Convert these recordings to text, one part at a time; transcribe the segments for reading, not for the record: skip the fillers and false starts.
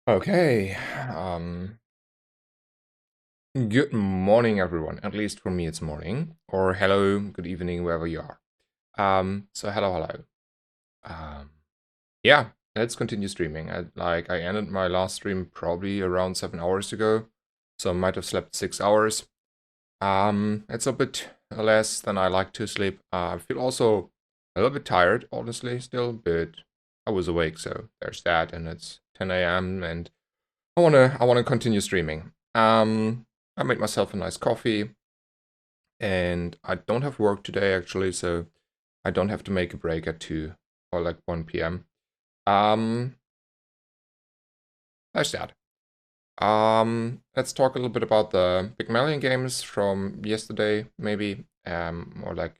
Okay. Good morning, everyone. At least for me, it's morning. Or hello, good evening, wherever you are. So hello. Um, yeah, let's continue streaming. I ended my last stream probably around 7 hours ago, so I might have slept 6 hours. It's a bit less than I like to sleep. I feel also a little bit tired, honestly, still, but I was awake, so there's that, and it's 10 a.m. and I wanna continue streaming. I made myself a nice coffee, and I don't have work today actually, so I don't have to make a break at 2 or like 1 p.m. Um, that's that. Let's talk a little bit about the Pygmalion games from yesterday, maybe. Or like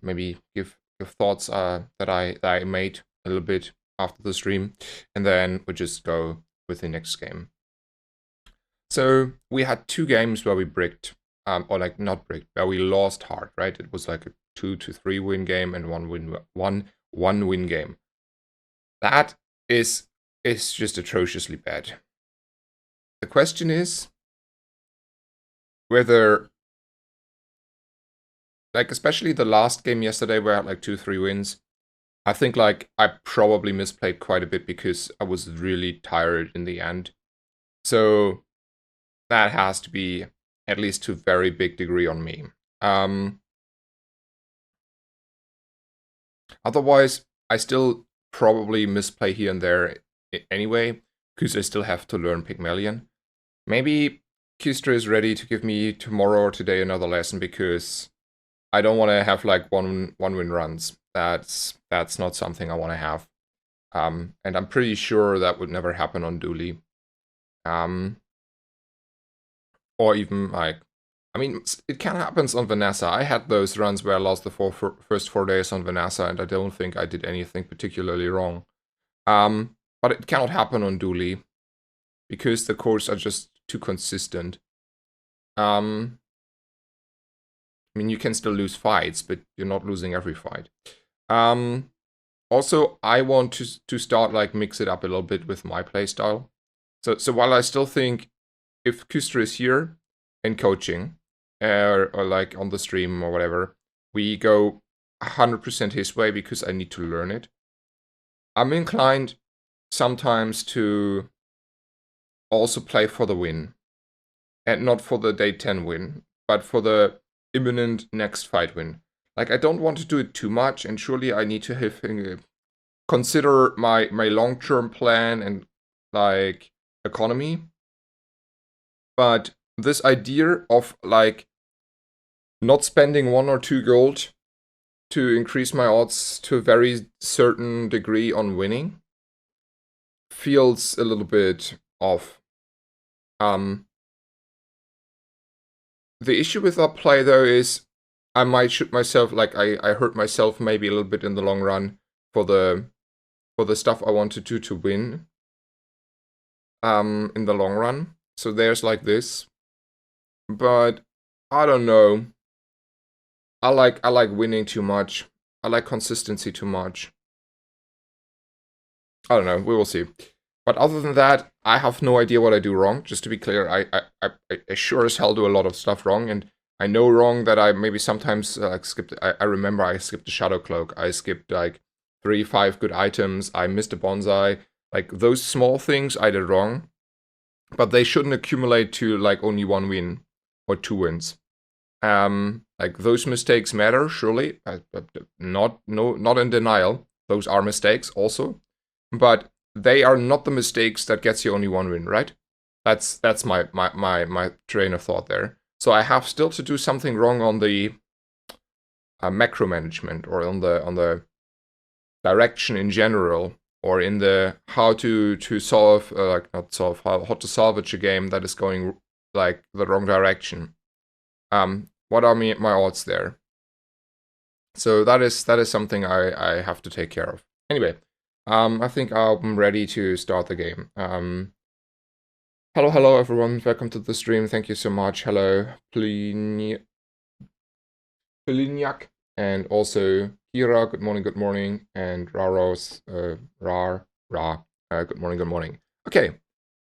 maybe give thoughts that I made a little bit after the stream, and then we just go with the next game. So we had two games where we bricked, or like not bricked, where we lost hard, right? It was like a 2 to 3 win game and one win game. That is just atrociously bad. The question is whether, like, especially the last game yesterday where I had like 2 3 wins. I think like I probably misplayed quite a bit because I was really tired in the end. So that has to be at least to a very big degree on me. Um, Otherwise, I still probably misplay here and there anyway, because I still have to learn Pygmalion. Maybe Kistra is ready to give me tomorrow or today another lesson, because I don't want to have like one win runs. That's not something I want to have. And I'm pretty sure that would never happen on Dooley. Um, or even like, I mean, it can happen on Vanessa. I had those runs where I lost the first 4 days on Vanessa, and I don't think I did anything particularly wrong. But it cannot happen on Dooley because the cores are just too consistent. I mean, you can still lose fights, but you're not losing every fight. Also, I want to start like mix it up a little bit with my playstyle. So while I still think if Kustra is here and coaching, or like on the stream or whatever, we go 100% his way because I need to learn it. I'm inclined sometimes to also play for the win, and not for the day 10 win, but for the imminent next fight win. Like, I don't want to do it too much, and surely I need to have consider my long-term plan and like economy. But this idea of like not spending 1 or 2 gold to increase my odds to a very certain degree on winning feels a little bit off. The issue with that play though is I might shoot myself, like I hurt myself maybe a little bit in the long run for the stuff I want to do to win. In the long run. So there's like this. But I don't know. I like winning too much. I like consistency too much. I don't know. We will see. But other than that, I have no idea what I do wrong. Just to be clear, I sure as hell do a lot of stuff wrong, and I know wrong that I maybe sometimes like skipped. I remember I skipped the Shadow Cloak. I skipped like 3 5 good items. I missed a bonsai. Like those small things I did wrong, but they shouldn't accumulate to like only 1 win or 2 wins. Like those mistakes matter, surely, but not in denial. Those are mistakes also, but they are not the mistakes that gets you only 1 win, right? That's my train of thought there. So I have still to do something wrong on the macro management, or on the direction in general, or in the how to solve like not solve how to salvage a game that is going like the wrong direction. What are my odds there? So that is something I have to take care of. Anyway, I think I'm ready to start the game. Hello everyone, welcome to the stream. Thank you so much. Hello, Pliniak, and also Kira. Good morning, and Raros, Rar, Ra. Good morning. Okay.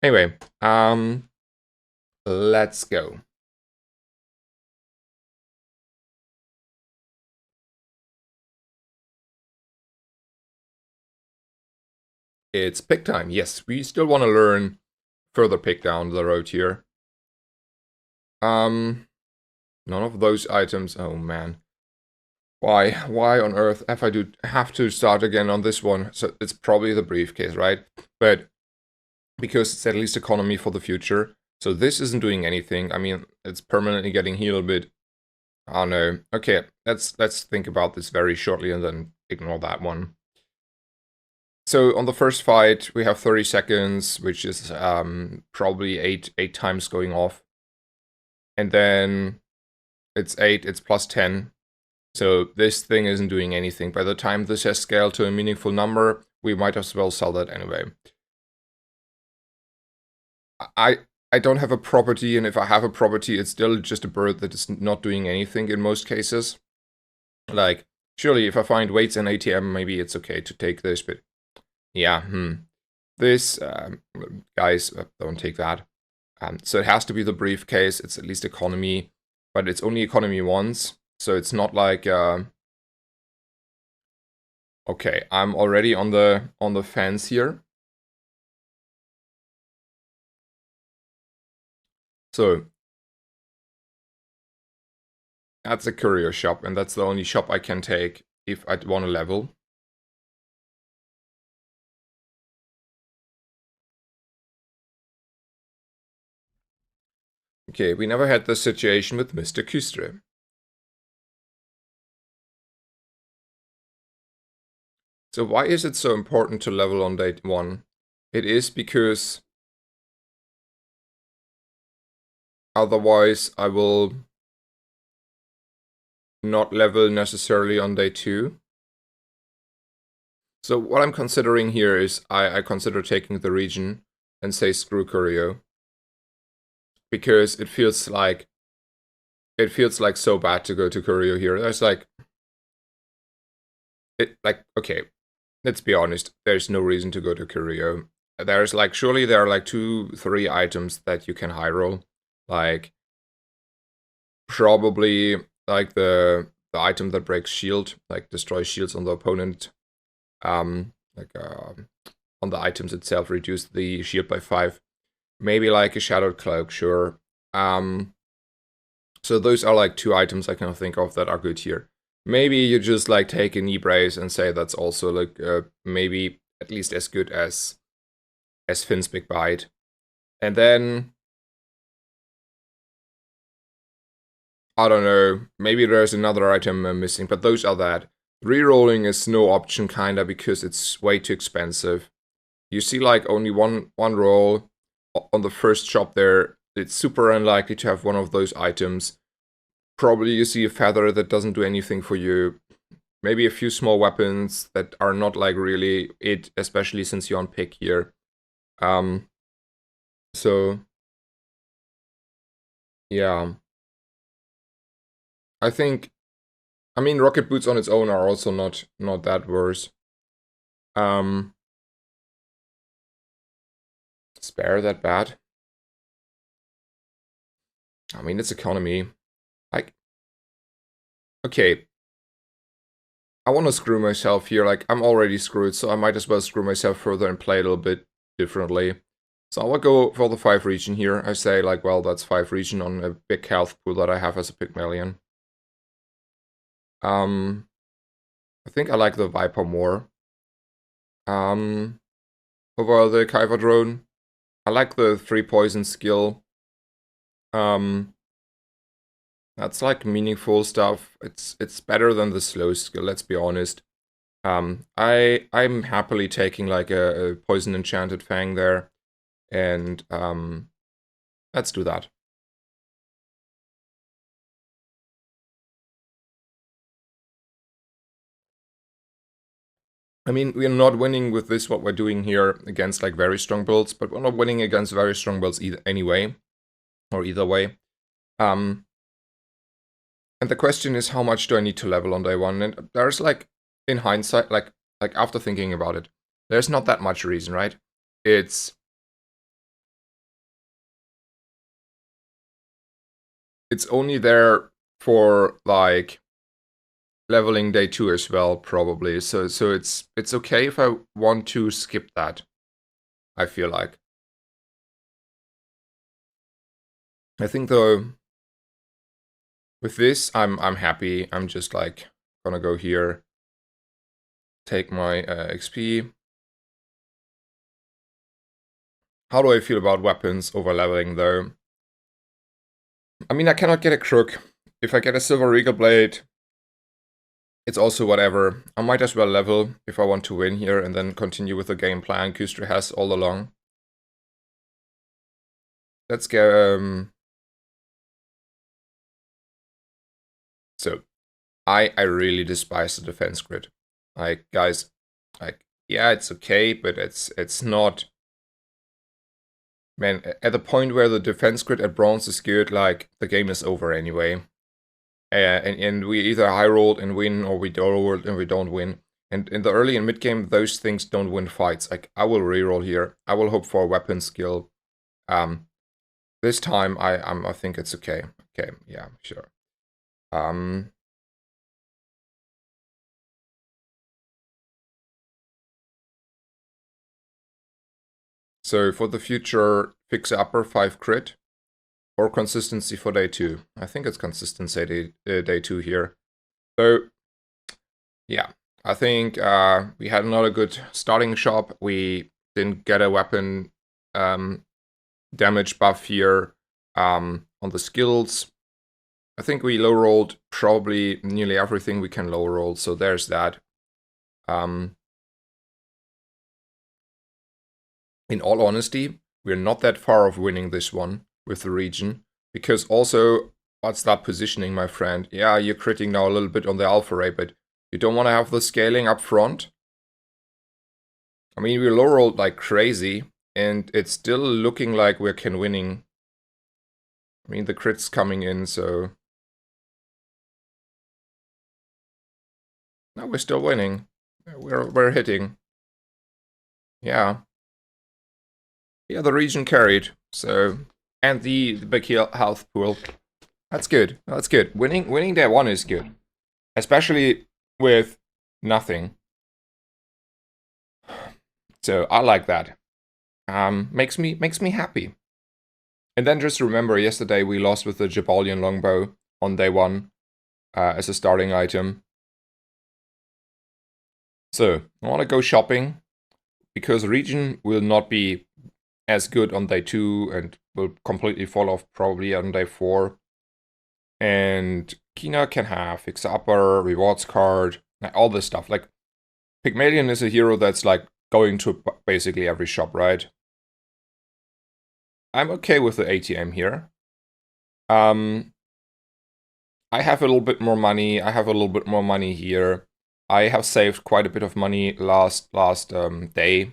Anyway, let's go. It's pick time. Yes, we still want to learn further pick down the road here. None of those items. Oh man. Why on earth if I do have to start again on this one? So it's probably the briefcase, right? But because it's at least economy for the future. So this isn't doing anything. I mean, it's permanently getting healed a bit. Oh no. Okay, let's think about this very shortly and then ignore that one. So on the first fight, we have 30 seconds, which is probably eight times going off. And then it's 8, it's plus 10. So this thing isn't doing anything. By the time this has scaled to a meaningful number, we might as well sell that anyway. I don't have a property, and if I have a property, it's still just a bird that is not doing anything in most cases. Like, surely if I find weights and ATM, maybe it's okay to take this, but yeah, This, guys, don't take that. So it has to be the briefcase, it's at least economy, but it's only economy once, so it's not like, okay, I'm already on the fence here. So that's a courier shop, and that's the only shop I can take if I want to level. Okay, we never had this situation with Mr. Kustre. So why is it so important to level on day 1? It is because otherwise I will not level necessarily on day 2. So what I'm considering here is I consider taking the region and say screw Curio. Because it feels like so bad to go to Curio here. There's okay, let's be honest, there's no reason to go to Curio. There's surely there are 2-3 items that you can high roll. Probably the item that breaks shield, destroys shields on the opponent. On the items itself, reduce the shield by 5. Maybe a Shadowed Cloak, sure. So those are 2 items I can think of that are good here. Maybe you just take a knee brace and say that's also maybe at least as good as Finn's Big Bite. And then I don't know, maybe there's another item I'm missing, but those are that. Rerolling is no option kinda because it's way too expensive. You see only one roll on the first shop there. It's super unlikely to have one of those items. Probably you see a feather that doesn't do anything for you. Maybe a few small weapons that are not really it, especially since you're on pick here. So yeah. I mean rocket boots on its own are also not that worse. Spare that bad? I mean, it's economy. Okay. I want to screw myself here. I'm already screwed, so I might as well screw myself further and play a little bit differently. So I will go for the 5 region here. I say, well, that's 5 region on a big health pool that I have as a Pygmalion. I think I like the Viper more. Over the Kyber drone. I like the 3 poison skill. That's meaningful stuff. It's better than the slow skill, let's be honest. I'm happily taking a poison enchanted fang there. And let's do that. I mean, we're not winning with this, what we're doing here, against very strong builds, but we're not winning against very strong builds anyway, or either way. And the question is, how much do I need to level on day 1? And there's in hindsight, after thinking about it, there's not that much reason, right? It's it's only there for like leveling day 2 as well, probably. So it's okay if I want to skip that, I feel like. I think though with this I'm happy. I'm just like gonna go here, take my XP. How do I feel about weapons over leveling though? I mean, I cannot get a crook. If I get a silver regal blade, it's also whatever. I might as well level if I want to win here and then continue with the game plan Kustra has all along. Let's go. So, I really despise the defense grid. Like, guys, like, yeah, it's okay, but it's not. Man, at the point where the defense grid at bronze is good, like, the game is over anyway. And we either high rolled and win, or we low rolled and we don't win. And in the early and mid game, those things don't win fights. Like, I will reroll here. I will hope for a weapon skill. This time I think it's okay. Okay, yeah, sure. So for the future, fix upper 5 crit or consistency for day 2. I think it's consistency day 2 here. So yeah, I think we had another good starting shop. We didn't get a weapon damage buff here on the skills. I think we low rolled probably nearly everything we can low roll, so there's that. In all honesty, we're not that far off winning this one with the region, because also, what's that positioning, my friend? Yeah, you're critting now a little bit on the alpha ray, but you don't want to have the scaling up front. I mean, we low rolled like crazy, and it's still looking like we can winning. I mean, the crit's coming in, so no, we're still winning. We're hitting. Yeah. Yeah, the region carried, so, and the big health pool. That's good. That's good. Winning day 1 is good, especially with nothing. So I like that. Makes me happy. And then just remember, yesterday we lost with the Jabalian longbow on day 1 as a starting item. So I want to go shopping because region will not be as good on day 2 and will completely fall off probably on day 4. And Kina can have fix upper, rewards card, all this stuff. Like, Pygmalion is a hero that's like going to basically every shop, right? I'm okay with the ATM here. I have a little bit more money. I have a little bit more money here. I have saved quite a bit of money last day.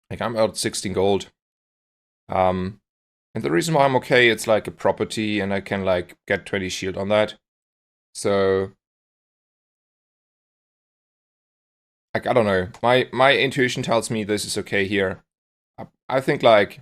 Like, I'm out 16 gold. And the reason why I'm okay, it's like a property and I can like get 20 shield on that. So, like, I don't know. My intuition tells me this is okay here. I think like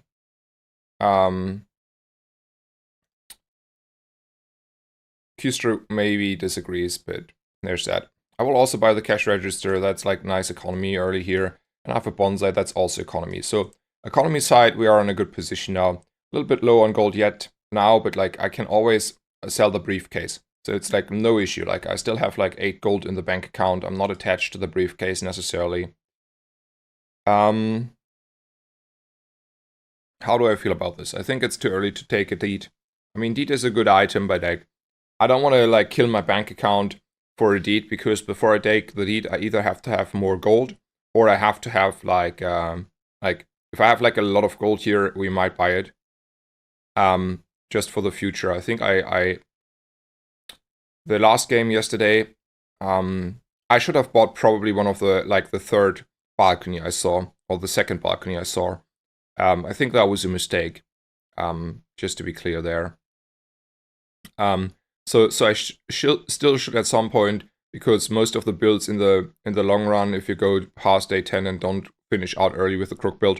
Kustra maybe disagrees, but there's that. I will also buy the cash register. That's like nice economy early here. And I have a bonsai, that's also economy. So economy side, we are in a good position now. A little bit low on gold yet now, but like I can always sell the briefcase. So it's like no issue. Like I still have like 8 gold in the bank account. I'm not attached to the briefcase necessarily. How do I feel about this? I think it's too early to take a deed. I mean, deed is a good item, but like I don't want to like kill my bank account for a deed, because before I take the deed, I either have to have more gold or I have to have like if I have like a lot of gold here, we might buy it. Just for the future. I think the last game yesterday, I should have bought probably one of the like the third balcony I saw, or the second balcony I saw. I think that was a mistake. Just to be clear there. So I still should at some point, because most of the builds in the long run, if you go past day 10 and don't finish out early with the crook build,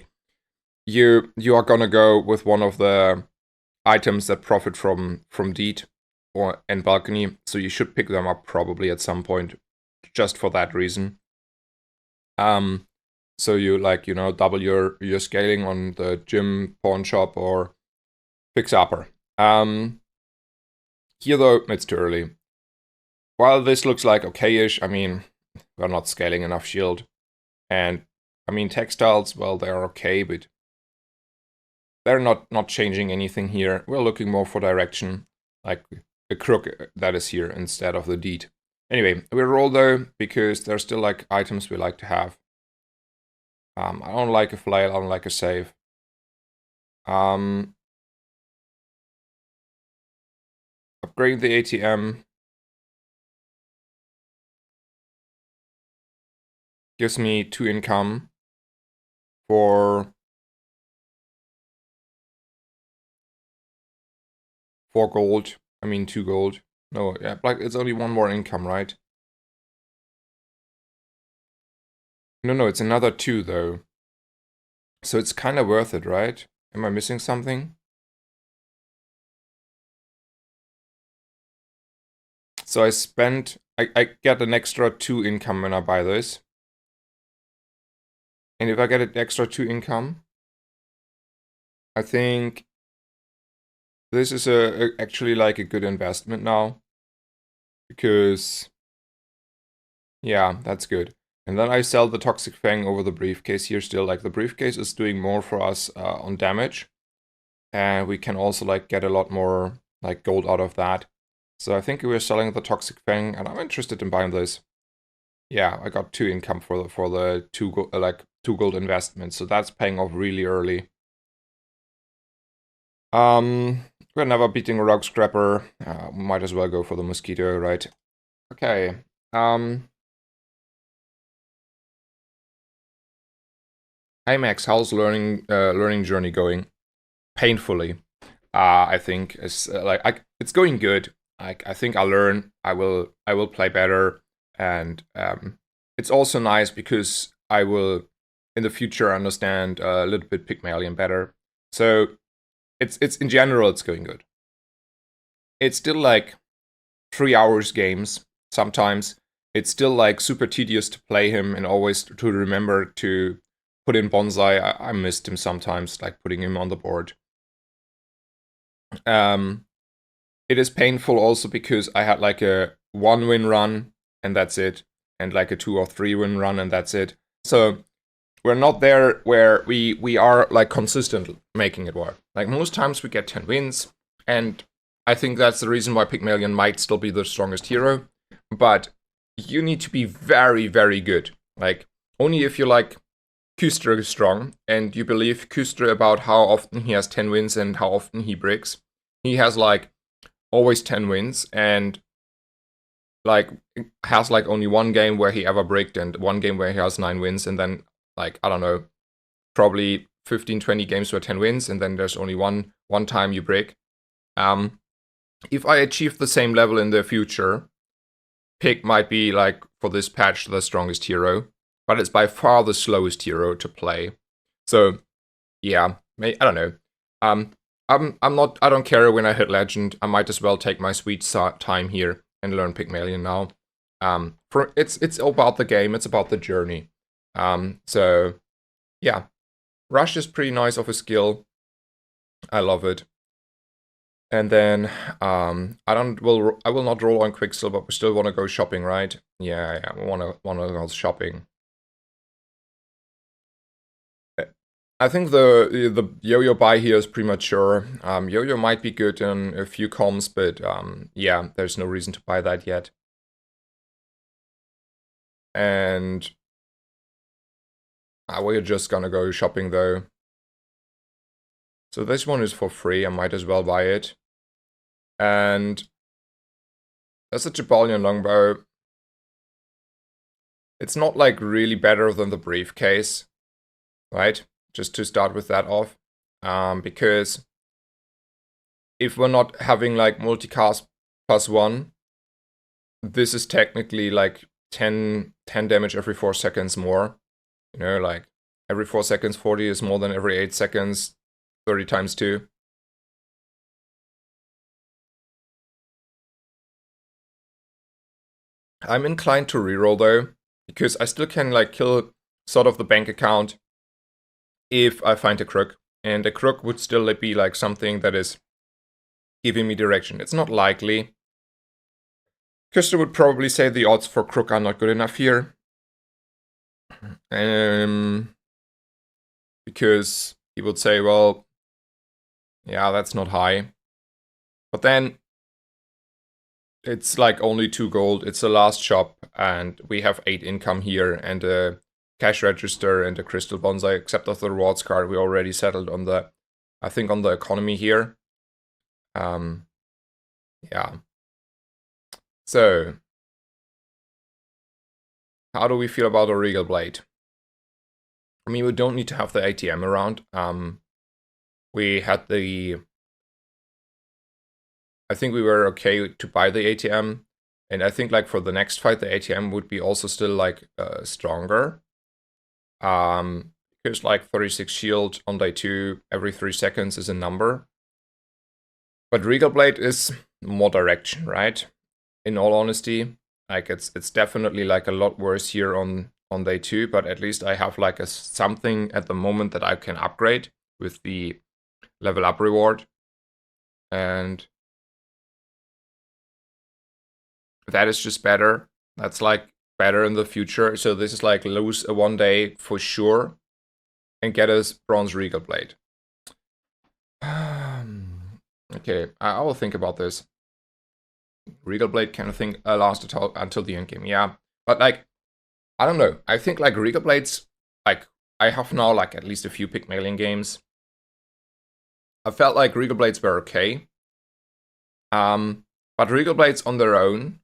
you are gonna go with one of the items that profit from deed and balcony, so you should pick them up probably at some point, just for that reason. So you double your scaling on the gym, pawn shop, or fix upper. Here though, it's too early. While this looks like okay-ish, I mean, we're not scaling enough shield. And, I mean, textiles, well, they're okay, but they're not changing anything here. We're looking more for direction, like a crook that is here instead of the deed. Anyway, we roll though, because there's still like items we like to have. I don't like a flail, I don't like a save. Upgrading the ATM gives me 2 income for 4 gold. I mean 2 gold. No, yeah, like it's only 1 more income, right? No, it's another 2 though. So it's kind of worth it, right? Am I missing something? So I get an extra 2 income when I buy this. And if I get an extra 2 income, I think this is actually like a good investment now. Because, yeah, that's good. And then I sell the Toxic Fang over the briefcase here still. Like, the briefcase is doing more for us on damage. And we can also, like, get a lot more, like, gold out of that. So I think we're selling the Toxic Fang, and I'm interested in buying this. Yeah, I got 2 income for the 2 gold investments, so that's paying off really early. We're never beating a Rogue Scrapper. Might as well go for the Mosquito, right? Okay. Hey Max, how's learning journey going? Painfully, I think it's it's going good. I think I'll learn. I will play better, and it's also nice because I will in the future understand a little bit Pygmalion better. So it's in general it's going good. It's still like 3 hours games sometimes. It's still like super tedious to play him and always to remember to put in Bonsai. I missed him sometimes, like putting him on the board. It is painful also because I had like a 1-win run and that's it, and like a 2 or 3-win run and that's it. So we're not there where we are like consistent making it work. Like most times we get 10 wins, and I think that's the reason why Pygmalion might still be the strongest hero. But you need to be very, very good. Like only if you like Kustra is strong, and you believe Kustra about how often he has 10 wins and how often he breaks. He has like always 10 wins, and like has like only 1 game where he ever bricked and 1 game where he has 9 wins, and then like, I don't know, probably 15, 20 games where 10 wins, and then there's only one time you break. If I achieve the same level in the future, Pig might be like, for this patch, the strongest hero. But it's by far the slowest hero to play. So, yeah, I don't know. I don't care when I hit Legend. I might as well take my sweet time here and learn Pygmalion now. It's about the game. It's about the journey. So, yeah, Rush is pretty nice of a skill. I love it. And then I will not roll on Quicksilver, but we still want to go shopping, right? Yeah, we want to go shopping. I think the Yo-Yo buy here is premature. Yo-Yo might be good in a few comms, but yeah, there's no reason to buy that yet. And we're just gonna go shopping though. So this one is for free, I might as well buy it. And that's a Jabalion longbow. It's not like really better than the briefcase, right? Just to start with that off, because if we're not having like multicast +1, this is technically like 10 damage every 4 seconds more. You know, like every 4 seconds 40 is more than every 8 seconds 30 times 2. I'm inclined to reroll though, because I still can like kill sort of the bank account if I find a crook. And a crook would still be like something that is giving me direction. It's not likely. Kuster would probably say the odds for crook are not good enough here. Because he would say, well, yeah, that's not high. But then it's like only 2 gold. It's the last shop, and we have 8 income here, and a cash register and a crystal bonsai. Except of the rewards card, we already settled on the, I think, on the economy here. Yeah. So, how do we feel about a Regal Blade? I mean, we don't need to have the ATM around. We had the... I think we were okay to buy the ATM. And I think like for the next fight, the ATM would be also still like stronger. Because like 36 shield on day 2 every 3 seconds is a number. But Regal Blade is more direction, right? In all honesty, like it's definitely like a lot worse here on day 2, but at least I have like a something at the moment that I can upgrade with the level up reward. And that is just better. That's like better in the future. So this is like lose a 1 day for sure and get us bronze Regal Blade. Okay, I will think about this. Regal Blade kind of thing last until the end game, yeah. But like, I don't know. I think like Regal Blades, like I have now like at least a few Pygmalion games. I felt like Regal Blades were okay. But Regal Blades on their own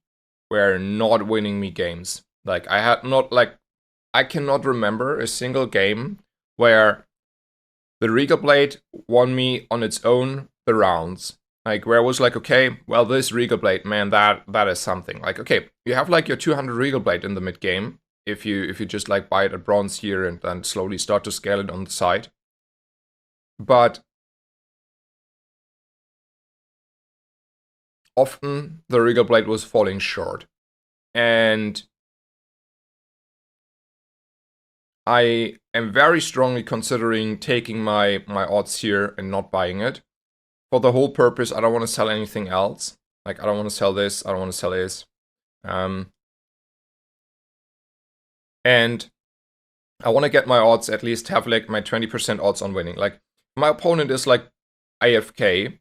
were not winning me games. Like I had not like, I cannot remember a single game where the Regal Blade won me on its own the rounds. Like where I was like, okay, well this Regal Blade, man, that is something. Like, okay, you have like your 200 Regal Blade in the mid game if you just like buy it at bronze here and then slowly start to scale it on the side. But often the Regal Blade was falling short. And I am very strongly considering taking my odds here and not buying it. For the whole purpose, I don't want to sell anything else. Like, I don't want to sell this, I don't want to sell this. And I want to get my odds, at least have like my 20% odds on winning. Like, my opponent is like AFK.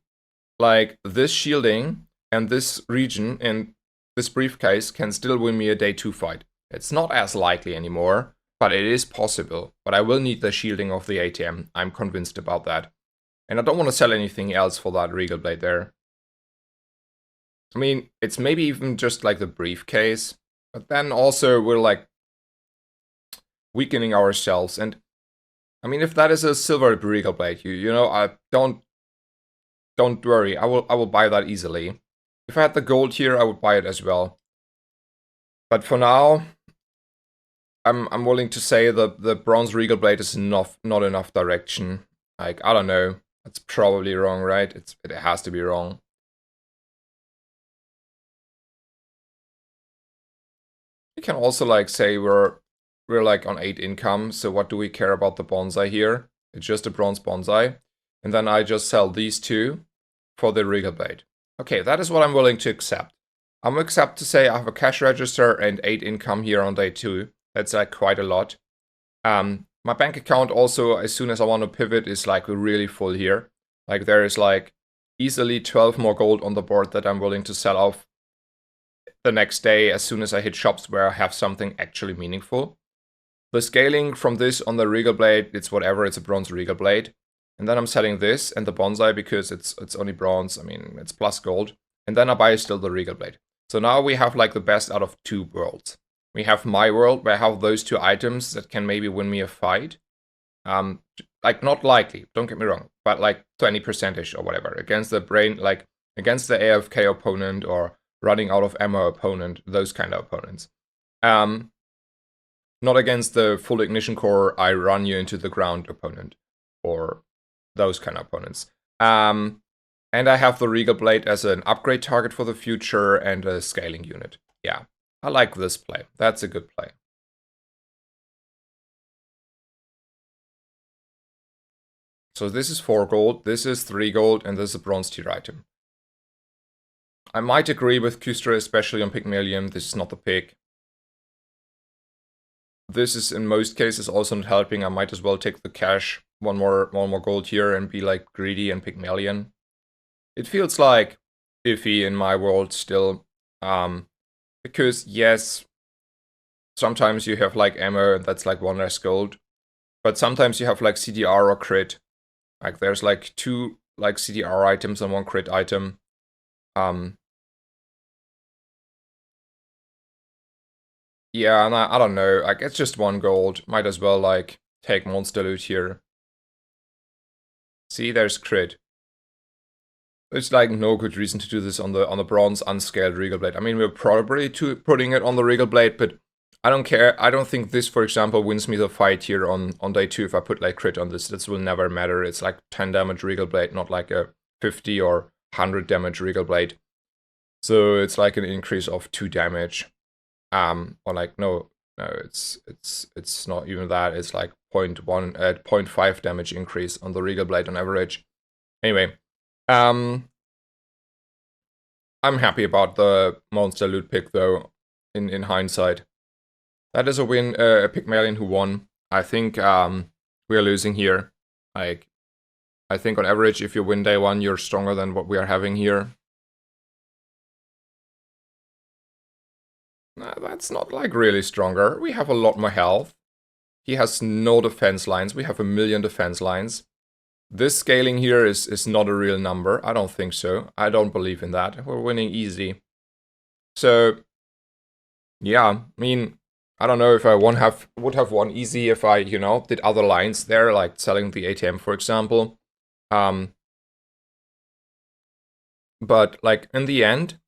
Like, this shielding and this region and this briefcase can still win me a day 2 fight. It's not as likely anymore, but it is possible. But I will need the shielding of the ATM. I'm convinced about that. And I don't want to sell anything else for that Regal Blade there. I mean, it's maybe even just like the briefcase. But then also we're like weakening ourselves. And I mean, if that is a silver Regal Blade, you know, I don't worry. I will buy that easily. If I had the gold here, I would buy it as well. But for now, I'm willing to say that the bronze Regal Blade is not enough direction. Like, I don't know. That's probably wrong, right? It has to be wrong. You can also like say we're like on 8 income, so what do we care about the bonsai here? It's just a bronze bonsai. And then I just sell these 2 for the Regal Blade. Okay, that is what I'm willing to accept. I'm accept to say I have a cash register and 8 income here on day 2. That's like quite a lot. My bank account also, as soon as I want to pivot, is like really full here. Like there is like easily 12 more gold on the board that I'm willing to sell off the next day as soon as I hit shops where I have something actually meaningful. The scaling from this on the Regal Blade, it's whatever, it's a bronze Regal Blade. And then I'm selling this and the bonsai because it's only bronze, I mean, it's plus gold. And then I buy still the Regal Blade. So now we have like the best out of 2 worlds. We have my world, where I have those 2 items that can maybe win me a fight. Like, not likely, don't get me wrong, but like 20%ish or whatever. Against the brain, like, against the AFK opponent or running out of ammo opponent, those kind of opponents. Not against the full ignition core, I run you into the ground opponent. Or those kind of opponents. And I have the Regal Blade as an upgrade target for the future and a scaling unit. Yeah. I like this play. That's a good play. So this is 4 gold, this is 3 gold, and this is a bronze tier item. I might agree with Kustra, especially on Pygmalion. This is not the pick. This is in most cases also not helping. I might as well take the cash, one more gold here, and be like greedy and Pygmalion. It feels like iffy in my world still. Because yes, sometimes you have like ammo and that's like 1 less gold. But sometimes you have like CDR or crit. Like there's like 2 like CDR items and 1 crit item. Yeah, and I don't know, like it's just 1 gold. Might as well like take monster loot here. See, there's crit. There's like no good reason to do this on the bronze unscaled Regal Blade. I mean, we're probably putting it on the Regal Blade, but I don't care. I don't think this, for example, wins me the fight here on day 2 if I put like crit on this. This will never matter. It's like 10 damage Regal Blade, not like a 50 or 100 damage Regal Blade. So it's like an increase of 2 damage. Or like no, it's not even that. It's like 0.5 damage increase on the Regal Blade on average. Anyway, I'm happy about the monster loot pick though. In hindsight, that is a win. A Pygmalion who won. I think we are losing here. Like, I think on average, if you win day 1, you're stronger than what we are having here. That's not like really stronger. We have a lot more health. He has no defense lines. We have 1,000,000 defense lines. This scaling here is not a real number. I don't think so. I don't believe in that. We're winning easy. So, yeah, I mean, I don't know if I would have won easy if I, did other lines there, like selling the ATM, for example. But, like, in the end,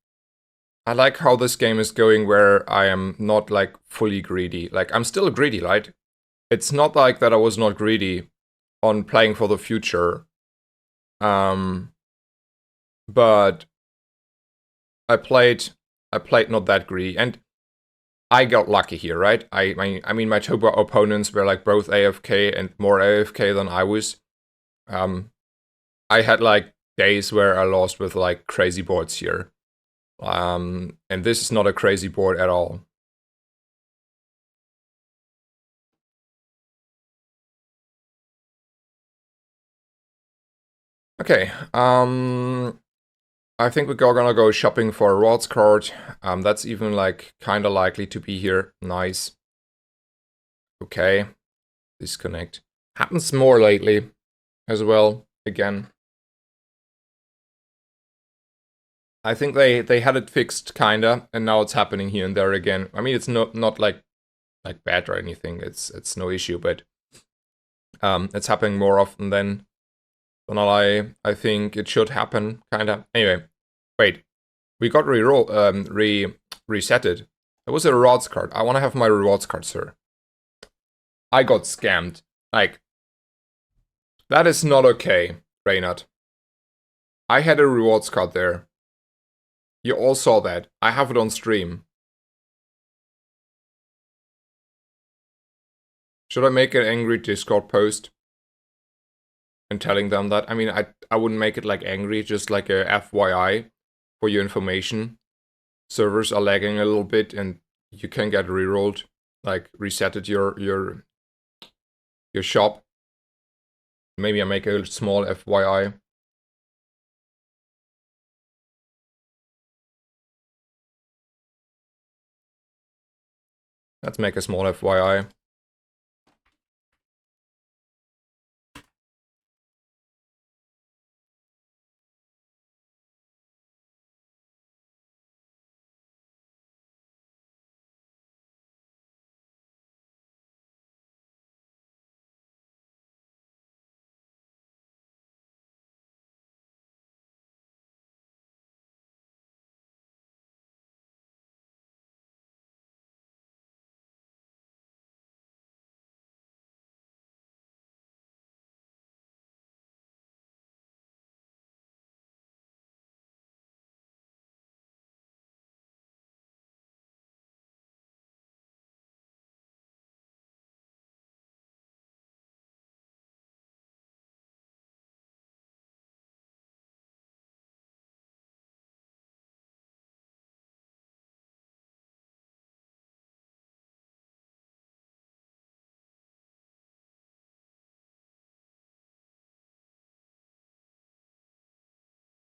I like how this game is going where I am not, like, fully greedy. Like, I'm still greedy, right? It's not like that I was not greedy on playing for the future. But I played not that greedy, and I got lucky here, right? I mean, my 2 opponents were like both AFK and more AFK than I was. I had like days where I lost with like crazy boards here. And this is not a crazy board at all. Okay, I think we're gonna go shopping for a rewards card. That's even like kinda likely to be here. Nice. Okay. Disconnect. Happens more lately as well, again. I think they had it fixed kinda, and now it's happening here and there again. I mean, it's not like bad or anything. It's no issue, but it's happening more often than I think it should happen, kinda. Anyway, wait. We got resetted. It was a rewards card. I want to have my rewards card, sir. I got scammed. Like, that is not okay, Reynard. I had a rewards card there. You all saw that. I have it on stream. Should I make an angry Discord post? And telling them that? I mean, I wouldn't make it like angry, just like a FYI for your information. Servers are lagging a little bit and you can get rerolled. Like, resetted your shop. Maybe I make a small FYI. Let's make a small FYI.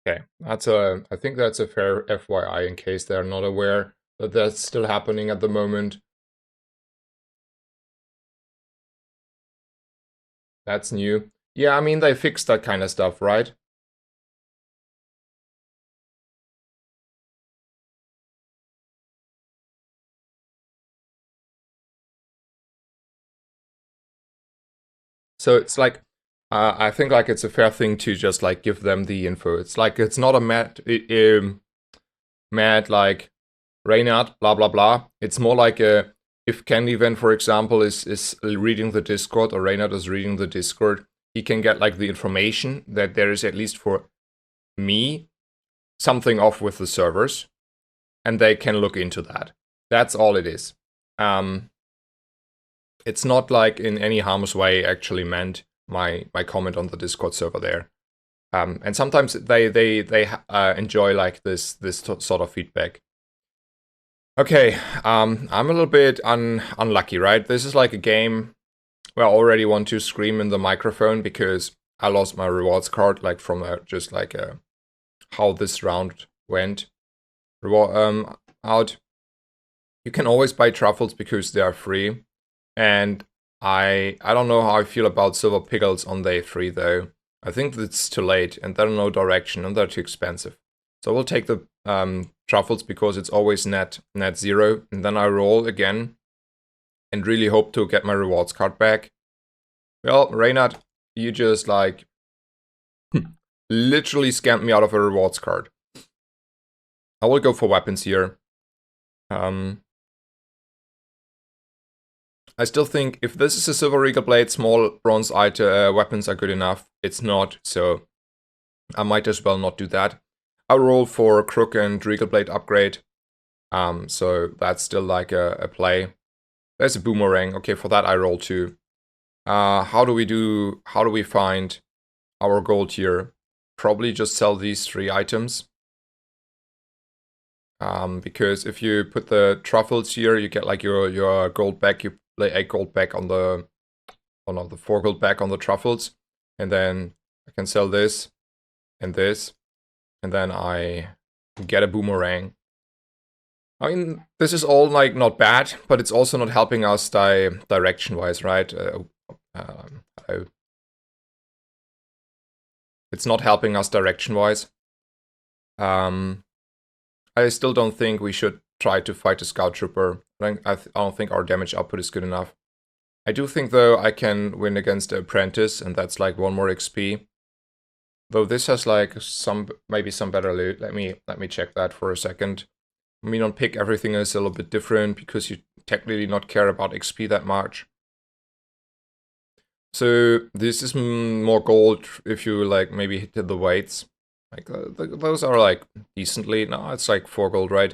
Okay, I think that's a fair FYI in case they're not aware that that's still happening at the moment. That's new. Yeah, I mean, they fixed that kind of stuff, right? So it's like, I think like it's a fair thing to just like give them the info. It's like it's not a mad like Reynard blah blah blah. It's more like a if Candyvan, for example, is reading the Discord or Reynard is reading the Discord, he can get like the information that there is at least for me something off with the servers, and they can look into that. That's all it is. It's not like in any harmless way actually meant my comment on the Discord server there. And sometimes they enjoy like this sort of feedback. Okay, I'm a little bit unlucky, right? This is like a game where I already want to scream in the microphone because I lost my rewards card, like from just like how this round went. Out. You can always buy truffles because they are free, and I don't know how I feel about silver pickles on day 3 though. I think it's too late, and they're no direction, and they're too expensive. So we'll take the truffles because it's always net 0, and then I roll again, and really hope to get my rewards card back. Well, Reynard, you just like literally scammed me out of a rewards card. I will go for weapons here. I still think if this is a silver regal blade, small bronze weapons are good enough. It's not, so I might as well not do that. I roll for crook and regal blade upgrade. So that's still like a play. There's a boomerang. Okay, for that I roll 2. How do we find our gold here? Probably just sell these 3 items. Because if you put the truffles here, you get like your gold back. You lay 8 gold back on the, the 4 gold back on the truffles, and then I can sell this, and then I get a boomerang. I mean, this is all like not bad, but it's also not helping us direction-wise, right? It's not helping us direction-wise. I still don't think we should try to fight a scout trooper. I don't think our damage output is good enough. I do think though I can win against the apprentice, and that's like 1 more XP. Though this has like maybe some better loot. Let me check that for a second. I mean, on pick everything is a little bit different because you technically not care about XP that much. So this is more gold if you like maybe hit the weights. Like those are like decently. No, it's like 4 gold, right?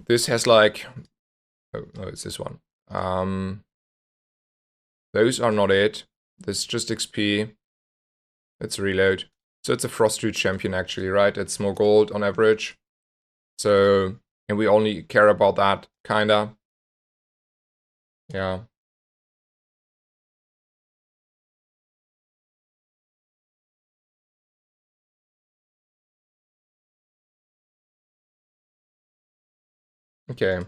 This has like, oh no, it's this one. Those are not it. This is just XP. Let's reload. So it's a Frostroot champion actually, right? It's more gold on average. So, and we only care about that, kinda. Yeah. Okay.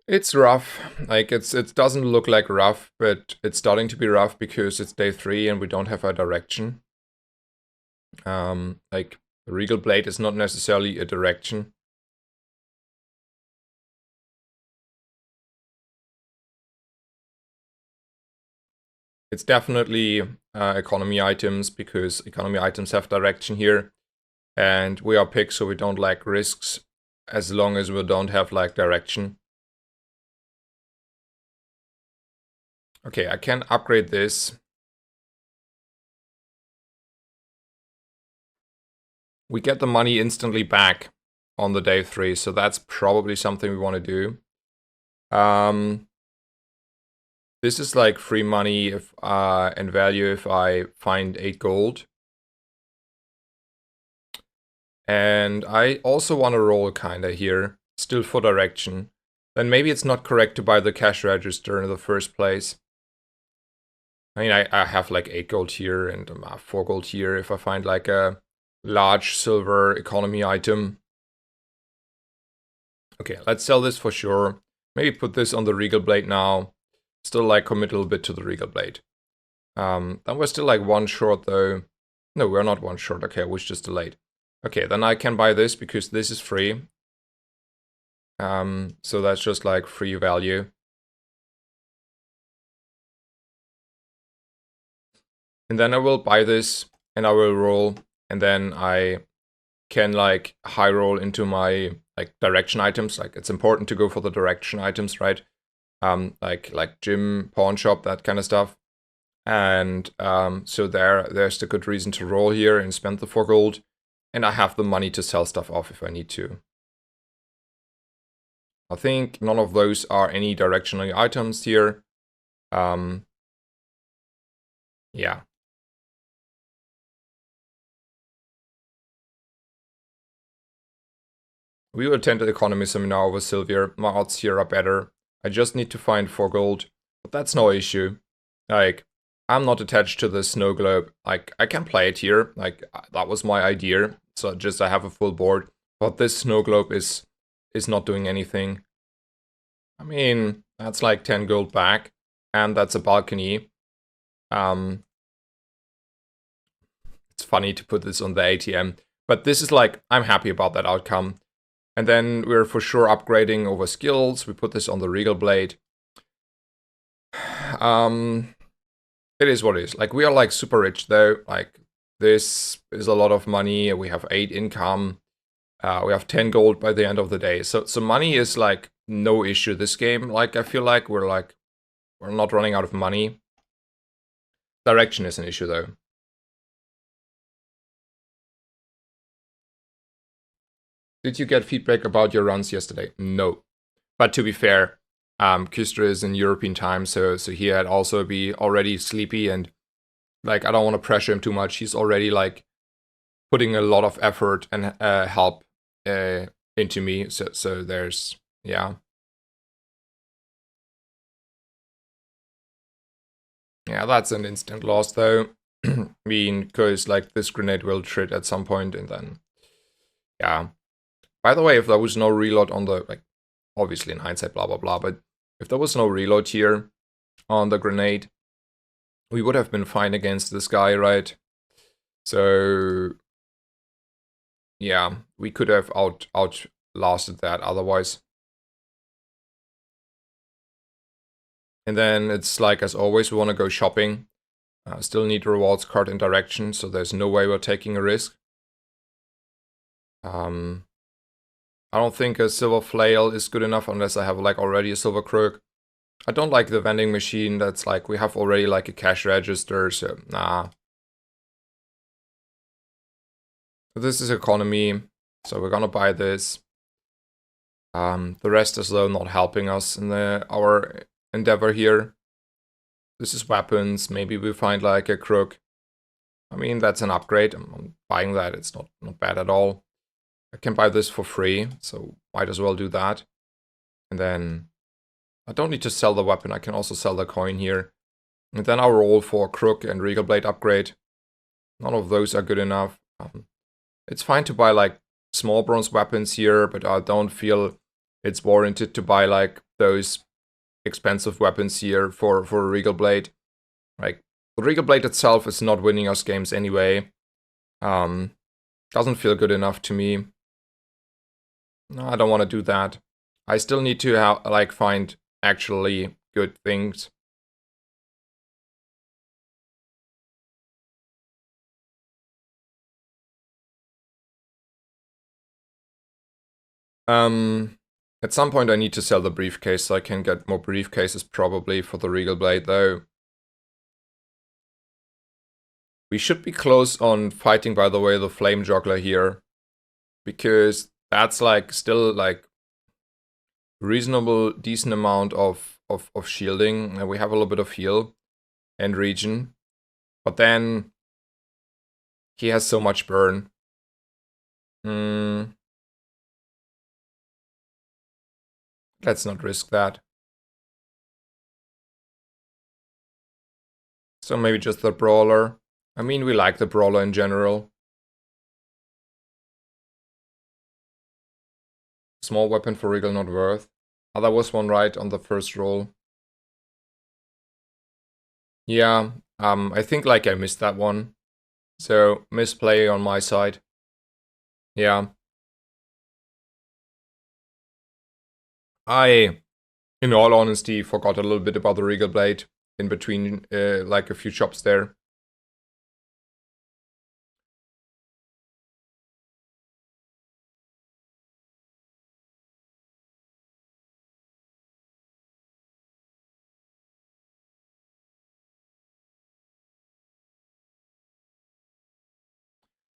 It's rough. Like it doesn't look like rough, but it's starting to be rough because it's day 3 and we don't have a direction. Like Regal Blade is not necessarily a direction. It's definitely economy items because economy items have direction here, and we are picked so we don't like risks as long as we don't have like direction. Okay, I can upgrade this. We get the money instantly back on the day 3, so that's probably something we want to do. This is like free money if and value if I find 8 gold. And I also want to roll kinda here, still for direction. Then maybe it's not correct to buy the cash register in the first place. I mean, I have like 8 gold here and 4 gold here if I find like a large silver economy item. Okay, let's sell this for sure. Maybe put this on the Regal Blade now. Still like commit a little bit to the Regal Blade. Then we're still like 1 short though. No, we're not 1 short. Okay, I was just delayed. Okay, then I can buy this because this is free. So that's just like free value. And then I will buy this and I will roll, and then I can like high roll into my like direction items. Like it's important to go for the direction items, right? Like gym, pawn shop, that kind of stuff. And so there's the good reason to roll here and spend the 4 gold. And I have the money to sell stuff off if I need to. I think none of those are any directional items here. Yeah. We will attend the economy seminar over Sylvia. My odds here are better. I just need to find 4 gold. But that's no issue. Like, I'm not attached to the snow globe. Like, I can play it here. Like, that was my idea. So just I have a full board. But this snow globe is not doing anything. I mean, that's like 10 gold back. And that's a balcony. It's funny to put this on the ATM. But this is like, I'm happy about that outcome. And then we're for sure upgrading over skills. We put this on the Regal Blade. It is what it is. Like, we are like super rich though. Like, this is a lot of money. We have 8 income. We have 10 gold by the end of the day. So money is like no issue this game. Like, I feel like we're not running out of money. Direction is an issue though. Did you get feedback about your runs yesterday? No. But to be fair, Kistra is in European time, so he had also be already sleepy, and like I don't want to pressure him too much. He's already like putting a lot of effort and help into me. So there's yeah. Yeah, that's an instant loss though. I mean, because like this grenade will trit at some point, and then yeah. By the way, if there was no reload on the, like, obviously in hindsight, blah, blah, blah, but if there was no reload here on the grenade, we would have been fine against this guy, right? So, yeah, we could have outlasted that otherwise. And then it's like, as always, we want to go shopping. Still need rewards card and direction, so there's no way we're taking a risk. I don't think a silver flail is good enough unless I have like already a silver crook. I don't like the vending machine that's like, we have already like a cash register, so nah. This is economy, so we're gonna buy this. The rest is though not helping us in our endeavor here. This is weapons, maybe we find like a crook. I mean, that's an upgrade, I'm buying that, it's not bad at all. I can buy this for free, so might as well do that. And then I don't need to sell the weapon, I can also sell the coin here. And then I'll roll for crook and Regal Blade upgrade. None of those are good enough. It's fine to buy like small bronze weapons here, but I don't feel it's warranted to buy like those expensive weapons here for a Regal Blade. Like, the Regal Blade itself is not winning us games anyway. Doesn't feel good enough to me. No, I don't want to do that. I still need to like find actually good things. At some point I need to sell the briefcase so I can get more briefcases probably for the Regal Blade though. We should be close on fighting, by the way, the Flame Juggler here. Because that's like still like reasonable, decent amount of of shielding, and we have a little bit of heal and regen. But then he has so much burn. Let's not risk that. So maybe just the brawler. I mean, we like the brawler in general. Small weapon for Regal not worth. Oh, that was one right on the first roll. Yeah, I think like I missed that one. So, misplay on my side. Yeah. I, in all honesty, forgot a little bit about the Regal Blade in between, like a few shops there.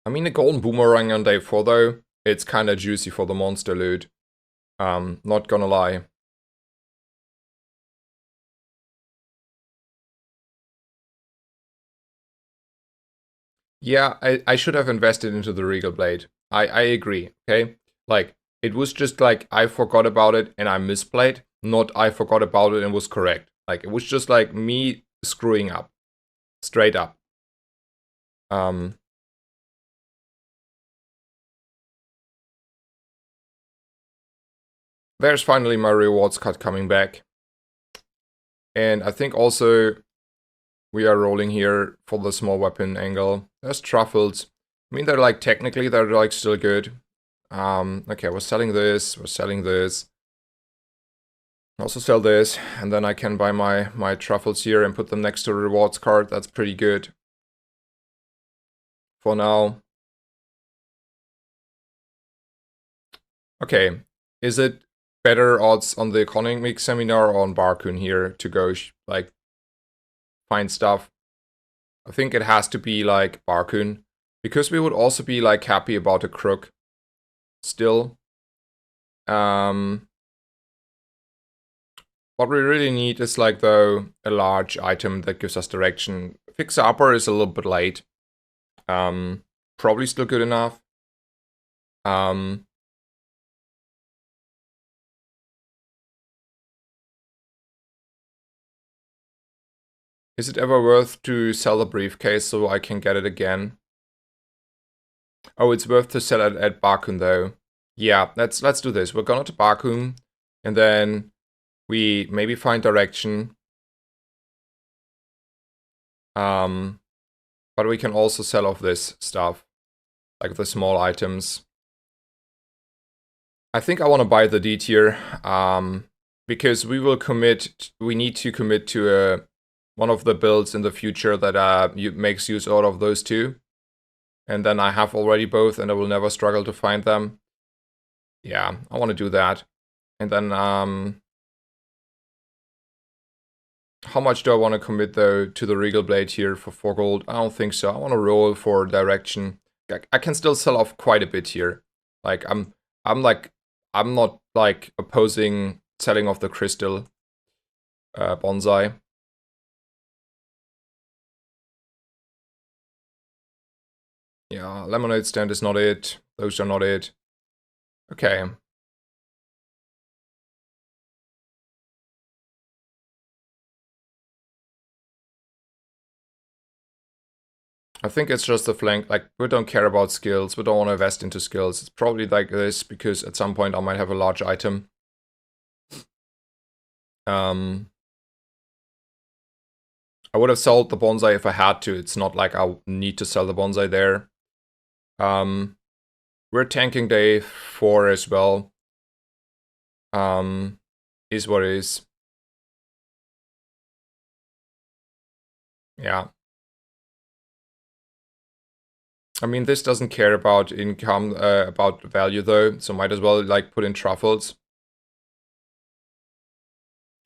I mean, the golden boomerang on day 4 though, it's kinda juicy for the monster loot. Not gonna lie. Yeah, I should have invested into the Regal Blade. I agree, okay? Like, it was just like, I forgot about it and I misplayed, not I forgot about it and was correct. Like, it was just like me screwing up. Straight up. There's finally my rewards card coming back. And I think also we are rolling here for the small weapon angle. There's truffles. I mean, they're like, technically, they're like still good. Okay, we're selling this, we're selling this. Also sell this, and then I can buy my truffles here and put them next to the rewards card. That's pretty good. For now. Okay, is it better odds on the economic seminar or on Barkun here to go, like, find stuff? I think it has to be, like, Barkun. Because we would also be, like, happy about a crook. Still. What we really need is, like, though, a large item that gives us direction. Fixer Upper is a little bit late. Probably still good enough. Is it ever worth to sell the briefcase so I can get it again? Oh, it's worth to sell it at Bakun though. Yeah, let's do this. We're gonna to Bakun, and then we maybe find direction. But we can also sell off this stuff, like the small items. I think I want to buy the D tier, because we will commit. We need to commit to one of the builds in the future that makes use out of those two. And then I have already both, and I will never struggle to find them. Yeah, I want to do that. And then, how much do I want to commit, though, to the Regal Blade here for 4 gold? I don't think so. I want to roll for direction. I can still sell off quite a bit here. Like, I'm not, like, opposing selling off the crystal bonsai. Yeah, lemonade stand is not it. Those are not it. Okay. I think it's just the flank. Like, we don't care about skills. We don't want to invest into skills. It's probably like this because at some point I might have a large item. I would have sold the bonsai if I had to. It's not like I need to sell the bonsai there. We're tanking day 4 as well. Is what it is. Yeah. I mean, this doesn't care about income, about value though, so might as well like put in truffles.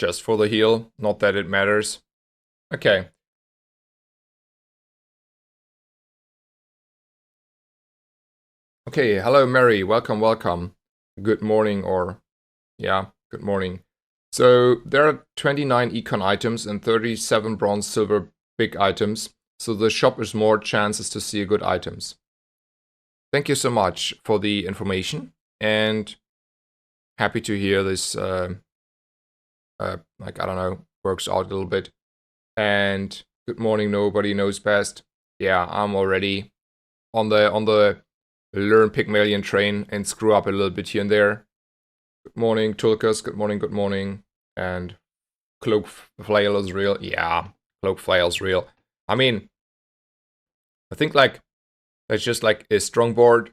Just for the heal, not that it matters. Okay. Okay, hello Mary, welcome, welcome. Good morning, or yeah, good morning. So there are 29 econ items and 37 bronze, silver big items. So the shop is more chances to see good items. Thank you so much for the information, and happy to hear this, like, I don't know, works out a little bit. And good morning, nobody knows best. Yeah, I'm already on the learn Pygmalion train and screw up a little bit here and there. Good morning, Tulkas. Good morning, good morning. And Cloak Flail is real. Yeah, Cloak Flail's real. I mean, I think like that's just like a strong board.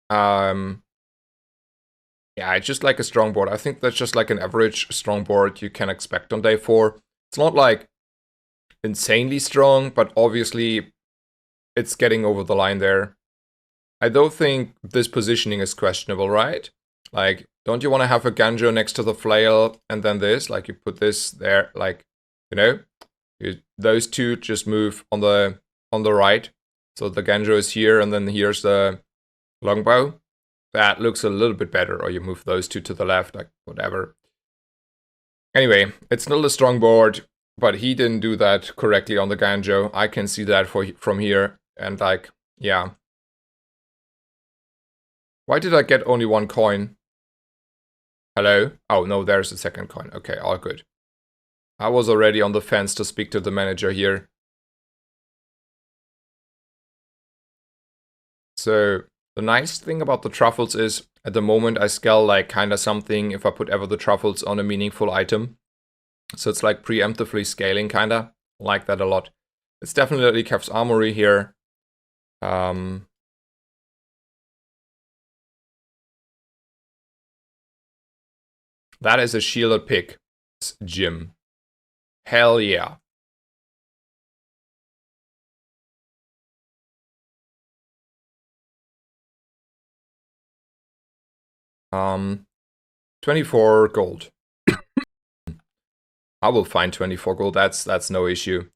Yeah, it's just like a strong board. I think that's just like an average strong board you can expect on day 4. It's not like insanely strong, but obviously it's getting over the line there. I don't think this positioning is questionable, right? Like, don't you want to have a Ganjo next to the flail and then this? Like, you put this there, like, you know, those two just move on the right. So the Ganjo is here, and then here's the longbow. That looks a little bit better. Or you move those two to the left, like whatever. Anyway, it's still a strong board, but he didn't do that correctly on the Ganjo. I can see that from here, and like, yeah. Why did I get only 1 coin? Hello? Oh, no, there's the second coin. Okay, all good. I was already on the fence to speak to the manager here. So, the nice thing about the truffles is, at the moment I scale like kinda something if I put ever the truffles on a meaningful item. So it's like preemptively scaling kinda. Like that a lot. It's definitely Kev's Armory here. That is a shielded pick. Gym. Hell yeah. Um, 24 gold. I will find 24 gold. That's no issue.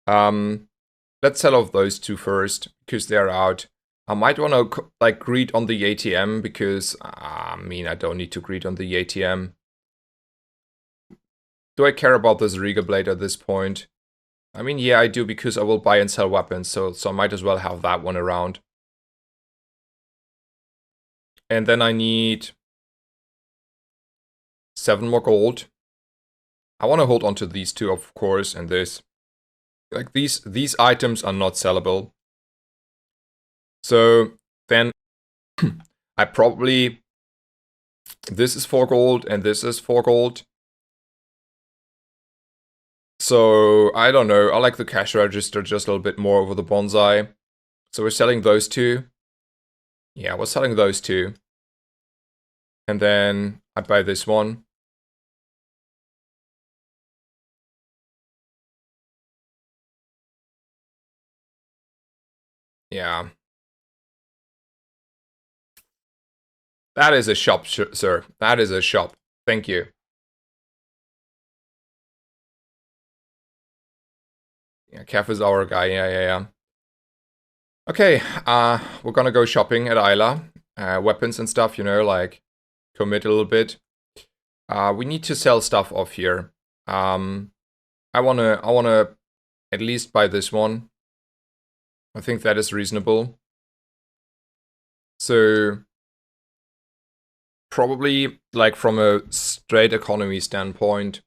Let's sell off those two first because they're out. I might want to like greed on the ATM because I mean I don't need to greed on the ATM. Do I care about this Riga blade at this point? I mean, yeah, I do because I will buy and sell weapons, so I might as well have that one around. And then I need 7 more gold. I want to hold on to these two, of course, and this. Like, these items are not sellable. So, then I probably... This is 4 gold, and this is 4 gold. So, I don't know, I like the cash register just a little bit more over the bonsai. So we're selling those two. Yeah, we're selling those two. And then I buy this one. Yeah. That is a shop, sir. That is a shop. Thank you. Yeah, Kev is our guy. Yeah. Okay, we're gonna go shopping at Isla. Weapons and stuff, you know, like commit a little bit. We need to sell stuff off here. I wanna at least buy this one. I think that is reasonable. So probably like from a straight economy standpoint,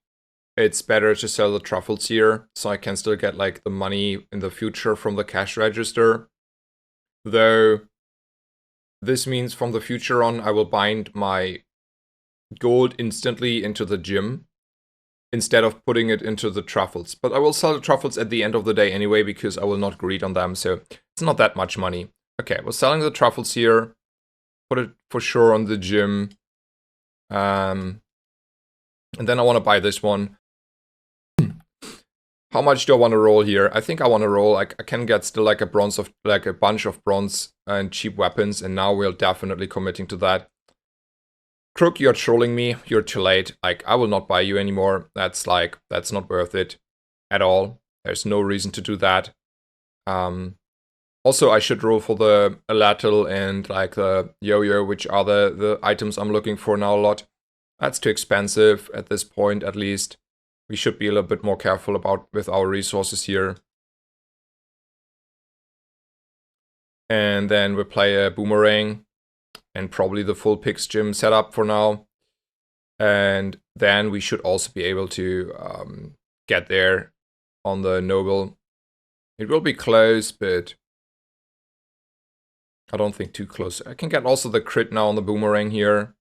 it's better to sell the truffles here, so I can still get like the money in the future from the cash register. Though this means from the future on, I will bind my gold instantly into the gym instead of putting it into the truffles. But I will sell the truffles at the end of the day anyway, because I will not greed on them, so it's not that much money. Okay, we're selling the truffles here. Put it for sure on the gym. And then I want to buy this one. How much do I want to roll here? I think I want to roll, like, I can get still like a bronze of, like a bunch of bronze and cheap weapons, and now we're definitely committing to that. Crook, you're trolling me, you're too late. Like, I will not buy you anymore. That's not worth it at all. There's no reason to do that. Also, I should roll for the Alatil and like the Yo-Yo, which are the items I'm looking for now a lot. That's too expensive at this point, at least. We should be a little bit more careful about with our resources here. And then we play a boomerang and probably the full pig's gym setup for now. And then we should also be able to get there on the noble. It will be close, but I don't think too close. I can get also the crit now on the boomerang here.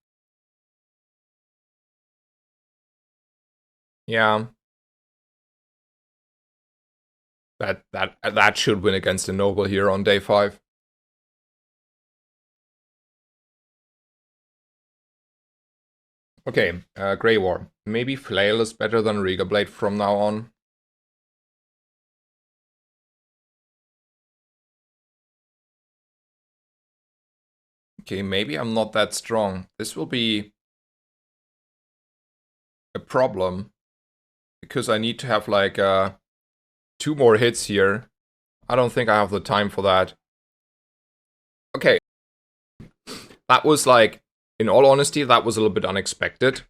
Yeah. That should win against the noble here on day 5. Okay, Grey War. Maybe Flail is better than Regal Blade from now on. Okay, maybe I'm not that strong. This will be a problem because I need to have like 2 more hits here. I don't think I have the time for that. Okay. That was like, in all honesty, that was a little bit unexpected.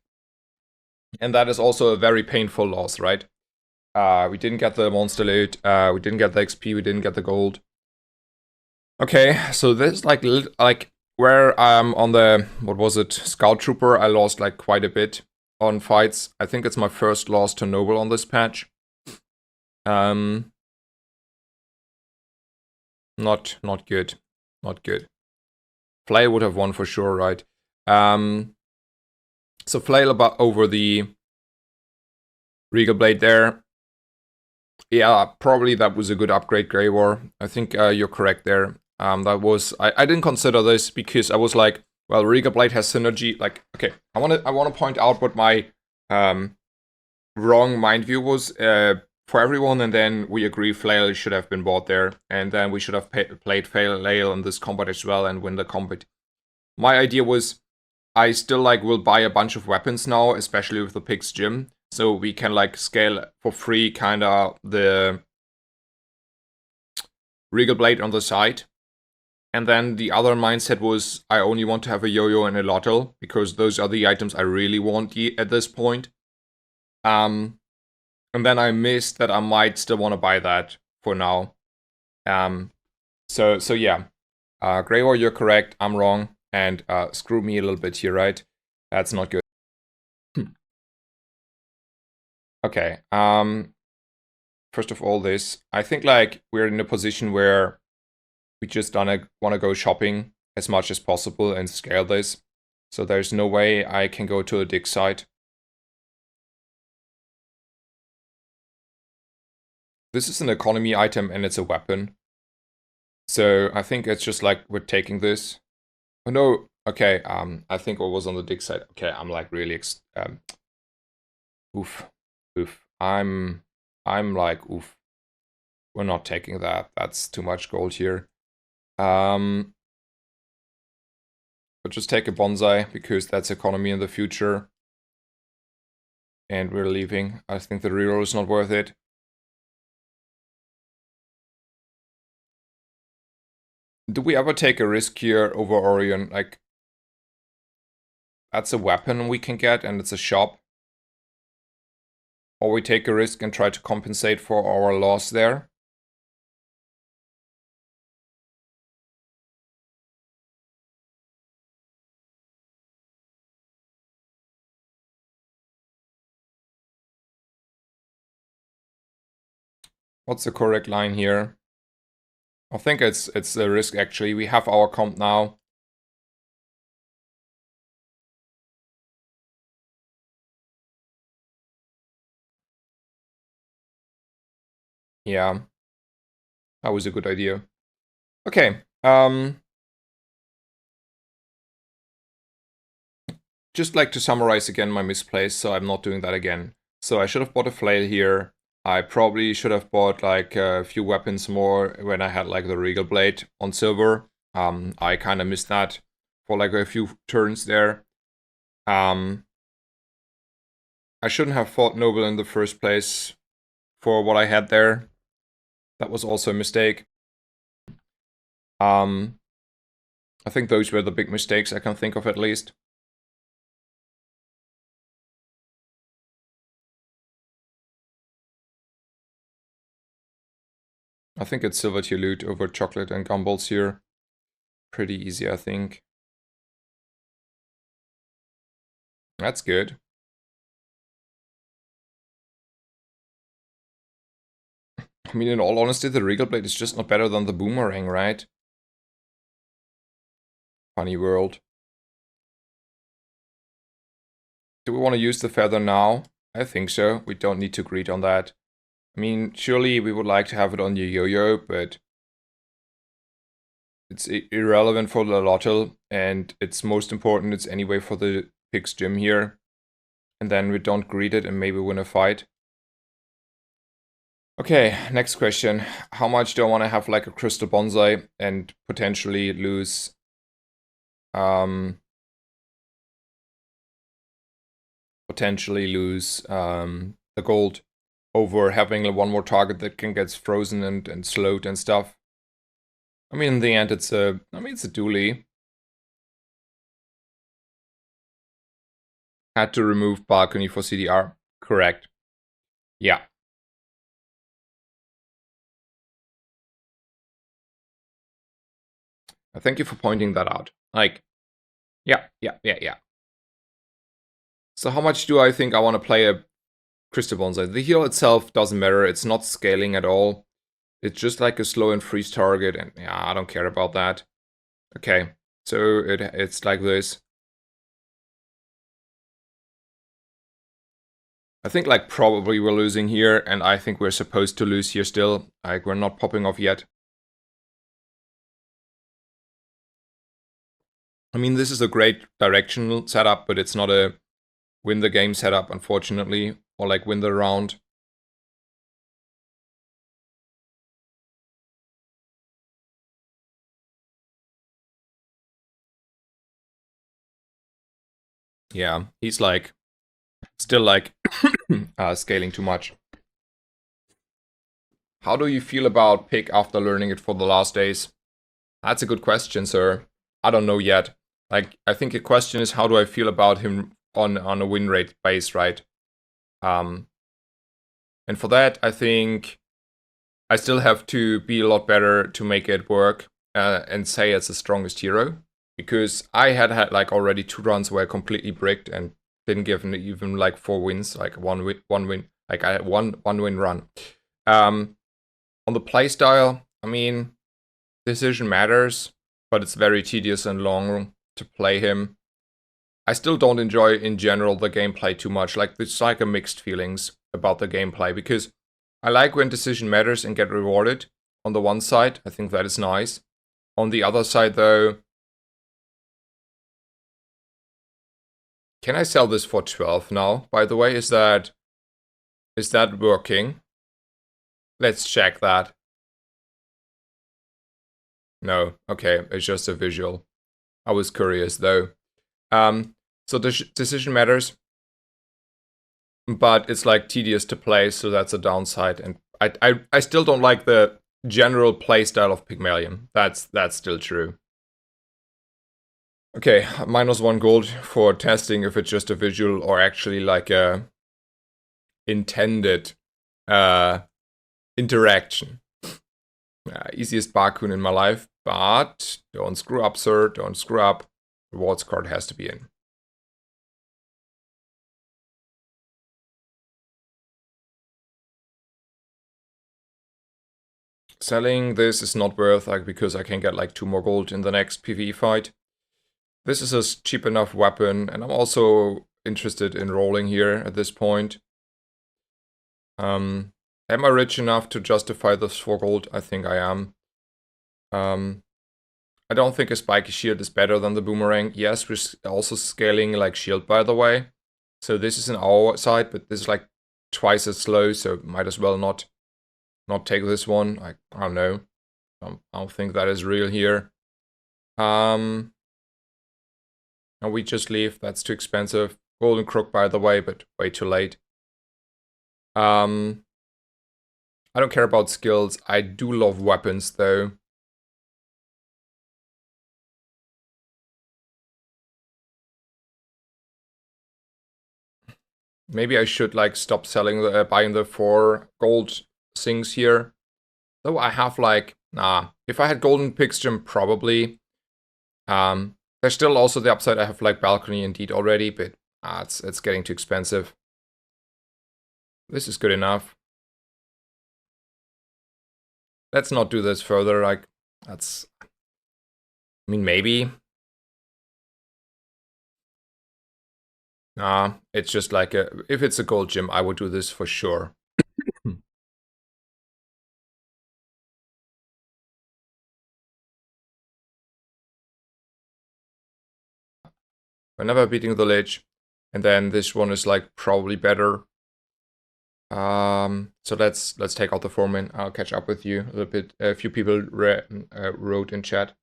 And that is also a very painful loss, right? We didn't get the monster loot, we didn't get the XP, we didn't get the gold. Okay, so this like where I'm on the, what was it, Scout Trooper, I lost like quite a bit on fights. I think it's my first loss to Noble on this patch. Not good. Not good. Flail would have won for sure, right? So Flail about over the Regal Blade there. Yeah, probably that was a good upgrade, Grey War. I think you're correct there. That was I didn't consider this because I was like, well, Regal Blade has synergy. Like, okay, I want to point out what my wrong mind view was for everyone, and then we agree Flail should have been bought there, and then we should have played Flail in this combat as well and win the combat. My idea was I still like will buy a bunch of weapons now, especially with the Pig's Gym, so we can like scale for free kinda the Regal Blade on the side. And then the other mindset was I only want to have a yo-yo and a lotto, because those are the items I really want at this point. And then I missed that I might still want to buy that for now. So yeah. Grey War, you're correct, I'm wrong. And screw me a little bit here, right? That's not good. Okay. First of all, this. I think like we're in a position where we just want to go shopping as much as possible and scale this. So there's no way I can go to a dig site. This is an economy item and it's a weapon. So I think it's just like we're taking this. Oh no, okay, I think what was on the dig site. Okay, I'm like really oof. I'm like oof. We're not taking that. That's too much gold here. But just take a bonsai because that's economy in the future. And we're leaving. I think the reroll is not worth it. Do we ever take a risk here over Orion? Like, that's a weapon we can get and it's a shop. Or we take a risk and try to compensate for our loss there. What's the correct line here? I think it's a risk actually. We have our comp now. Yeah. That was a good idea. Okay. Just like to summarize again my misplays, so I'm not doing that again. So I should have bought a flail here. I probably should have bought like a few weapons more when I had like the Regal Blade on silver. I kind of missed that for like a few turns there. I shouldn't have fought Noble in the first place for what I had there. That was also a mistake. I think those were the big mistakes I can think of at least. I think it's silver tier loot over chocolate and gumballs here. Pretty easy, I think. That's good. I mean, in all honesty, the Regal Blade is just not better than the Boomerang, right? Funny world. Do we want to use the feather now? I think so. We don't need to greed on that. I mean, surely we would like to have it on your yo-yo, but it's irrelevant for the lotto, and it's most important, it's anyway for the pig's gym here. And then we don't greed it and maybe win a fight. Okay, next question. How much do I want to have like a crystal bonsai and potentially lose the gold over having one more target that can get frozen and slowed and stuff? I mean, in the end, it's a dually. Had to remove balcony for CDR. Correct. Yeah. Thank you for pointing that out. Like, yeah. So how much do I think I want to play a crystal bonsai? The heal itself doesn't matter. It's not scaling at all. It's just like a slow and freeze target, and yeah, I don't care about that. Okay, so it's like this. I think like probably we're losing here, and I think we're supposed to lose here still. Like we're not popping off yet. I mean, this is a great directional setup, but it's not a win the game setup, unfortunately, or like win the round. Yeah, he's like still like scaling too much. How do you feel about Pick after learning it for the last days? That's a good question, sir. I don't know yet. Like, I think the question is, how do I feel about him on a win rate base, right? And for that, I think I still have to be a lot better to make it work and say it's the strongest hero. Because I had like already 2 runs where I completely bricked and didn't give him even like 4 wins, like one win. Like I had one win run. On the playstyle, I mean, decision matters, but it's very tedious and long to play him. I still don't enjoy, in general, the gameplay too much. Like, it's like a mixed feelings about the gameplay, because I like when decision matters and get rewarded. On the one side, I think that is nice. On the other side, though, can I sell this for 12 now? By the way, is that working? Let's check that. No, okay, it's just a visual. I was curious though. So the decision matters, but it's like tedious to play, so that's a downside. And I still don't like the general playstyle of Pygmalion. That's still true. Okay, -1 gold for testing if it's just a visual or actually like a intended interaction. Easiest Bakun in my life, but don't screw up, sir. Don't screw up. Rewards card has to be in. Selling this is not worth, like, because I can get like 2 more gold in the next PvE fight. This is a cheap enough weapon, and I'm also interested in rolling here at this point. Am I rich enough to justify this 4 gold? I think I am. I don't think a spiky shield is better than the boomerang. Yes, we're also scaling like shield, by the way. So this is an our side, but this is like twice as slow, so might as well not take this one. I don't know. I don't think that is real here. And we just leave. That's too expensive. Golden Crook, by the way, but way too late. I don't care about skills. I do love weapons, though. Maybe I should like stop selling buying the 4 gold things here. Though I have like, if I had golden picks gym, probably. There's still also the upside. I have like balcony indeed already, but it's getting too expensive. This is good enough. Let's not do this further. Like, that's, I mean, maybe. It's just like if it's a gold gym, I would do this for sure. We're never beating the Lich. And then this one is like probably better. So let's take out the foreman. I'll catch up with you a little bit. A few people wrote in chat.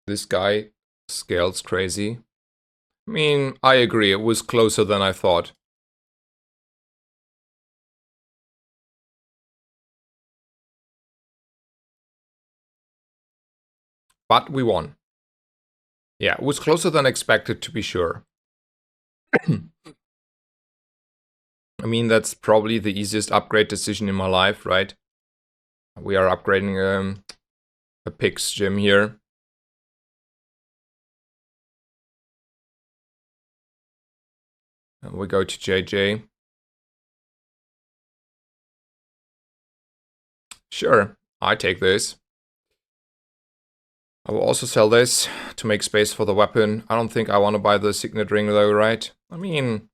This guy scales crazy. I mean, I agree. It was closer than I thought. But we won. Yeah, it was closer than expected, to be sure. I mean, that's probably the easiest upgrade decision in my life, right? We are upgrading a Pix gym here. And we go to JJ. Sure, I take this. I will also sell this to make space for the weapon. I don't think I want to buy the signet ring though, right? I mean,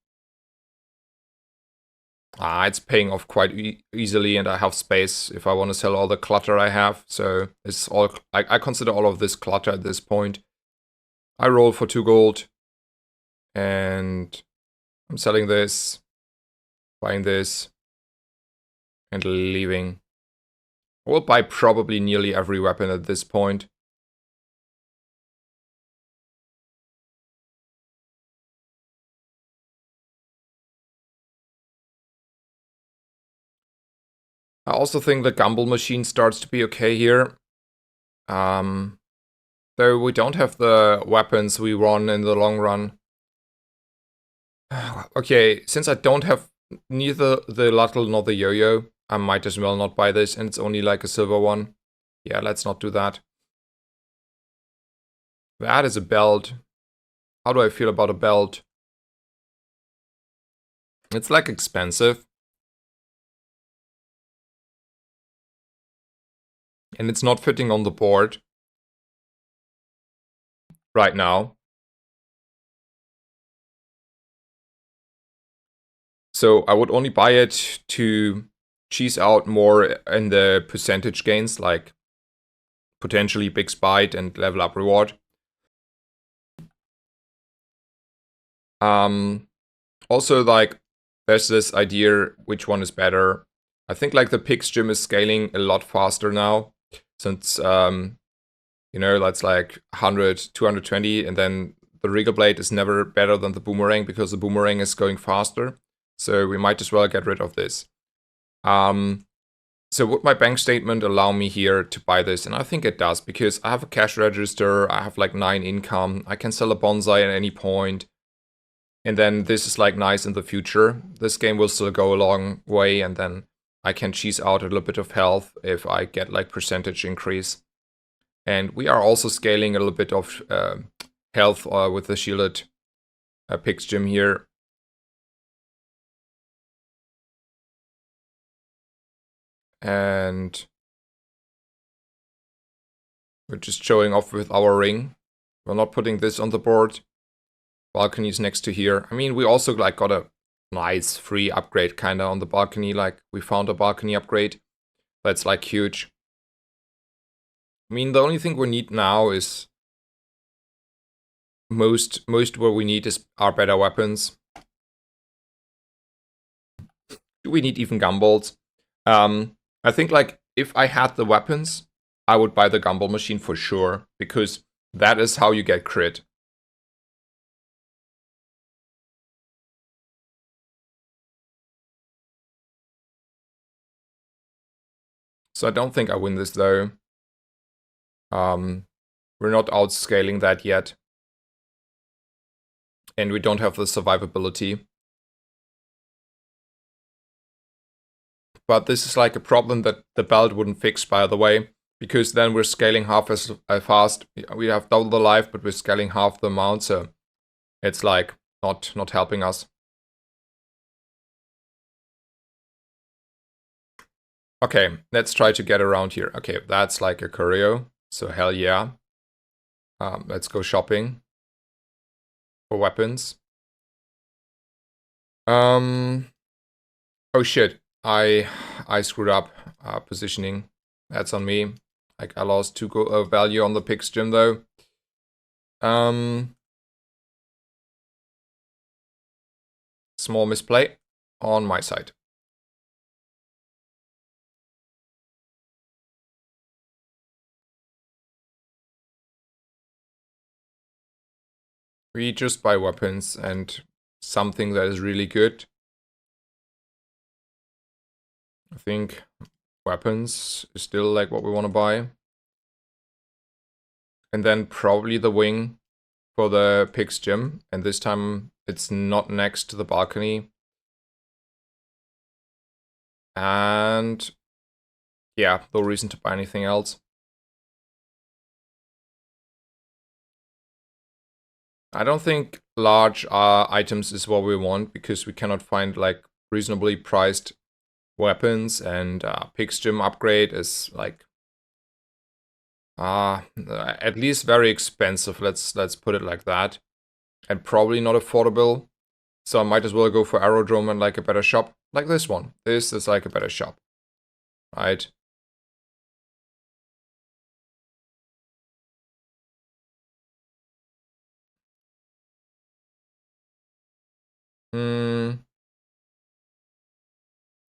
it's paying off quite easily, and I have space if I want to sell all the clutter I have. So it's all, I consider all of this clutter at this point. I roll for 2 gold, and I'm selling this, buying this, and leaving. I will buy probably nearly every weapon at this point. I also think the Gumball machine starts to be okay here. Though we don't have the weapons we want in the long run. Okay, since I don't have neither the Luttle nor the Yo-Yo, I might as well not buy this, and it's only like a silver one. Yeah, let's not do that. That is a belt. How do I feel about a belt? It's like expensive. And it's not fitting on the board right now. So I would only buy it to cheese out more in the percentage gains, like potentially big spite and level up reward. Also, like, there's this idea which one is better. I think like the Pix gym is scaling a lot faster now, since you know, that's like 100, 220, and then the Regal Blade is never better than the Boomerang because the Boomerang is going faster. So we might as well get rid of this. So would my bank statement allow me here to buy this? And I think it does, because I have a cash register, I have like 9 income, I can sell a bonsai at any point. And then this is like nice in the future. This game will still go a long way, and then I can cheese out a little bit of health if I get like percentage increase. And we are also scaling a little bit of health with the shielded Pix gym here. And we're just showing off with our ring. We're not putting this on the board. Balcony's next to here. I mean, we also like got a nice free upgrade kinda on the balcony. Like, we found a balcony upgrade that's like huge. I mean, the only thing we need now is most what we need are better weapons. Do we need even gumballs? I think like if I had the weapons, I would buy the gumball machine for sure, because That is how you get crit. So I don't think I win this though. We're not outscaling that yet. And we don't have the survivability. But this is like a problem that the belt wouldn't fix, by the way. Because then we're scaling half as fast. We have double the life, but we're scaling half the amount, so it's like not helping us. Okay, let's try to get around here. Okay, that's like a curio, so hell yeah. Let's go shopping for weapons. Oh shit, I screwed up positioning. That's on me. Like I lost 2 value on the pig's gym though. Small misplay on my side. We just buy weapons and something that is really good. I think weapons is still like what we want to buy. And then probably the wing for the pig's gym. And this time it's not next to the balcony. And yeah, no reason to buy anything else. I don't think large items is what we want because we cannot find like reasonably priced weapons, and pig's gym upgrade is like at least very expensive. Let's put it like that, and probably not affordable. So I might as well go for aerodrome and like a better shop like this one. This is like a better shop, right?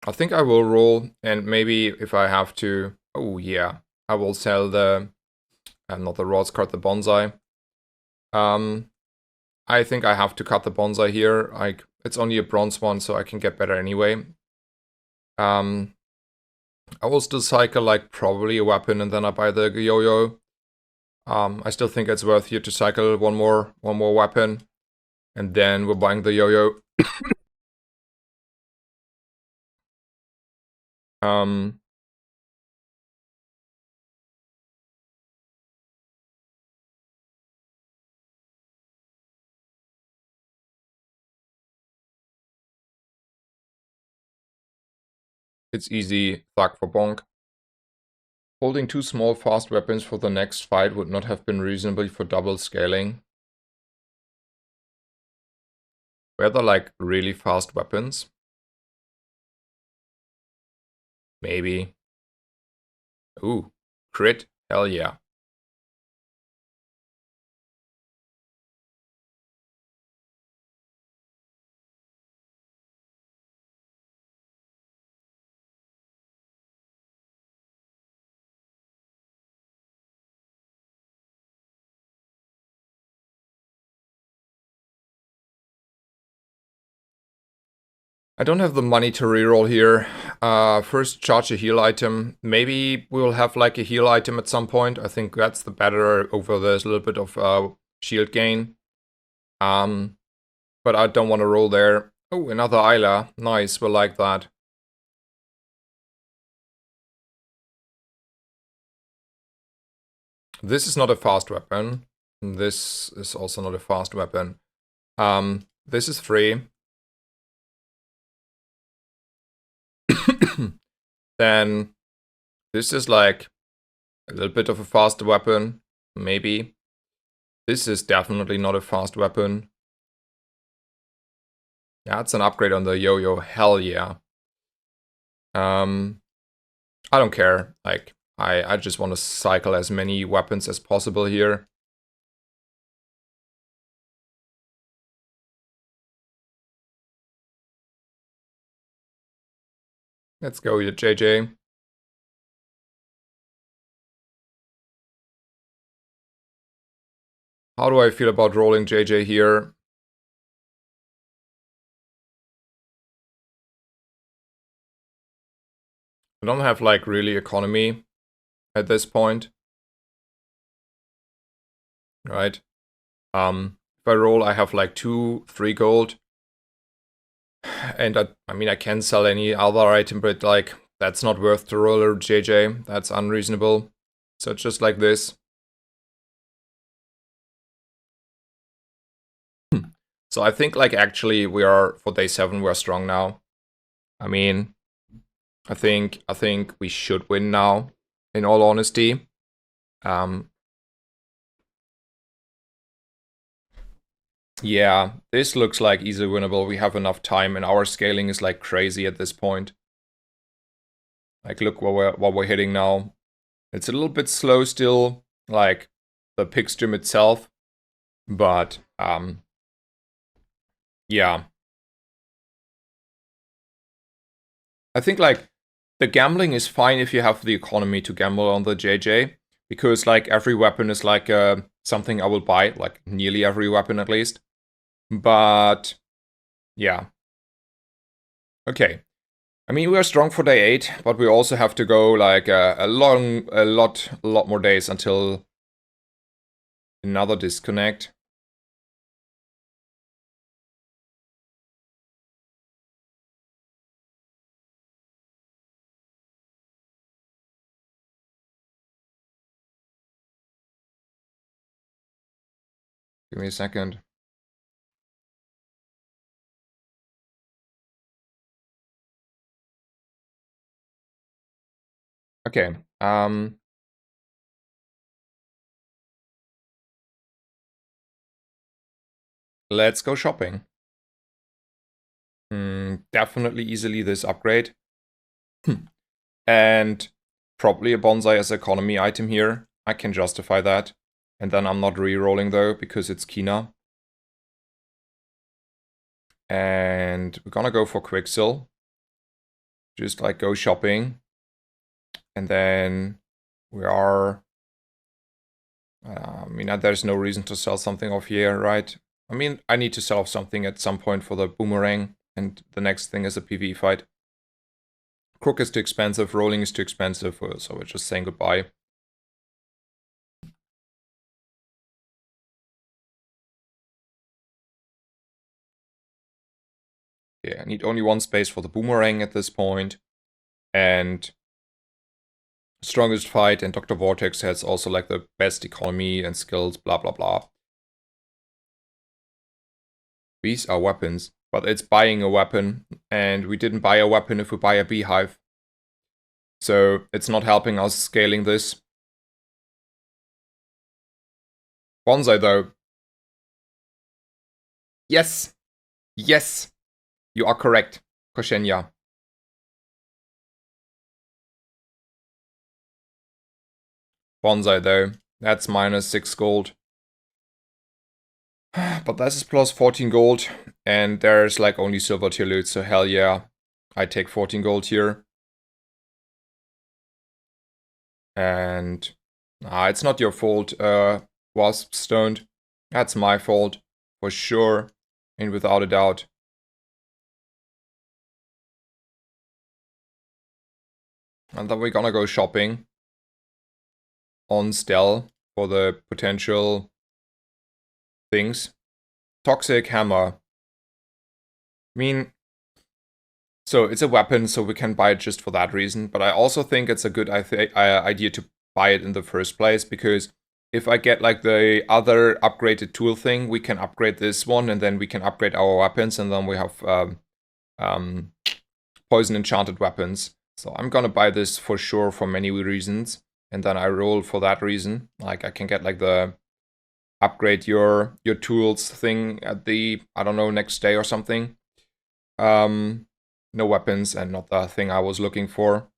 I think I will roll, and maybe if I have to, oh yeah, I will sell the not the rods card, the bonsai. I think I have to cut the bonsai here. Like it's only a bronze one, so I can get better anyway. I will still cycle like probably a weapon, and then I buy the yo-yo. I still think it's worth here to cycle one more weapon, and then we're buying the yo-yo. It's easy thug for bonk. Holding 2 small fast weapons for the next fight would not have been reasonable for double scaling. Were there like really fast weapons? Maybe. Ooh, crit? Hell yeah. I don't have the money to reroll here. First charge a heal item. Maybe we'll have like a heal item at some point. I think that's the better over this little bit of shield gain. But I don't want to roll there. Oh, another Isla. Nice, we'll like that. This is not a fast weapon. This is also not a fast weapon. This is free. Then this is like a little bit of a fast weapon, maybe. This is definitely not a fast weapon. Yeah, it's an upgrade on the yo-yo, hell yeah. I don't care, like, I just want to cycle as many weapons as possible here. Let's go, you JJ. How do I feel about rolling JJ here? I don't have like really economy at this point. Right? If I roll, I have like 2, 3 gold. And I mean, I can sell any other item, but like, that's not worth to roll a JJ. That's unreasonable. So it's just like this. So I think like actually we are, for day 7, we're strong now. I mean, I think we should win now, in all honesty. Yeah, this looks like easily winnable. We have enough time, and our scaling is like crazy at this point. Like, look what we're hitting now. It's a little bit slow still, like the pick stream itself, but yeah. I think like the gambling is fine if you have the economy to gamble on the JJ, because like every weapon is like something I will buy, like nearly every weapon at least. But yeah. Okay. I mean, we are strong for day 8, but we also have to go like a lot more days until another disconnect. Give me a second. Okay. Let's go shopping. Definitely easily this upgrade. And probably a bonsai as economy item here. I can justify that. And then I'm not re-rolling though, because it's Kina. And we're gonna go for Quicksil. Just like go shopping. And then we are... I mean, there's no reason to sell something off here, right? I mean, I need to sell off something at some point for the boomerang. And the next thing is a PvE fight. Crook is too expensive, rolling is too expensive, so we're just saying goodbye. Yeah, I need only 1 space for the boomerang at this point. And strongest fight, and Dr. Vortex has also like the best economy and skills, blah blah blah. These are weapons, but it's buying a weapon, and we didn't buy a weapon if we buy a beehive. So it's not helping us scaling this. Bonsai though. Yes! Yes! You are correct, Koshenya. Bonsai though. That's minus 6 gold. But this is plus 14 gold, and there's like only silver tier loot, so hell yeah. I take 14 gold here. And it's not your fault, Wasp stoned. That's my fault, for sure, and without a doubt. And then we're gonna go shopping on Stell for the potential things. Toxic hammer. I mean, so it's a weapon, so we can buy it just for that reason. But I also think it's a good idea to buy it in the first place, because if I get like the other upgraded tool thing, we can upgrade this one, and then we can upgrade our weapons, and then we have poison enchanted weapons. So I'm gonna buy this for sure for many reasons, and then I roll for that reason. Like I can get like the upgrade your tools thing at the, I don't know, next day or something. No weapons, and not the thing I was looking for.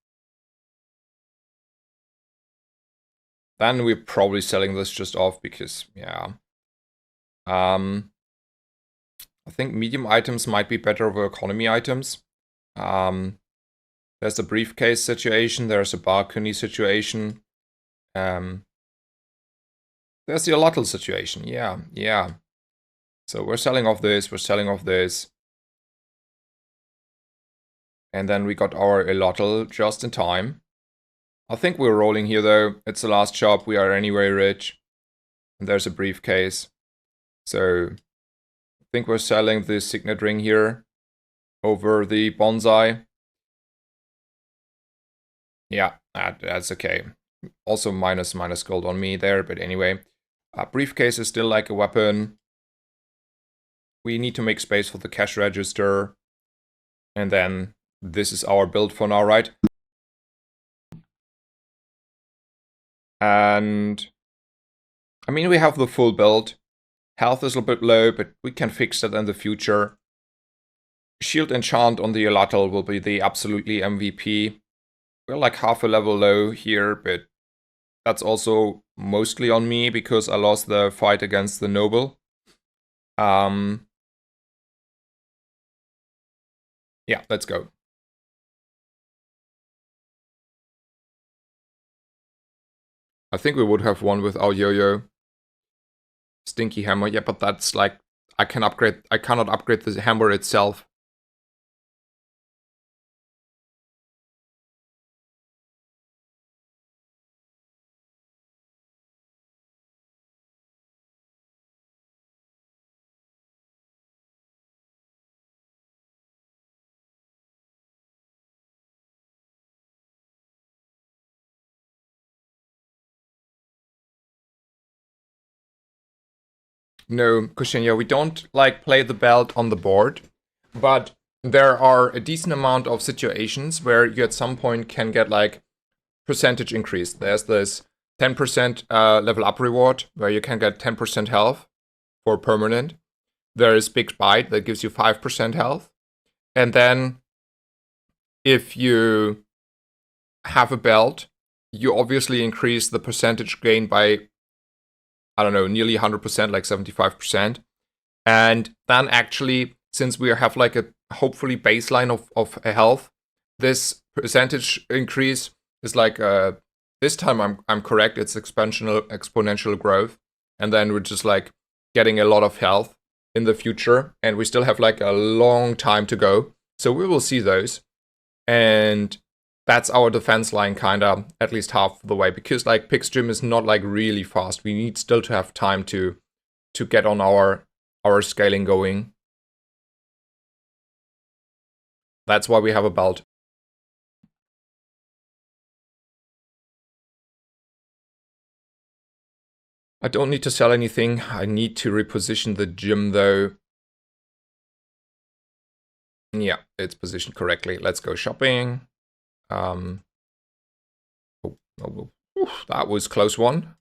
Then we're probably selling this just off because, yeah. I think medium items might be better over economy items. There's a briefcase situation, there's a balcony situation. There's the allottal situation. Yeah, yeah. So we're selling off this, we're selling off this. And then we got our allottal just in time. I think we're rolling here though. It's the last shop. We are anyway rich. And there's a briefcase. So I think we're selling the signet ring here over the bonsai. Yeah, that's okay. Also minus gold on me there, but anyway. Briefcase is still like a weapon. We need to make space for the cash register. And then this is our build for now, right? And I mean, we have the full build. Health is a little bit low, but we can fix that in the future. Shield enchant on the allottal will be the absolutely MVP. We're like half a level low here, but that's also mostly on me because I lost the fight against the noble. Yeah, let's go. I think we would have won without Yo-Yo. Stinky hammer, yeah, but that's like I cannot upgrade the hammer itself. No, Kushinya, we don't like play the belt on the board, but there are a decent amount of situations where you at some point can get like percentage increase. There's this 10% level up reward where you can get 10% health for permanent. There is Big Bite that gives you 5% health. And then if you have a belt, you obviously increase the percentage gain by, I don't know, nearly 100%, like 75%. And then actually, since we have like a hopefully baseline of health, this percentage increase is like this time I'm correct, it's exponential growth. And then we're just like getting a lot of health in the future. And we still have like a long time to go. So we will see those. And that's our defense line kinda, at least half the way. Because like Pig's Gym is not like really fast. We need still to have time to get on our scaling going. That's why we have a belt. I don't need to sell anything. I need to reposition the gym though. Yeah, it's positioned correctly. Let's go shopping. Oh, that was close one.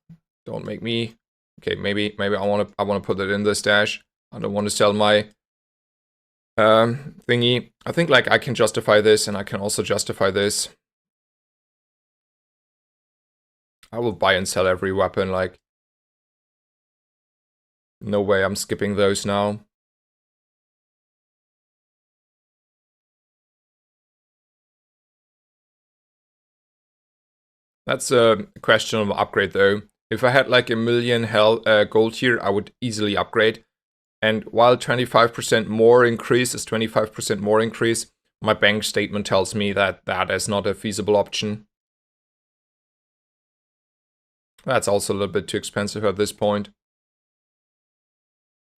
Don't make me. Okay, maybe I want to put it in the stash. I don't want to sell my thingy. I think like I can justify this, and I can also justify this. I will buy and sell every weapon. Like, no way I'm skipping those now. That's a question of upgrade though. If I had like a million gold here, I would easily upgrade. And while 25% more increase is 25% more increase, my bank statement tells me that that is not a feasible option. That's also a little bit too expensive at this point.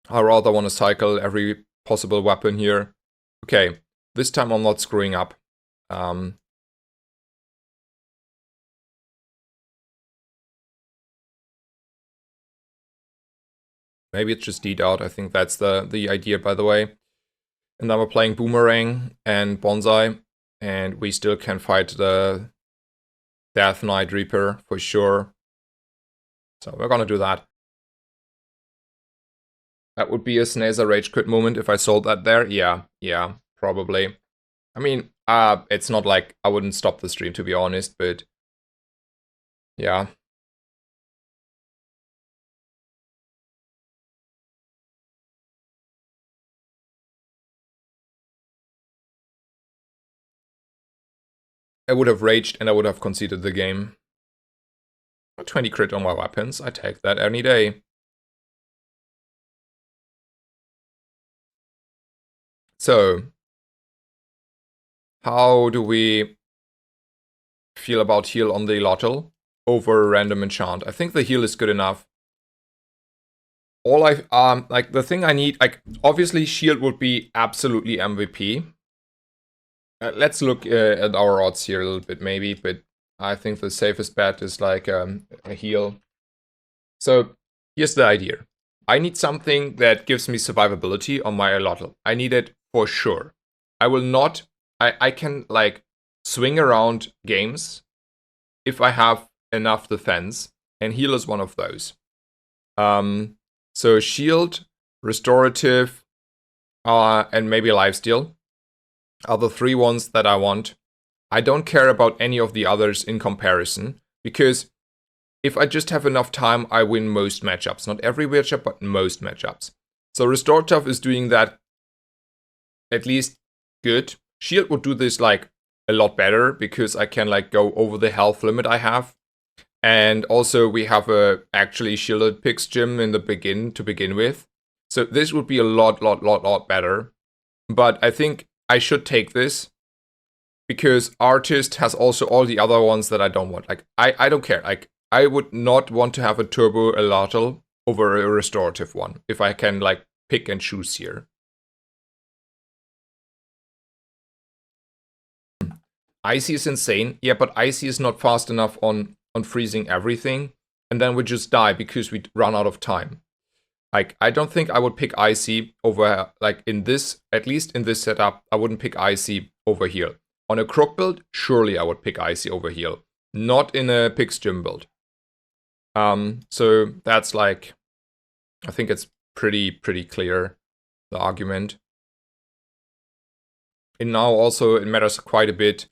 I rather want to cycle every possible weapon here. Okay, this time I'm not screwing up. Maybe it's just deed out. I think that's the idea, by the way. And then we're playing Boomerang and Bonsai, and we still can fight the Death Knight Reaper for sure. So we're gonna do that. That would be a Snazer Rage Quit moment if I sold that there. Yeah, probably. I mean, it's not like I wouldn't stop the stream, to be honest, but yeah. I would have raged and I would have conceded the game. But 20 crit on my weapons, I take that any day. So, how do we feel about heal on the Lottel over random enchant? I think the heal is good enough. All like the thing I need, like obviously shield would be absolutely MVP. Let's look at our odds here a little bit maybe, but I think the safest bet is like a heal. So here's the idea. I need something that gives me survivability on my Lottel. I need it for sure. I will not, I can like swing around games if I have enough defense, and heal is one of those. So shield, restorative, and maybe lifesteal are the 3 ones that I want. I don't care about any of the others in comparison, because if I just have enough time, I win most matchups. Not every matchup, but most matchups. So restorative is doing that at least good. Shield would do this like a lot better, because I can like go over the health limit I have. And also we have a actually shielded Pix gym in the to begin with. So this would be a lot better. But I think I should take this, because Artist has also all the other ones that I don't want. Like, I don't care. Like, I would not want to have a Turbo Alotl over a restorative one, if I can like pick and choose here. Icy is insane. Yeah, but Icy is not fast enough on freezing everything, and then we just die because we run out of time. Like, I don't think I would pick Icy over, like, in this, at least in this setup, I wouldn't pick Icy over heal. On a Croc build, surely I would pick Icy over heal. Not in a Pix Gym build. So that's like, I think it's pretty clear, the argument. And now also it matters quite a bit.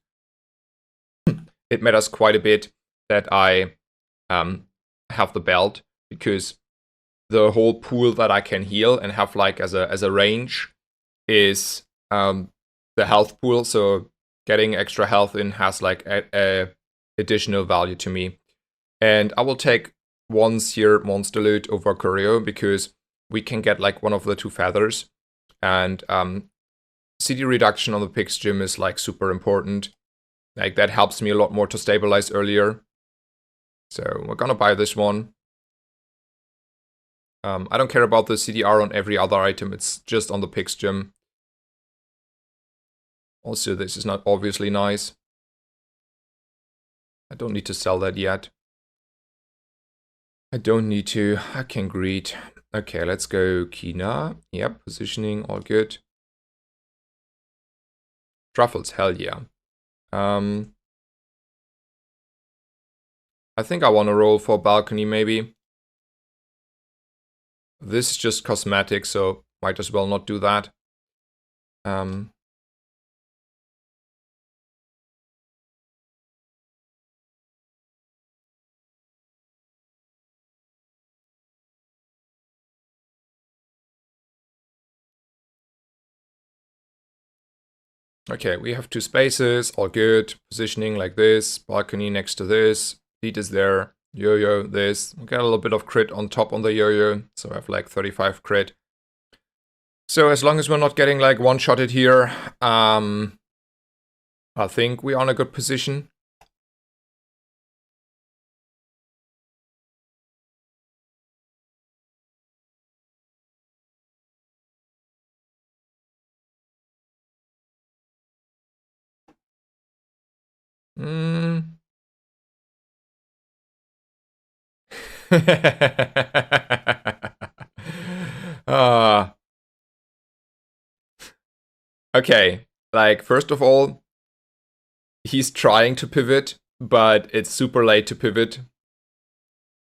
It matters quite a bit that I have the belt, because the whole pool that I can heal and have like as a range is the health pool. So getting extra health in has like a additional value to me. And I will take once here Monster Loot over Curio, because we can get like one of the 2 feathers. And CD reduction on the Pix Gym is like super important. Like, that helps me a lot more to stabilize earlier. So we're gonna buy this one. I don't care about the CDR on every other item, it's just on the Pix Gym. Also, this is not obviously nice. I don't need to sell that yet. I don't need to. I can greet. Okay, let's go Kina. Yep, positioning, all good. Truffles, hell yeah. I think I want to roll for balcony, maybe. This is just cosmetic, so might as well not do that. Okay, we have 2 spaces, all good. Positioning like this, balcony next to this, lead is there, yo-yo, this. We get a little bit of crit on top on the yo-yo, so I have like 35 crit. So as long as we're not getting like one-shotted here, I think we're on a good position. Okay, like, first of all, he's trying to pivot, but it's super late to pivot.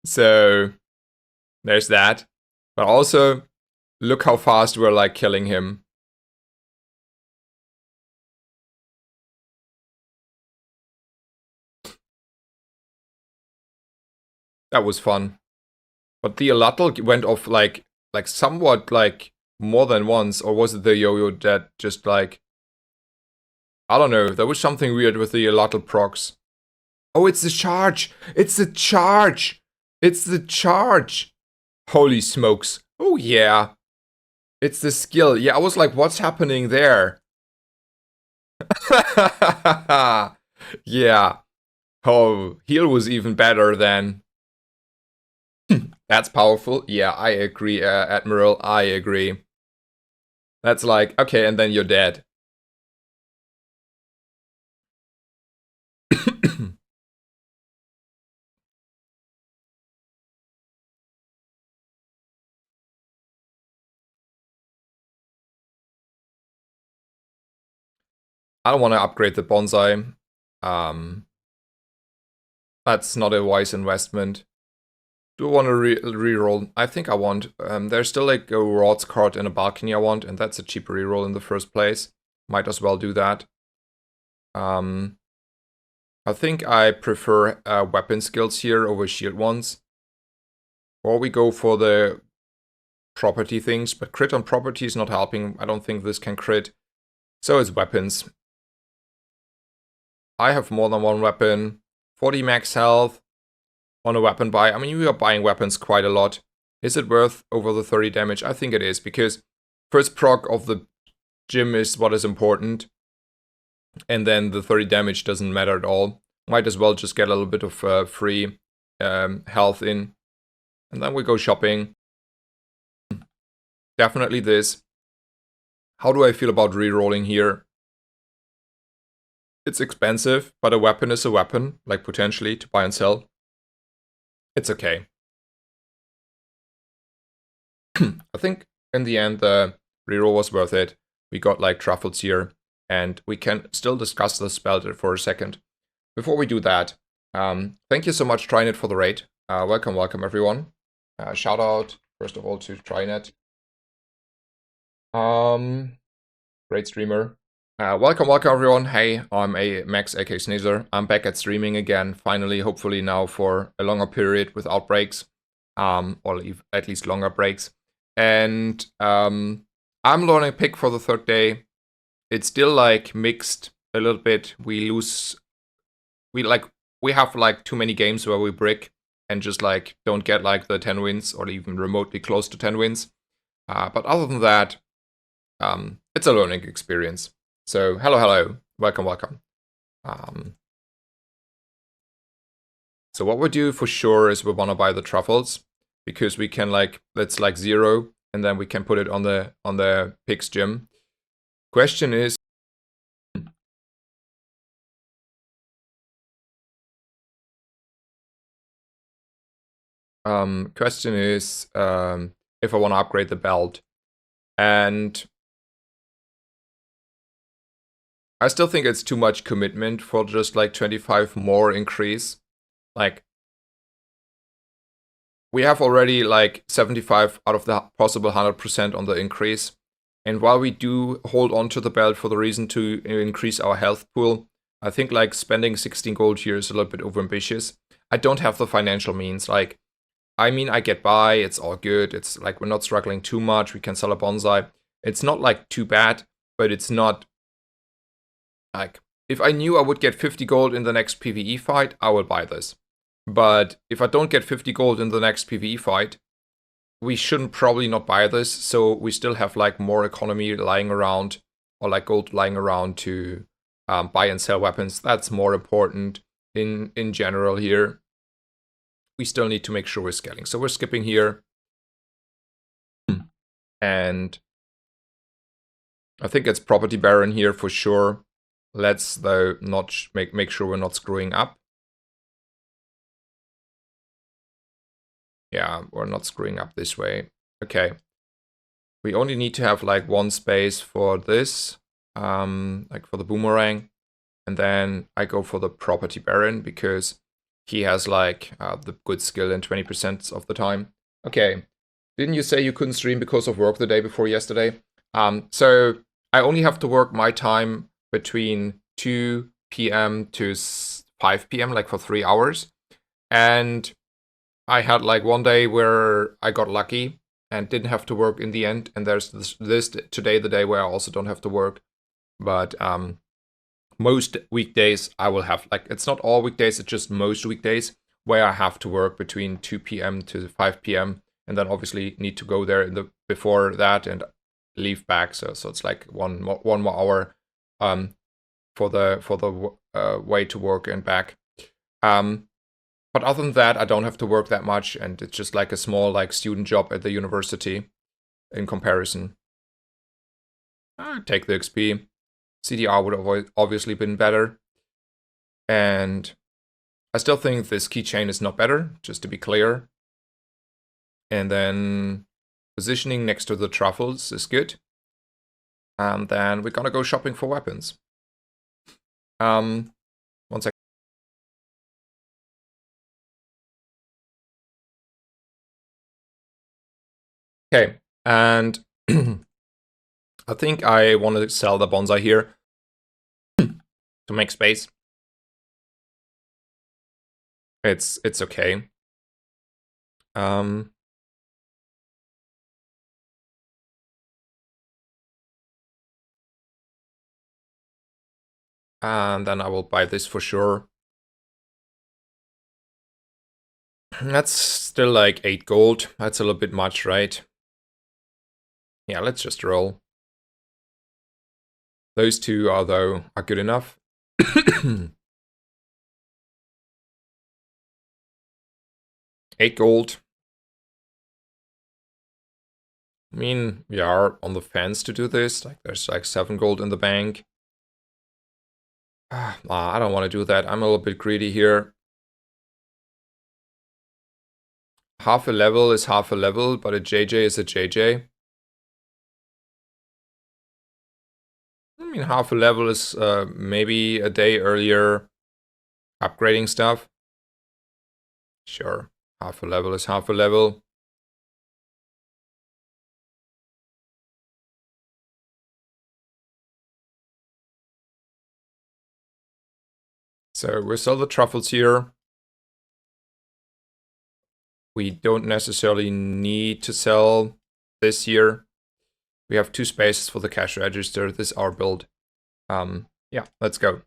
So there's that. But also, look how fast we're like killing him. That was fun. But the Alatl went off like somewhat like more than once, or was it the yo-yo that just like, I don't know, there was something weird with the Alatl procs. Oh, it's the charge. It's the charge. It's the charge. Holy smokes. Oh, yeah. It's the skill. Yeah, I was like, what's happening there? Yeah. Oh, heal was even better then. That's powerful. Yeah, I agree, Admiral. I agree. That's like, okay, and then you're dead. I don't want to upgrade the bonsai. That's not a wise investment. Do I want to reroll? I think I want. There's still like a Rods card in a balcony I want, and that's a cheap reroll in the first place. Might as well do that. I think I prefer weapon skills here over shield ones. Or we go for the property things, but crit on property is not helping. I don't think this can crit. So it's weapons. I have more than one weapon. 40 max health on a weapon buy. I mean, we are buying weapons quite a lot. Is it worth over the 30 damage? I think it is, because first proc of the gym is what is important. And then the 30 damage doesn't matter at all. Might as well just get a little bit of free health in. And then we go shopping. Definitely this. How do I feel about rerolling here? It's expensive, but a weapon is a weapon, like potentially to buy and sell. It's okay. I think in the end the reroll was worth it. We got like truffles here, and we can still discuss the spell for a second. Before we do that, thank you so much, Trynet, for the raid. Welcome everyone. Shout out first of all to Trynet. Great streamer. Welcome everyone. Hey, I'm Max, aka Snazer. I'm back at streaming again, finally, hopefully now for a longer period without breaks, or at least longer breaks. And I'm learning pick for the third day. It's still like mixed a little bit. We have like too many games where we brick and just like don't get like the 10 wins or even remotely close to 10 wins. But other than that, it's a learning experience. So hello, welcome. So what we do for sure is we want to buy the truffles, because we can like, let's like 0, and then we can put it on the pig's gym. Question is, if I want to upgrade the belt. And I still think it's too much commitment for just like 25 more increase. Like, we have already like 75 out of the possible 100% on the increase. And while we do hold on to the belt for the reason to increase our health pool, I think like spending 16 gold here is a little bit overambitious. I don't have the financial means. Like, I mean, I get by, it's all good. It's like we're not struggling too much. We can sell a bonsai. It's not like too bad, but it's not like, if I knew I would get 50 gold in the next PvE fight, I would buy this. But if I don't get 50 gold in the next PvE fight, we shouldn't probably not buy this. So we still have like more economy lying around, or like gold lying around to buy and sell weapons. That's more important in general here. We still need to make sure we're scaling. So we're skipping here. And I think it's Property Baron here for sure. Let's though not make sure we're not screwing up. Yeah, we're not screwing up this way. Okay. We only need to have like one space for this, like for the boomerang. And then I go for the Property Baron because he has like the good skill in 20% of the time. Okay. Didn't you say you couldn't stream because of work the day before yesterday? So I only have to work my time between 2 p.m. to 5 p.m. like for 3 hours. And I had like one day where I got lucky and didn't have to work in the end. And there's this today, the day where I also don't have to work. But most weekdays I will have, like, it's not all weekdays, it's just most weekdays where I have to work between 2 p.m. to 5 p.m. and then obviously need to go there in the before that and leave back. So it's like one more hour for the way to work and back. But other than that, I don't have to work that much, and it's just like a small like student job at the university in comparison. Take the XP. CDR would have obviously been better. And I still think this keychain is not better, just to be clear. And then positioning next to the truffles is good. And then we're gonna go shopping for weapons. One second. Okay, and I think I want to sell the bonsai here to make space. It's okay. And then I will buy this for sure. That's still like 8 gold. That's a little bit much, right? Yeah, let's just roll. Those two are, though, are good enough. 8 gold. I mean, we are on the fence to do this. Like, there's like 7 gold in the bank. I don't want to do that. I'm a little bit greedy here. Half a level is half a level, but a JJ is a JJ. I mean, half a level is maybe a day earlier upgrading stuff. Sure, half a level is half a level. So we sell the truffles here. We don't necessarily need to sell this here. We have 2 spaces for the cash register. This is our build. Yeah, let's go.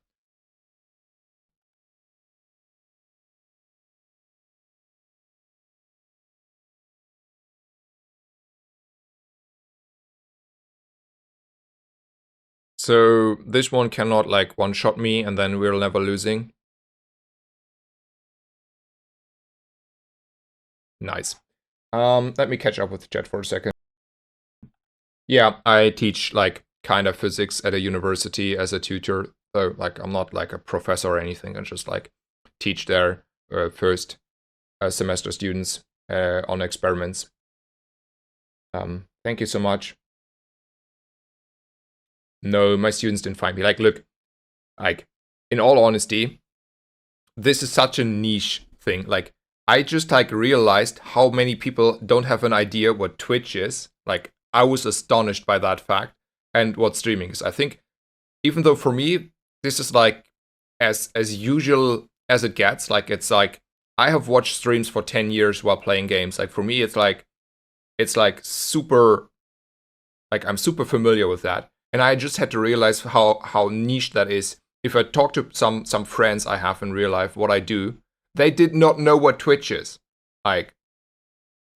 So this one cannot like one-shot me and then we're never losing. Nice. Let me catch up with the chat for a second. Yeah, I teach like kind of physics at a university as a tutor. So like I'm not like a professor or anything. I just like teach their first semester students on experiments. Thank you so much. No, my students didn't find me. Like, look, like in all honesty, this is such a niche thing. Like, I just like realized how many people don't have an idea what Twitch is. Like, I was astonished by that fact and what streaming is. I think, even though for me this is like as usual as it gets. Like, it's like I have watched streams for 10 years while playing games. Like, for me, it's like super. Like, I'm super familiar with that, and I just had to realize how niche that is. If I talk to some friends I have in real life, what I do, they did not know what Twitch is. Like,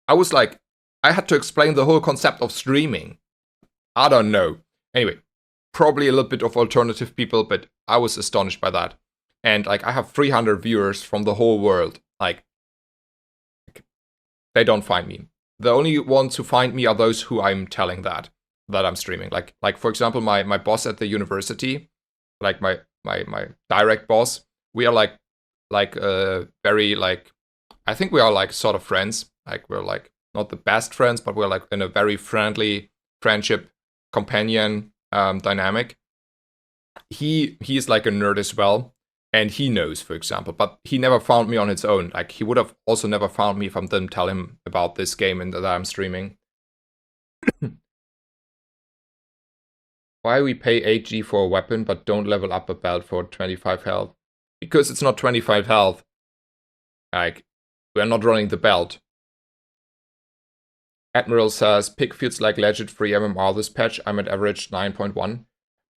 I was like, I had to explain the whole concept of streaming. I don't know. Anyway, probably a little bit of alternative people, but I was astonished by that. And like, I have 300 viewers from the whole world. Like, they don't find me. The only ones who find me are those who I'm telling that I'm streaming. Like for example, my boss at the university, like my direct boss, we are like very like, I think we are like sort of friends. Like, we're like not the best friends, but we're like in a very friendly friendship companion dynamic. He's like a nerd as well, and he knows, for example, but he never found me on his own. Like, he would have also never found me if I didn't tell him about this game and that I'm streaming. Why we pay 8G for a weapon but don't level up a belt for 25 health? Because it's not 25 health. Like, we're not running the belt. Admiral says, pick feels like legit free MMR this patch. I'm at average 9.1.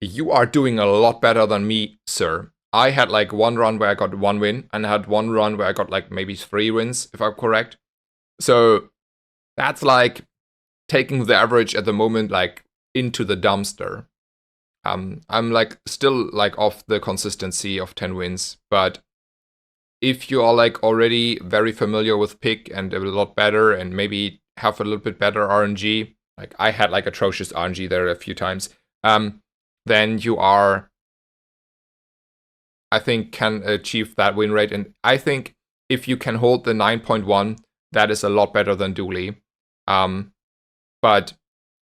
You are doing a lot better than me, sir. I had like one run where I got 1 win, and I had one run where I got like maybe 3 wins, if I'm correct. So that's like taking the average at the moment like into the dumpster. I'm like still like off the consistency of 10 wins, but if you are like already very familiar with pick and a lot better and maybe have a little bit better RNG, like I had like atrocious RNG there a few times, then you are, I think, can achieve that win rate. And I think if you can hold the 9.1, that is a lot better than Dooley. But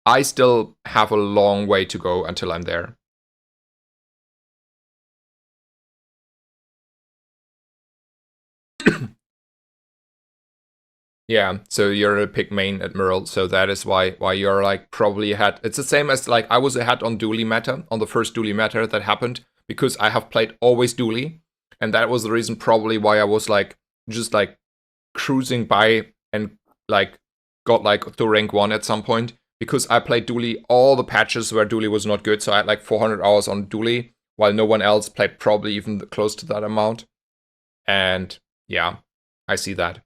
I still have a long way to go until I'm there. Yeah, so you're a pick main admiral, so that is why you're like probably ahead. It's the same as like I was ahead on Dooley meta, on the first Dooley meta that happened, because I have played always Dooley, and that was the reason probably why I was like just like cruising by and like got like to rank 1 at some point, because I played Dooley all the patches where Dooley was not good, so I had like 400 hours on Dooley, while no one else played probably even close to that amount. And yeah, I see that.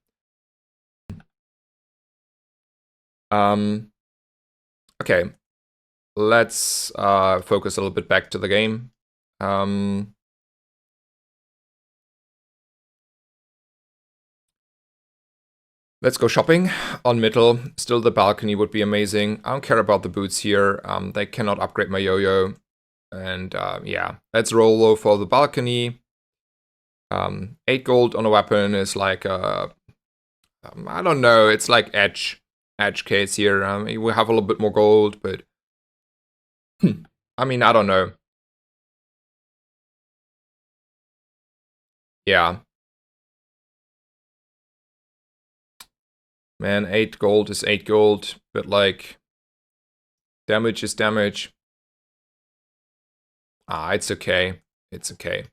Okay, let's focus a little bit back to the game. Let's go shopping on middle. Still, the balcony would be amazing. I don't care about the boots here. They cannot upgrade my yo-yo. And yeah, let's roll low for the balcony. 8 gold on a weapon is like, I don't know, it's like edge case here. We have a little bit more gold, but I mean, I don't know. Yeah. Man, 8 gold is 8 gold, but like, damage is damage. It's okay. It's okay.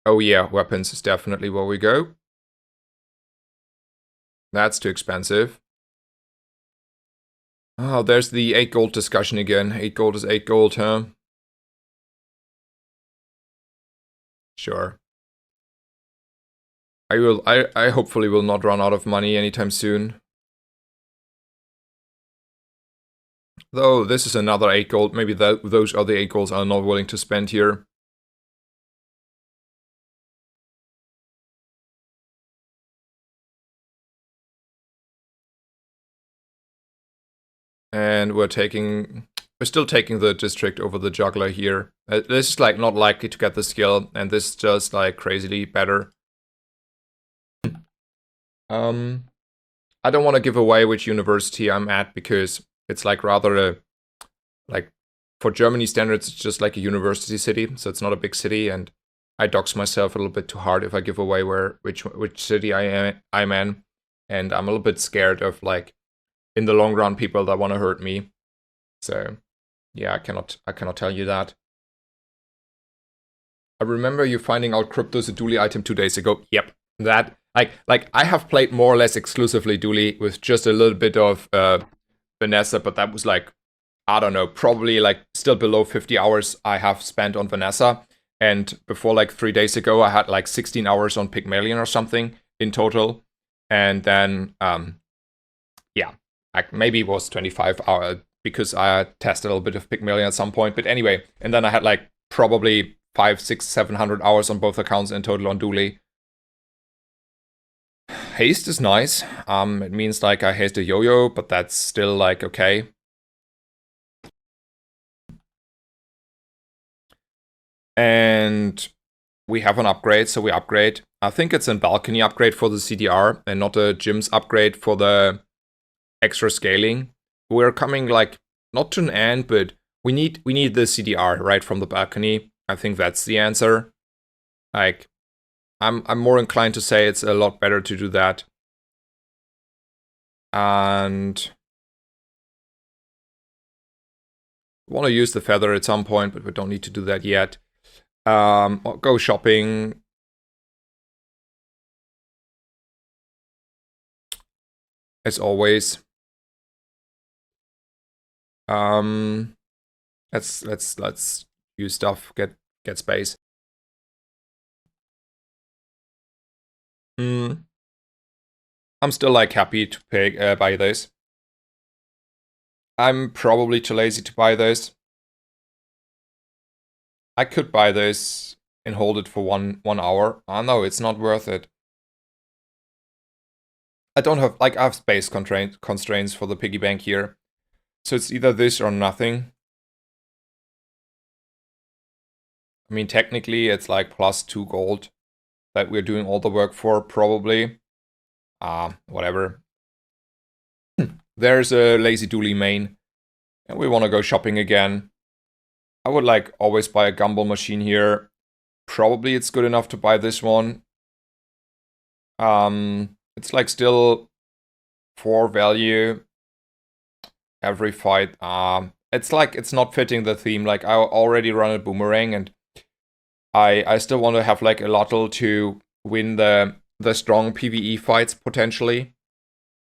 Oh yeah, weapons is definitely where we go. That's too expensive. Oh, there's the 8 gold discussion again. 8 gold is 8 gold, huh? Sure. I hopefully will not run out of money anytime soon. Though this is another 8 gold. Maybe those are the 8 golds I'm not willing to spend here. And we're still taking the district over the juggler here. This is like not likely to get the skill, and this is just like crazily better. I don't want to give away which university I'm at, because it's like rather a, like, for Germany standards, it's just like a university city, so it's not a big city, and I dox myself a little bit too hard if I give away which city I'm in, and I'm a little bit scared of like in the long run people that want to hurt me. So yeah, I cannot tell you that. I remember you finding out crypto is a Dooley item 2 days ago. Yep, that like I have played more or less exclusively Dooley with just a little bit of Vanessa, but that was like, I don't know, probably like still below 50 hours I have spent on Vanessa. And before like 3 days ago, I had like 16 hours on Pygmalion or something in total. And then, yeah, like maybe it was 25 hours because I tested a little bit of Pygmalion at some point. But anyway, and then I had like probably 500, 600, 700 hours on both accounts in total on Dooley. Haste is nice. It means like I haste a yo-yo, but that's still like okay. And we have an upgrade, so we upgrade. I think it's a balcony upgrade for the CDR and not a gym's upgrade for the extra scaling. We're coming like not to an end, but we need the CDR right from the balcony. I think that's the answer. Like, I'm more inclined to say it's a lot better to do that. And want to use the feather at some point, but we don't need to do that yet. I'll go shopping. As always. Let's use stuff, get space. I'm still like happy to buy this. I'm probably too lazy to buy this. I could buy this and hold it for one hour. No, it's not worth it. I don't have, like, I have space constraints for the piggy bank here. So it's either this or nothing. I mean, technically, it's like plus 2 gold that we're doing all the work for, probably. Whatever. There's a lazy dually main. And we want to go shopping again. I would like always buy a gumball machine here. Probably it's good enough to buy this one. It's like still 4 value every fight. It's like it's not fitting the theme. Like I already run a boomerang, and I still want to have like a lotl to win the strong PvE fights potentially.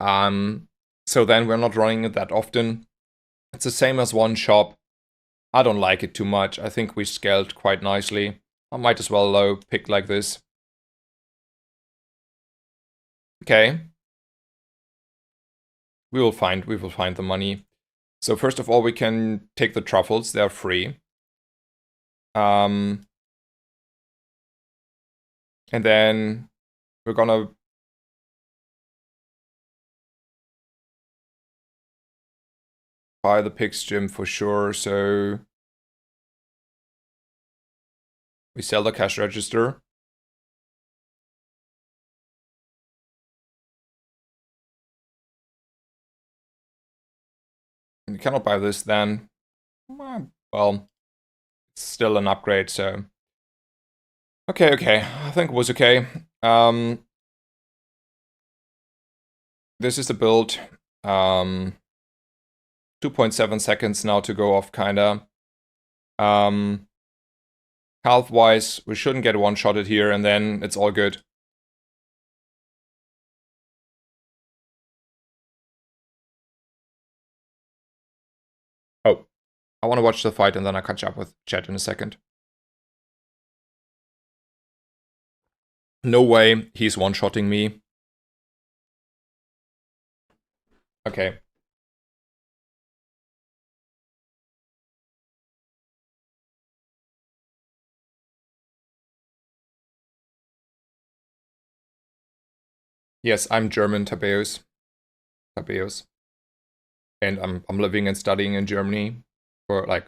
So then we're not running it that often. It's the same as one shop. I don't like it too much. I think we scaled quite nicely. I might as well pick like this. Okay. We will find the money. So first of all, we can take the truffles. They're free. And then we're gonna buy the pig's gym for sure. So we sell the cash register. And you cannot buy this then. Well, it's still an upgrade, so. Okay. I think it was okay. This is the build. 2.7 seconds now to go off, kinda. Health-wise, we shouldn't get one-shotted here, and then it's all good. Oh, I want to watch the fight, and then I'll catch up with chat in a second. No way he's one-shotting me. Okay. Yes, I'm German, Tabeus. And I'm living and studying in Germany for like,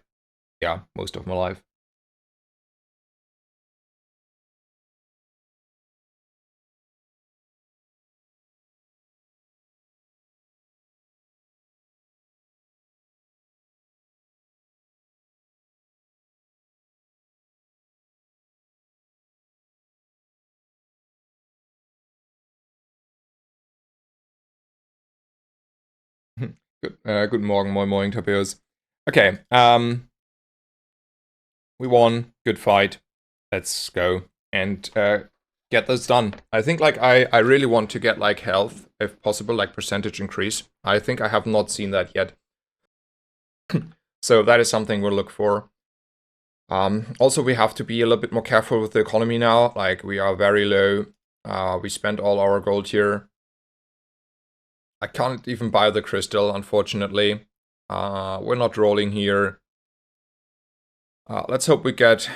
yeah, most of my life. Good morning, moin moin, Tabeus. Okay, we won. Good fight. Let's go and get this done. I think like I really want to get like health, if possible, like percentage increase. I think I have not seen that yet. So that is something we'll look for. Also, we have to be a little bit more careful with the economy now. Like, we are very low. We spent all our gold here. I can't even buy the crystal, unfortunately. We're not rolling here. Let's hope we get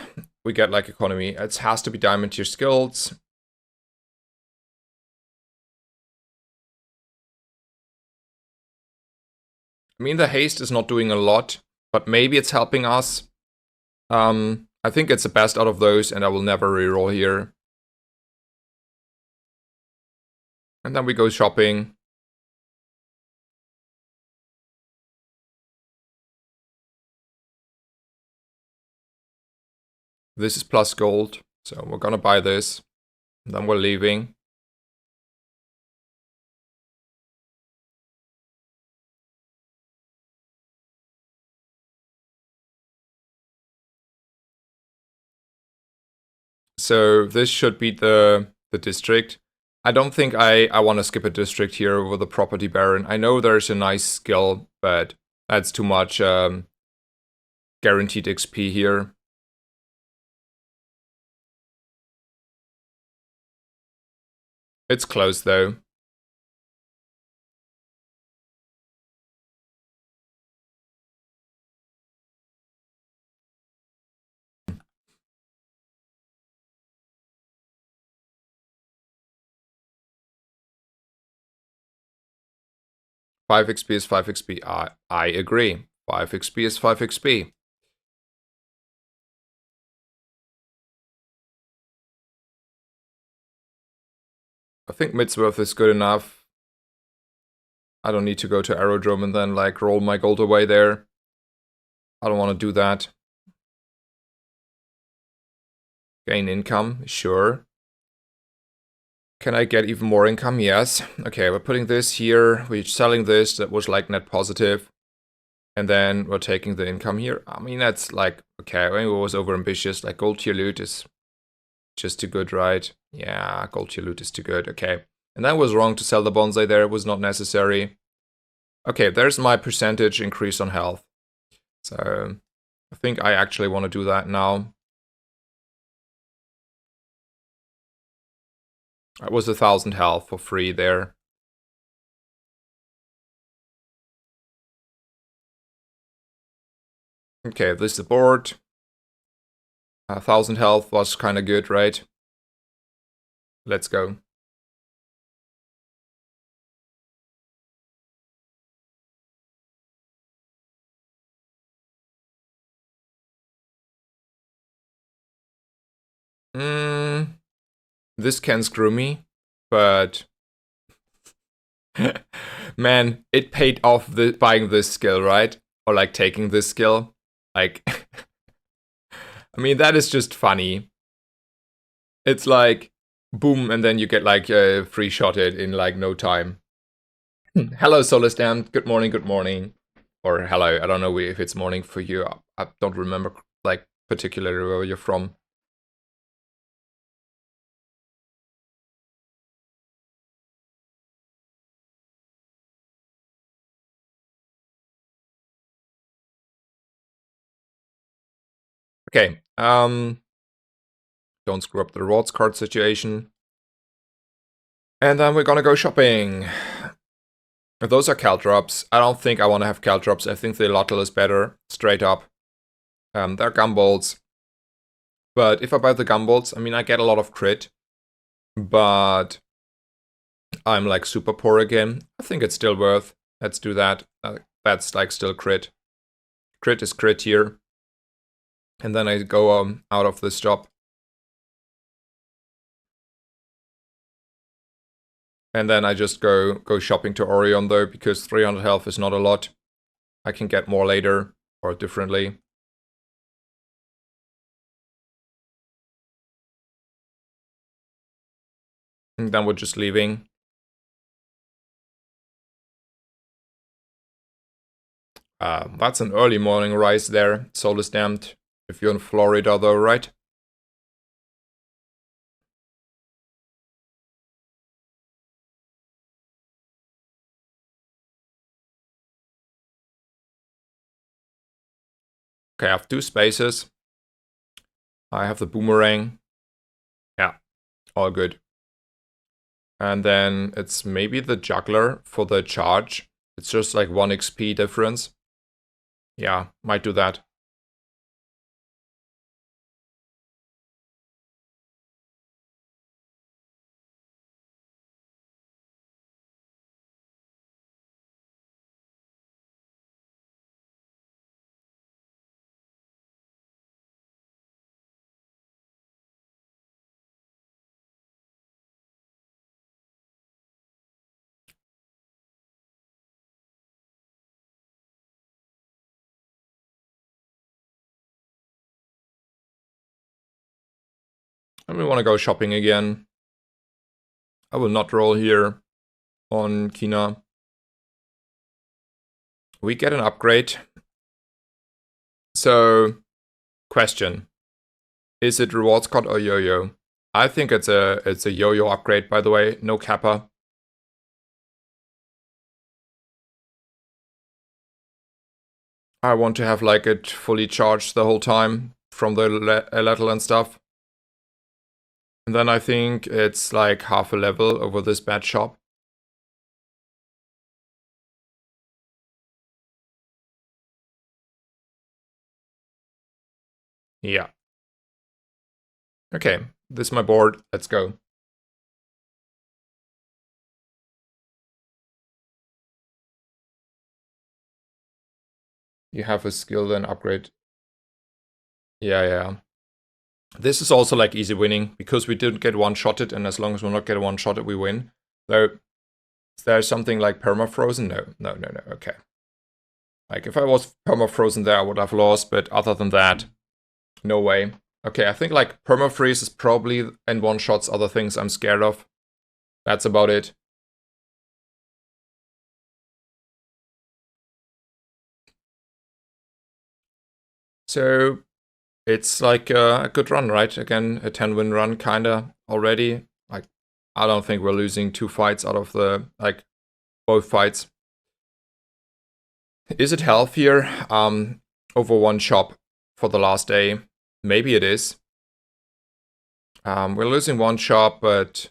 like economy. It has to be diamond tier skills. I mean, the haste is not doing a lot, but maybe it's helping us. I think it's the best out of those, and I will never reroll here. And then we go shopping. This is plus gold, so we're gonna buy this. And then we're leaving. So this should be the district. I don't think I want to skip a district here over the property baron. I know there's a nice skill, but That's too much guaranteed XP here. It's close though. Five XP is 5 XP. I agree. 5 XP is 5 XP. I think Midsworth is good enough. I don't need to go to Aerodrome and then like roll my gold away there. I don't want to do that. Gain income, sure. Can I get even more income? Yes. Okay, we're putting this here. We're selling this. That was like net positive. And then we're taking the income here. I mean, that's like, okay, maybe it was over ambitious. Like gold tier loot is just too good, right? Yeah, gold tier loot is too good. Okay. And that was wrong to sell the bonsai there. It was not necessary. Okay, there's my percentage increase on health. So I think I actually want to do that now. It was 1,000 health for free there. Okay, this is the board. 1,000 health was kind of good, right? Let's go. This can screw me, but man, it paid off buying this skill, right? Or like taking this skill. Like, I mean, that is just funny. It's like, boom, and then you get like free shotted in like no time. Hello, Solistan. Good morning, good morning. Or hello, I don't know if it's morning for you. I don't remember like particularly where you're from. Okay, don't screw up the rewards card situation. And then we're gonna go shopping. Those are Caltrops. I don't think I want to have Caltrops. I think the Lottle is better, straight up. They're Gumbolts. But if I buy the Gumbolts, I mean, I get a lot of crit. But I'm like super poor again. I think it's still worth. Let's do that. That's like still crit. Crit is crit here. And then I go out of this shop. And then I just go shopping to Orion though, because 300 health is not a lot. I can get more later, or differently. And then we're just leaving. That's an early morning rise there. Soul is damned. If you're in Florida though, right? Okay, I have 2 spaces. I have the boomerang. Yeah, all good. And then it's maybe the juggler for the charge. It's just like 1 XP difference. Yeah, might do that. And we want to go shopping again. I will not roll here on Kina. We get an upgrade. So, question. Is it rewards card or yo-yo? I think it's a yo-yo upgrade, by the way. No kappa. I want to have like it fully charged the whole time from the level and stuff. And then I think it's like half a level over this bad shop. Yeah. Okay, this is my board. Let's go. You have a skill, then upgrade. Yeah. This is also like easy winning because we didn't get one-shotted, and as long as we're not getting one-shotted, we win. Though, is there something like perma-frozen? No. Okay. Like, if I was perma-frozen there, I would have lost, but other than that, no way. Okay, I think like perma-freeze is probably, and one-shots other things I'm scared of. That's about it. So, it's like a good run, right? Again, a 10-win run, kinda, already. Like, I don't think we're losing 2 fights out of the, like, both fights. Is it healthier over one shop for the last day? Maybe it is. We're losing one shop, but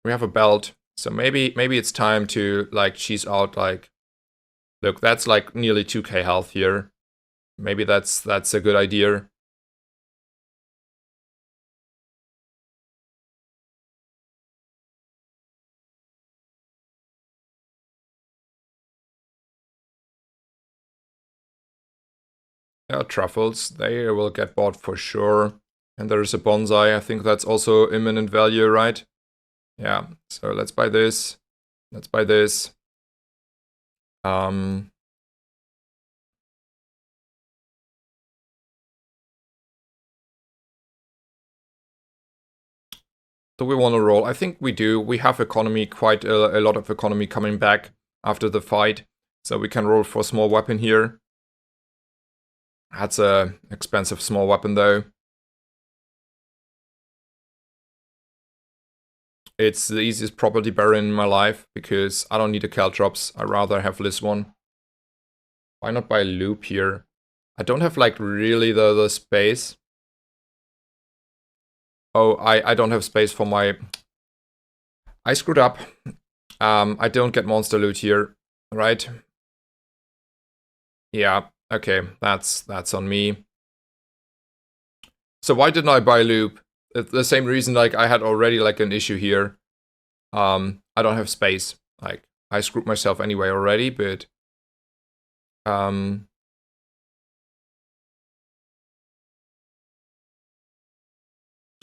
we have a belt. So maybe it's time to like cheese out. Like, look, that's like nearly 2k health here. Maybe that's a good idea. Yeah, truffles, they will get bought for sure. And there is a bonsai. I think that's also imminent value, right? Yeah. So let's buy this. Let's buy this. Do we want to roll? I think we do. We have economy, quite a lot of economy coming back after the fight. So we can roll for a small weapon here. That's a expensive small weapon though. It's the easiest property baron in my life because I don't need a Caltrops. I'd rather have this one. Why not buy a loop here? I don't have like really the space. Oh, I don't have space for my... I screwed up. I don't get monster loot here, right? Yeah, okay, that's on me. So why didn't I buy loop? The same reason like I had already like an issue here. I don't have space. Like, I screwed myself anyway already, but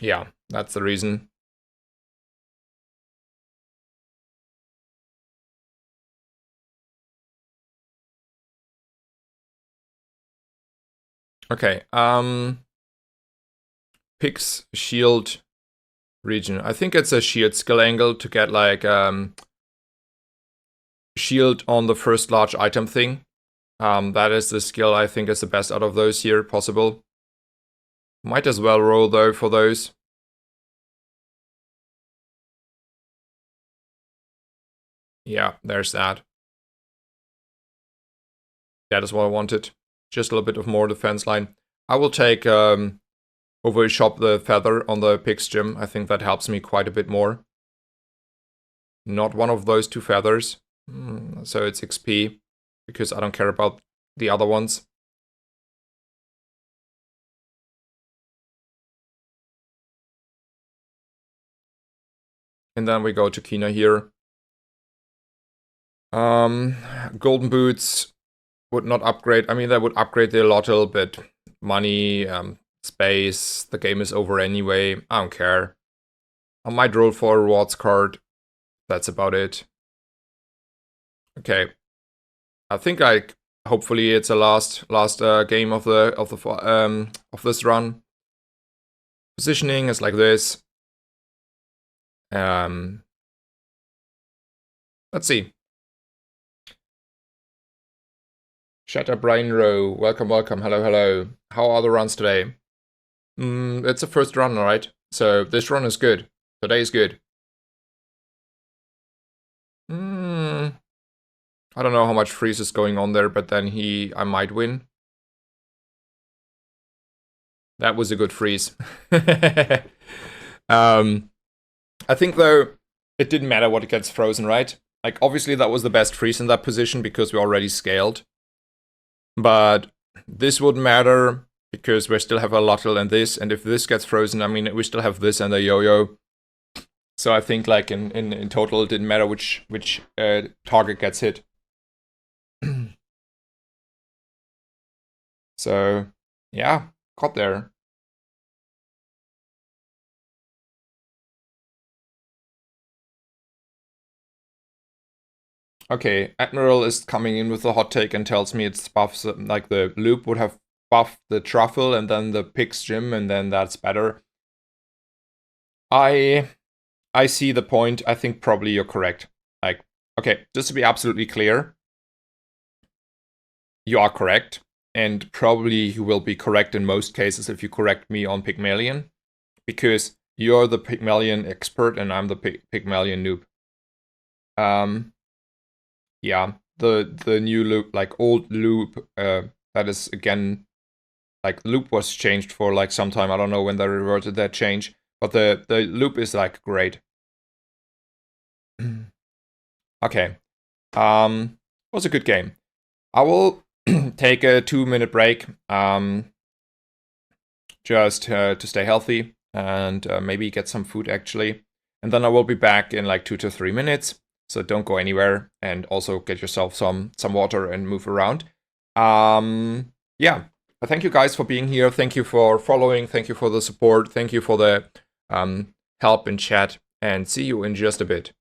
yeah, that's the reason. Okay, Pix shield region. I think it's a shield skill angle to get like shield on the first large item thing. That is the skill I think is the best out of those here possible. Might as well roll though for those. Yeah, there's that. That is what I wanted. Just a little bit of more defense line. I will take over shop the feather on the Pix gym. I think that helps me quite a bit more. Not one of those 2 feathers. So it's XP, because I don't care about the other ones. And then we go to Kina here. Golden boots would not upgrade. I mean, they would upgrade the lottle, but money, space, the game is over anyway. I don't care. I might roll for a rewards card. That's about it. Okay. I think like hopefully it's a last game of this run. Positioning is like this. Let's see. Shatter Brain Row, welcome. Hello. How are the runs today? It's the first run, right? So this run is good. Today is good. I don't know how much freeze is going on there, but then I might win. That was a good freeze. I think, though, it didn't matter what gets frozen, right? Like, obviously that was the best freeze in that position because we already scaled. But this wouldn't matter because we still have a Lottle and this, and if this gets frozen, I mean, we still have this and a Yo-Yo. So I think, like, in total, it didn't matter which target gets hit. So, yeah, got there. Okay, Admiral is coming in with a hot take and tells me it's buffs, like the loop would have buffed the truffle and then the pig's gym, and then that's better. I see the point. I think probably you're correct. Like, okay, just to be absolutely clear, you are correct, and probably you will be correct in most cases if you correct me on Pygmalion, because you're the Pygmalion expert and I'm the Pygmalion noob. Yeah, the new loop, like old loop, that is again, like loop was changed for like some time. I don't know when they reverted that change, but the loop is like great. Okay, was a good game. I will take a 2-minute break, just to stay healthy and maybe get some food actually, and then I will be back in like 2 to 3 minutes. So don't go anywhere, and also get yourself some water and move around. Yeah, thank you guys for being here. Thank you for following. Thank you for the support. Thank you for the help in chat, and see you in just a bit.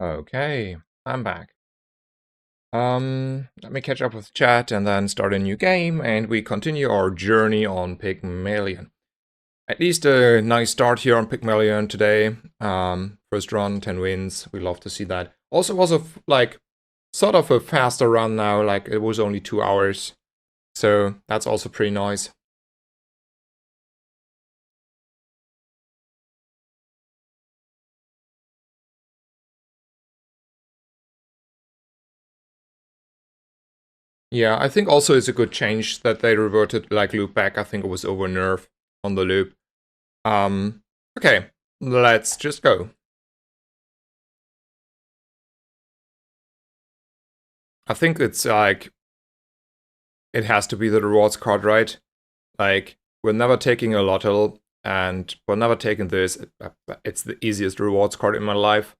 Okay, I'm back. Let me catch up with chat and then start a new game, and we continue our journey on Pygmalion. At least a nice start here on Pygmalion today. First run, 10 wins. We love to see that. Also was sort of a faster run now, like it was only 2 hours. So that's also pretty nice. Yeah, I think also it's a good change that they reverted like loop back. I think it was over nerf on the loop. Okay, let's just go. I think it's like it has to be the rewards card, right? Like we're never taking a lotto and we're never taking this. It's the easiest rewards card in my life.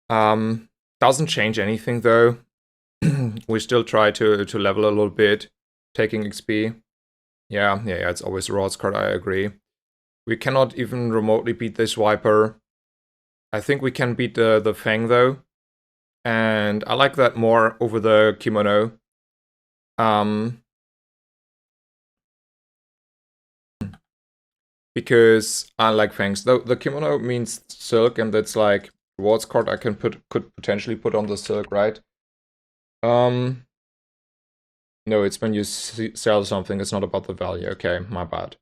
Doesn't change anything though. We still try to level a little bit, taking XP. Yeah, it's always rewards card, I agree. We cannot even remotely beat this Viper. I think we can beat the Fang though. And I like that more over the Kimono. Because I like Fangs. The Kimono means silk, and that's like rewards card I could potentially put on the silk, right? No, it's when you sell something. It's not about the value. Okay, my bad.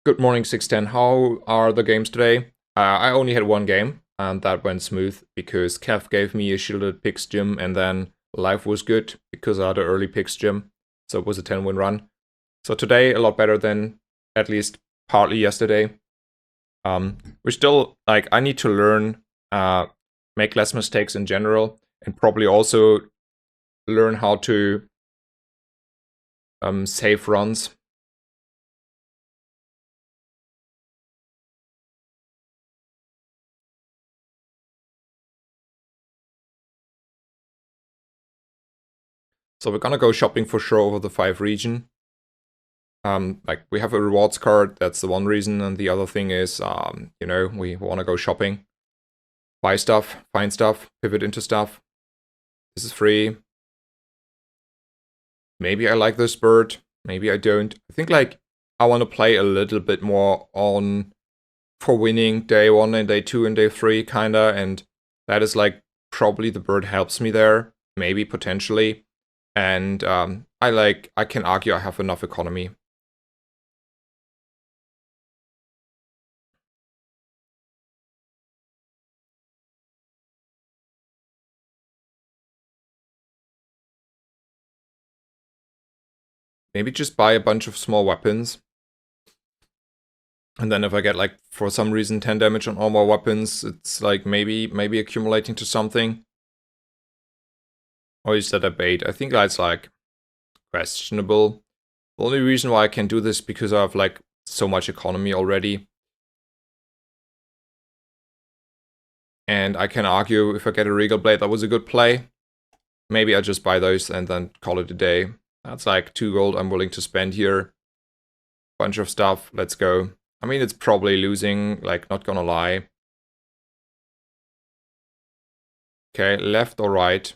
Good morning, 610. How are the games today? I only had one game, and that went smooth because Kev gave me a shielded picks gym, and then life was good because I had an early picks gym, so it was a 10-win run. So today, a lot better than at least partly yesterday. We're still, like, I need to learn, make less mistakes in general, and probably also learn how to save runs. So we're gonna go shopping for sure over the 5 region. Like, we have a rewards card, that's the one reason, and the other thing is, you know, we want to go shopping. Buy stuff, find stuff, pivot into stuff. This is free. Maybe I like this bird, maybe I don't. I think, like, I want to play a little bit more on for winning day 1 and day 2 and day 3, kinda, and that is, like, probably the bird helps me there, maybe, potentially. And I can argue I have enough economy. Maybe just buy a bunch of small weapons. And then if I get, like, for some reason 10 damage on all my weapons, it's like maybe accumulating to something. Or is that a bait? I think that's, like, questionable. The only reason why I can do this because I have, like, so much economy already. And I can argue if I get a Regal Blade, that was a good play. Maybe I just buy those and then call it a day. That's like 2 gold I'm willing to spend here. Bunch of stuff, let's go. I mean, it's probably losing, like, not gonna lie. Okay, left or right?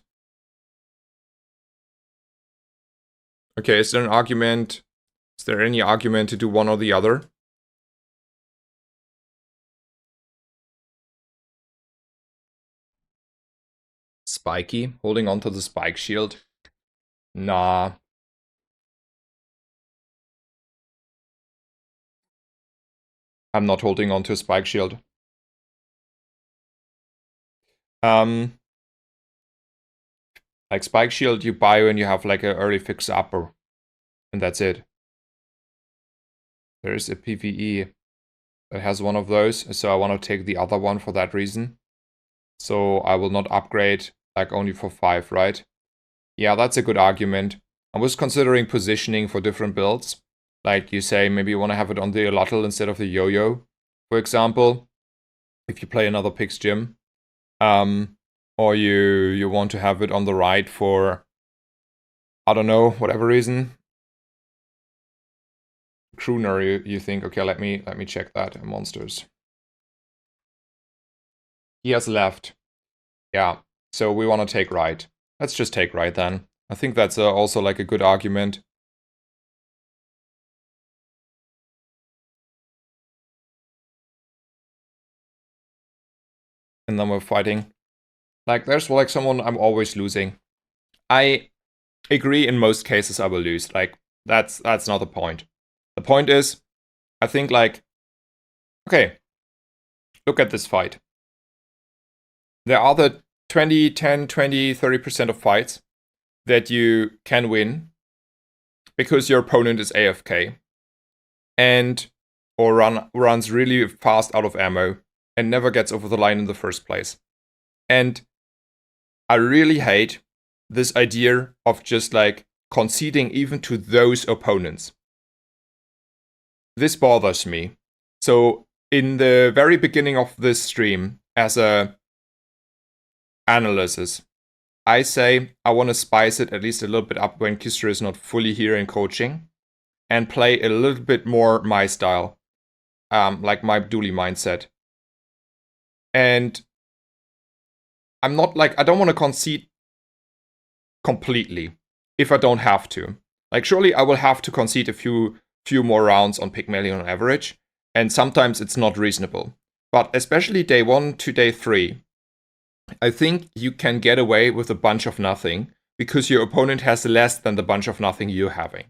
Okay, is there an argument? Is there any argument to do one or the other? Spiky, holding onto the spike shield. Nah. I'm not holding onto a spike shield. Like, spike shield you buy when you have, like, an early fix upper. And that's it. There's a PvE that has one of those, so I want to take the other one for that reason. So I will not upgrade, like, only for 5, right? Yeah, that's a good argument. I was considering positioning for different builds. Like, you say, maybe you want to have it on the Alotl instead of the Yo-Yo, for example, if you play another Pix Gym. Or you want to have it on the right for, I don't know, whatever reason. Crooner, you think, okay, let me check that, monsters. He has left. Yeah. So we want to take right. Let's just take right then. I think that's also like a good argument. And then we're fighting. Like, there's like someone I'm always losing. I agree in most cases I will lose. Like, that's not the point. The point is, I think like, okay, look at this fight. There are the 20, 10, 20, 30% of fights that you can win because your opponent is AFK and or runs really fast out of ammo and never gets over the line in the first place. And I really hate this idea of just like conceding even to those opponents. This bothers me. So in the very beginning of this stream, as a analysis, I say I want to spice it at least a little bit up when Kistra is not fully here in coaching, and play a little bit more my style, like my dually mindset. And I'm not like, I don't want to concede completely if I don't have to. Like, surely I will have to concede a few more rounds on Pygmalion on average, and sometimes it's not reasonable. But especially day 1 to day 3, I think you can get away with a bunch of nothing because your opponent has less than the bunch of nothing you're having.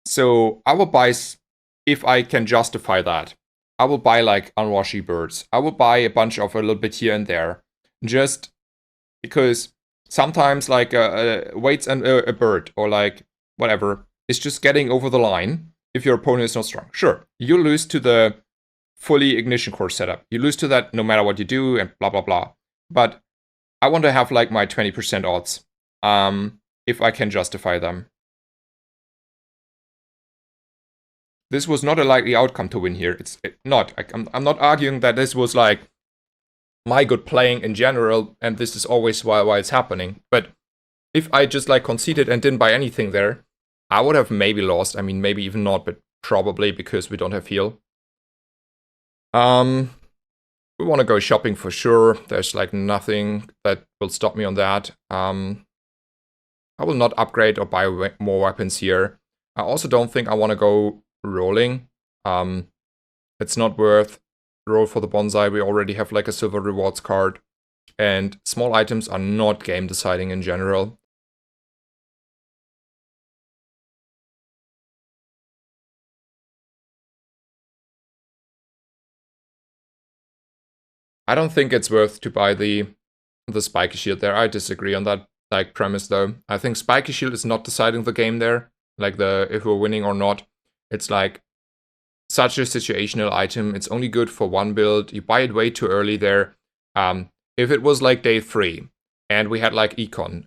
So I will buy, if I can justify that, I will buy like unwashy birds. I will buy a bunch of a little bit here and there, just because sometimes like waits and a bird or like whatever is just getting over the line if your opponent is not strong. Sure, you lose to the fully ignition core setup. You lose to that no matter what you do and blah blah blah. But I want to have like my 20% odds, if I can justify them. This was not a likely outcome to win here. It's not. I'm not arguing that this was like my good playing in general, and this is always why it's happening. But if I just like conceded and didn't buy anything there, I would have maybe lost. I mean, maybe even not, but probably because we don't have heal. We want to go shopping for sure. There's like nothing that will stop me on that. I will not upgrade or buy more weapons here. I also don't think I want to go rolling. It's not worth roll for the bonsai. We already have like a silver rewards card, and small items are not game deciding in general. I don't think it's worth to buy the spiky shield there. I disagree on that like premise though. I think spiky shield is not deciding the game there, like if we're winning or not. It's like such a situational item. It's only good for one build. You buy it way too early there. If it was like day 3 and we had like econ,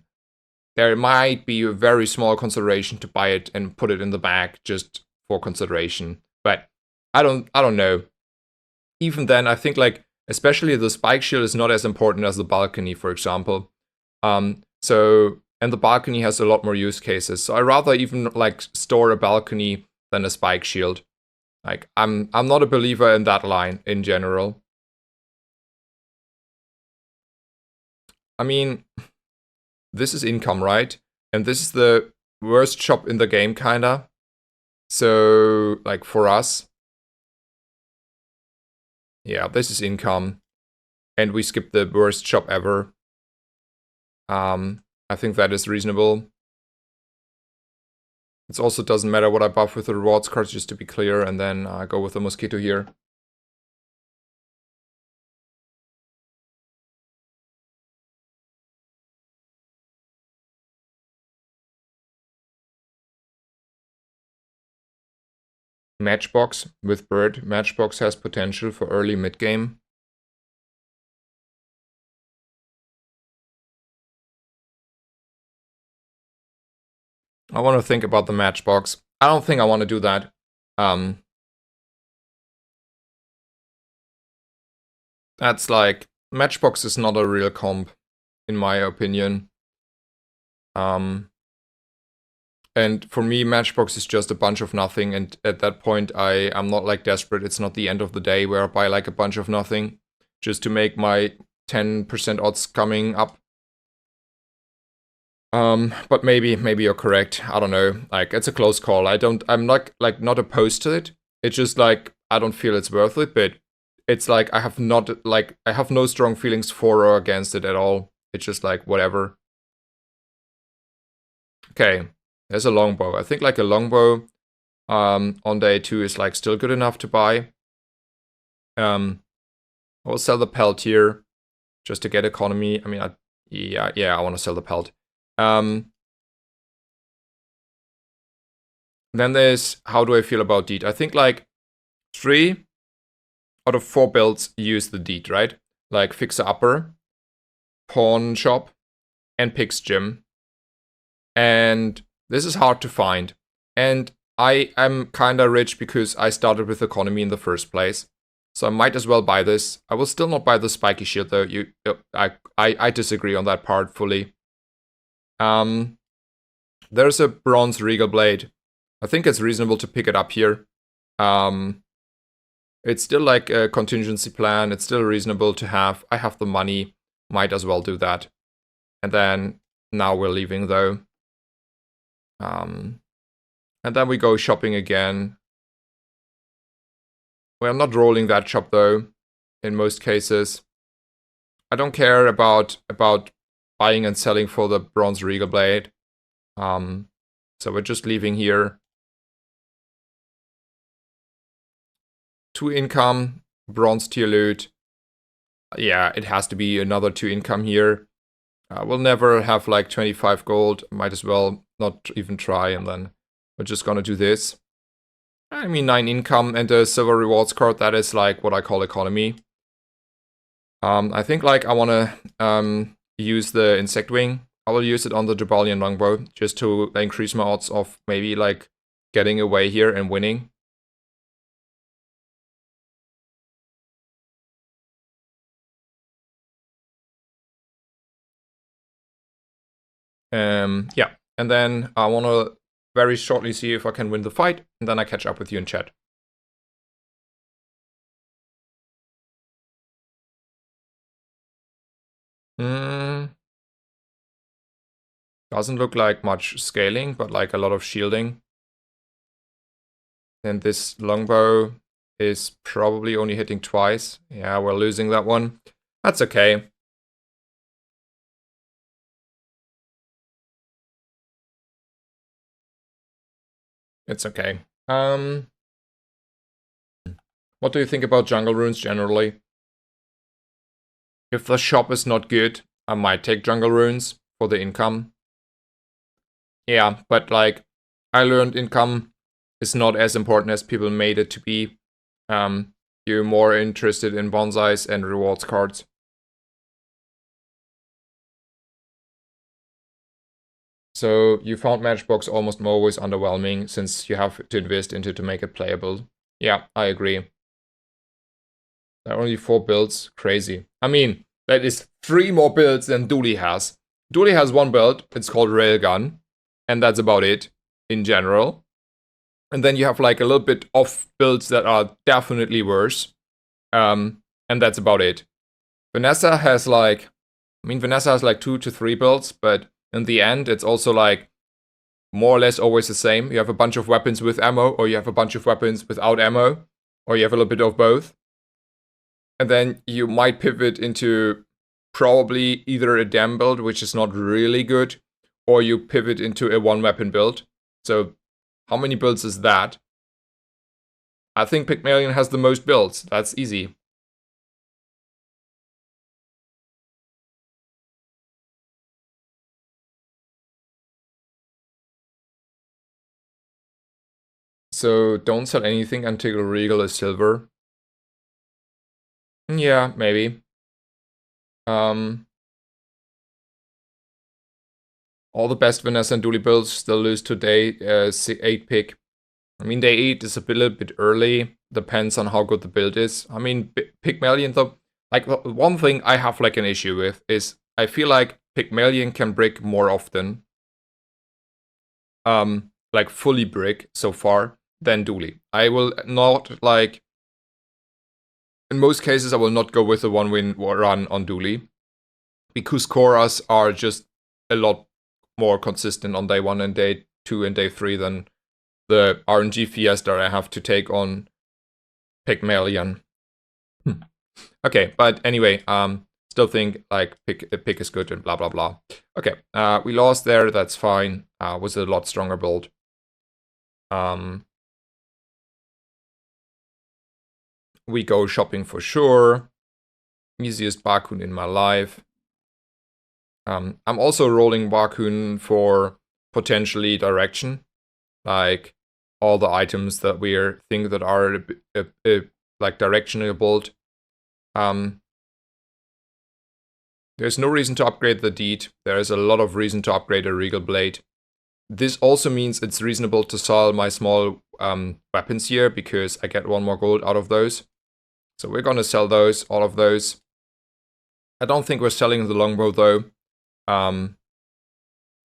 there might be a very small consideration to buy it and put it in the bag just for consideration. But I don't know. Even then, I think like especially the spike shield is not as important as the balcony, for example. And the balcony has a lot more use cases. So I rather even like store a balcony than a spike shield. Like I'm not a believer in that line in general. I mean, this is income, right? And this is the worst shop in the game, kinda. So, like, for us. Yeah, this is income. And we skip the worst shop ever. I think that is reasonable. It also doesn't matter what I buff with the rewards cards, just to be clear, and then I go with the mosquito here. Matchbox with bird. Matchbox has potential for early mid-game. I want to think about the matchbox. I don't think I want to do that. That's like, matchbox is not a real comp, in my opinion. And for me, matchbox is just a bunch of nothing, and at that point, I'm not like desperate. It's not the end of the day where I buy like a bunch of nothing. just to make my 10% odds coming up. But maybe you're correct. I don't know. Like, it's a close call. I'm not opposed to it. It's just like I don't feel it's worth it, but it's like I have no strong feelings for or against it at all. It's just like whatever. Okay, there's a longbow. I think like a longbow on day 2 is like still good enough to buy. I'll sell the pelt here just to get economy. I mean, I want to sell the pelt. Then there's how do I feel about deed? I think like 3 out of 4 builds use the deed, right? Like Fixer Upper, Pawn Shop, and Pig's Gym. And this is hard to find. And I am kinda rich because I started with economy in the first place. So I might as well buy this. I will still not buy the spiky shield though. I disagree on that part fully. There's a bronze regal blade. I think it's reasonable to pick it up here. It's still like a contingency plan. It's still reasonable to have. I have the money. Might as well do that. And then now we're leaving though. And then we go shopping again. We're not rolling that shop though, in most cases. I don't care about buying and selling for the bronze regal blade. So we're just leaving here. 2 income, bronze tier loot. Yeah, it has to be another 2 income here. We'll never have like 25 gold. Might as well not even try, and then we're just gonna do this. I mean, 9 income and a silver rewards card, that is like what I call economy. I think like I wanna use the insect wing. I will use it on the Jabalian longbow just to increase my odds of maybe like getting away here and winning. Yeah, and then I want to very shortly see if I can win the fight, and then I catch up with you in chat. Doesn't look like much scaling, but like a lot of shielding. And this longbow is probably only hitting twice. Yeah, we're losing that one. That's okay. It's okay. What do you think about jungle runes generally? If the shop is not good, I might take jungle runes for the income. Yeah, but like, I learned income is not as important as people made it to be. You're more interested in bonsais and rewards cards. So you found Matchbox almost always underwhelming since you have to invest into to make it playable. Yeah, I agree. There are only 4 builds. Crazy. I mean, that is 3 more builds than Dooley has. Dooley has 1 build. It's called Railgun. And that's about it in general. And then you have like a little bit of builds that are definitely worse. And that's about it. Vanessa has like 2 to 3 builds, but in the end, it's also like more or less always the same. You have a bunch of weapons with ammo, or you have a bunch of weapons without ammo, or you have a little bit of both. And then you might pivot into probably either a dam build, which is not really good, or you pivot into a 1-weapon build. So how many builds is that? I think Pygmalion has the most builds. That's easy. So don't sell anything until Regal is silver. Yeah, maybe. All the best Vanessa and Dooley builds still lose today, 8 pick. I mean, day 8 is a little bit early. Depends on how good the build is. I mean, Pygmalion though, like one thing I have like an issue with is I feel like Pygmalion can brick more often. Like fully brick so far than Dooley. I will not like in most cases, I will not go with the 1-win run on Dooley, because Koras are just a lot more consistent on day 1 and day 2 and day 3 than the RNG Fiesta I have to take on Pygmalion. Okay, but anyway, still think like pick is good and blah blah blah. Okay, we lost there, that's fine. Was a lot stronger build. We go shopping for sure. Easiest Bakun in my life. I'm also rolling Bakun for potentially direction, like all the items that we think that are like directional build. There's no reason to upgrade the Deed. There is a lot of reason to upgrade a Regal Blade. This also means it's reasonable to sell my small weapons here, because I get 1 more gold out of those. So we're gonna sell those, all of those. I don't think we're selling the longbow though.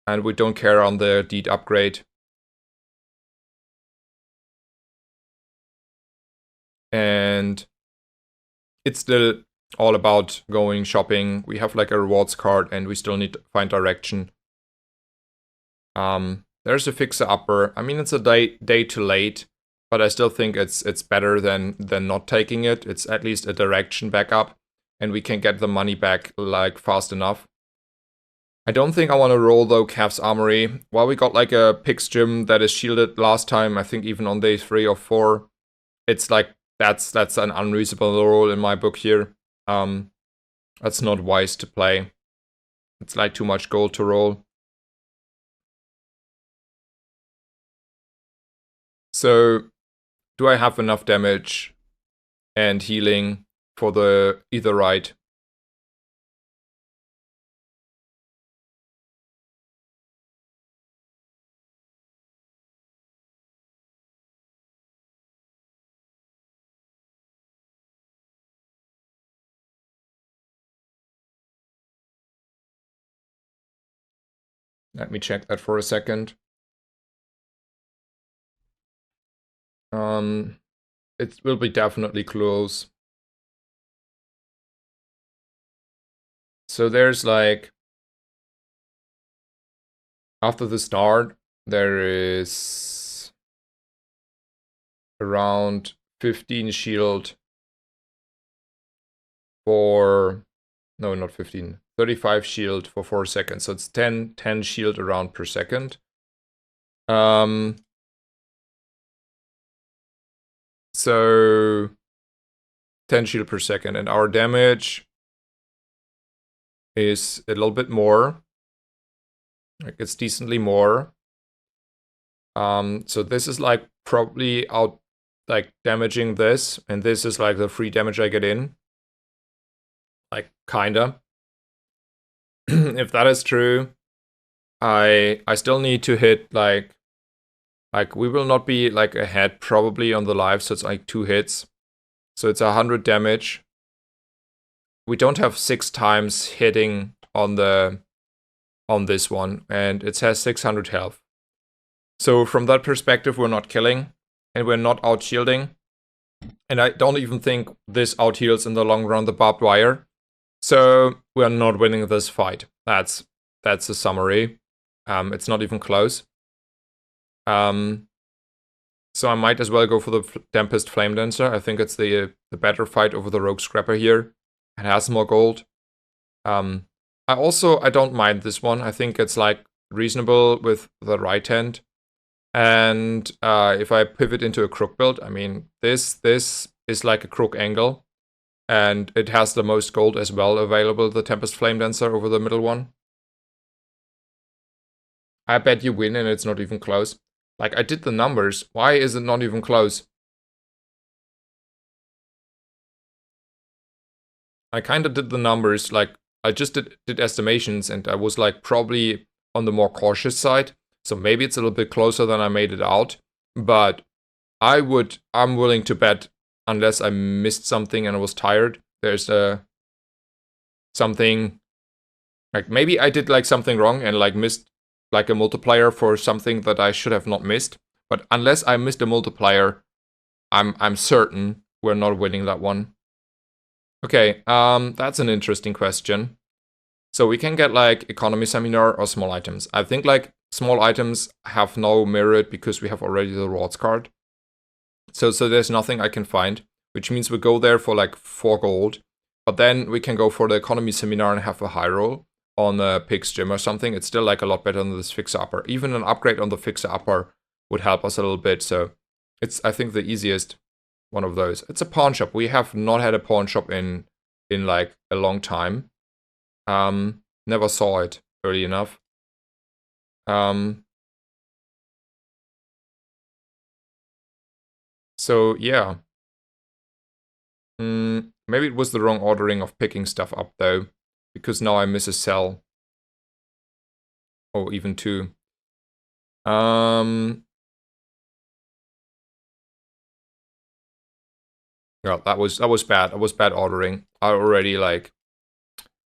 And we don't care on the Deed upgrade. And it's still all about going shopping. We have like a rewards card and we still need to find direction. There's a fixer upper. I mean, it's a day too late, but I still think it's better than not taking it. It's at least a direction backup, and we can get the money back like fast enough. I don't think I want to roll though Calf's Armory. While we got like a Pig's Gym that is shielded last time, I think even on day 3 or 4, it's like that's an unreasonable roll in my book here. That's not wise to play. It's like too much gold to roll. So, do I have enough damage and healing for the either right? Let me check that for a second. It will be definitely close. So there's like, after the start, there is around 15 shield for, no, not 15, 35 shield for 4 seconds. So it's 10 shield around per second. So 10 shield per second, and our damage is a little bit more. Like, it's decently more. So this is like probably out like damaging this, and this is like the free damage I get in. Like, kinda. If that is true, I still need to hit like we will not be like ahead probably on the live, so it's like 2 hits. So it's 100 damage. We don't have 6 times hitting on this one, and it has 600 health. So from that perspective, we're not killing, and we're not out shielding. And I don't even think this out heals in the long run the barbed wire. So we're not winning this fight. That's the summary. It's not even close. So I might as well go for the Tempest Flame Dancer. I think it's the better fight over the Rogue Scrapper here. It has more gold. I don't mind this one. I think it's like reasonable with the right hand. And if I pivot into a crook build, I mean, this is like a crook angle. And it has the most gold as well available, the Tempest Flame Dancer over the middle one. I bet you win and it's not even close. Like, I did the numbers. Why is it not even close? I kind of did the numbers, like, I just did estimations, and I was like probably on the more cautious side. So maybe it's a little bit closer than I made it out. But I'm willing to bet, unless I missed something and I was tired, there's something, like maybe I did like something wrong and like missed like a multiplier for something that I should have not missed. But unless I missed a multiplier, I'm certain we're not winning that one. Okay, that's an interesting question. So we can get like economy seminar or small items. I think like small items have no merit because we have already the rewards card. So there's nothing I can find, which means we go there for like 4 gold. But then we can go for the economy seminar and have a high roll on a pig's gym or something. It's still like a lot better than this fixer upper. Even an upgrade on the fixer upper would help us a little bit. So it's, I think, the easiest one of those. It's a pawn shop. We have not had a pawn shop in like a long time. Never saw it early enough. So yeah. Maybe it was the wrong ordering of picking stuff up though, because now I miss a cell. Or even 2. Yeah, that was bad. That was bad ordering. I already like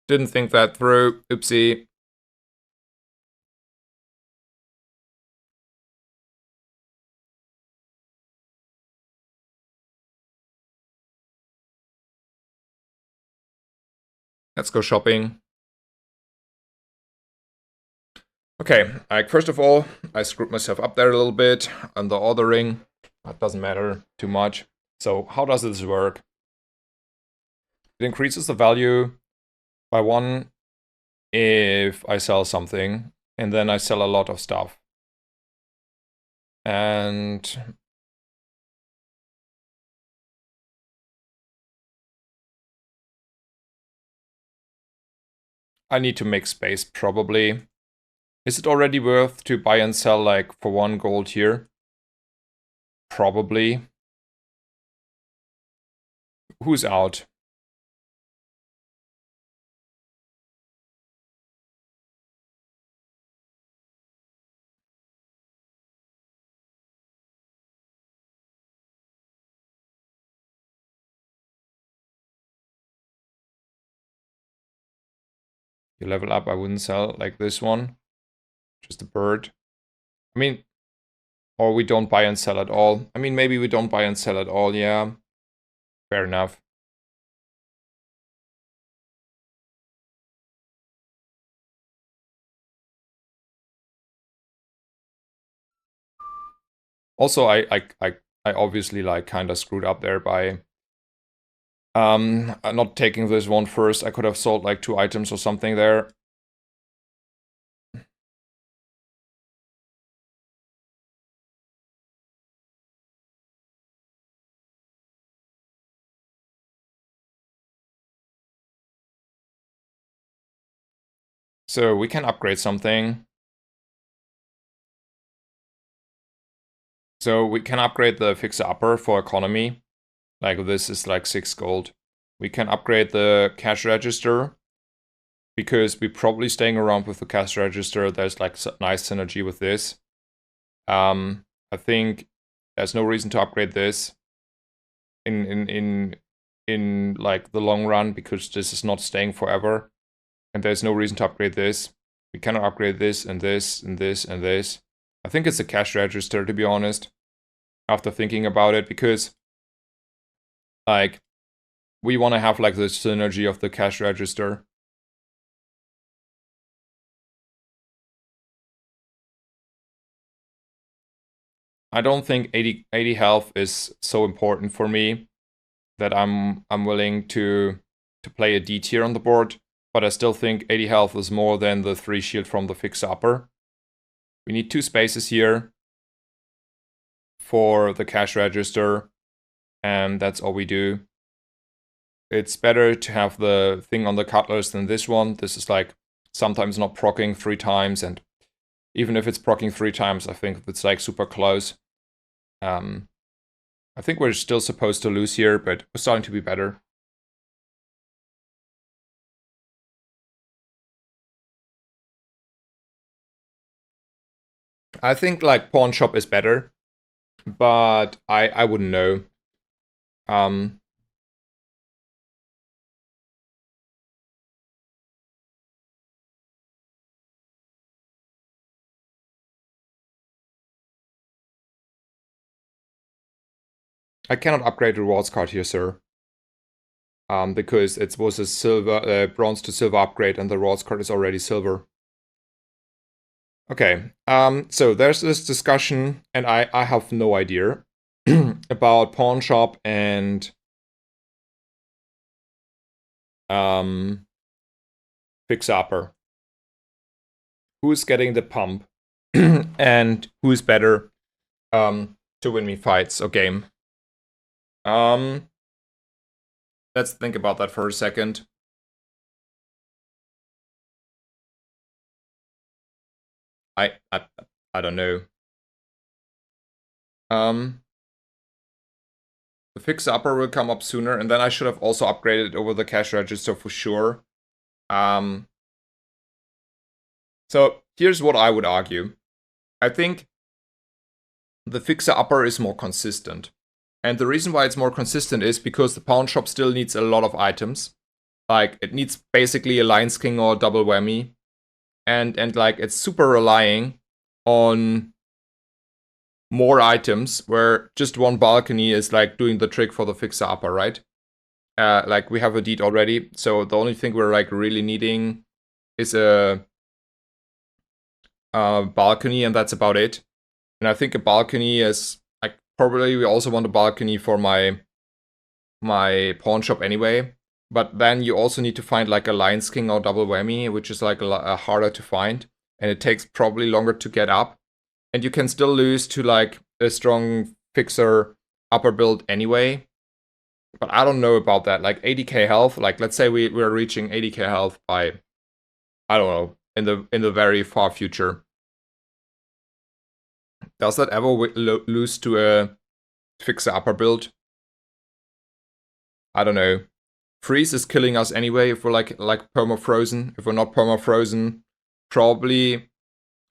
didn't think that through. Oopsie. Let's go shopping. Okay, like first of all, I screwed myself up there a little bit on the ordering. That doesn't matter too much. So how does this work? It increases the value by 1 if I sell something, and then I sell a lot of stuff. And I need to make space probably. Is it already worth to buy and sell like for 1 gold here? Probably. Who's out? You level up, I wouldn't sell like this one. Just a bird. I mean, or we don't buy and sell at all. I mean, maybe we don't buy and sell at all, yeah. Fair enough. Also, I obviously like kind of screwed up there by not taking this one first. I could have sold like 2 items or something there. So we can upgrade something. So we can upgrade the fixer upper for economy. Like this is like 6 gold. We can upgrade the cash register because we're probably staying around with the cash register. There's like nice synergy with this. I think there's no reason to upgrade this in like the long run because this is not staying forever, and there's no reason to upgrade this. We cannot upgrade this and this and this and this. I think it's a cash register, to be honest, after thinking about it, because like we want to have like the synergy of the cash register. I don't think 80 health is so important for me that I'm willing to play a D tier on the board, but I still think 80 health is more than the 3 shield from the fix upper. We need 2 spaces here for the cash register, and that's all we do. It's better to have the thing on the cutlass than this one. This is like sometimes not proccing 3 times, and even if it's proccing 3 times, I think it's like super close. I think we're still supposed to lose here, but we're starting to be better. I think like pawn shop is better, but I wouldn't know. I cannot upgrade the rewards card here, sir. because it was a silver, bronze to silver upgrade, and the rewards card is already silver. Okay, so there's this discussion, and I have no idea about pawn shop and fixer upper. Who's getting the pump, and who's better to win me fights or game? Let's think about that for a second. I don't know. The fixer upper will come up sooner, and then I should have also upgraded over the cash register for sure. So here's what I would argue. I think the fixer upper is more consistent. And the reason why it's more consistent is because the pawn shop still needs a lot of items. Like, it needs basically a Lion's King or a double whammy. And like, it's super relying on more items, where just one balcony is like doing the trick for the fixer upper, right? Like, we have a deed already, so the only thing we're like really needing is a balcony, and that's about it. And I think a balcony is like, probably we also want a balcony for my pawn shop anyway. But then you also need to find like a Lion's King or double whammy, which is like harder to find, and it takes probably longer to get up. And you can still lose to like a strong fixer upper build anyway. But I don't know about that. Like 80k health, like let's say we're reaching 80k health by, I don't know, in the very far future. Does that ever lose to a fixer upper build? I don't know. Freeze is killing us anyway if we're like perma-frozen. If we're not perma-frozen, probably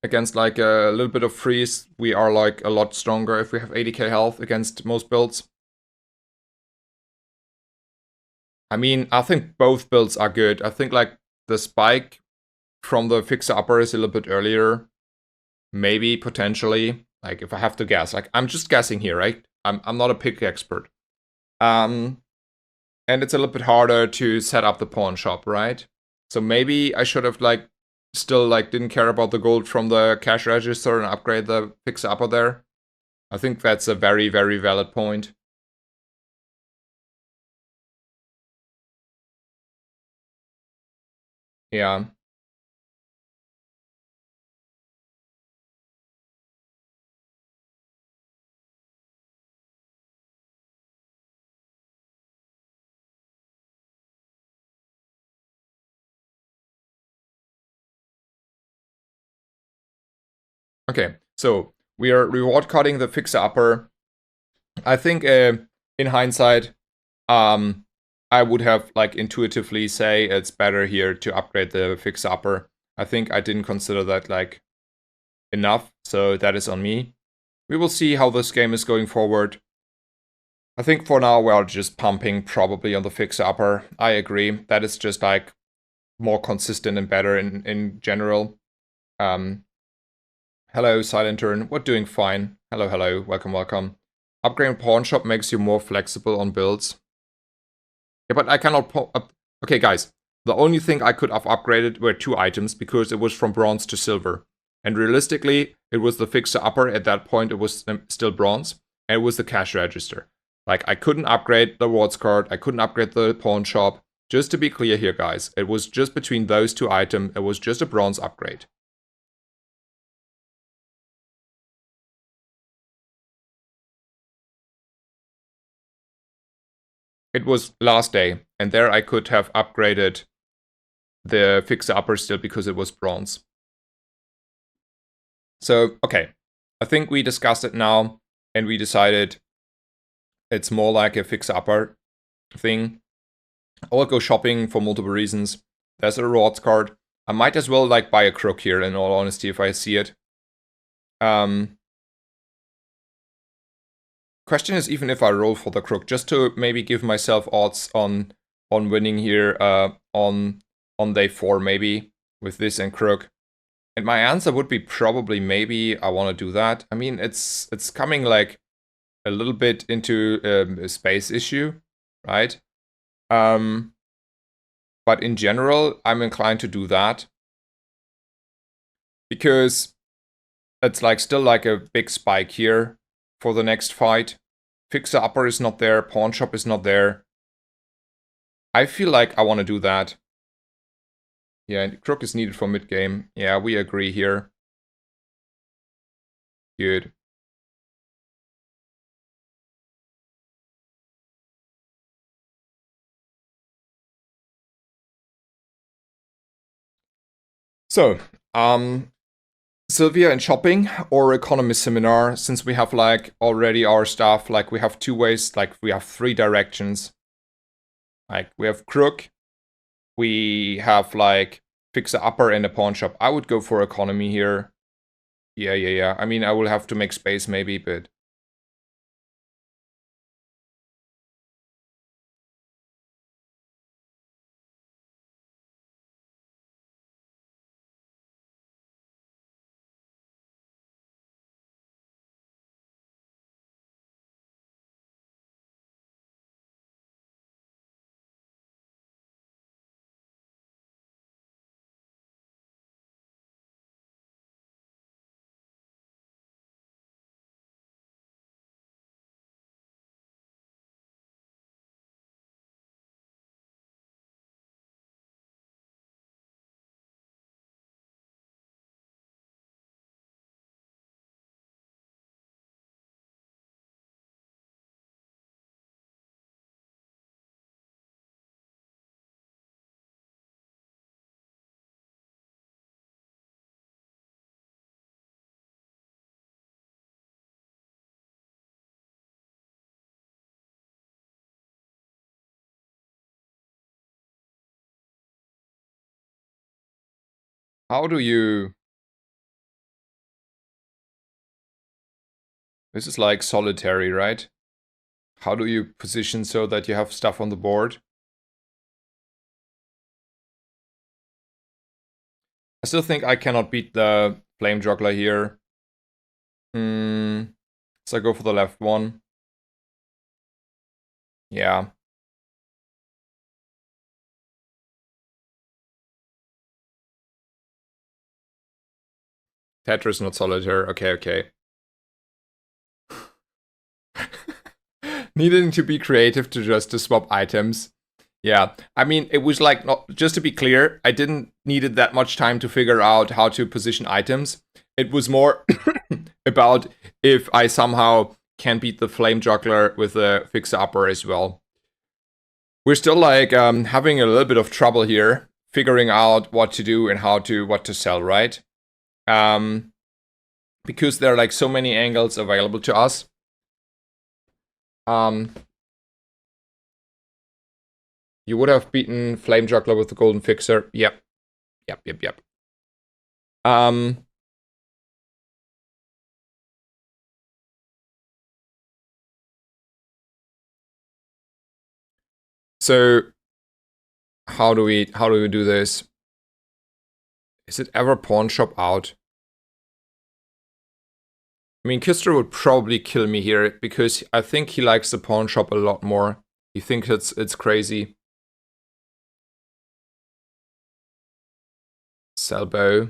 against like a little bit of freeze, we are like a lot stronger if we have 80k health against most builds. I mean, I think both builds are good. I think like the spike from the fixer upper is a little bit earlier. Maybe, potentially. Like, if I have to guess. Like, I'm just guessing here, right? I'm not a pick expert. And it's a little bit harder to set up the pawn shop, right? So maybe I should have like still like didn't care about the gold from the cash register and upgrade the fixer upper there. I think that's a very, very valid point. Yeah. Okay, so we are reward cutting the fixer upper. I think in hindsight, I would have like intuitively say it's better here to upgrade the fixer upper. I think I didn't consider that like enough, so that is on me. We will see how this game is going forward. I think for now we are just pumping probably on the fixer upper. I agree. That is just like more consistent and better in general. Hello, Silent Turn. We're doing fine. Hello, hello. Welcome, welcome. Upgrading pawn shop makes you more flexible on builds. Yeah, but I cannot... Okay, guys. The only thing I could have upgraded were 2 items, because it was from bronze to silver. And realistically, it was the fixer upper. At that point, it was still bronze. And it was the cash register. Like, I couldn't upgrade the rewards card. I couldn't upgrade the pawn shop. Just to be clear here, guys. It was just between those 2 items. It was just a bronze upgrade. It was last day, and there I could have upgraded the fixer upper still because it was bronze. So, okay. I think we discussed it now, and we decided it's more like a fixer upper thing. I will go shopping for multiple reasons. There's a rewards card. I might as well like buy a crook here, in all honesty, if I see it. Question is, even if I roll for the crook, just to maybe give myself odds on winning here on day 4, maybe, with this and crook. And my answer would be probably maybe I want to do that. I mean, it's coming like a little bit into a space issue, right? But in general, I'm inclined to do that. Because it's like still like a big spike here for the next fight. Fixer upper is not there, pawn shop is not there. I feel like I want to do that. Yeah, crook is needed for mid game. Yeah, we agree here. Good. So, Sylvia and shopping or economy seminar, since we have like already our stuff, like we have two ways, like we have three directions. Like we have crook, we have like fixer upper and a pawn shop. I would go for economy here. Yeah. I mean, I will have to make space maybe, but how do you... This is like solitary, right? How do you position so that you have stuff on the board? I still think I cannot beat the flame juggler here. So I go for the left one. Yeah. Tetris, not solitaire. Okay. Needing to be creative to swap items. Yeah, I mean, it was like, not, just to be clear, I didn't needed that much time to figure out how to position items. It was more about if I somehow can beat the flame juggler with the fixer upper as well. We're still like having a little bit of trouble here, figuring out what to do and what to sell, right? Because there are like so many angles available to us. You would have beaten Flame Juggler with the Golden Fixer. Yep. So how do we do this? Is it ever pawn shop out? I mean, Kister would probably kill me here because I think he likes the pawn shop a lot more. He thinks it's crazy. Sell bow.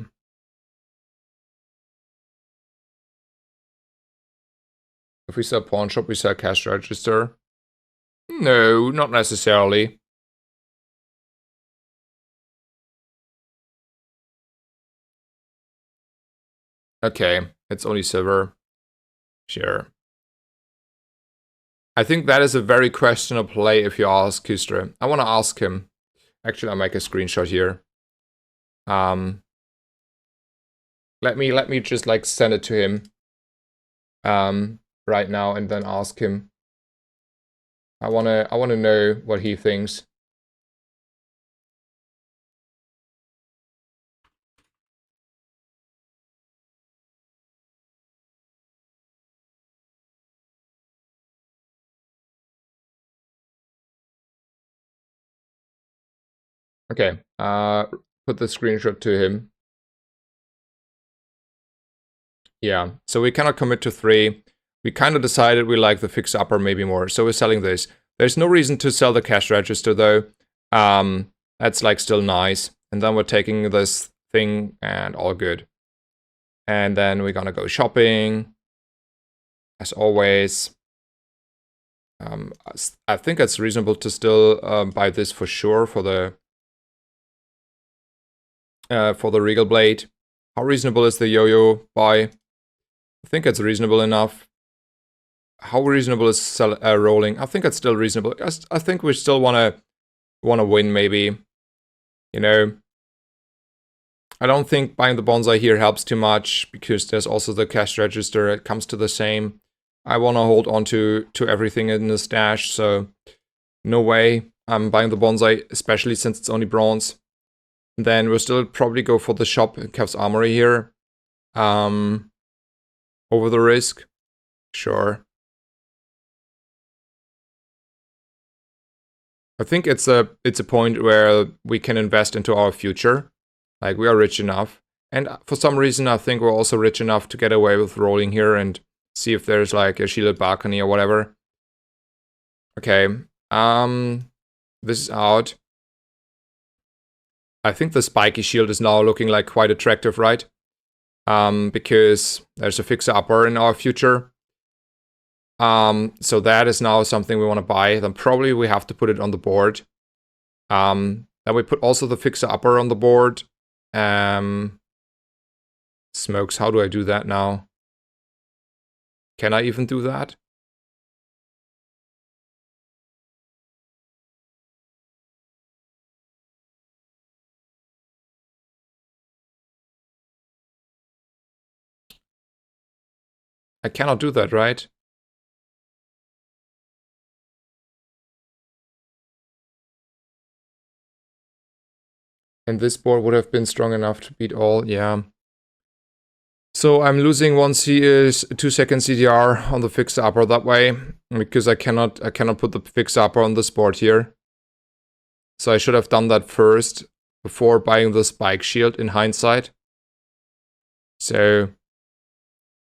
If we sell pawn shop, we sell cash register. No, not necessarily. Okay, it's only silver. Sure. I think that is a very questionable play if you ask Kistra. I want to ask him. Actually, I'll make a screenshot here. Let me just like send it to him right now and then ask him. I wanna know what he thinks. Okay, put the screenshot to him. Yeah, so we cannot commit to 3. We kind of decided we like the fixed upper maybe more, so we're selling this. There's no reason to sell the cash register though. That's like still nice. And then we're taking this thing and all good. And then we're gonna go shopping. As always. I think it's reasonable to still buy this for sure for the Regal Blade. How reasonable is the yo-yo buy? I think it's reasonable enough. How reasonable is rolling? I think it's still reasonable. I think we still wanna win maybe. You know, I don't think buying the bonsai here helps too much because there's also the cash register. It comes to the same. I want to hold on to everything in the stash, so no way I'm buying the bonsai, especially since it's only bronze. And then we'll still probably go for the shop in Kev's Armory here. Over the risk. Sure. I think it's a point where we can invest into our future. Like, we are rich enough. And for some reason, I think we're also rich enough to get away with rolling here and see if there's like a shielded balcony or whatever. Okay. This is out. I think the spiky shield is now looking like quite attractive, right? Because there's a fixer upper in our future. So that is now something we want to buy. Then probably we have to put it on the board. Then we put also the fixer upper on the board. Smokes, how do I do that now? Can I even do that? I cannot do that, right? And this board would have been strong enough to beat all, yeah. So I'm losing 2 second CDR on the fixed upper that way, because I cannot put the fixed upper on this board here. So I should have done that first before buying the spike shield in hindsight. So,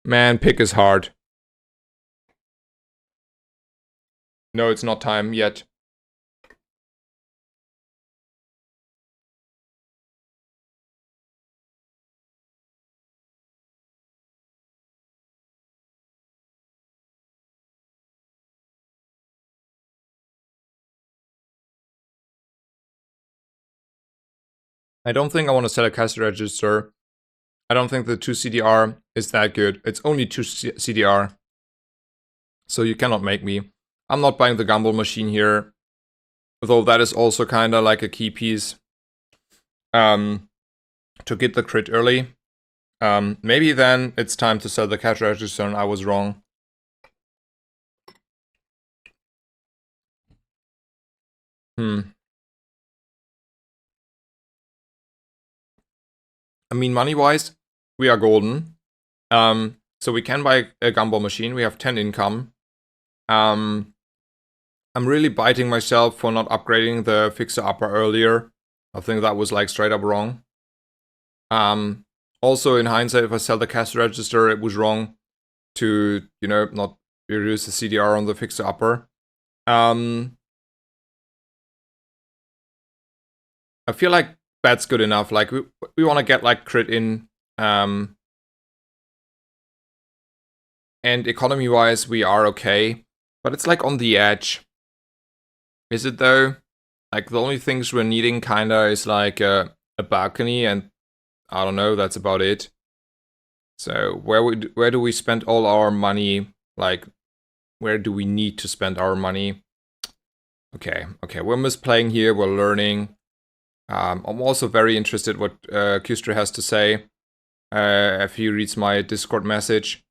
man, pick is hard. No, it's not time yet. I don't think I want to sell a cash register. I don't think the 2 CDR is that good. It's only 2 CDR. So you cannot make me. I'm not buying the Gumball machine here. Though that is also kind of like a key piece. To get the crit early. Maybe then it's time to sell the cash register and I was wrong. I mean, money-wise, we are golden. So we can buy a Gumball machine. We have 10 income. I'm really biting myself for not upgrading the fixer upper earlier. I think that was like straight up wrong. Also in hindsight, if I sell the cash register, it was wrong to, you know, not reduce the CDR on the fixer upper. I feel like that's good enough. Like we want to get like crit in. And economy wise, we are okay. But it's like on the edge. Is it though? Like the only things we're needing kinda is like a balcony, and I don't know, that's about it. So where do we spend all our money? Like, where do we need to spend our money? Okay, we're misplaying here, we're learning. I'm also very interested what Kustra has to say if he reads my Discord message.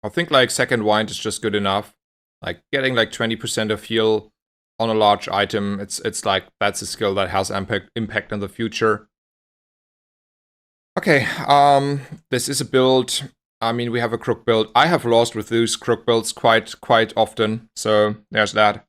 I think like second wind is just good enough. Like getting like 20% of heal on a large item, it's like that's a skill that has impact in the future. Okay, this is a build. I mean, we have a crook build. I have lost with those crook builds quite often, so there's that.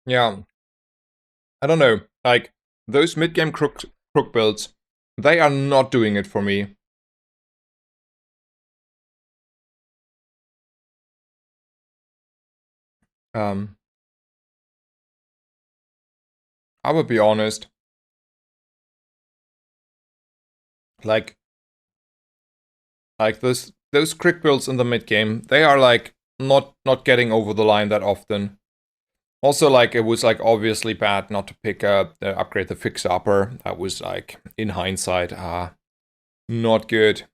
Yeah, I don't know. Like, those mid-game crook builds, they are not doing it for me. Um, I will be honest. Like, those crick builds in the mid game, they are like not getting over the line that often. Also, like, it was like obviously bad not to pick up upgrade the fix upper. That was like in hindsight, not good.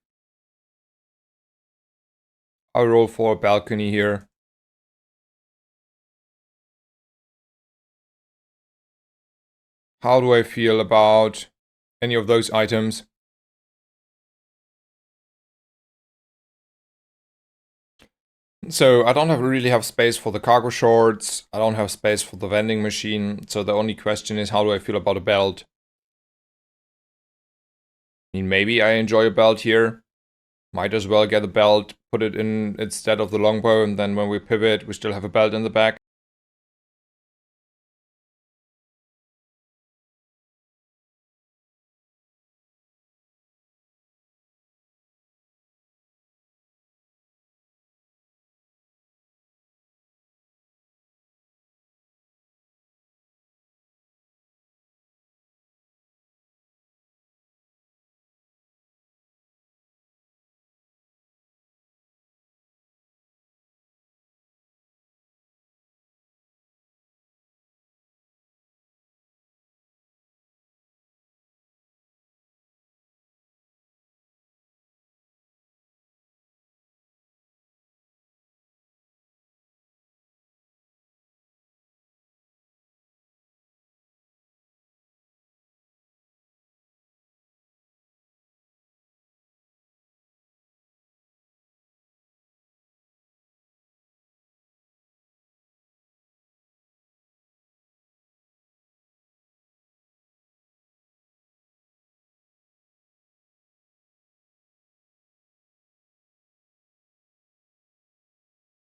I'll roll for a balcony here. How do I feel about any of those items? So I don't really have space for the cargo shorts. I don't have space for the vending machine. So the only question is, how do I feel about a belt? I mean, maybe I enjoy a belt here. Might as well get a belt, put it in instead of the longbow, and then when we pivot, we still have a belt in the back.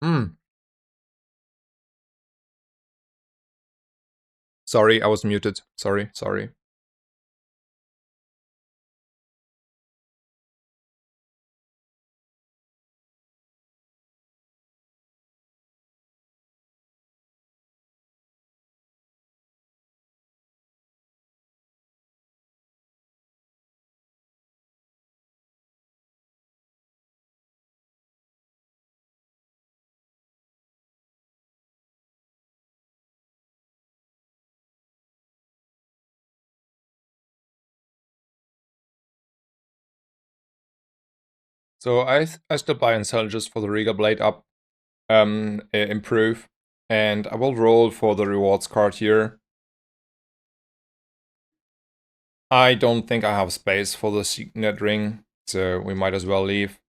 Hmm. Sorry, I was muted. Sorry. So I still buy and sell just for the Regal Blade up, improve, and I will roll for the rewards card here. I don't think I have space for the signet ring, so we might as well leave.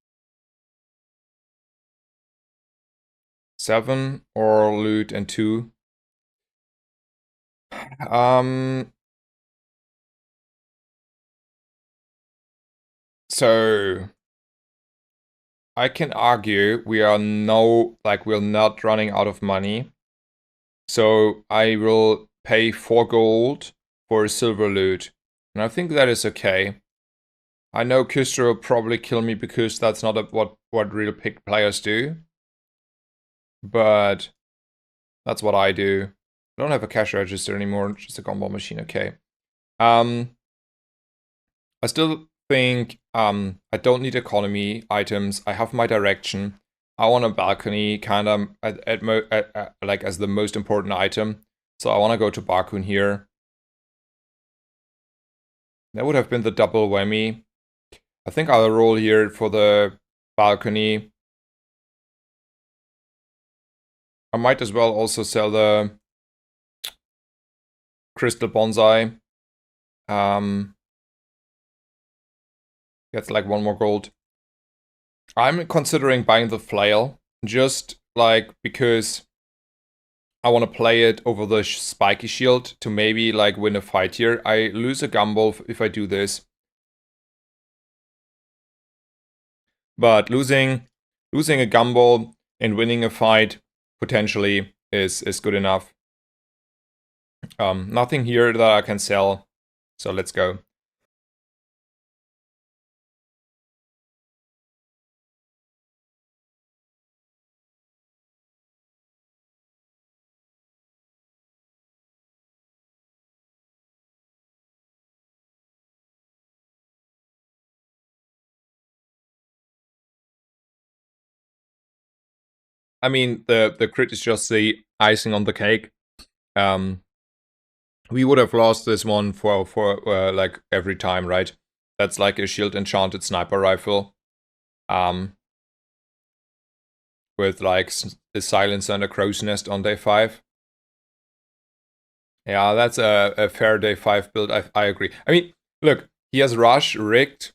7 or loot and 2. Um. So I can argue we're not running out of money. So I will pay 4 gold for a silver loot. And I think that is okay. I know Kuster will probably kill me because that's not what real pick players do. But that's what I do. I don't have a cash register anymore, just a gumball machine, okay. I still think I don't need economy items. I have my direction. I want a balcony kind of like as the most important item. So I want to go to Barkun here. That would have been the double whammy. I think I'll roll here for the balcony. I might as well also sell the crystal bonsai. Gets like 1 more gold. I'm considering buying the flail just like because I want to play it over the spiky shield to maybe like win a fight here. I lose a gumball if I do this. But losing a gumball and winning a fight potentially is good enough. Nothing here that I can sell. So let's go. I mean, the crit is just the icing on the cake. We would have lost this one for like every time, right? That's like a shield enchanted sniper rifle. With like a silencer and a crow's nest on day 5. Yeah, that's a fair day 5 build. I agree. I mean, look, he has rush rigged,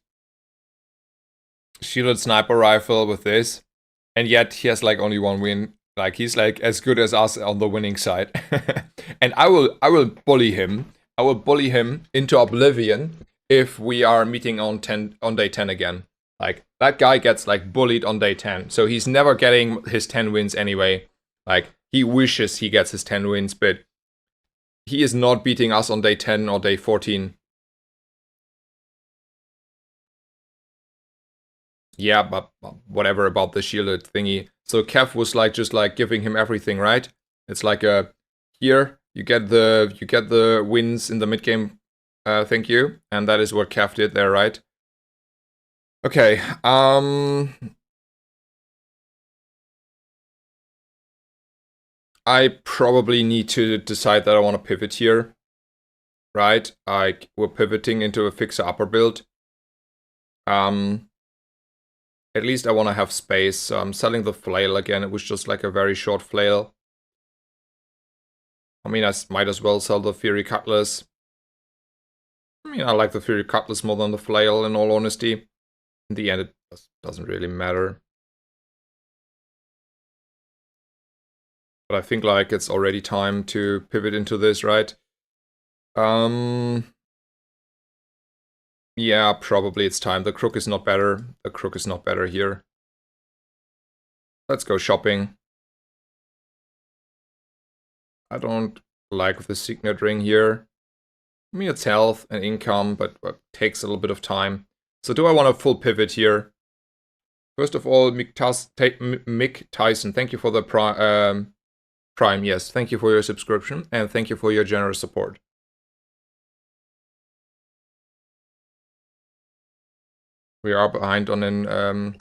shielded sniper rifle with this, and yet he has like only 1 win. Like he's like as good as us on the winning side. And I will bully him. I will bully him into oblivion if we are meeting on day 10 again. Like that guy gets like bullied on day 10. So he's never getting his 10 wins anyway. Like he wishes he gets his 10 wins, but he is not beating us on day 10 or day 14. Yeah, but whatever about the shielded thingy. So Kev was like just like giving him everything, right? It's like here you get the wins in the mid game. Thank you, and that is what Kev did there, right? Okay. I probably need to decide that I want to pivot here, right? We're pivoting into a fixer upper build. At least I want to have space, so I'm selling the flail again. It was just like a very short flail. I mean, I might as well sell the Fury Cutlass. I mean, I like the Fury Cutlass more than the flail, in all honesty. In the end, it doesn't really matter. But I think like it's already time to pivot into this, right? Yeah, probably it's time. The crook is not better. The crook is not better here. Let's go shopping. I don't like the signet ring here. I mean, it's health and income, but takes a little bit of time. So do I want a full pivot here? First of all, Mick Tyson, thank you for the Prime. Yes, thank you for your subscription, and thank you for your generous support. We are behind on on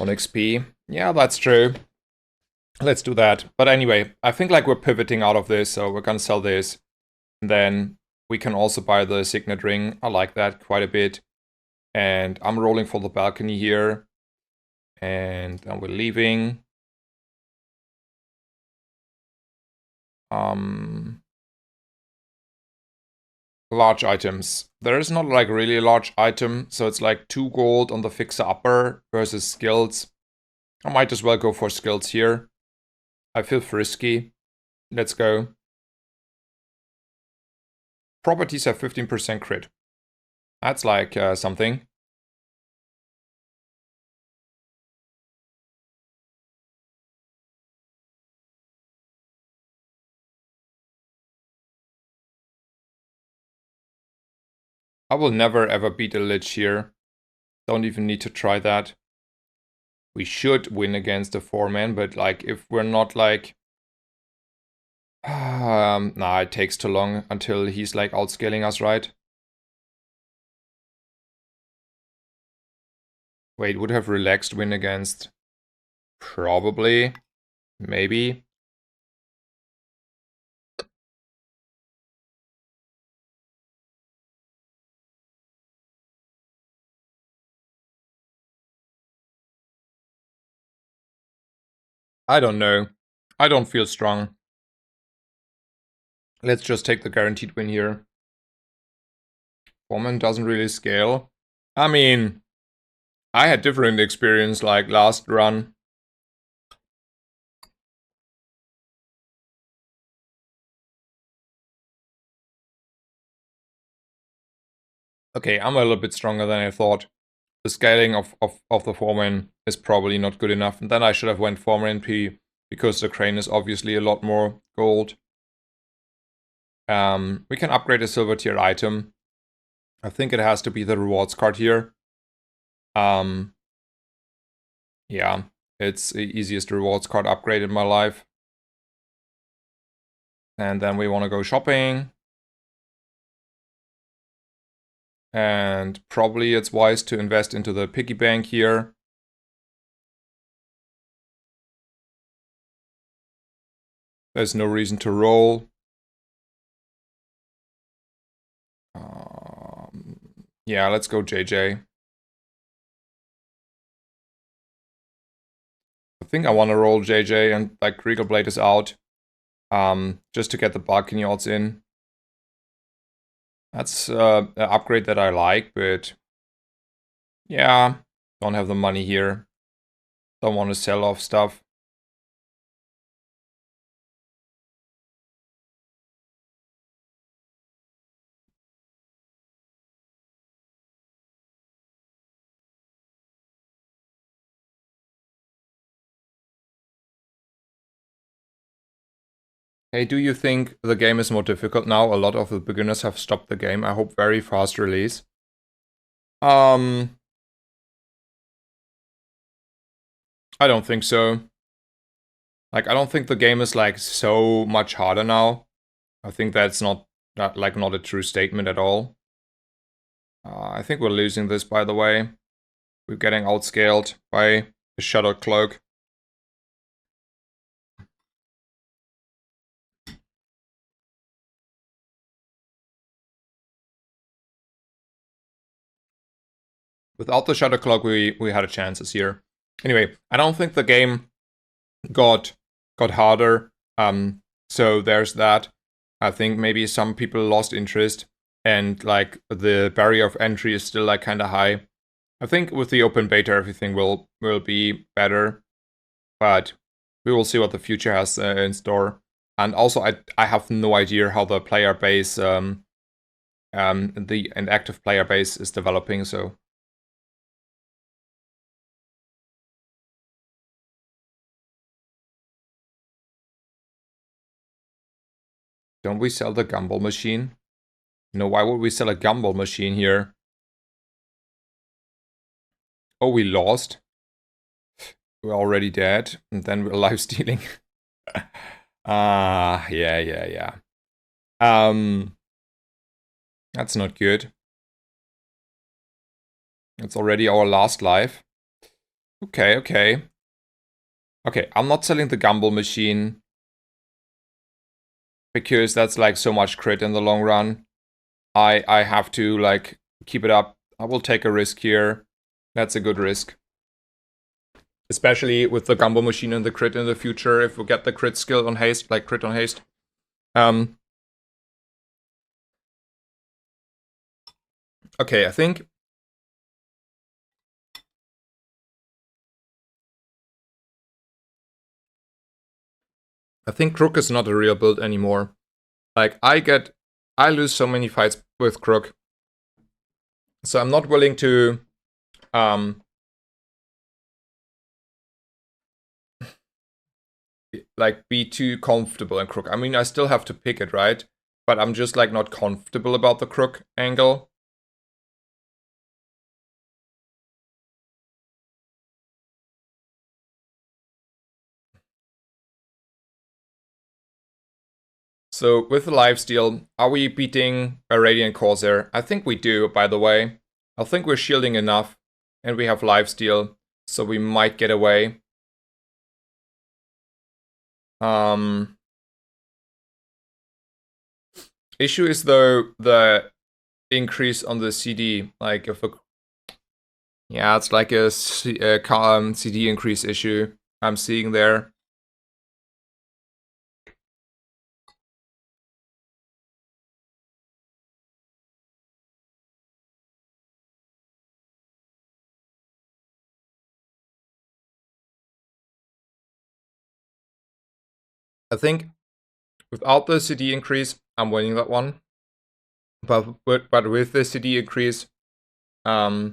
XP. Yeah, that's true. Let's do that. But anyway, I think like we're pivoting out of this, so we're gonna sell this. And then we can also buy the signet ring. I like that quite a bit. And I'm rolling for the balcony here. And then we're leaving. Large items. There is not like really a large item, so it's like 2 gold on the fixer upper versus skills. I might as well go for skills here. I feel frisky. Let's go. Properties have 15% crit. That's like something. I will never ever beat a Lich here. Don't even need to try that. We should win against the 4-man, but like if we're not like... nah, it takes too long until he's like outscaling us, right? Wait, would have relaxed win against... Probably. Maybe. I don't know. I don't feel strong. Let's just take the guaranteed win here. Foreman doesn't really scale. I mean, I had different experience like last run. Okay, I'm a little bit stronger than I thought. The scaling of the Foreman is probably not good enough. And then I should have went Foreman P because the crane is obviously a lot more gold. We can upgrade a silver tier item. I think it has to be the rewards card here. Yeah, it's the easiest rewards card upgrade in my life. And then we want to go shopping. And probably it's wise to invest into the piggy bank here. There's no reason to roll. Yeah, let's go JJ. I think I want to roll JJ and like Regal Blade is out. Just to get the balcony odds in. That's an upgrade that I like, but yeah, don't have the money here. Don't want to sell off stuff. Hey, do you think the game is more difficult now? A lot of the beginners have stopped the game. I hope very fast release. I don't think so. Like, I don't think the game is like so much harder now. I think that's not a true statement at all. I think we're losing this, by the way. We're getting outscaled by the Shadow Cloak. Without the Shadow Cloak, we had a chance this year. Anyway, I don't think the game got harder. So there's that. I think maybe some people lost interest, and like the barrier of entry is still like kind of high. I think with the open beta, everything will be better, but we will see what the future has in store. And also, I have no idea how the player base, the active player base is developing. So. Don't we sell the gumball machine? No, why would we sell a gumball machine here? Oh, we lost. We're already dead, and then we're live stealing. Yeah. That's not good. It's already our last life. Okay, I'm not selling the gumball machine because that's like so much crit in the long run. I have to like keep it up. I will take a risk here. That's a good risk. Especially with the gumball machine and the crit in the future, if we get the crit skill on haste, like crit on haste. Okay, I think Crook is not a real build anymore. Like, I lose so many fights with Crook. So I'm not willing to, like, be too comfortable in Crook. I mean, I still have to pick it, right? But I'm just, like, not comfortable about the Crook angle. So with the lifesteal, are we beating a Radiant Corsair? I think we do, by the way. I think we're shielding enough, and we have lifesteal, so we might get away. Issue is though the increase on the CD, like if yeah, it's like a CD increase issue I'm seeing there. I think without the CD increase, I'm winning that one. But with the CD increase, I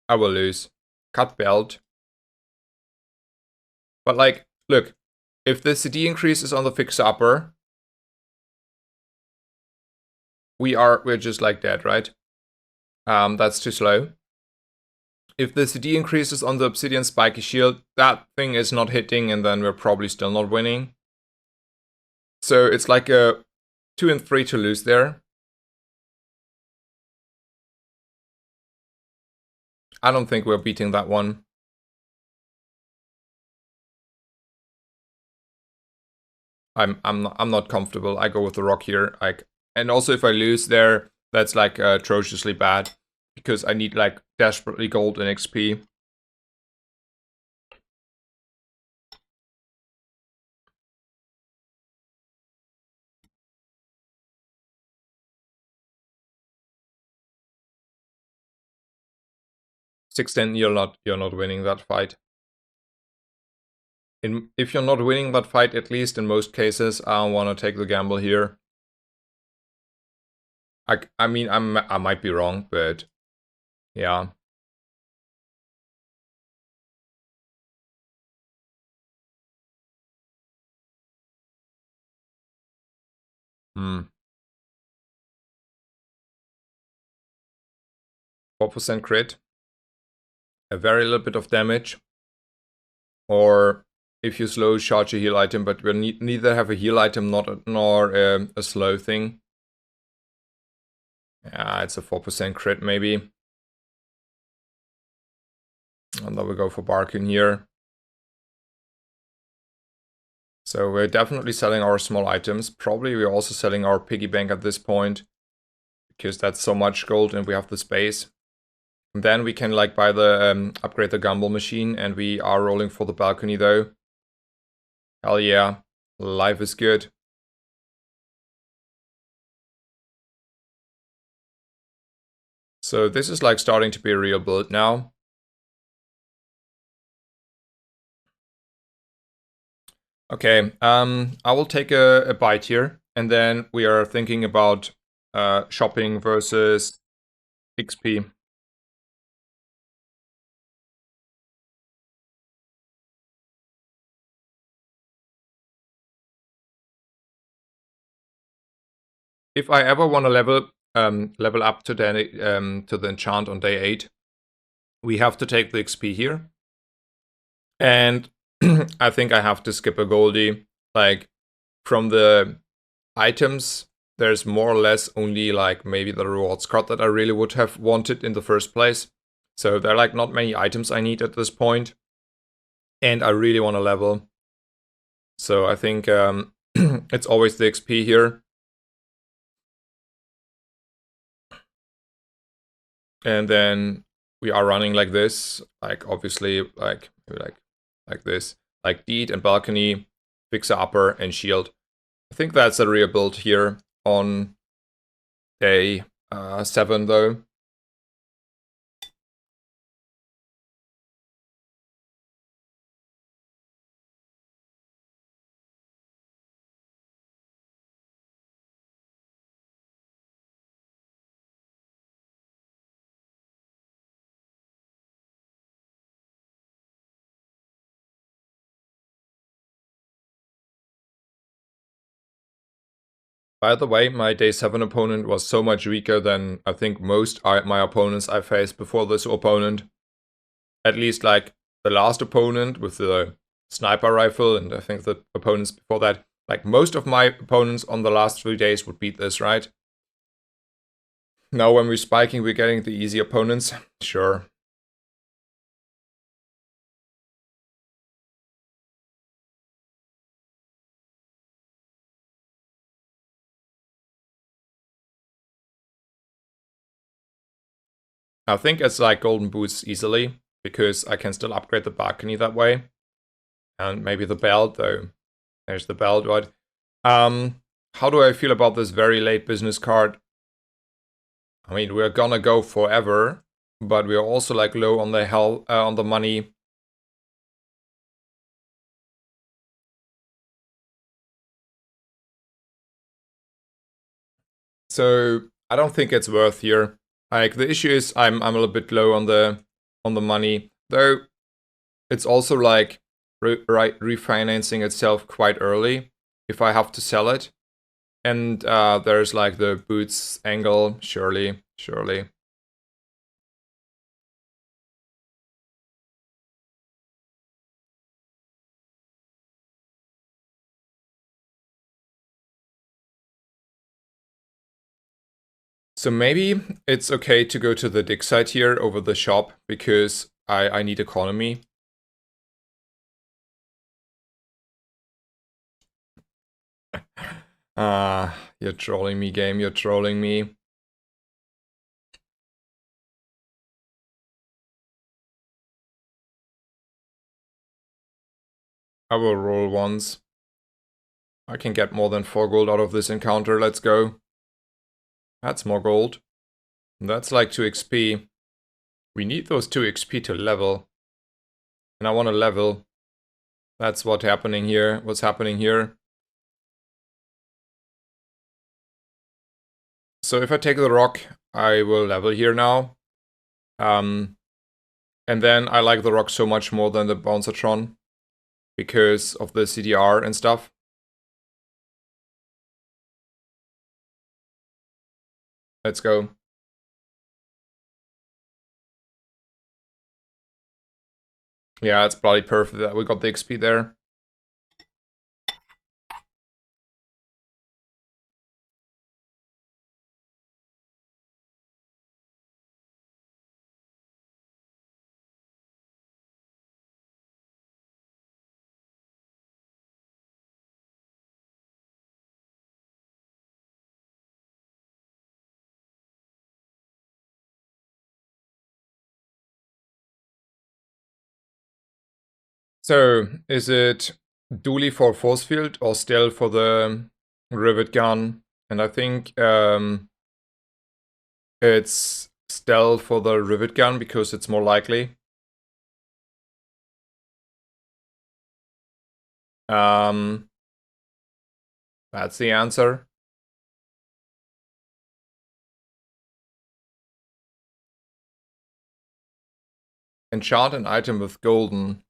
will lose. Cut belt. But like, look, if the CD increase is on the fixer upper, we're just like that, right? That's too slow. If the CD increases on the Obsidian Spiky Shield, that thing is not hitting, and then we're probably still not winning. So it's like a 2 and 3 to lose there. I don't think we're beating that one. I'm not comfortable. I go with the rock here. And also if I lose there, that's like atrociously bad, because I need like desperately gold and XP. Sixteen, you're not winning that fight. If you're not winning that fight, at least in most cases, I want to take the gamble here. I mean, I might be wrong, but yeah. Hmm. 4% crit. A very little bit of damage. Or if you slow, charge a heal item, but we neither have a heal item nor a slow thing. Yeah, it's a 4% crit maybe. And then we go for Barkin here. So we're definitely selling our small items. Probably we're also selling our piggy bank at this point, because that's so much gold and we have the space. And then we can like buy the upgrade the gumball machine, and we are rolling for the balcony though. Hell yeah, life is good. So this is like starting to be a real build now. Okay, I will take a bite here, and then we are thinking about shopping versus XP. If I ever want to level up to the enchant on day 8, we have to take the XP here. And I think I have to skip a Goldie. Like, from the items, there's more or less only like maybe the rewards card that I really would have wanted in the first place. So there are like not many items I need at this point. And I really want to level. So I think it's always the XP here. And then we are running like this, like obviously like this, like Deed and Balcony, Fixer Upper, and Shield. I think that's a real build here on day 7 though. By the way, my day 7 opponent was so much weaker than I think most my opponents I faced before this opponent. At least like the last opponent with the sniper rifle, and I think the opponents before that, like most of my opponents on the last 3 days would beat this, right? Now when we're spiking, we're getting the easy opponents. Sure. I think it's like golden boots easily, because I can still upgrade the balcony that way. And maybe the belt though. There's the belt, right? How do I feel about this very late business card? I mean, we're gonna go forever, but we're also like low on the on the money. So I don't think it's worth here. Like the issue is I'm a little bit low on the money, though. It's also like refinancing itself quite early if I have to sell it. And there's like the boots angle, surely. So maybe it's okay to go to the dig site here over the shop, because I need economy. You're trolling me, game, you're trolling me. I will roll once. I can get more than 4 gold out of this encounter, let's go. That's more gold. That's like 2 XP. We need those 2 XP to level. And I want to level. That's what's happening here. So if I take the rock, I will level here now. And then I like the rock so much more than the Bouncertron, because of the CDR and stuff. Let's go. Yeah, it's bloody perfect that we got the XP there. So, is it dually for force field or still for the rivet gun? And I think it's still for the rivet gun because it's more likely. That's the answer. Enchant an item with golden.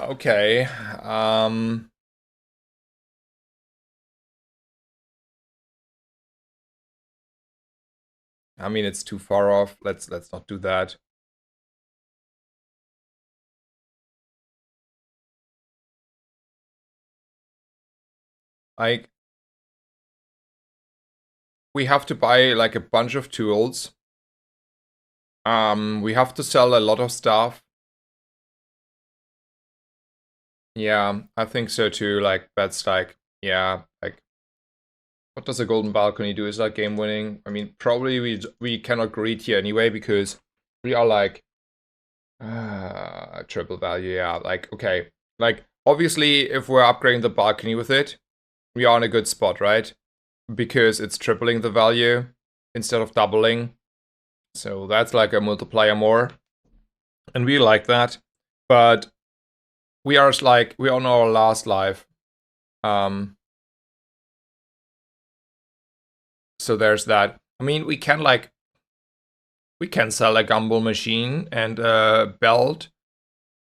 Okay. I mean, it's too far off. Let's not do that. Like, we have to buy like a bunch of tools. We have to sell a lot of stuff. Yeah, I think so too. Like, that's like, yeah, like, what does a golden balcony do? Is that game winning? I mean, probably we cannot greed here anyway, because we are like triple value. Yeah, like, okay, like, obviously if we're upgrading the balcony with it, we are in a good spot, right? Because it's tripling the value instead of doubling. So that's like a multiplier more, and we like that. But we are like, we're on our last life. So there's that. I mean, we can sell a gumball machine and a belt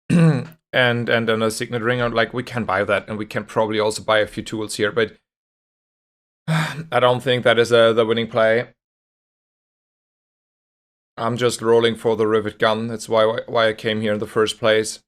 and then a signet ring. Like, we can buy that, and we can probably also buy a few tools here, but I don't think that is the winning play. I'm just rolling for the rivet gun. That's why I came here in the first place.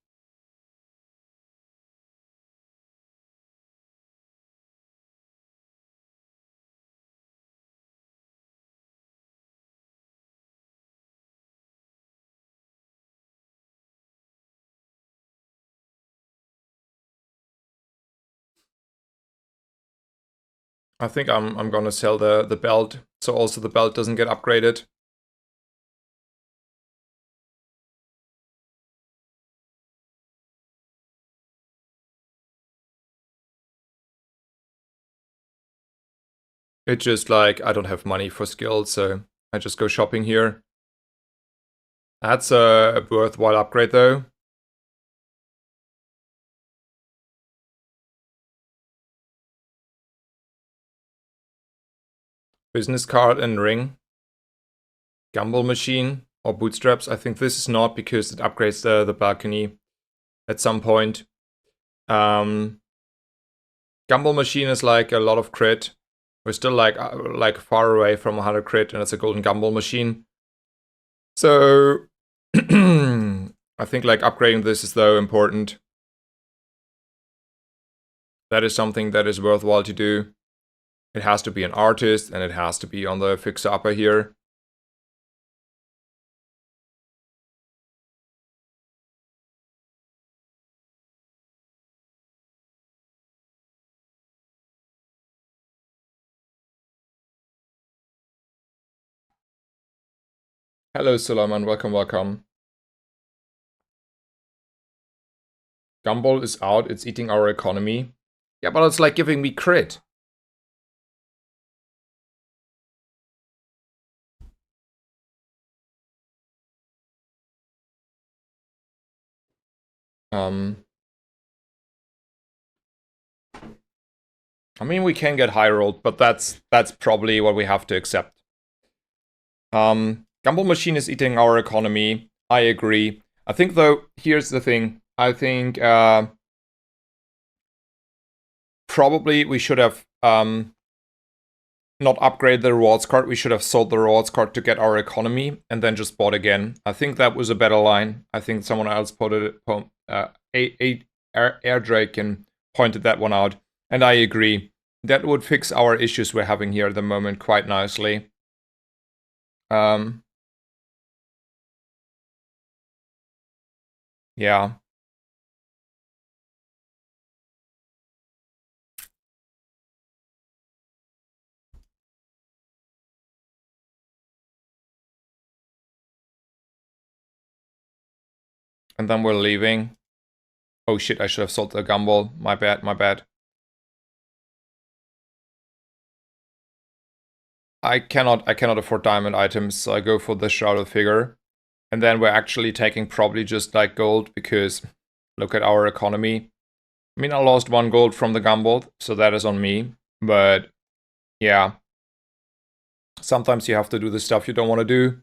I think I'm gonna sell the belt, so also the belt doesn't get upgraded. It's just like, I don't have money for skills, so I just go shopping here. That's a worthwhile upgrade though. Business card and ring. Gumball machine or bootstraps. I think this is not, because it upgrades the balcony at some point. Gumball Gumball Machine is like a lot of crit. We're still like far away from 100 crit, and it's a golden Gumball Machine. So I think like upgrading this is though important. That is something that is worthwhile to do. It has to be an artist, and it has to be on the fixer upper here. Hello, Suleiman. Welcome, welcome. Gumball is out. It's eating our economy. Yeah, but it's like giving me crit. I mean, we can get high rolled, but that's probably what we have to accept. Gumball Machine is eating our economy. I agree. I think, though, here's the thing. I think probably we should have not upgraded the rewards card. We should have sold the rewards card to get our economy and then just bought again. I think that was a better line. I think someone else Air Draken pointed that one out. And I agree. That would fix our issues we're having here at the moment quite nicely. Yeah. And then we're leaving. Oh shit, I should have sold the Gumball. My bad, my bad. I cannot afford diamond items, so I go for the shrouded figure. And then we're actually taking probably just like gold, because look at our economy. I mean, I lost 1 gold from the Gumball, so that is on me. But yeah, sometimes you have to do the stuff you don't want to do.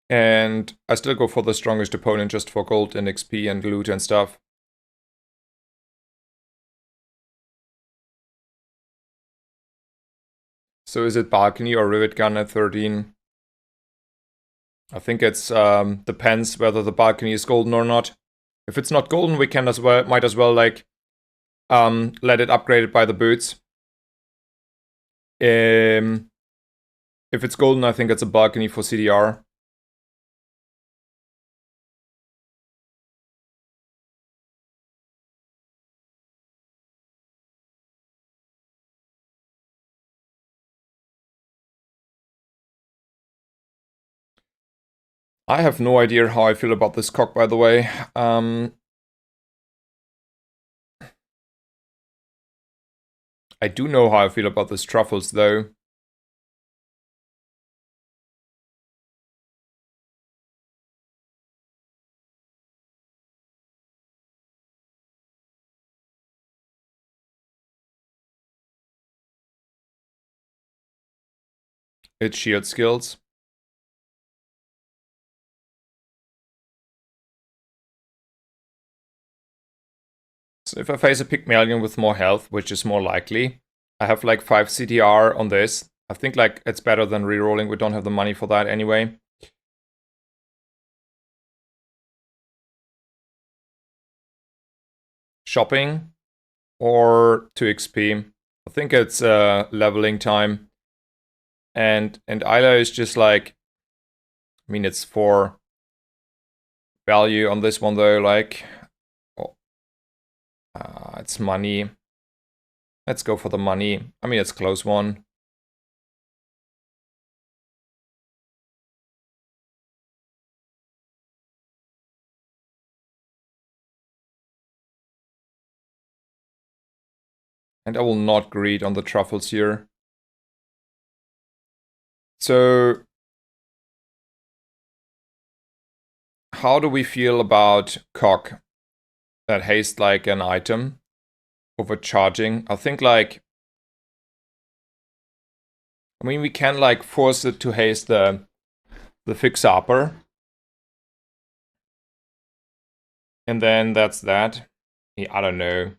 And I still go for the strongest opponent just for gold and XP and loot and stuff. So is it balcony or rivet gun at 13? I think it's depends whether the balcony is golden or not. If it's not golden, we can might as well like let it upgrade it by the boots. If it's golden, I think it's a balcony for CDR. I have no idea how I feel about this cock, by the way. I do know how I feel about this truffles, though. It's shield skills. So if I face a Pygmalion with more health, which is more likely, I have like 5 CDR on this. I think like it's better than rerolling. We don't have the money for that anyway. Shopping or 2 XP. I think it's leveling time. And Isla is just like, I mean, it's 4 value on this one though, like, it's money. Let's go for the money. I mean, it's close one. And I will not greed on the truffles here. So, how do we feel about cock that haste like an item overcharging? I think like, I mean, we can like force it to haste the the fixer-upper. And then that's that. Yeah, I don't know.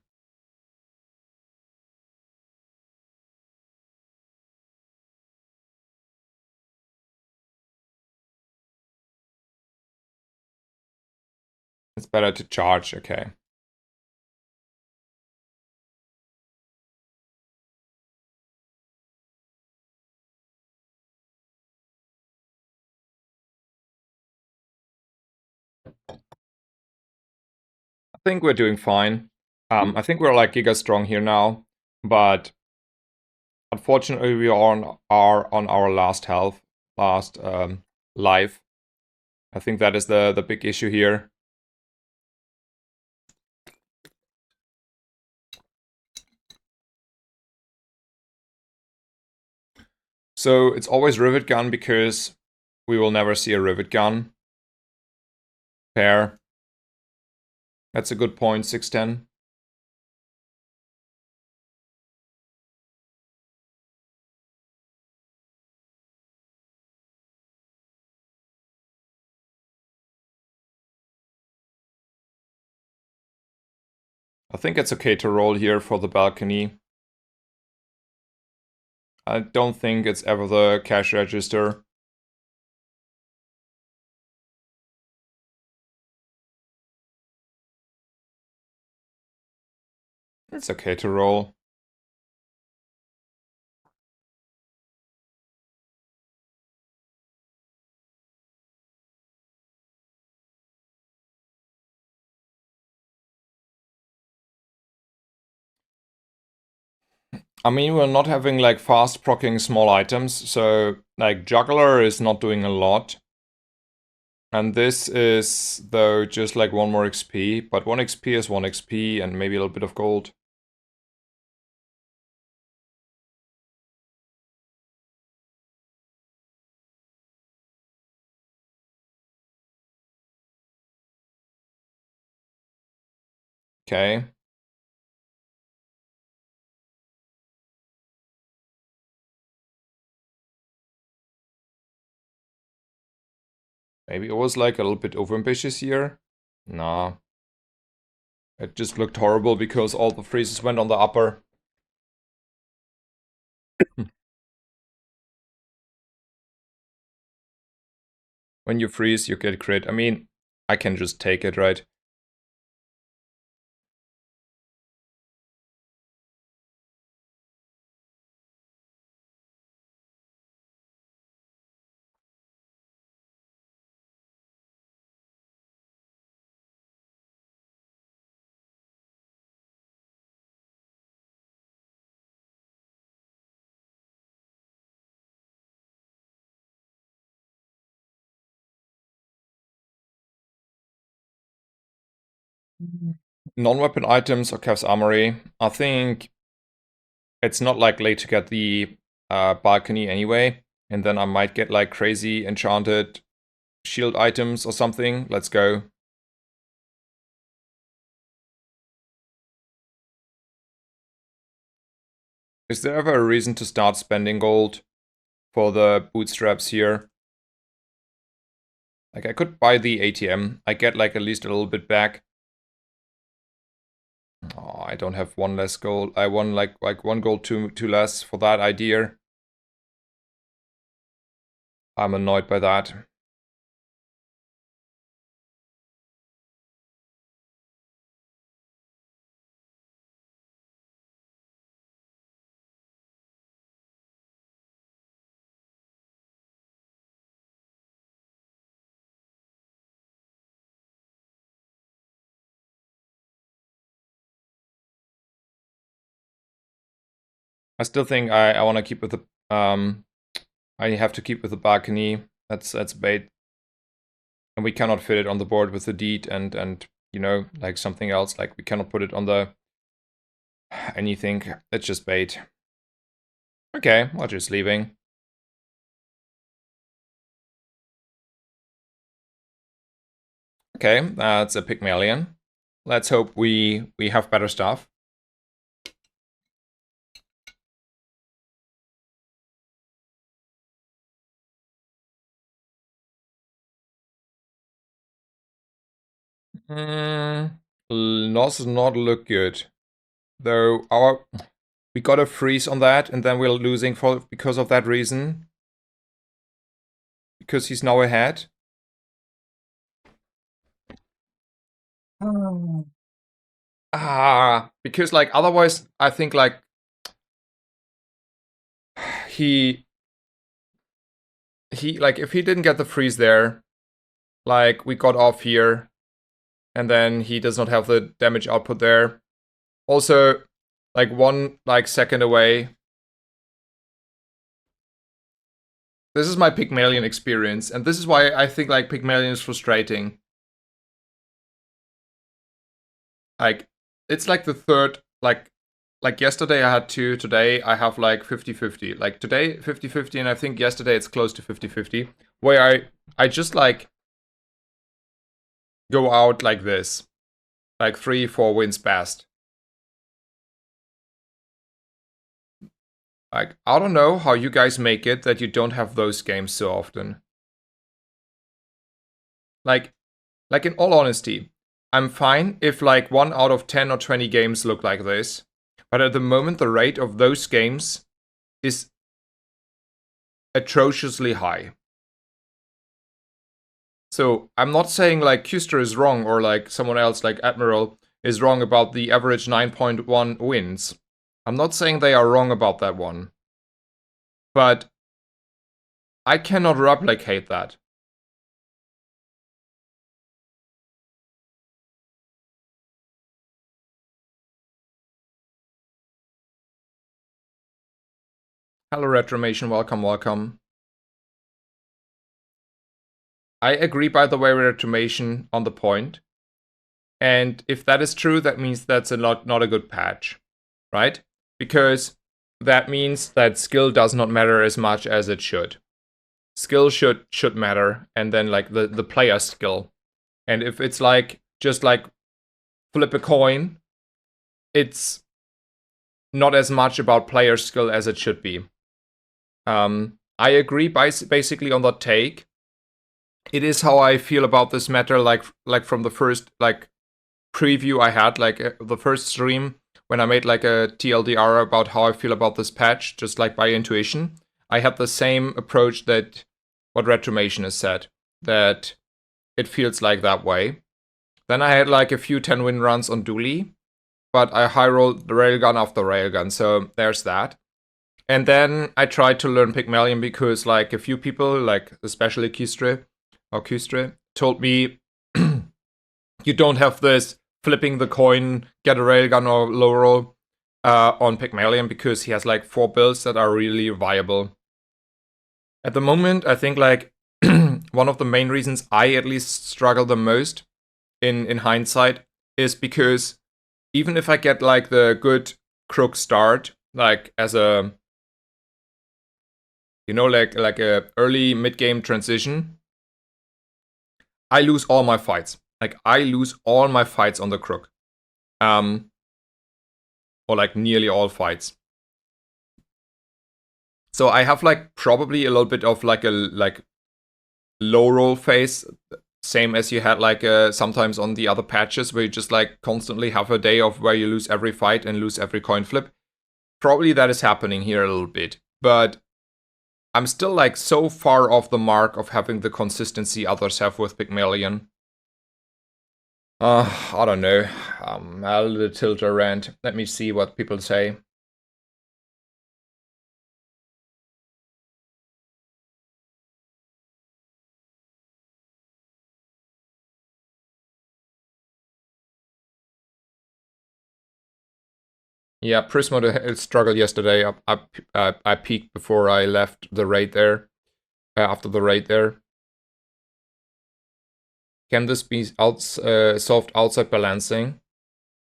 It's better to charge, okay. I think we're doing fine. I think we're like giga strong here now, but unfortunately we are on our last health, last life. I think that is the big issue here. So it's always rivet gun because we will never see a rivet gun pair. That's a good point, 610. I think it's okay to roll here for the balcony. I don't think it's ever the cash register. It's okay to roll. I mean, we're not having like fast proccing small items, so like juggler is not doing a lot. And this is, though, just like 1 more XP, but 1 XP is 1 XP and maybe a little bit of gold. Okay. Maybe it was like a little bit overambitious here. Nah. It just looked horrible because all the freezes went on the upper. When you freeze, you get crit. I mean, I can just take it, right? Non-weapon items or Kev's Armory. I think it's not likely to get the balcony anyway. And then I might get like crazy enchanted shield items or something. Let's go. Is there ever a reason to start spending gold for the bootstraps here? Like I could buy the ATM. I get like at least a little bit back. Oh, I don't have 1 less gold. I won like 1 gold too less for that idea. I'm annoyed by that. I still think I want to keep with the I have to keep with the balcony. That's bait. And we cannot fit it on the board with the deed and you know, like something else. Like we cannot put it on the anything. It's just bait. Okay, we're just leaving. Okay, that's a Pygmalion. Let's hope we have better stuff. Does not look good. Though we got a freeze on that, and then we're losing because of that reason. Because he's now ahead. Because like otherwise I think like he like if he didn't get the freeze there, like we got off here, and then he does not have the damage output there. Also, like one like second away. This is my Pygmalion experience, and this is why I think like Pygmalion is frustrating. Like it's like the third like yesterday I had 2, today I have like 50-50. Like today 50-50, and I think yesterday it's close to 50-50. Where I just like go out like this. Like 3-4 wins best. Like I don't know how you guys make it that you don't have those games so often. Like in all honesty, I'm fine if like 1 out of 10 or 20 games look like this. But at the moment the rate of those games is atrociously high. So I'm not saying like Kuster is wrong or like someone else like Admiral is wrong about the average 9.1 wins. I'm not saying they are wrong about that one. But I cannot replicate that. Hello Retromation, welcome. I agree, by the way, Retromation, on the point. And if that is true, that means that's not a good patch, right? Because that means that skill does not matter as much as it should. Skill should matter, and then like the player skill. And if it's like just like flip a coin, it's not as much about player skill as it should be. I agree basically on that take. It is how I feel about this matter, like from the first like preview I had, like the first stream when I made like a TLDR about how I feel about this patch, just like by intuition. I had the same approach that what Retromation has said, that it feels like that way. Then I had like a few 10-win runs on Dooley, but I high rolled the railgun after railgun, so there's that. And then I tried to learn Pygmalion because like a few people, like especially Kustre, told me you don't have this flipping the coin, get a railgun or low roll on Pygmalion because he has like 4 builds that are really viable. At the moment, I think like one of the main reasons I at least struggle the most in hindsight is because even if I get like the good crook start, like as a like a early mid game transition, I lose all my fights. Like I lose all my fights on the crook, or like nearly all fights. So I have like probably a little bit of like a low roll phase, same as you had like sometimes on the other patches where you just like constantly have a day of where you lose every fight and lose every coin flip. Probably that is happening here a little bit, but I'm still like so far off the mark of having the consistency others have with Pygmalion. I don't know. A little tilter rant. Let me see what people say. Yeah, Prismo struggled yesterday. I peaked before I left the raid there. After the raid there. Can this be solved outside balancing?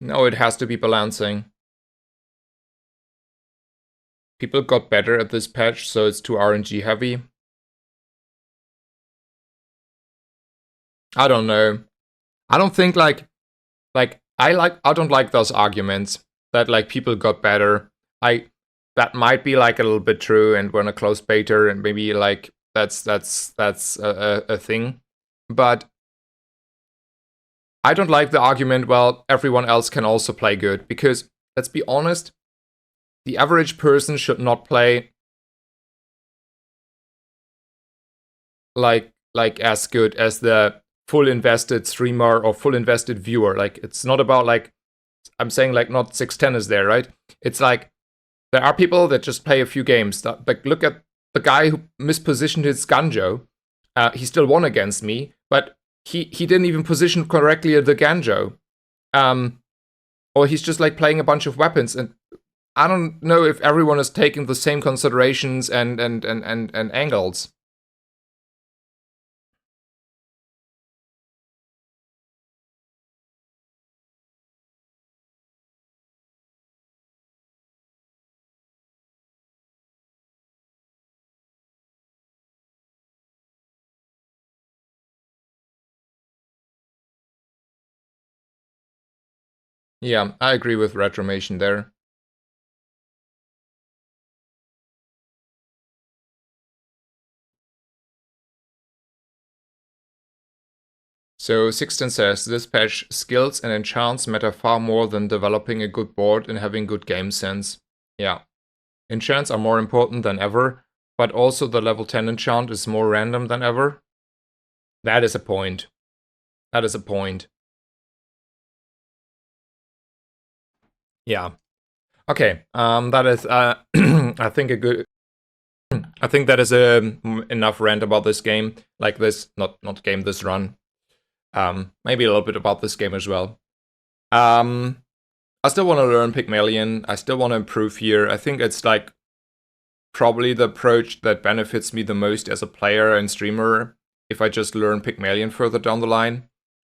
No, it has to be balancing. People got better at this patch, so it's too RNG heavy. I don't know. I don't think I don't like those arguments that like people got better. That might be like a little bit true, and we're in a close beta, and maybe like that's a thing. But I don't like the argument, well, everyone else can also play good, because let's be honest, the average person should not play like as good as the full invested streamer or full invested viewer. Like, it's not about, like, I'm saying, like, not 610 is there, right? It's like there are people that just play a few games. Like, look at the guy who mispositioned his Ganjo. He still won against me, but he didn't even position correctly at the Ganjo. Or he's just like playing a bunch of weapons, and I don't know if everyone is taking the same considerations and angles. Yeah, I agree with Retromation there. So Sixten says, this patch, skills and enchants matter far more than developing a good board and having good game sense. Yeah. Enchants are more important than ever, but also the level 10 enchant is more random than ever. That is a point. That is a point. Yeah. Okay. That is I think a good I think that is enough rant about this game. Like this, not game, this run. Maybe a little bit about this game as well. I still want to learn Pygmalion. I still want to improve here. I think it's like probably the approach that benefits me the most as a player and streamer if I just learn Pygmalion further down the line,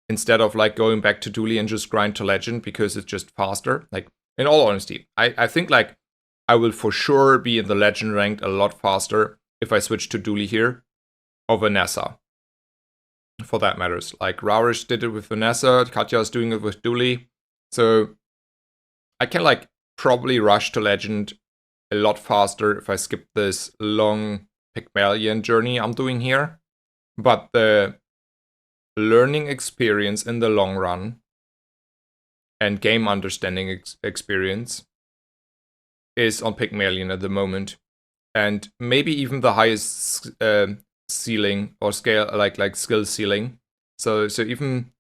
instead of like going back to Dooley and just grind to Legend because it's just faster. Like, in all honesty, I think like I will for sure be in the Legend ranked a lot faster if I switch to Dooley here, or Vanessa, for that matters. Like, Raurish did it with Vanessa, Katja is doing it with Dooley, so I can like probably rush to Legend a lot faster if I skip this long Pygmalion journey I'm doing here. But the learning experience in the long run and game understanding experience is on Pygmalion at the moment. And maybe even the highest ceiling or scale, like skill ceiling. So even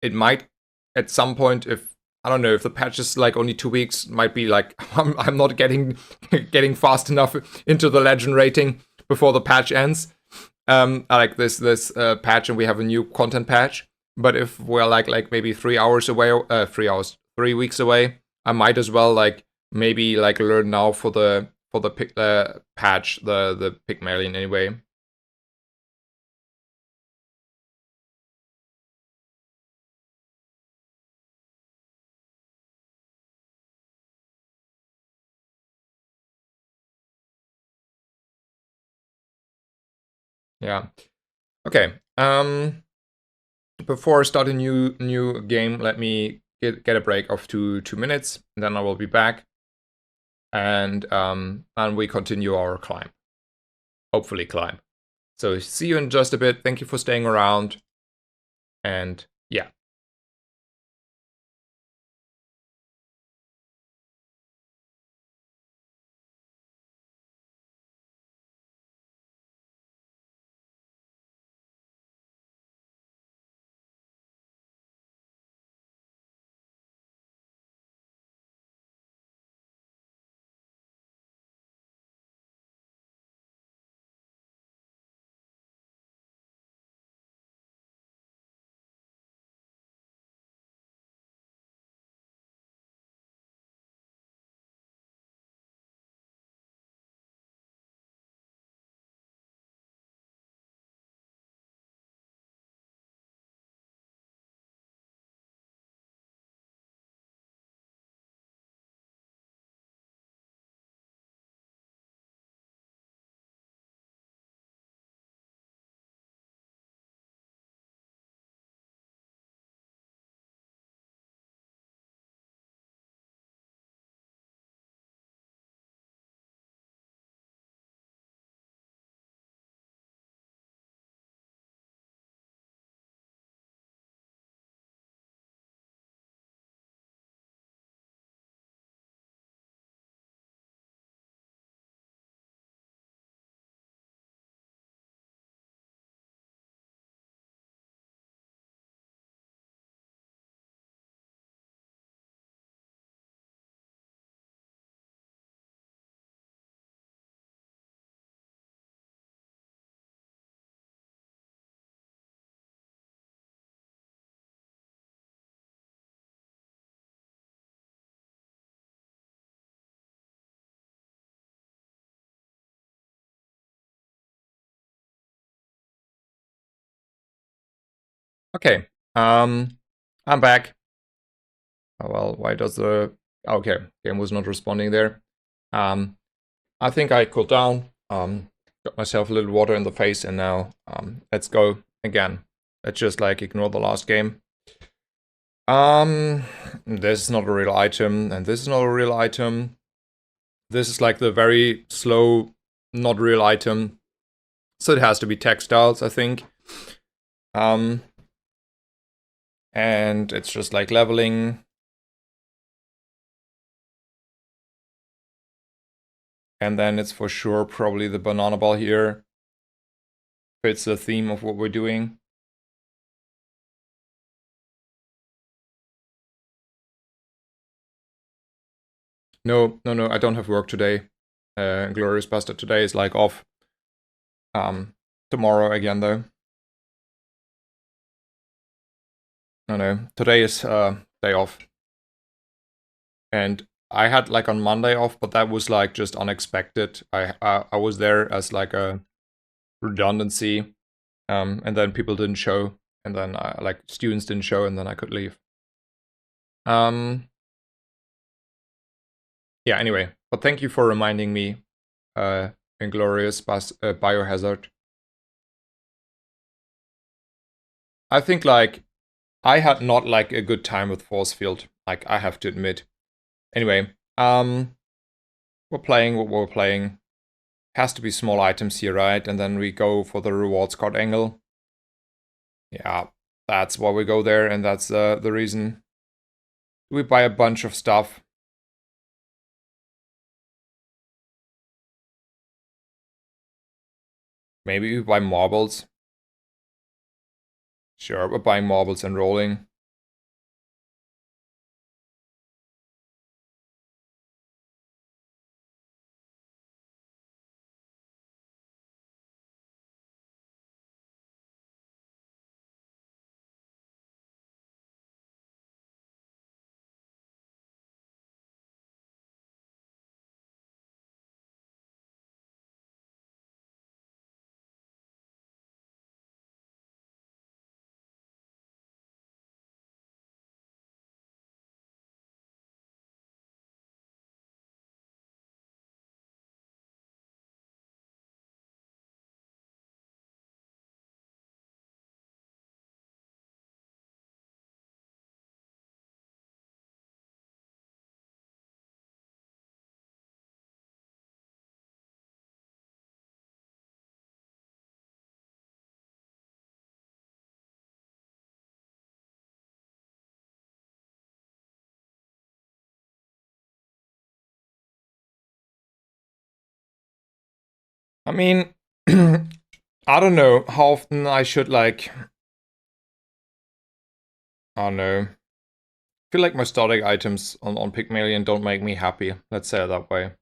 it might at some point, if I don't know, if the patch is like only 2 weeks, might be like I'm not getting fast enough into the legend rating before the patch ends. I like this patch, and we have a new content patch. But if we're like maybe 3 hours away, 3 weeks away, I might as well like maybe like learn now for the patch, the Pygmalion anyway. Yeah. Okay. Before I start a new game, let me get a break of 2 minutes, and then I will be back, and we continue our climb. Hopefully climb. So see you in just a bit. Thank you for staying around, and yeah. Okay, I'm back. Oh, well, why does the... Okay, game was not responding there. I think I cooled down, got myself a little water in the face, and now let's go again. Let's just like ignore the last game. This is not a real item, and this is not a real item. This is like the very slow, not real item. So it has to be textiles, I think. And it's just like leveling. And then it's for sure probably the banana ball here. Fits the theme of what we're doing. No, I don't have work today. Glorious Bastard today is like off. Tomorrow again though. No, today is day off. And I had like on Monday off, but that was like just unexpected. I was there as like a redundancy, and then people didn't show, and then like students didn't show, and then I could leave. Yeah. Anyway, but thank you for reminding me. Inglorious Biohazard. I think like I had not like a good time with Force Field. Like I have to admit. Anyway, we're playing what we're playing. Has to be small items here, right? And then we go for the rewards card angle. Yeah, that's why we go there, and that's the reason. We buy a bunch of stuff. Maybe we buy marbles. Sure, we're buying marbles and rolling. I mean, I don't know how often I should like... I don't know. I feel like my static items on Pygmalion don't make me happy. Let's say it that way.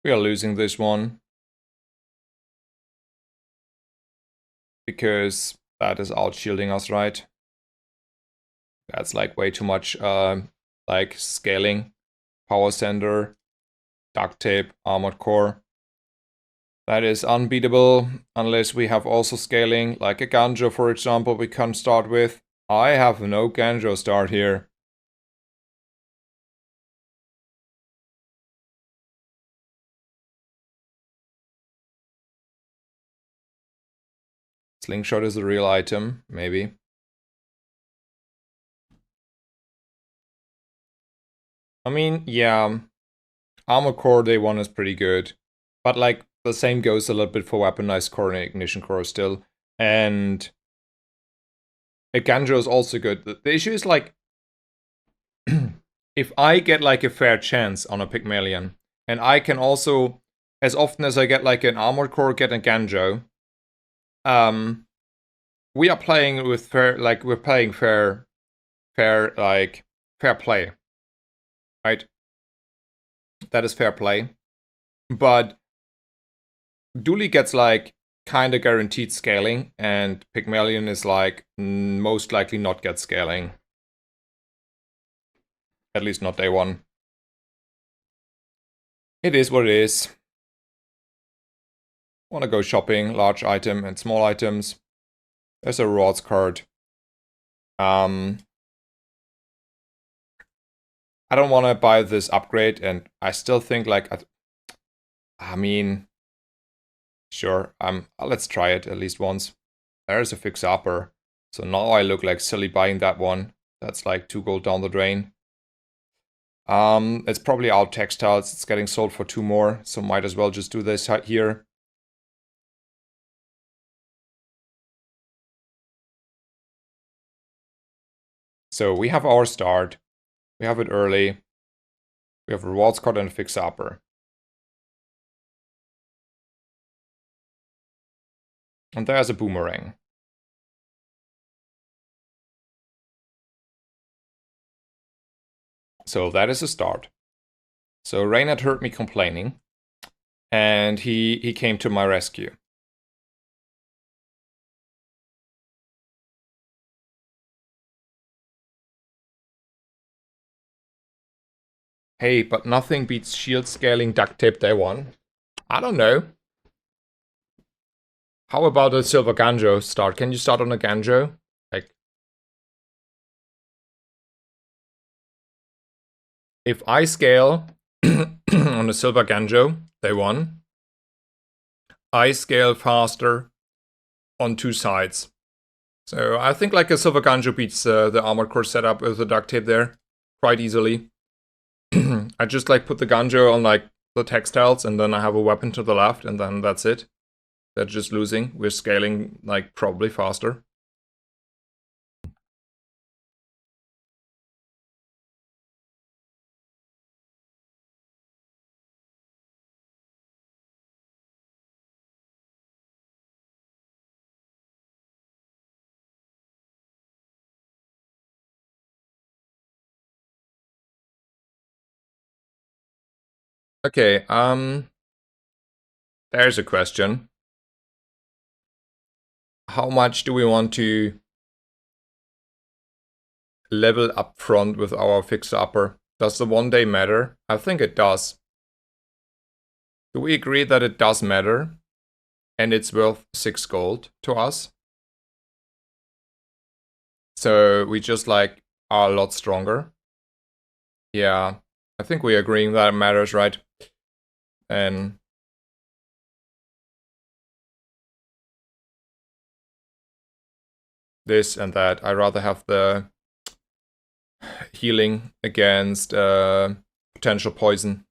We are losing this one. Because that is out-shielding us, right? That's like way too much like scaling. Power Sender, Duct Tape, Armored Core. That is unbeatable unless we have also scaling, like a Ganjo for example we can start with. I have no Ganjo start here. Slingshot is a real item, maybe. I mean, yeah, Armor Core day 1 is pretty good. But like, the same goes a little bit for Weaponized Core and Ignition Core still. And a Ganjo is also good. The issue is like, if I get like a fair chance on a Pygmalion, and I can also, as often as I get like an Armored Core, get a Ganjo, we are playing with fair, like we're playing fair play, right? That is fair play. But Dooley gets like kind of guaranteed scaling, and Pygmalion is like most likely not get scaling. At least not day 1. It is what it is. Want to go shopping, large item and small items. There's a rewards card. I don't want to buy this upgrade, and I still think like, I mean, sure, let's try it at least once. There's a fixer-upper. So now I look like silly buying that one. That's like 2 gold down the drain. It's probably out textiles. It's getting sold for 2 more, so might as well just do this here. So we have our start. We have it early. We have a rewards card and a fixer-upper. And there's a boomerang. So that is a start. So Rain had heard me complaining, and he came to my rescue. Hey, but nothing beats shield scaling duct tape day 1. I don't know. How about a silver Ganjo start? Can you start on a Ganjo? Like, if I scale on a silver Ganjo day 1, I scale faster on 2 sides. So I think like a silver Ganjo beats the armored core setup with the duct tape there quite easily. I just like put the Ganjo on like the textiles, and then I have a weapon to the left, and then that's it. They're just losing. We're scaling like probably faster. Okay, there's a question. How much do we want to level up front with our fixer-upper? Does the 1 day matter? I think it does. Do we agree that it does matter? And it's worth 6 gold to us? So we just like are a lot stronger. Yeah, I think we're agreeing that it matters, right? And this and that. I rather have the healing against potential poison.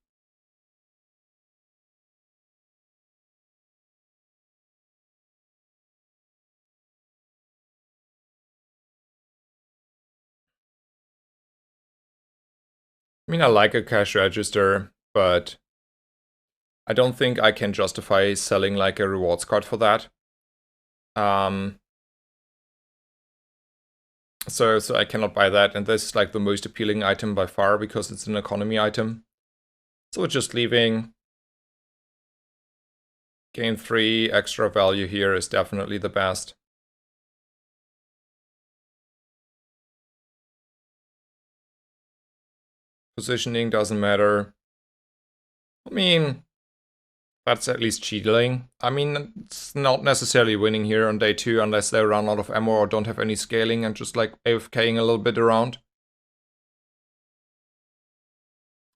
I mean, I like a cash register, but I don't think I can justify selling like a rewards card for that. So I cannot buy that, and this is like the most appealing item by far because it's an economy item. So just leaving. Gain 3 extra value here is definitely the best. Positioning doesn't matter. I mean, that's at least cheating. I mean, it's not necessarily winning here on day 2 unless they run out of ammo or don't have any scaling and just like AFKing a little bit around.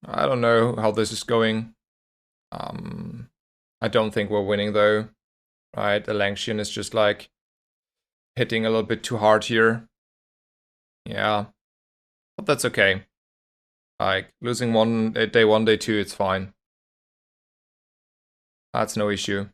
I don't know how this is going. I don't think we're winning though. Right, the Langshian is just like hitting a little bit too hard here. Yeah, but that's okay. Like losing day 1, day 2, it's fine. That's no issue.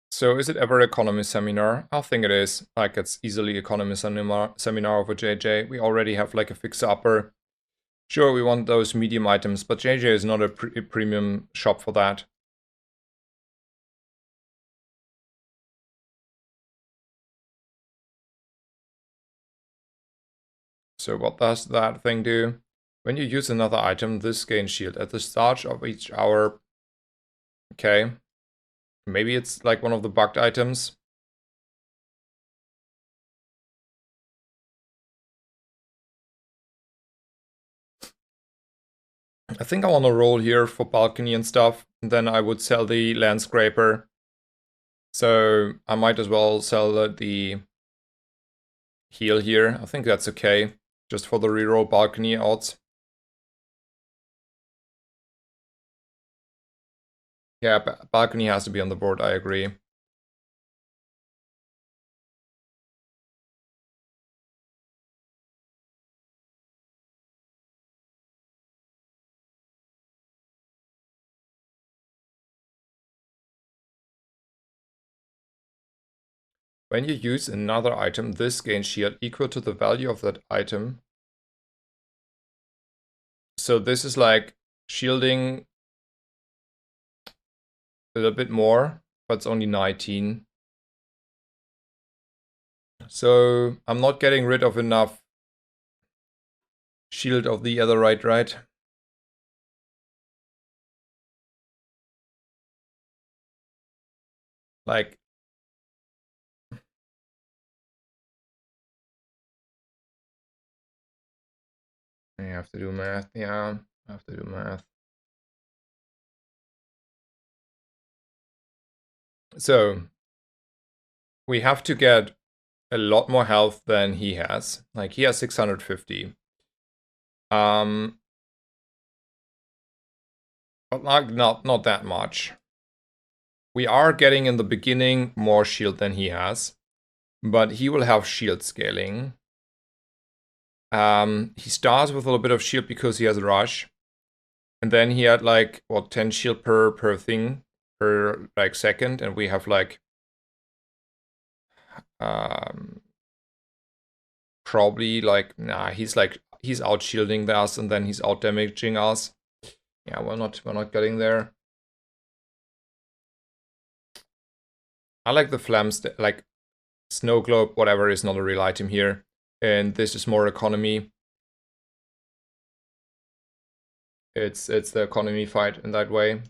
So is it ever economy seminar? I think it is. Like it's easily economy seminar over JJ. We already have like a fixer upper. Sure, we want those medium items, but JJ is not a premium shop for that. So what does that thing do? When you use another item, this gains shield at the start of each hour. Okay. Maybe it's like one of the bugged items. I think I want to roll here for balcony and stuff. And then I would sell the land scraper. So I might as well sell the heal here. I think that's okay. Just for the reroll balcony odds. Yeah, balcony has to be on the board, I agree. When you use another item, this gains shield equal to the value of that item. So this is like shielding a little bit more, but it's only 19. So I'm not getting rid of enough shield of the other right? Like, I have to do math, yeah, I have to do math. So, we have to get a lot more health than he has. Like, he has 650. But like, not that much. We are getting in the beginning more shield than he has. But he will have shield scaling. He starts with a little bit of shield because he has a rush. And then he had like, what, 10 shield per thing, per like second. And we have like, probably like, nah, he's out shielding us and then he's out damaging us. Yeah, we're not getting there. I like the flams, like snow globe, whatever is not a real item here. And this is more economy. It's the economy fight in that way.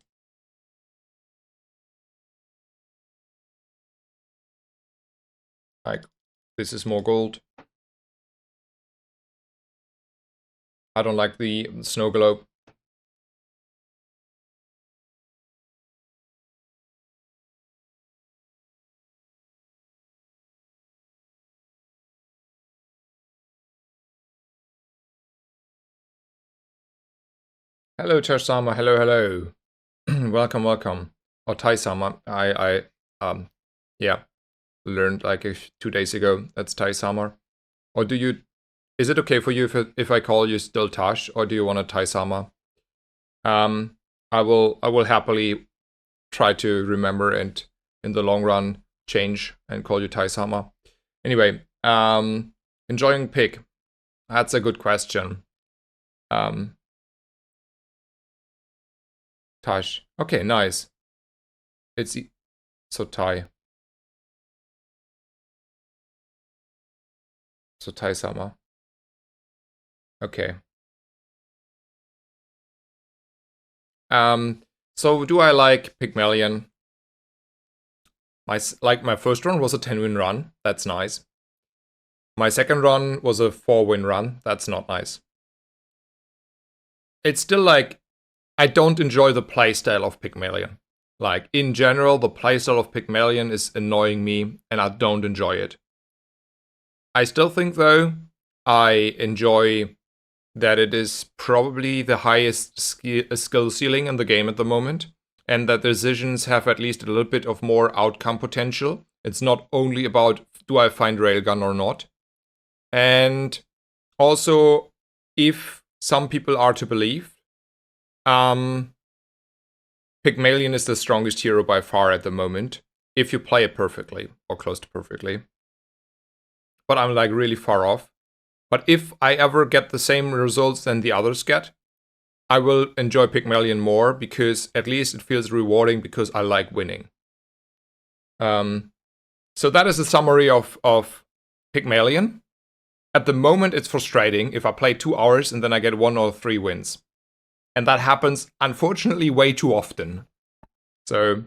Like, this is more gold. I don't like the snow globe. Hello, Tersama. Hello. welcome. Or Tai-sama. Yeah, learned like 2 days ago. That's Tai-sama. Or is it okay for you if I call you still Tash, or do you want a Tai-sama? I will happily try to remember and in the long run change and call you Tai-sama. Anyway, enjoying pick. That's a good question. Tash. Okay, nice. It's so Tai. So Tai-sama. Okay. So do I like Pygmalion? My first run was a 10-win run. That's nice. My second run was a 4-win run. That's not nice. It's still like, I don't enjoy the playstyle of Pygmalion. Like, in general, the playstyle of Pygmalion is annoying me, and I don't enjoy it. I still think, though, I enjoy that it is probably the highest skill ceiling in the game at the moment, and that the decisions have at least a little bit of more outcome potential. It's not only about, do I find Railgun or not? And also, if some people are to believe, Pygmalion is the strongest hero by far at the moment, if you play it perfectly, or close to perfectly. But I'm like really far off. But if I ever get the same results than the others get, I will enjoy Pygmalion more because at least it feels rewarding because I like winning. So that is a summary of Pygmalion. At the moment, it's frustrating if I play 2 hours and then I get 1 or 3 wins. And that happens, unfortunately, way too often. So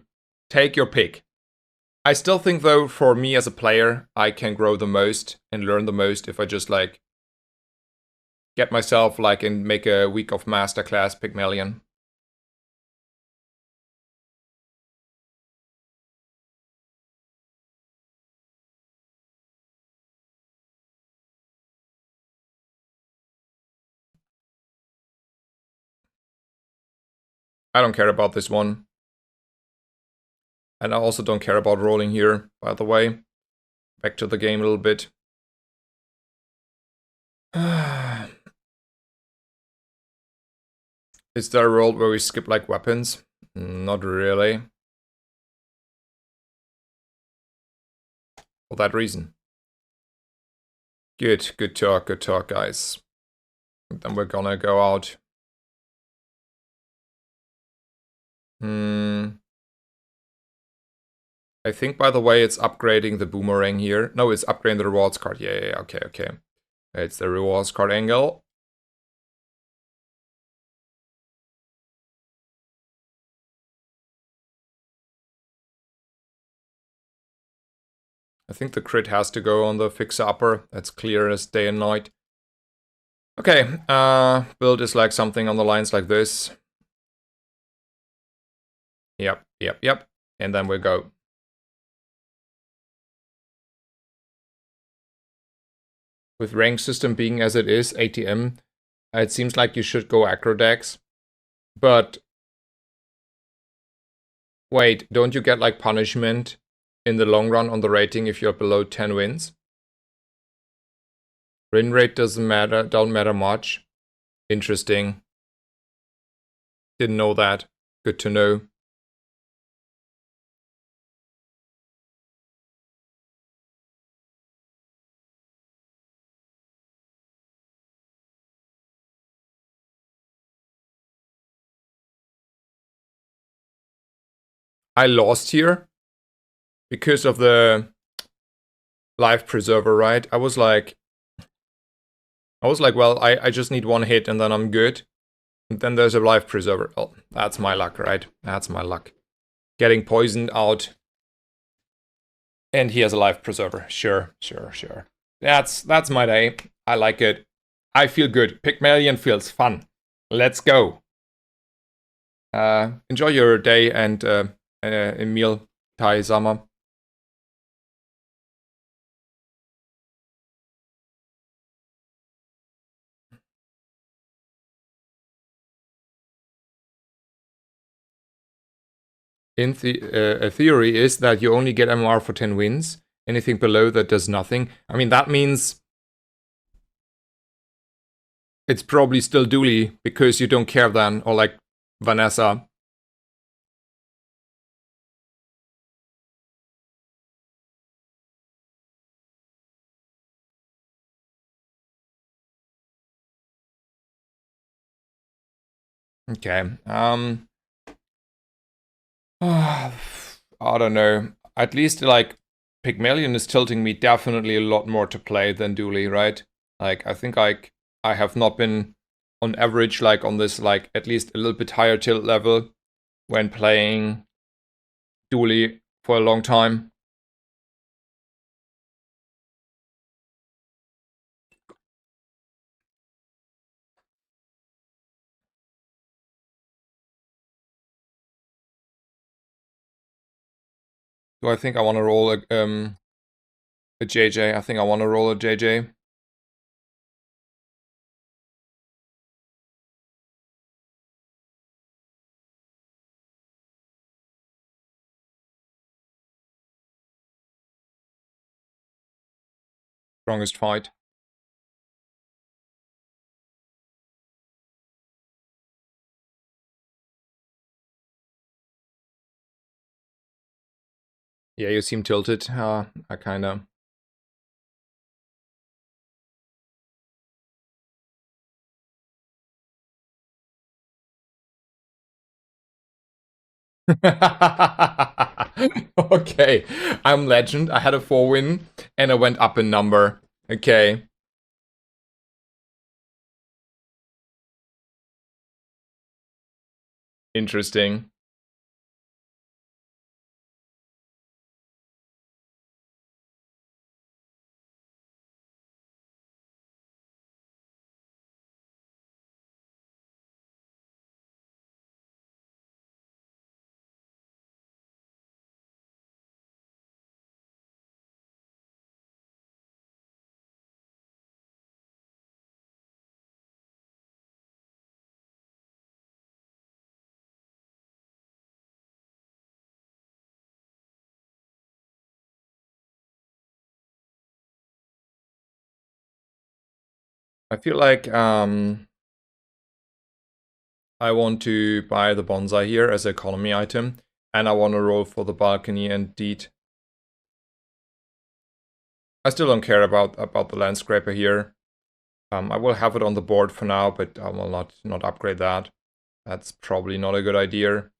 take your pick. I still think, though, for me as a player, I can grow the most and learn the most if I just, like, get myself, like, and make a week of masterclass Pygmalion. I don't care about this one. And I also don't care about rolling here, by the way. Back to the game a little bit. Is there a world where we skip, like, weapons? Not really. For that reason. Good talk, guys. Then we're gonna go out. I think, by the way, it's upgrading the boomerang here. No, it's upgrading the rewards card. Yeah, okay. It's the rewards card angle. I think the crit has to go on the fixer-upper. That's clear as day and night. Okay, build is like something on the lines like this. Yep. And then we go. With rank system being as it is, ATM, it seems like you should go aggro decks. But wait, don't you get like punishment in the long run on the rating if you're below 10 wins? Win rate don't matter much. Interesting. Didn't know that. Good to know. I lost here because of the life preserver, right? I was like, well, I just need 1 hit and then I'm good. And then there's a life preserver. Oh, that's my luck, right? That's my luck. Getting poisoned out. And he has a life preserver. Sure. That's my day. I like it. I feel good. Pygmalion feels fun. Let's go. Enjoy your day and Emil Tai Sama. In a theory is that you only get MR for 10 wins. Anything below that does nothing. I mean, that means it's probably still Dooley because you don't care then, or like Vanessa. Okay. I don't know. At least like Pygmalion is tilting me definitely a lot more to play than Dooley, right? Like I think I have not been on average like on this like at least a little bit higher tilt level when playing Dooley for a long time. Do I think I want to roll a JJ? I think I want to roll a JJ. Strongest fight. Yeah, you seem tilted. I kinda. Okay, I'm legend. I had a 4 win and I went up in number. Okay. Interesting. I feel like I want to buy the bonsai here as an economy item, and I want to roll for the balcony and deed. I still don't care about the land scraper here. I will have it on the board for now, but I will not upgrade that. That's probably not a good idea.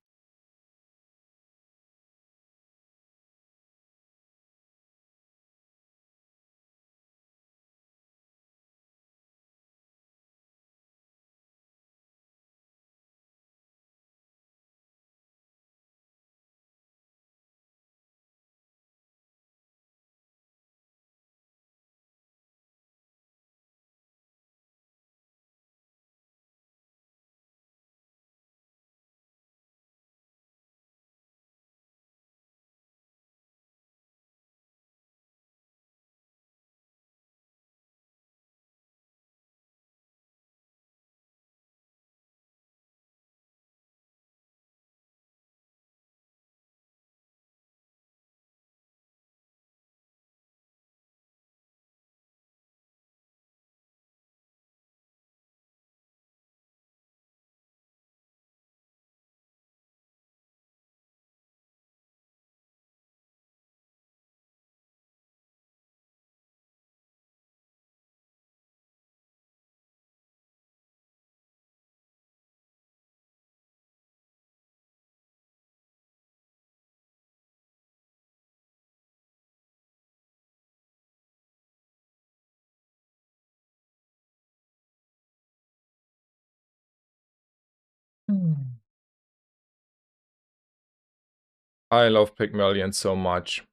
I love Pygmalion so much.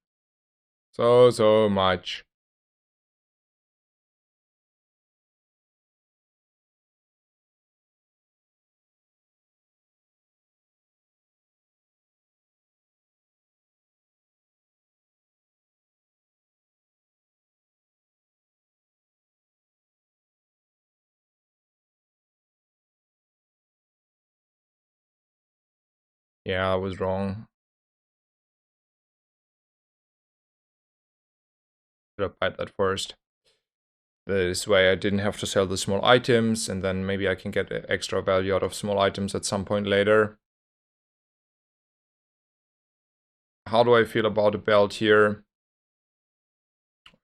So much. Yeah, I was wrong. Should have bought that first. This way I didn't have to sell the small items, and then maybe I can get extra value out of small items at some point later. How do I feel about a belt here?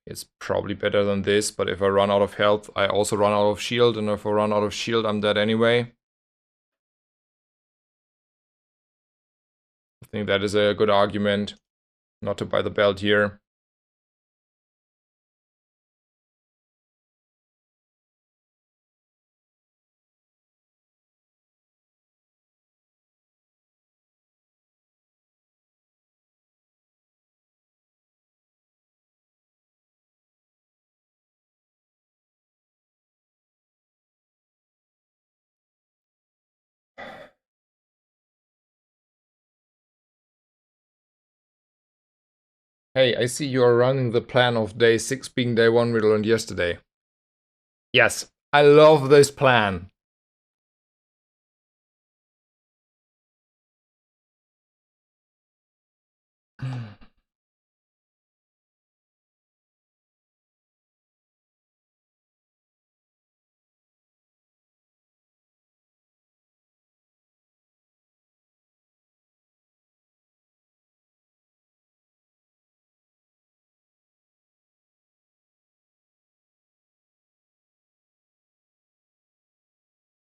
It's probably better than this, but if I run out of health, I also run out of shield, and if I run out of shield, I'm dead anyway. I think that is a good argument not to buy the belt here. Hey, I see you are running the plan of day 6 being day 1 we learned yesterday. Yes, I love this plan.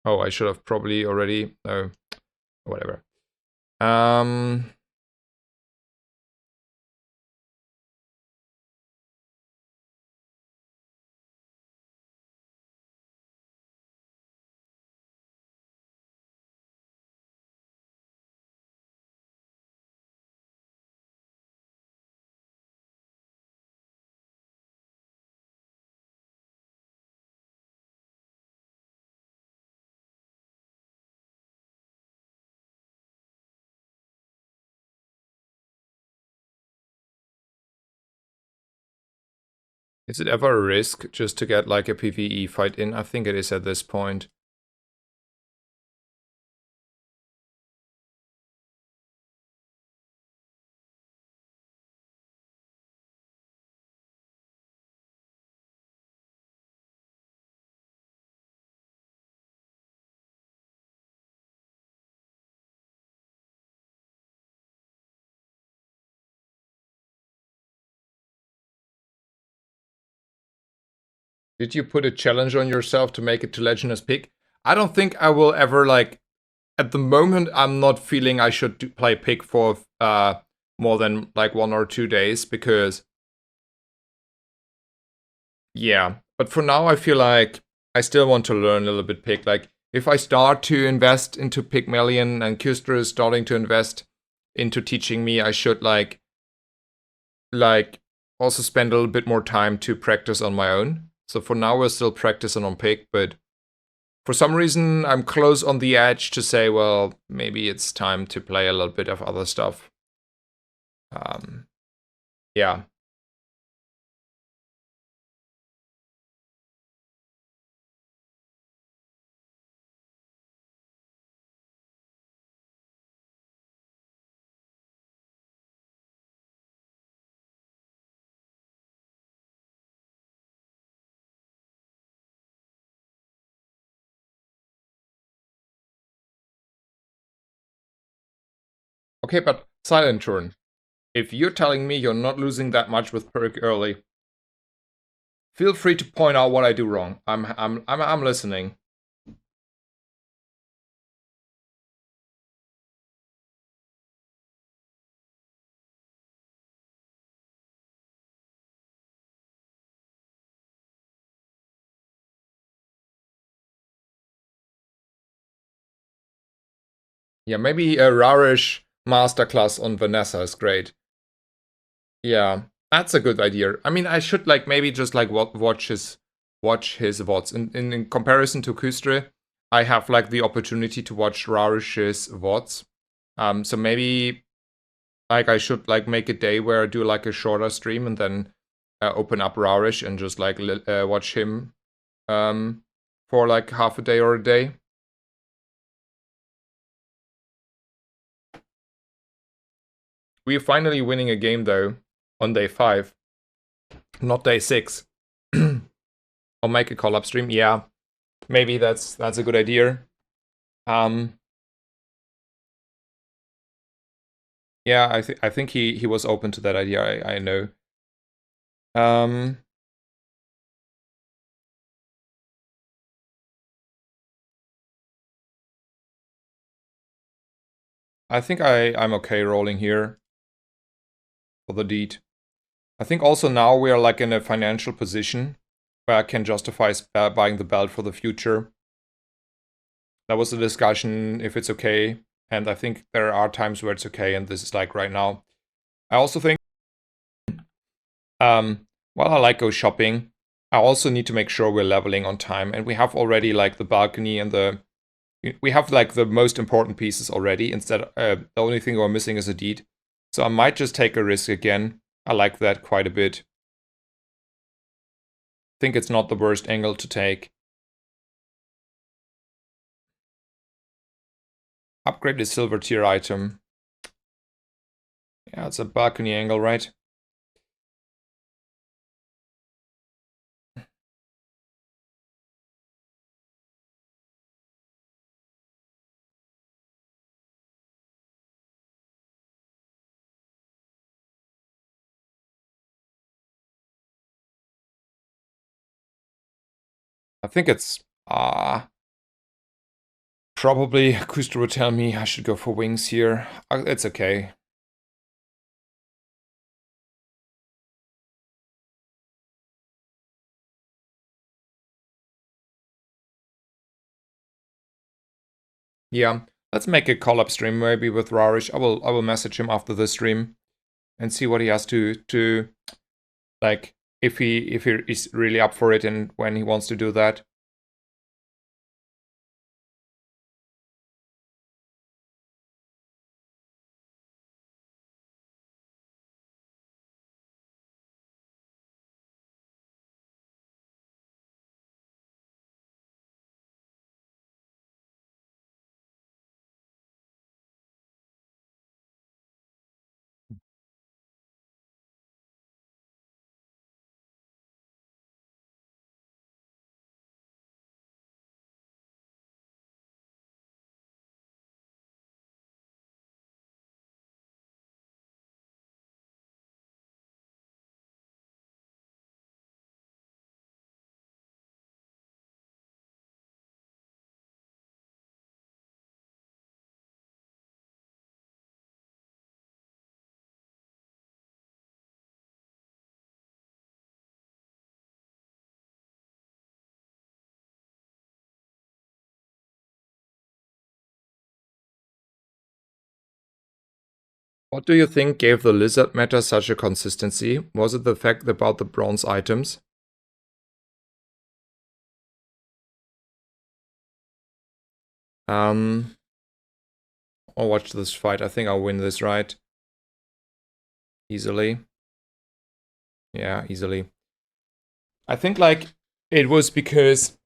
Oh, I should have probably already... whatever. Um, is it ever a risk just to get like a PvE fight in? I think it is at this point. Did you put a challenge on yourself to make it to Legend as Pig? I don't think I will ever like. At the moment, I'm not feeling I should play Pig for more than like 1 or 2 days because yeah. But for now, I feel like I still want to learn a little bit Pig. Like if I start to invest into Pygmalion and Kustra is starting to invest into teaching me, I should like also spend a little bit more time to practice on my own. So for now, we're still practicing on Pig, but for some reason, I'm close on the edge to say, well, maybe it's time to play a little bit of other stuff. Yeah. Okay, but silent turn. If you're telling me you're not losing that much with perk early, feel free to point out what I do wrong. I'm listening. Yeah, maybe a rarish masterclass on Vanessa is great. Yeah, that's a good idea. I mean, I should like maybe just like watch his VODs. In comparison to Kustre, I have like the opportunity to watch Rarish's VODs. So maybe like I should like make a day where I do like a shorter stream and then open up Rarish and just like watch him for like half a day or a day. We're finally winning a game though on day 5, not day 6. Or make a collab stream. Yeah, maybe that's a good idea. Um, yeah, I think he was open to that idea. I know. Um, I think I'm okay rolling here for the deed. I think also now we are like in a financial position where I can justify buying the belt for the future. That was a discussion if it's okay, and I think there are times where it's okay, and this is like right now. I also think, while I like go shopping, I also need to make sure we're leveling on time, and we have already like the balcony and we have like the most important pieces already. Instead, the only thing we're missing is a deed. So I might just take a risk again. I like that quite a bit. Think it's not the worst angle to take. Upgrade the silver tier item. Yeah, it's a balcony angle, right? I think it's Probably Kuster would tell me I should go for wings here. It's okay. Yeah, let's make a call-up stream maybe with Rarish. I will message him after the stream and see what he has to like, if he is really up for it and when he wants to do that. What do you think gave the lizard meta such a consistency? Was it the fact about the bronze items? I'll watch this fight. I think I'll win this, right? Easily. Yeah, easily. I think like it was because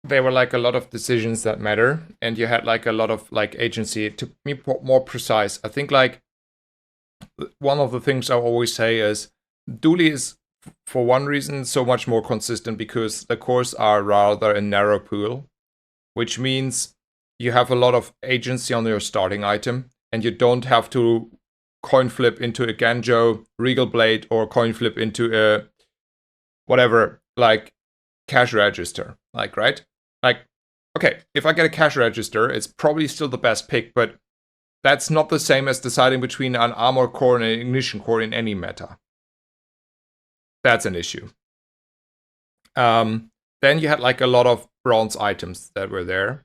there were like a lot of decisions that matter and you had like a lot of like agency. To be more precise, I think like one of the things I always say is Dooley is for one reason so much more consistent because the cores are rather a narrow pool, which means you have a lot of agency on your starting item and you don't have to coin flip into a Ganjo, Regal Blade, or coin flip into a whatever, like cash register, like, right? Like, okay, if I get a cash register, it's probably still the best pick, but that's not the same as deciding between an armor core and an ignition core in any meta. That's an issue. Then you had like a lot of bronze items that were there.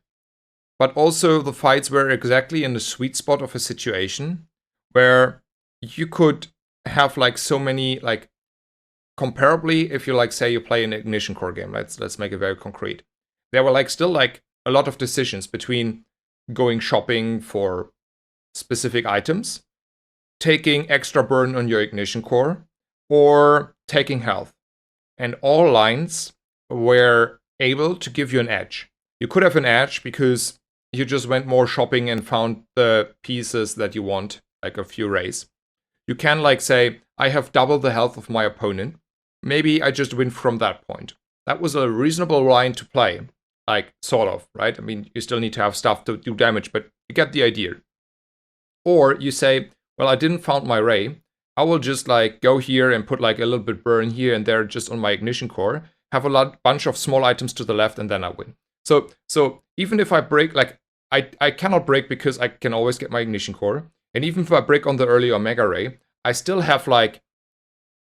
But also the fights were exactly in the sweet spot of a situation where you could have like so many, like, comparably, if you like say you play an ignition core game, let's make it very concrete. There were like still like a lot of decisions between going shopping for specific items, taking extra burn on your ignition core, or taking health. And all lines were able to give you an edge. You could have an edge because you just went more shopping and found the pieces that you want, like a few rays. You can like say, I have double the health of my opponent. Maybe I just win from that point. That was a reasonable line to play. Like, sort of, right? I mean, you still need to have stuff to do damage, but you get the idea. Or you say, well, I didn't found my ray. I will just like go here and put like a little bit burn here and there just on my ignition core. Have a bunch of small items to the left and then I win. So even if I break, like, I cannot break because I can always get my ignition core. And even if I break on the early Omega Ray, I still have like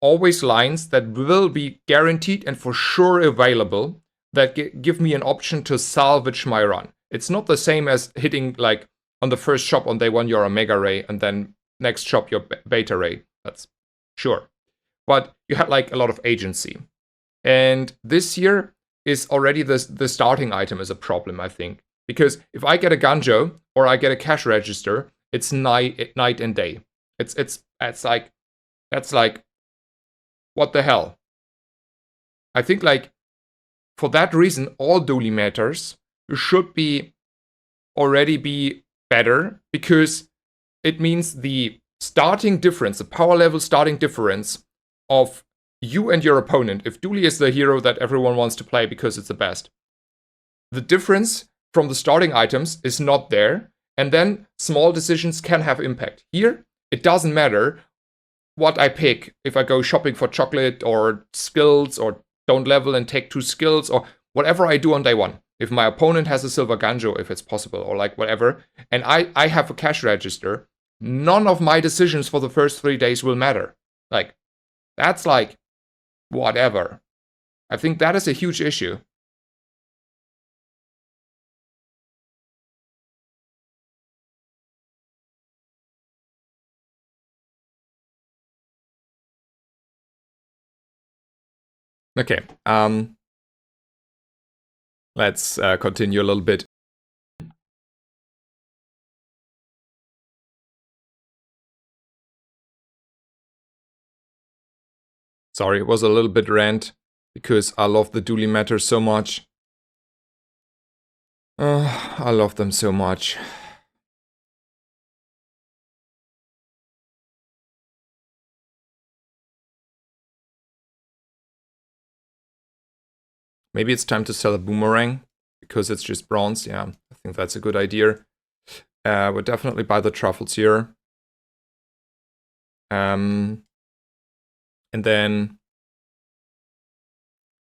always lines that will be guaranteed and for sure available that give me an option to salvage my run. It's not the same as hitting like on the first shop on day one your Omega Ray and then next shop your Beta Ray. That's sure. But you had like a lot of agency. And this year is already the starting item is a problem, I think. Because if I get a Ganjo or I get a cash register, it's night and day. It's like, that's like, what the hell? I think like for that reason, all dually matters should be already be better because it means the starting difference, the power level starting difference of you and your opponent, if Dooley is the hero that everyone wants to play because it's the best, the difference from the starting items is not there, and then small decisions can have impact. Here, it doesn't matter what I pick, if I go shopping for chocolate or skills or don't level and take 2 skills or whatever I do on day one. If my opponent has a silver ganjo, if it's possible, or like whatever, and I have a cash register, none of my decisions for the first 3 days will matter. Like, that's like, whatever. I think that is a huge issue. Okay, let's continue a little bit. Sorry, it was a little bit rant, because I love the dueling matters so much. I love them so much. Maybe it's time to sell a boomerang, because it's just bronze. Yeah, I think that's a good idea. We'll definitely buy the truffles here. And then,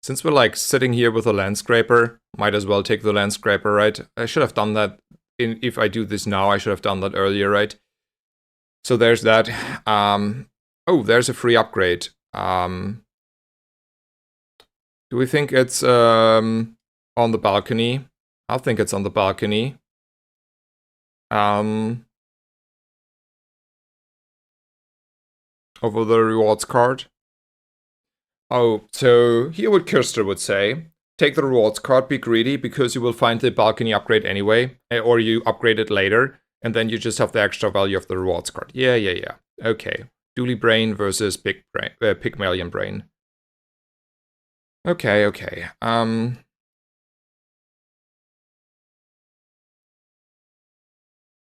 since we're like sitting here with a land scraper, might as well take the land scraper, right? I should have done that. If I do this now, I should have done that earlier, right? So there's that. Oh, there's a free upgrade. Do we think it's on the balcony? I think it's on the balcony. Over the rewards card. Oh, so here what Kirster would say. Take the rewards card, be greedy, because you will find the balcony upgrade anyway. Or you upgrade it later, and then you just have the extra value of the rewards card. Yeah. Okay. Dooley Brain versus Pygmalion Brain. Okay. I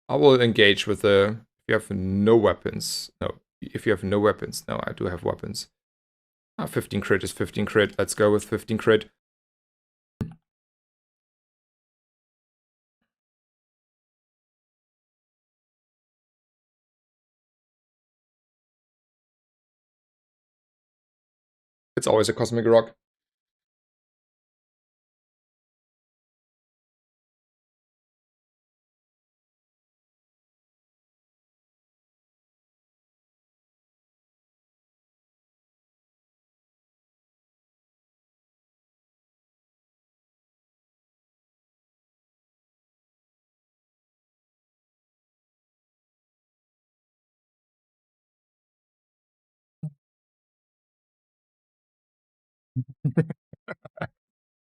will engage with the... If you have no weapons. No, if you have no weapons. No, I do have weapons. 15 crit is 15 crit. Let's go with 15 crit. It's always a cosmic rock.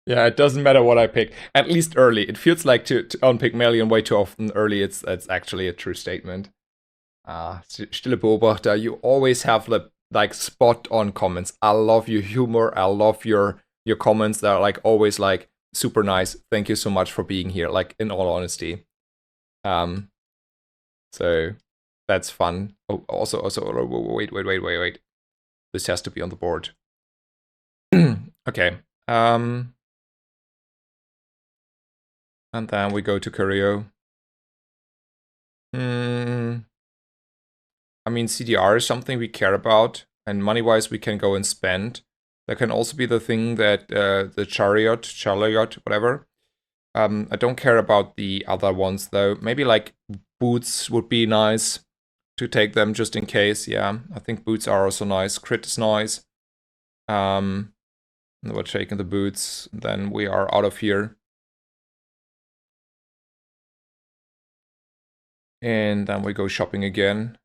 Yeah, it doesn't matter what I pick. At least early. It feels like to on Pygmalion way too often early. It's actually a true statement. Stille Beobachter, you always have like spot on comments. I love your humor. I love your comments. They're like always like super nice. Thank you so much for being here. Like in all honesty. So that's fun. Oh, also, wait. This has to be on the board. Okay. And then we go to Curio. I mean, CDR is something we care about, and money-wise we can go and spend. That can also be the thing that the chariot, whatever. I don't care about the other ones though. Maybe like boots would be nice to take them just in case. Yeah, I think boots are also nice. Crit is nice. We're taking the boots. Then we are out of here. And then we go shopping again.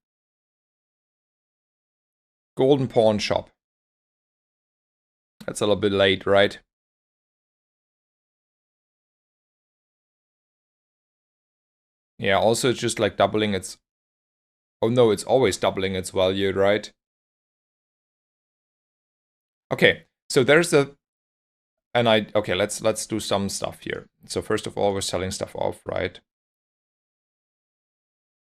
Golden Pawn Shop. That's a little bit late, right? Yeah, also it's just like doubling its... Oh no, it's always doubling its value, right? Okay, so there's a... Okay, let's do some stuff here. So first of all, we're selling stuff off, right?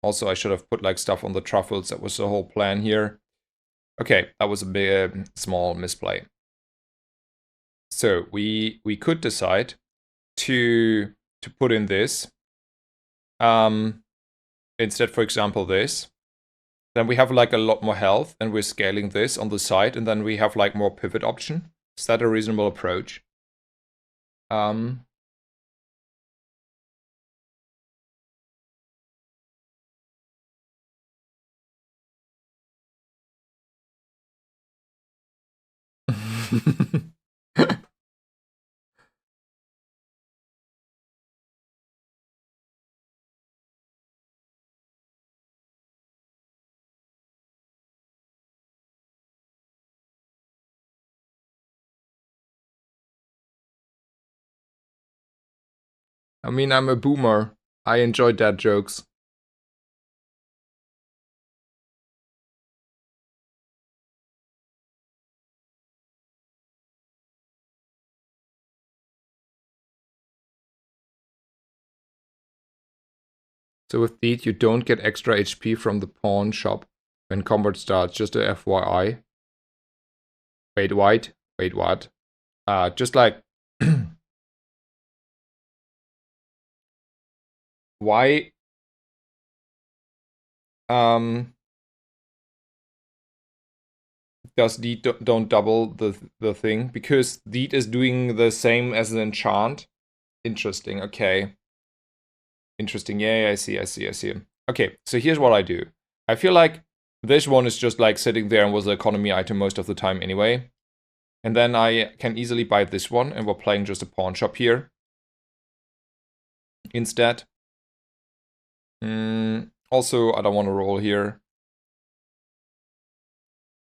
Also, I should have put like stuff on the truffles. That was the whole plan here. Okay, that was a big, small misplay. So we could decide to put in this instead, for example, this. Then we have like a lot more health, and we're scaling this on the side, and then we have like more pivot option. Is that a reasonable approach? I mean, I'm a boomer. I enjoy dad jokes. So with Deed, you don't get extra HP from the pawn shop when combat starts, just a FYI. Wait, white? Wait, what? Just like... why... does Deed don't double the thing? Because Deed is doing the same as an enchant. Interesting, okay. Interesting, yeah, I see. Okay, so here's what I do. I feel like this one is just like sitting there and was an economy item most of the time anyway. And then I can easily buy this one, and we're playing just a pawn shop here instead. Also, I don't want to roll here.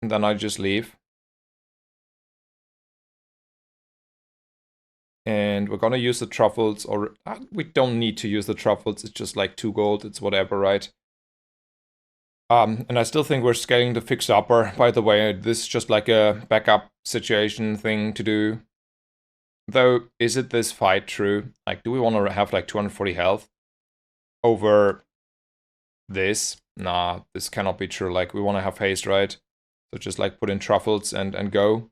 And then I just leave. And we're gonna use the truffles, or we don't need to use the truffles, it's just like 2 gold, it's whatever, right? And I still think we're scaling the fixer upper. By the way, this is just like a backup situation thing to do. Though, is it this fight true? Like, do we want to have like 240 health over this? Nah, this cannot be true. Like, we want to have haste, right? So just like put in truffles and go.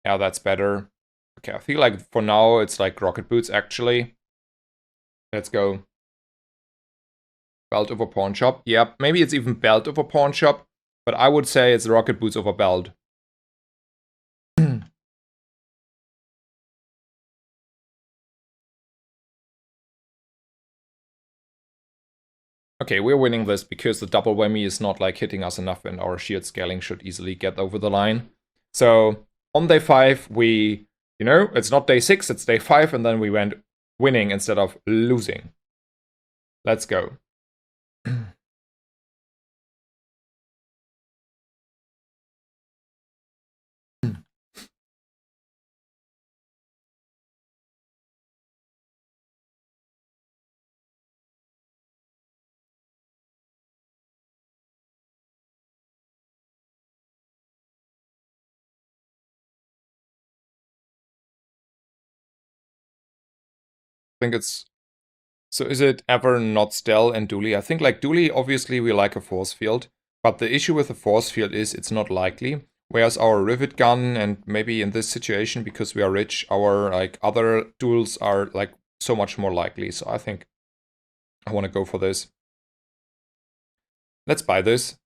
Yeah, that's better. Okay, I feel like for now it's like rocket boots actually. Let's go. Belt over pawn shop. Yep, maybe it's even belt over pawn shop, but I would say it's rocket boots over belt. Okay, we're winning this because the double whammy is not like hitting us enough, and our shield scaling should easily get over the line. So on day 5, we, you know, it's not day 6, it's day 5, and then we went winning instead of losing. Let's go. I think it's... So is it ever not Stell and Dooley? I think like Dooley, obviously we like a force field, but the issue with the force field is it's not likely. Whereas our rivet gun, and maybe in this situation because we are rich, our like other tools are like so much more likely. So I think I want to go for this. Let's buy this.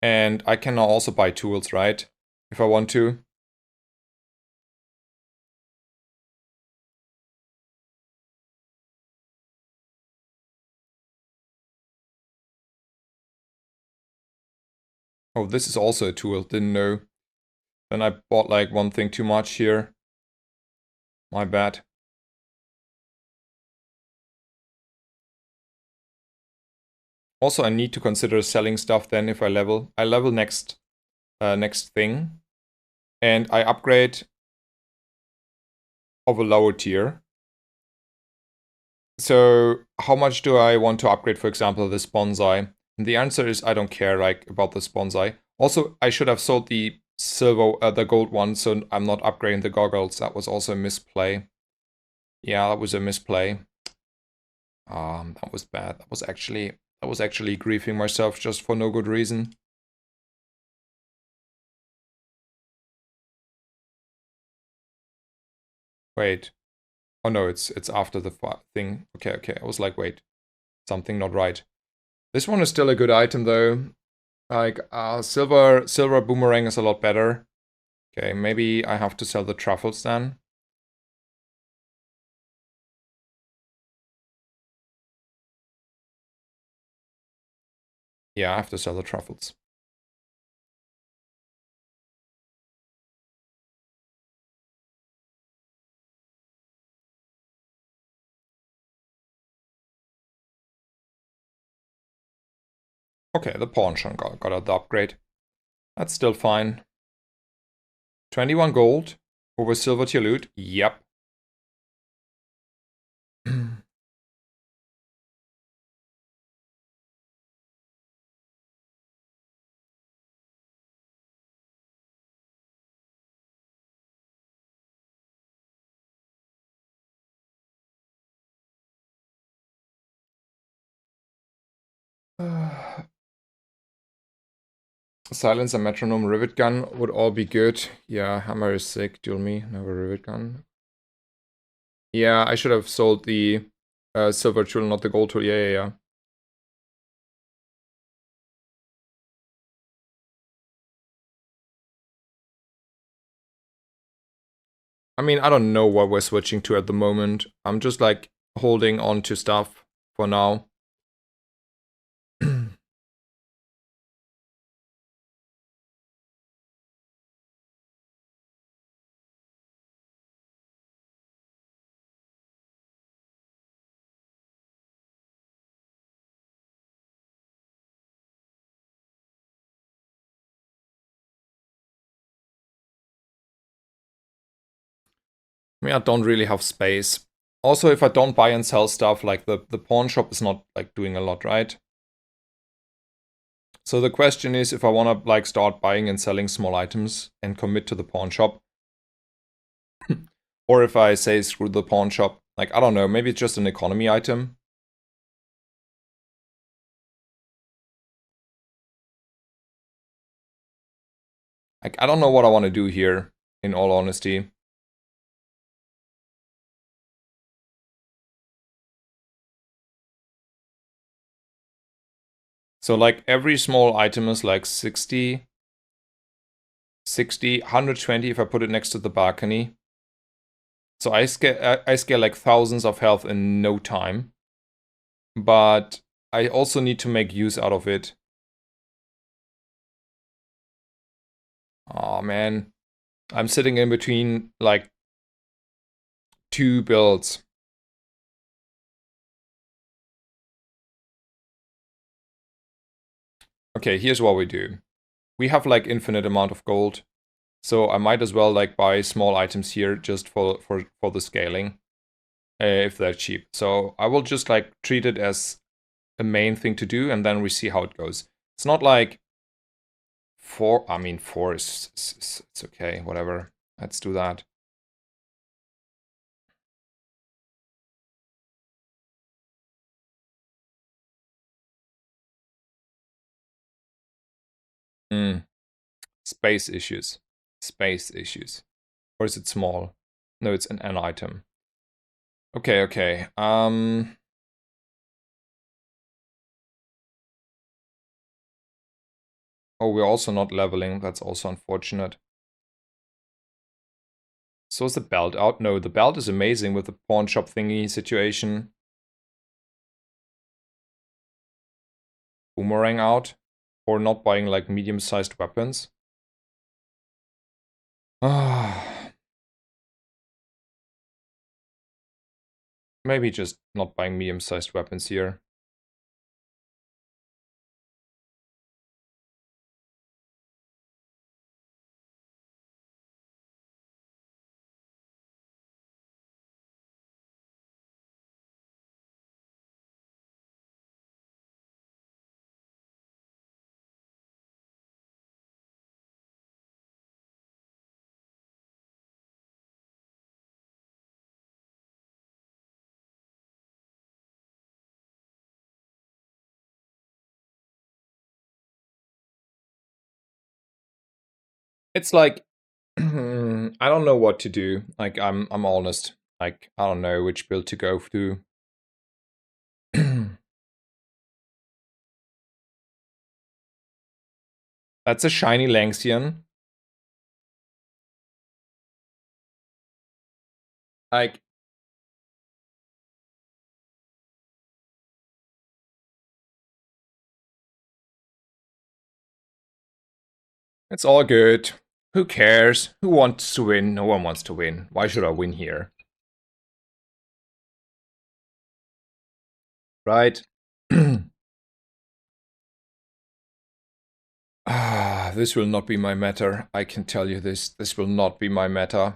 And I can now also buy tools, right? If I want to. Oh, this is also a tool, didn't know. Then I bought like one thing too much here. My bad. Also, I need to consider selling stuff then if I level. I level next thing. And I upgrade of a lower tier. So how much do I want to upgrade, for example, this bonsai? And the answer is I don't care like about this bonsai. Also, I should have sold the the gold one, so I'm not upgrading the goggles. That was also a misplay. Yeah, that was a misplay. That was bad. That was actually grieving myself just for no good reason. Wait. Oh no, it's after the thing. Okay. I was like, wait, something not right. This one is still a good item though. Like, silver boomerang is a lot better. Okay, maybe I have to sell the truffles then. Yeah, I have to sell the truffles. Okay, the pawn shop got the upgrade. That's still fine. 21 gold over silver tier loot. Yep. Silence and metronome rivet gun would all be good. Yeah, hammer is sick. Duel me. Never rivet gun. Yeah, I should have sold the silver tool, not the gold tool. Yeah. I mean, I don't know what we're switching to at the moment. I'm just like holding on to stuff for now. I mean, I don't really have space. Also, if I don't buy and sell stuff, like the pawn shop is not like doing a lot, right? So the question is if I want to like start buying and selling small items and commit to the pawn shop. Or if I say screw the pawn shop. Like, I don't know, maybe it's just an economy item. Like, I don't know what I want to do here, in all honesty. So like every small item is like 60, 120 if I put it next to the balcony. So I scale like thousands of health in no time. But I also need to make use out of it. Oh man. I'm sitting in between like two builds. Okay, here's what we do. We have like infinite amount of gold. So I might as well like buy small items here just for the scaling. If they're cheap. So I will just like treat it as a main thing to do and then we see how it goes. It's not like 4, I mean 4 is it's okay, whatever. Let's do that. Space issues. Space issues. Or is it small? No, it's an item. Okay. Oh, we're also not leveling. That's also unfortunate. So is the belt out? No, the belt is amazing with the pawn shop thingy situation. Boomerang out. Or not buying like medium-sized weapons. Maybe just not buying medium-sized weapons here. It's like I don't know what to do. Like I'm honest. Like I don't know which build to go through. That's a shiny Langsian. Like it's all good. Who cares? Who wants to win? No one wants to win. Why should I win here? Right? Ah, this will not be my meta. I can tell you this. This will not be my meta.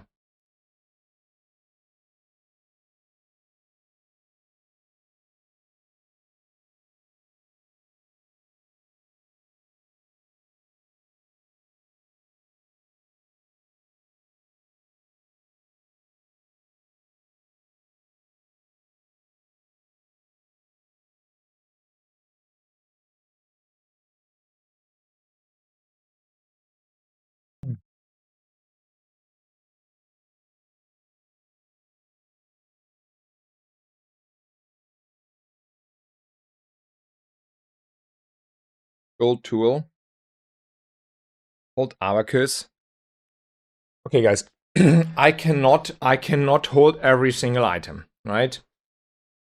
Gold tool. Hold abacus. Okay, guys. I cannot hold every single item, right?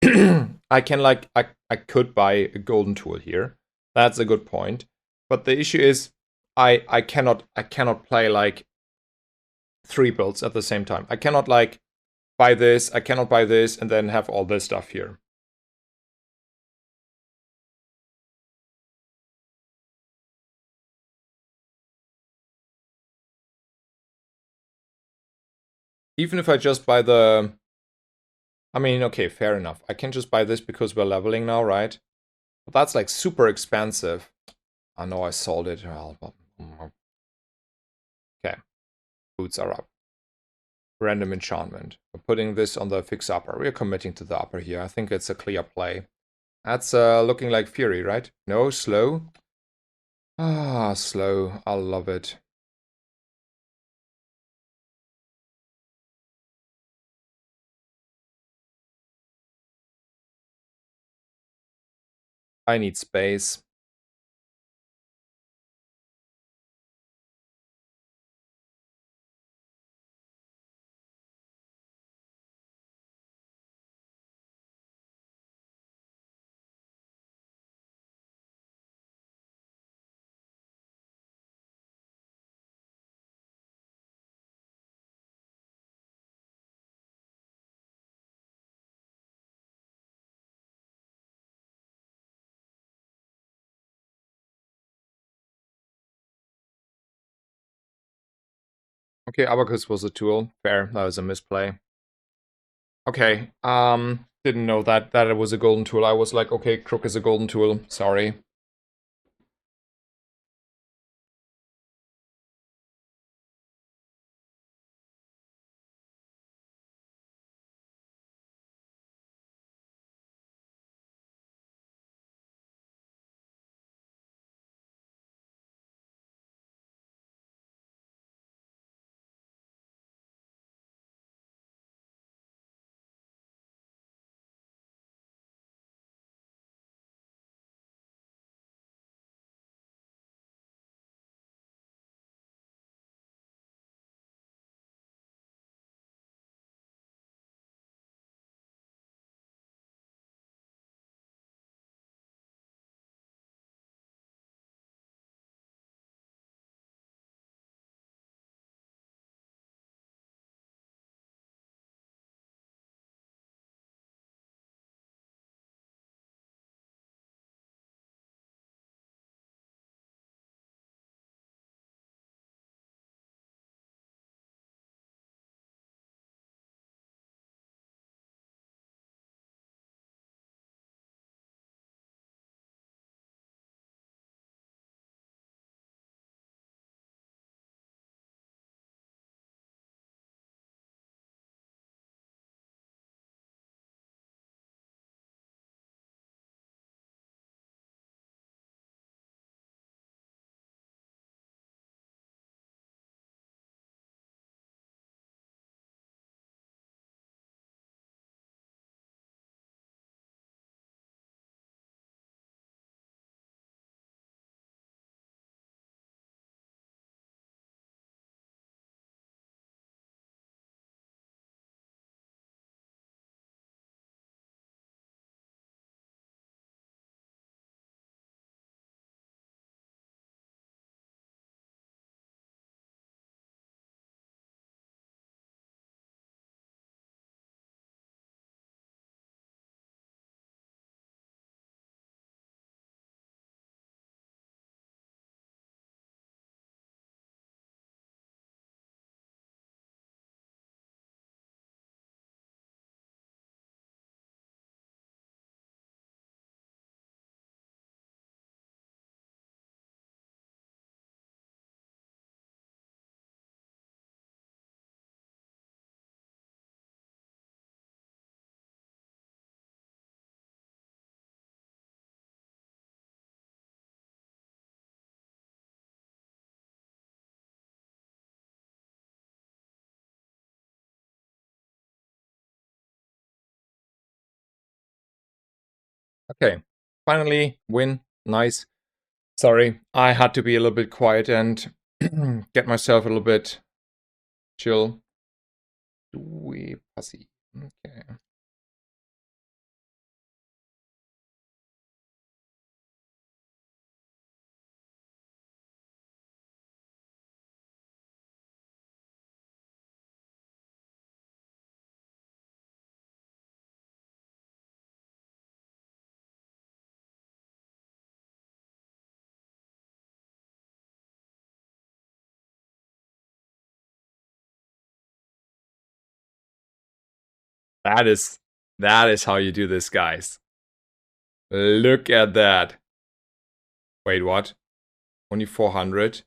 I can I could buy a golden tool here. That's a good point. But the issue is I cannot play like 3 builds at the same time. I cannot like buy this, I cannot buy this, and then have all this stuff here. Even if I just buy the... I mean, okay, fair enough. I can just buy this because we're leveling now, right? But that's like super expensive. I know I sold it. Okay, boots are up. Random enchantment. We're putting this on the fix upper. We're committing to the upper here. I think it's a clear play. That's looking like Fury, right? No, slow. Ah, slow. I love it. I need space. Okay, Abacus was a tool. Fair, that was a misplay. Okay, didn't know that it was a golden tool. I was like, okay, Crook is a golden tool. Sorry. Okay, finally, win. Nice. Sorry, I had to be a little bit quiet and get myself a little bit chill. We pussy. Okay. That is how you do this, guys. Look at that. Wait, what? Only 400?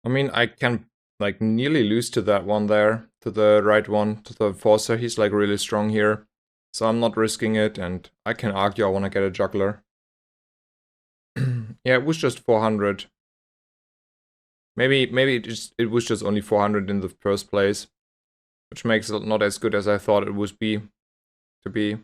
I mean, I can like nearly lose to that one there, to the right one, to the Forcer. He's like really strong here. So I'm not risking it, and I can argue I want to get a juggler. Yeah, it was just 400. Maybe it was just only 400 in the first place, which makes it not as good as I thought it would be to be.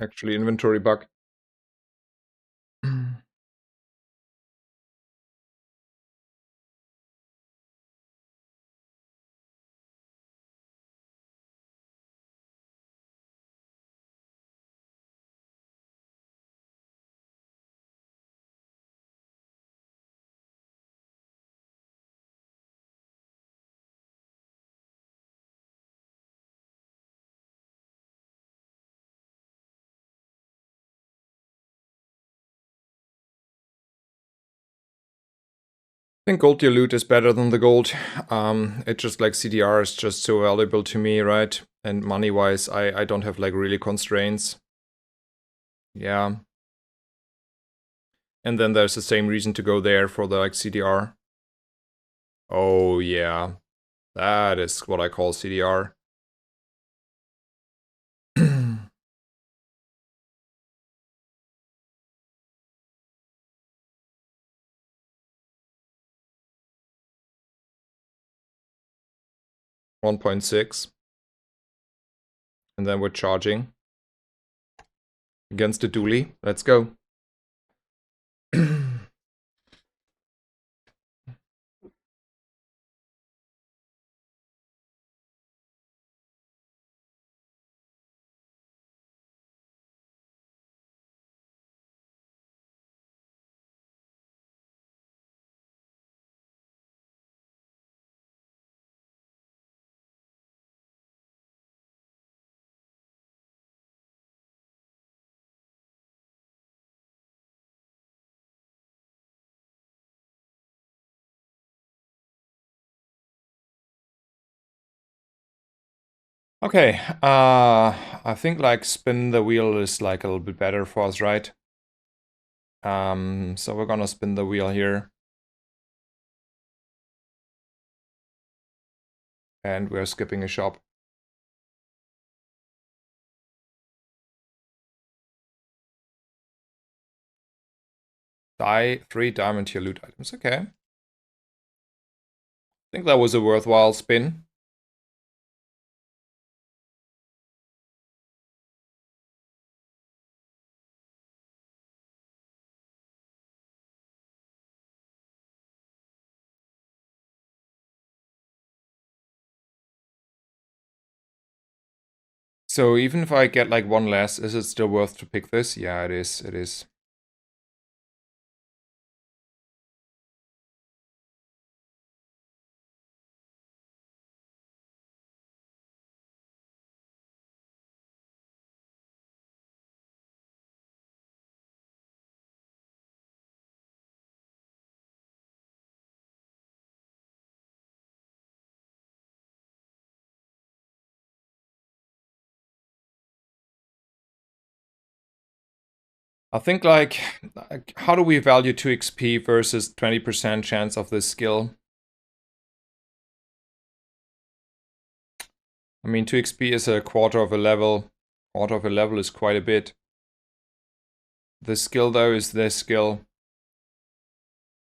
Actually, inventory bug. 'think gold tier loot is better than the gold. It's just like CDR is just so valuable to me, right? And money-wise, I don't have like really constraints. Yeah. And then there's the same reason to go there for the like CDR. Oh yeah, that is what I call CDR. 1.6. And then we're charging against the dually. Let's go. Okay, I think like spin the wheel is like a little bit better for us, right? So we're gonna spin the wheel here. And we're skipping a shop. Die 3 diamond tier loot items, okay. I think that was a worthwhile spin. So even if I get like one less, is it still worth to pick this? Yeah, it is. I think like, how do we value 2 XP versus 20% chance of this skill? I mean, 2 XP is a quarter of a level. Quarter of a level is quite a bit. The skill though is this skill.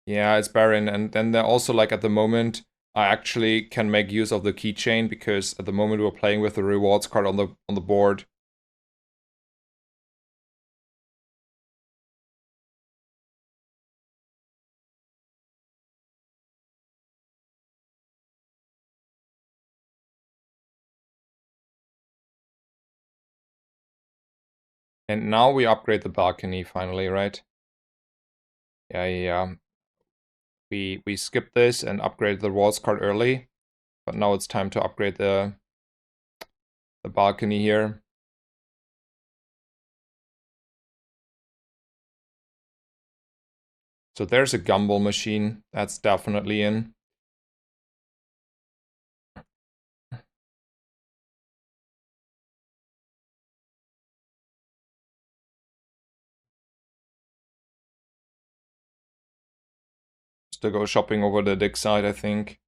Yeah, it's barren. And then they're also like at the moment, I actually can make use of the keychain because at the moment we're playing with the rewards card on the board. And now we upgrade the balcony finally, right? Yeah. We skipped this and upgraded the rewards card early, but now it's time to upgrade the balcony here. So there's a gumball machine. That's definitely in. Still go shopping over the dig side, I think.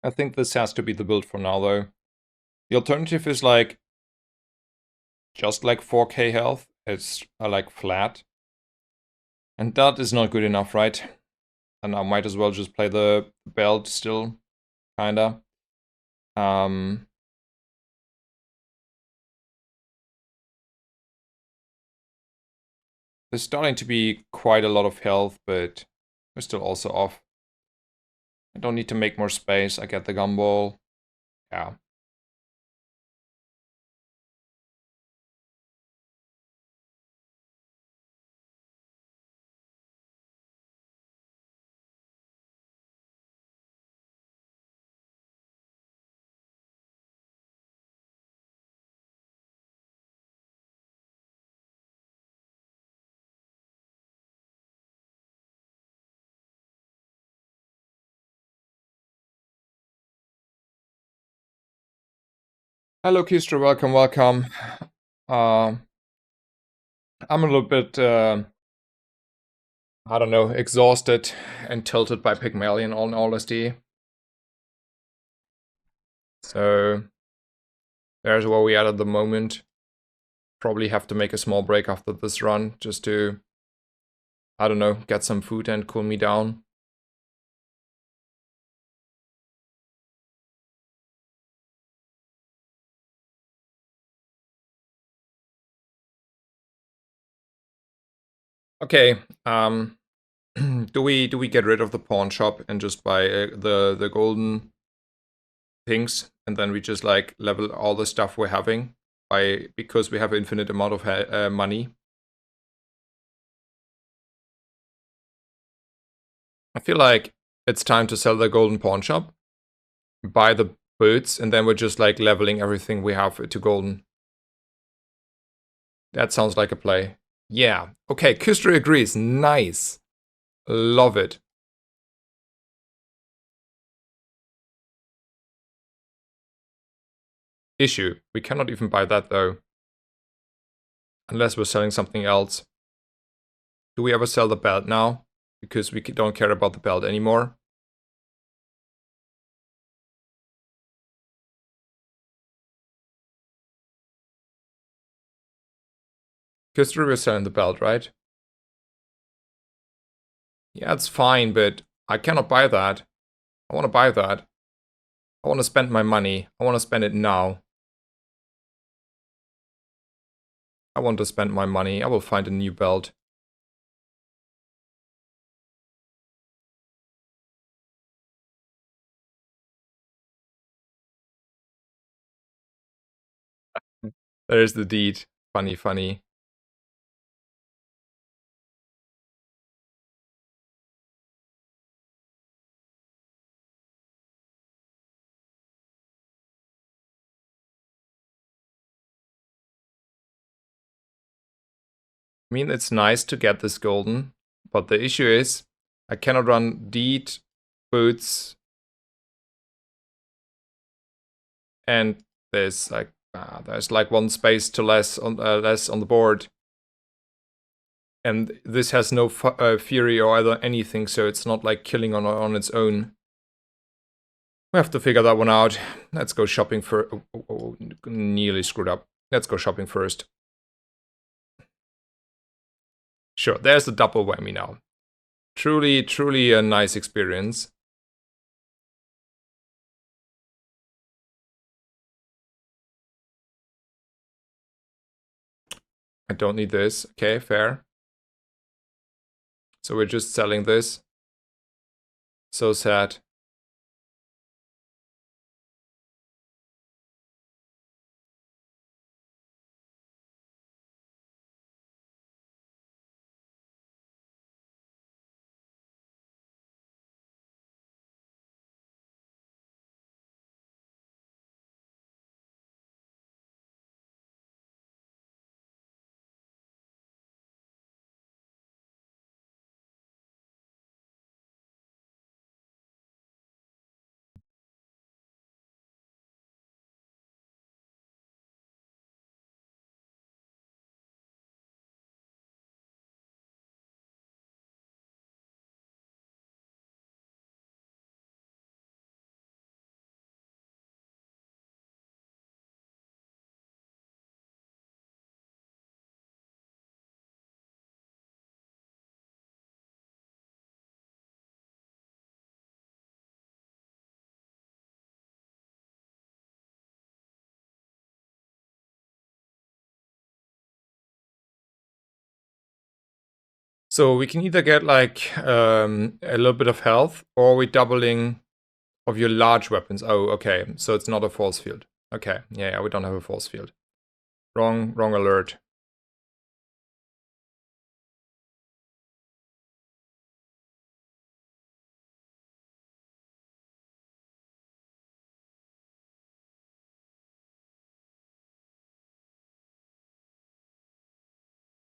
I think this has to be the build for now, though. The alternative is like just like 4k health. It's like flat. And that is not good enough, right? And I might as well just play the belt still, kinda. There's starting to be quite a lot of health, but we're still also off. I don't need to make more space. I get the gumball. Yeah. Hello, Kistra. Welcome. I'm a little bit, I don't know, exhausted and tilted by Pygmalion, all in honesty. So there's where we are at the moment. Probably have to make a small break after this run just to, I don't know, get some food and cool me down. Okay. Do we get rid of the pawn shop and just buy the golden things, and then we just like level all the stuff we're having by because we have an infinite amount of money? I feel like it's time to sell the golden pawn shop, buy the boots, and then we're just like leveling everything we have to golden. That sounds like a play. Yeah. Okay, Kustri agrees. Nice. Love it. Issue. We cannot even buy that though. Unless we're selling something else. Do we ever sell the belt now? Because we don't care about the belt anymore. Kustri, we're selling the belt, right? Yeah, it's fine, but I cannot buy that. I want to buy that. I want to spend my money. I want to spend it now. I want to spend my money. I will find a new belt. There's the deed. Funny, funny. I mean, it's nice to get this golden, but the issue is I cannot run deed, boots, and there's like one space to less on the board, and this has no fury or either anything, so it's not like killing on its own. We have to figure that one out. Let's go shopping for. Nearly screwed up. Let's go shopping first. Sure, there's the double whammy now. Truly, truly a nice experience. I don't need this. Okay, fair. So we're just selling this. So sad. So we can either get like a little bit of health, or we doubling of your large weapons. Oh, okay. So it's not a force field. Okay. Yeah, we don't have a force field. Wrong alert.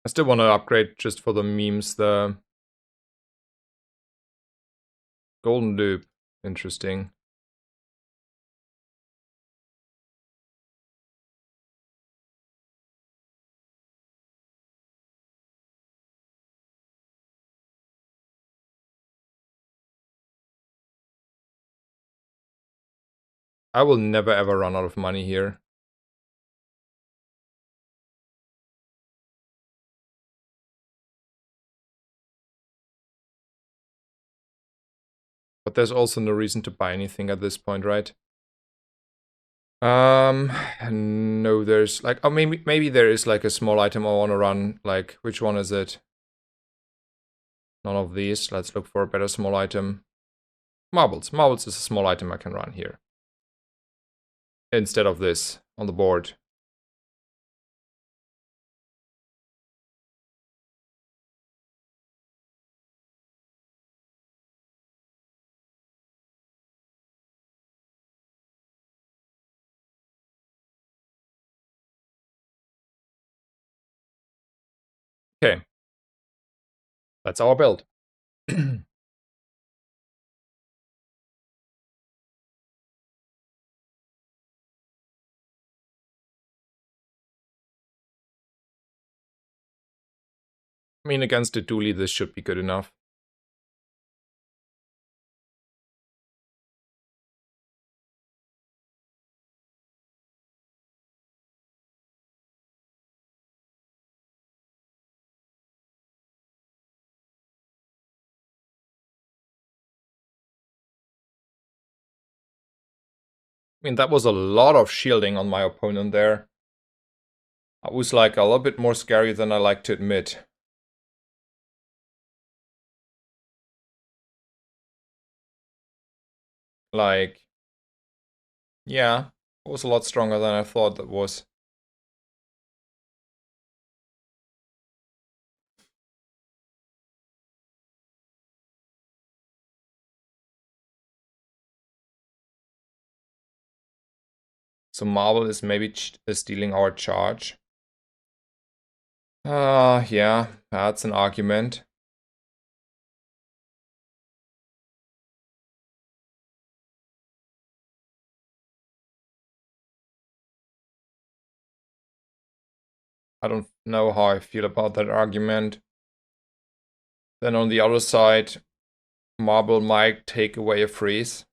I still want to upgrade just for the memes the golden loop. Interesting. I will never ever run out of money here. But there's also no reason to buy anything at this point, right? No, there's like, oh, maybe there is like a small item I want to run. Like, which one is it? None of these. Let's look for a better small item. Marbles. Marbles is a small item I can run here. Instead of this on the board. Okay. That's our build. I mean, against the dually, this should be good enough. I mean, that was a lot of shielding on my opponent there. I was like a little bit more scary than I like to admit. Like, yeah, it was a lot stronger than I thought that was. So Marvel is maybe stealing our charge. Yeah, that's an argument. I don't know how I feel about that argument. Then on the other side, Marble might take away a freeze.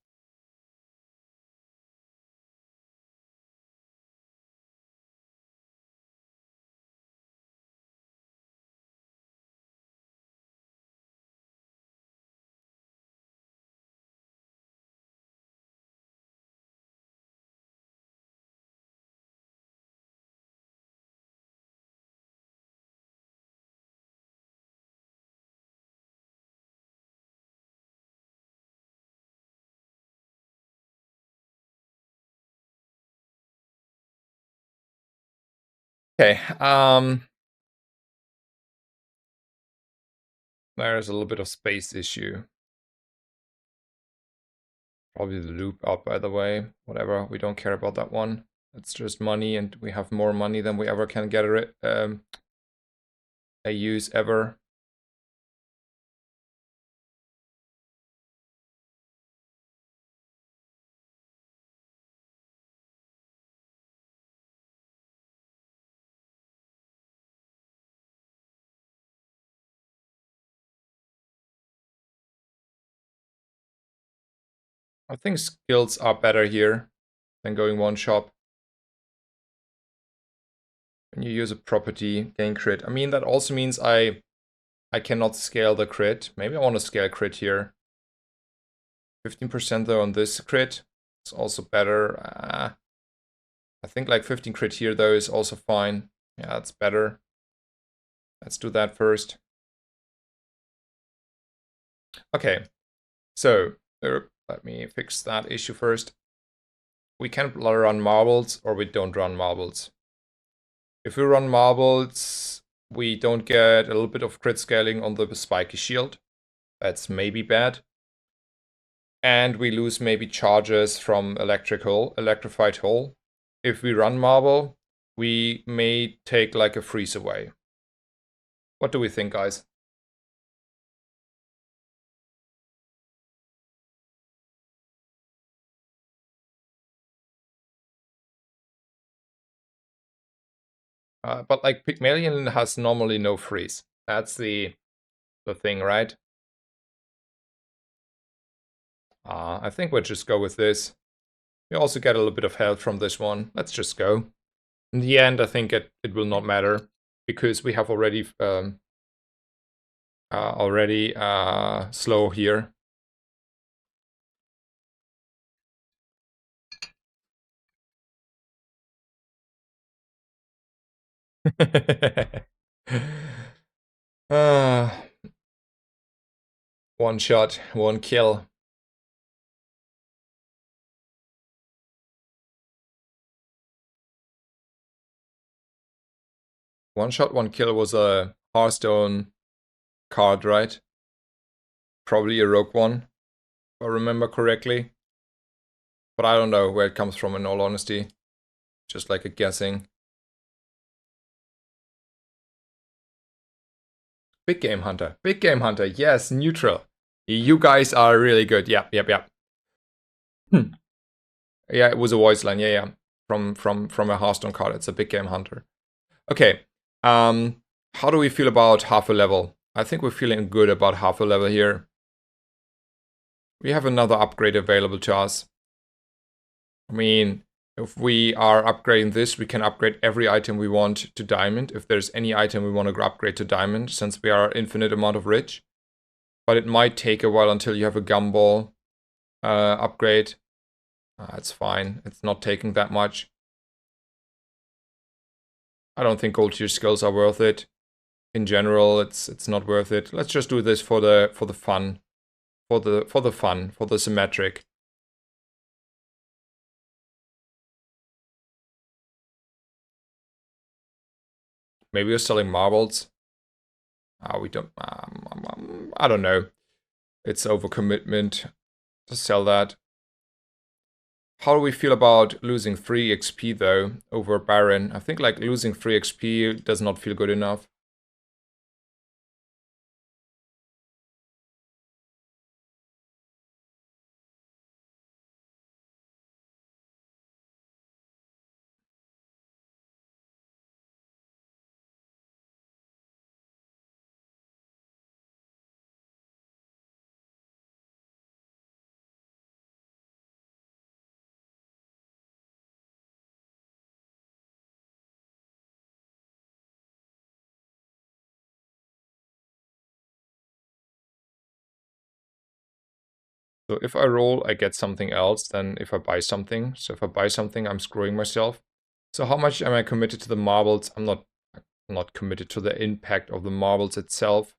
Okay, there's a little bit of space issue. Probably the loop out, by the way. Whatever, we don't care about that one. It's just money, and we have more money than we ever can get a use ever. I think skills are better here than going one shop. When you use a property, gain crit. I mean, that also means I cannot scale the crit. Maybe I want to scale crit here. 15% though on this crit. It's also better. I think like 15 crit here though is also fine. Yeah, that's better. Let's do that first. Okay, so let me fix that issue first. We can run marbles or we don't run marbles. If we run marbles, we don't get a little bit of crit scaling on the spiky shield. That's maybe bad. And we lose maybe charges from electrified hole. If we run marble, we may take like a freeze away. What do we think, guys? But like Pygmalion has normally no freeze. That's the thing, right? I think we'll just go with this. We also get a little bit of health from this one. Let's just go. In the end, I think it will not matter because we have already slow here. One shot, one kill. One shot, one kill was a Hearthstone card, right? Probably a rogue one, if I remember correctly. But I don't know where it comes from in all honesty. Just like a guessing. Big Game Hunter. Big Game Hunter. Yes, neutral. You guys are really good. Yep. Yeah, it was a voice line. Yeah. From a Hearthstone card. It's a Big Game Hunter. Okay. How do we feel about half a level? I think we're feeling good about half a level here. We have another upgrade available to us. I mean, if we are upgrading this, we can upgrade every item we want to diamond. If there's any item we want to upgrade to diamond, since we are infinite amount of rich. But it might take a while until you have a gumball upgrade. It's fine. It's not taking that much. I don't think gold tier skills are worth it. In general, it's not worth it. Let's just do this for the fun. For the fun, for the symmetric. Maybe we're selling marbles. We don't. I don't know. It's overcommitment to sell that. How do we feel about losing 3 XP though over Baron? I think like losing 3 XP does not feel good enough. So if I roll, I get something else than if I buy something. So if I buy something, I'm screwing myself. So how much am I committed to the marbles? I'm not committed to the impact of the marbles itself.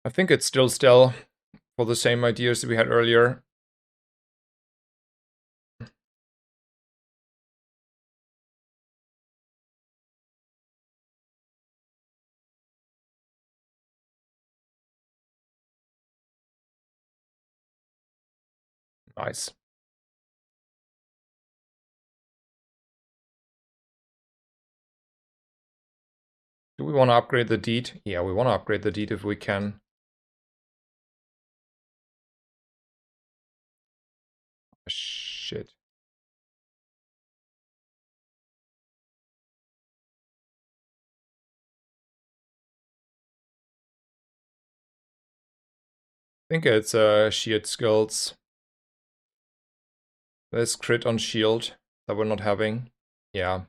I think it's still for the same ideas that we had earlier. Nice. Do we want to upgrade the deed? Yeah, we want to upgrade the deed if we can. Shit. I think it's sheared skills. There's crit on shield that we're not having. Yeah.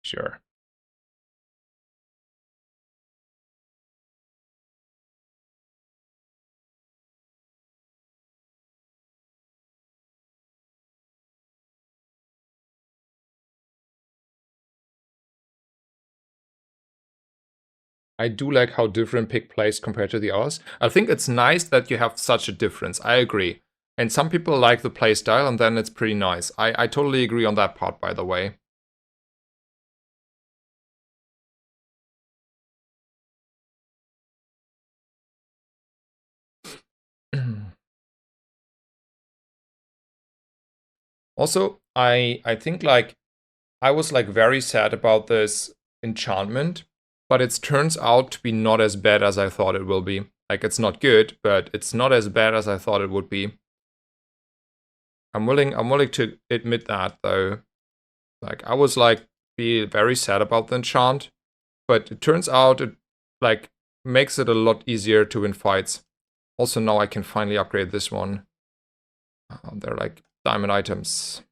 Sure. I do like how different pick plays compared to the others. I think it's nice that you have such a difference. I agree. And some people like the play style, and then it's pretty nice. I totally agree on that part, by the way. Also, I think like I was like very sad about this enchantment, but it turns out to be not as bad as I thought it will be. Like it's not good, but it's not as bad as I thought it would be. I'm willing to admit that though. Like I was like be very sad about the enchant, but it turns out it like makes it a lot easier to win fights. Also now I can finally upgrade this one. They're like diamond items.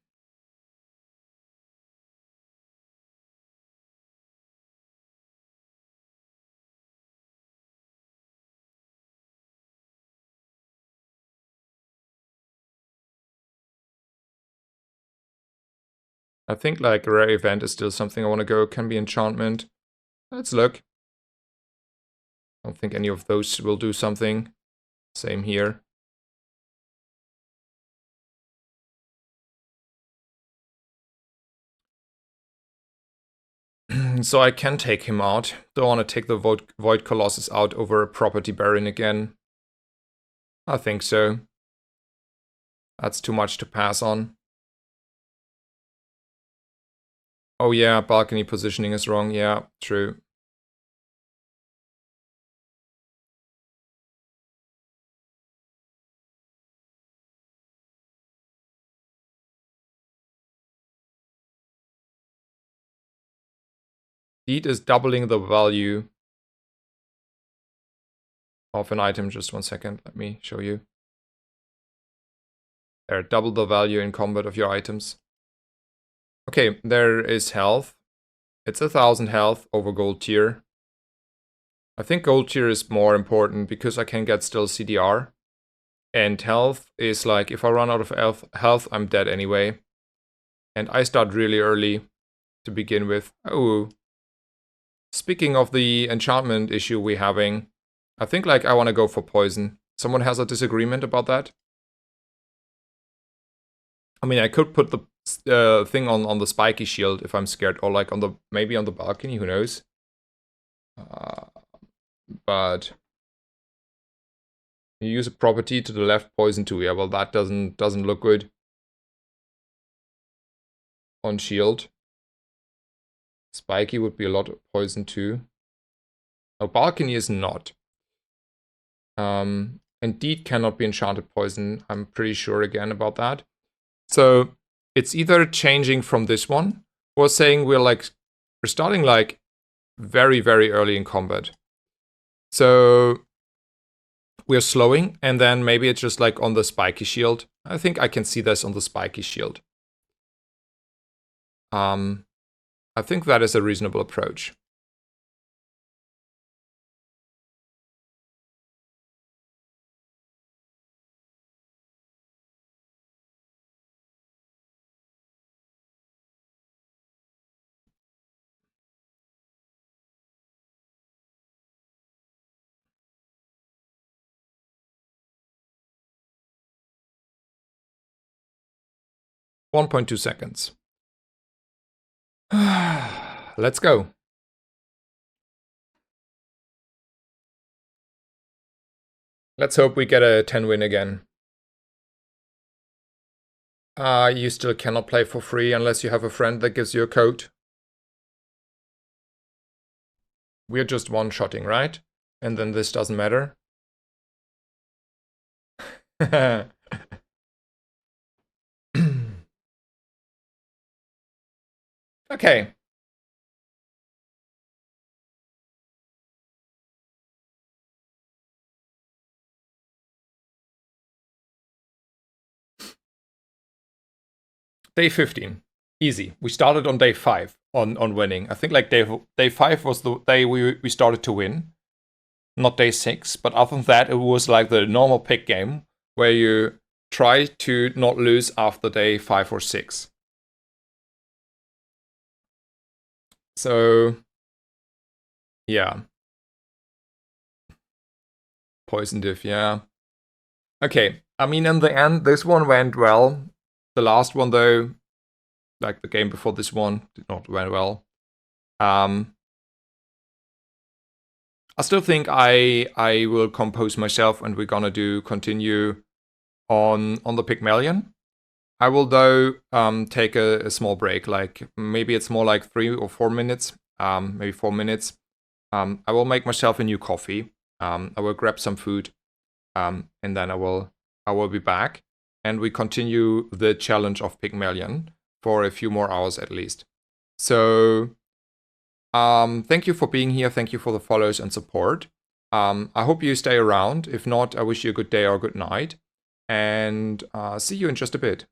I think like a rare event is still something I want to go. Can be enchantment. Let's look. I don't think any of those will do something. Same here. So I can take him out. Don't want to take the Void Colossus out over a Property Baron again. I think so. That's too much to pass on. Oh yeah, balcony positioning is wrong. Yeah, true. Deed is doubling the value of an item. Just 1 second, let me show you. There, double the value in combat of your items. Okay, there is health. It's 1000 health over gold tier. I think gold tier is more important because I can get still CDR. And health is like, if I run out of health, I'm dead anyway. And I start really early to begin with. Oh, speaking of the enchantment issue we're having, I think like I want to go for poison. Someone has a disagreement about that? I mean, I could put the thing on the spiky shield if I'm scared, or like on the maybe on the balcony. Who knows? But you use a property to the left, poison too. Yeah, well that doesn't look good on shield. Spiky would be a lot of poison too. No, balcony is not. Indeed cannot be enchanted poison. I'm pretty sure again about that. So it's either changing from this one or saying we're starting like very, very early in combat. So we're slowing, and then maybe it's just like on the spiky shield. I think I can see this on the spiky shield. I think that is a reasonable approach. .2 seconds. Let's go. Let's hope we get a 10 win again. You still cannot play for free unless you have a friend that gives you a code. We're just one-shotting, right? And then this doesn't matter. Okay. Day 15. Easy. We started on day 5 on winning. I think like day 5 was the day we started to win. Not day 6, but other than that, it was like the normal pick game where you try to not lose after day 5 or 6. So, yeah. Poison diff, yeah. Okay, I mean, in the end, this one went well. The last one, though, like the game before this one, did not went well. I still think I will compose myself, and we're gonna continue on the Pygmalion. I will though take a small break, like maybe it's more like 3 or 4 minutes, maybe 4 minutes. I will make myself a new coffee. I will grab some food, and then I will be back, and we continue the challenge of Pygmalion for a few more hours at least. So thank you for being here. Thank you for the follows and support. I hope you stay around. If not, I wish you a good day or good night. And see you in just a bit.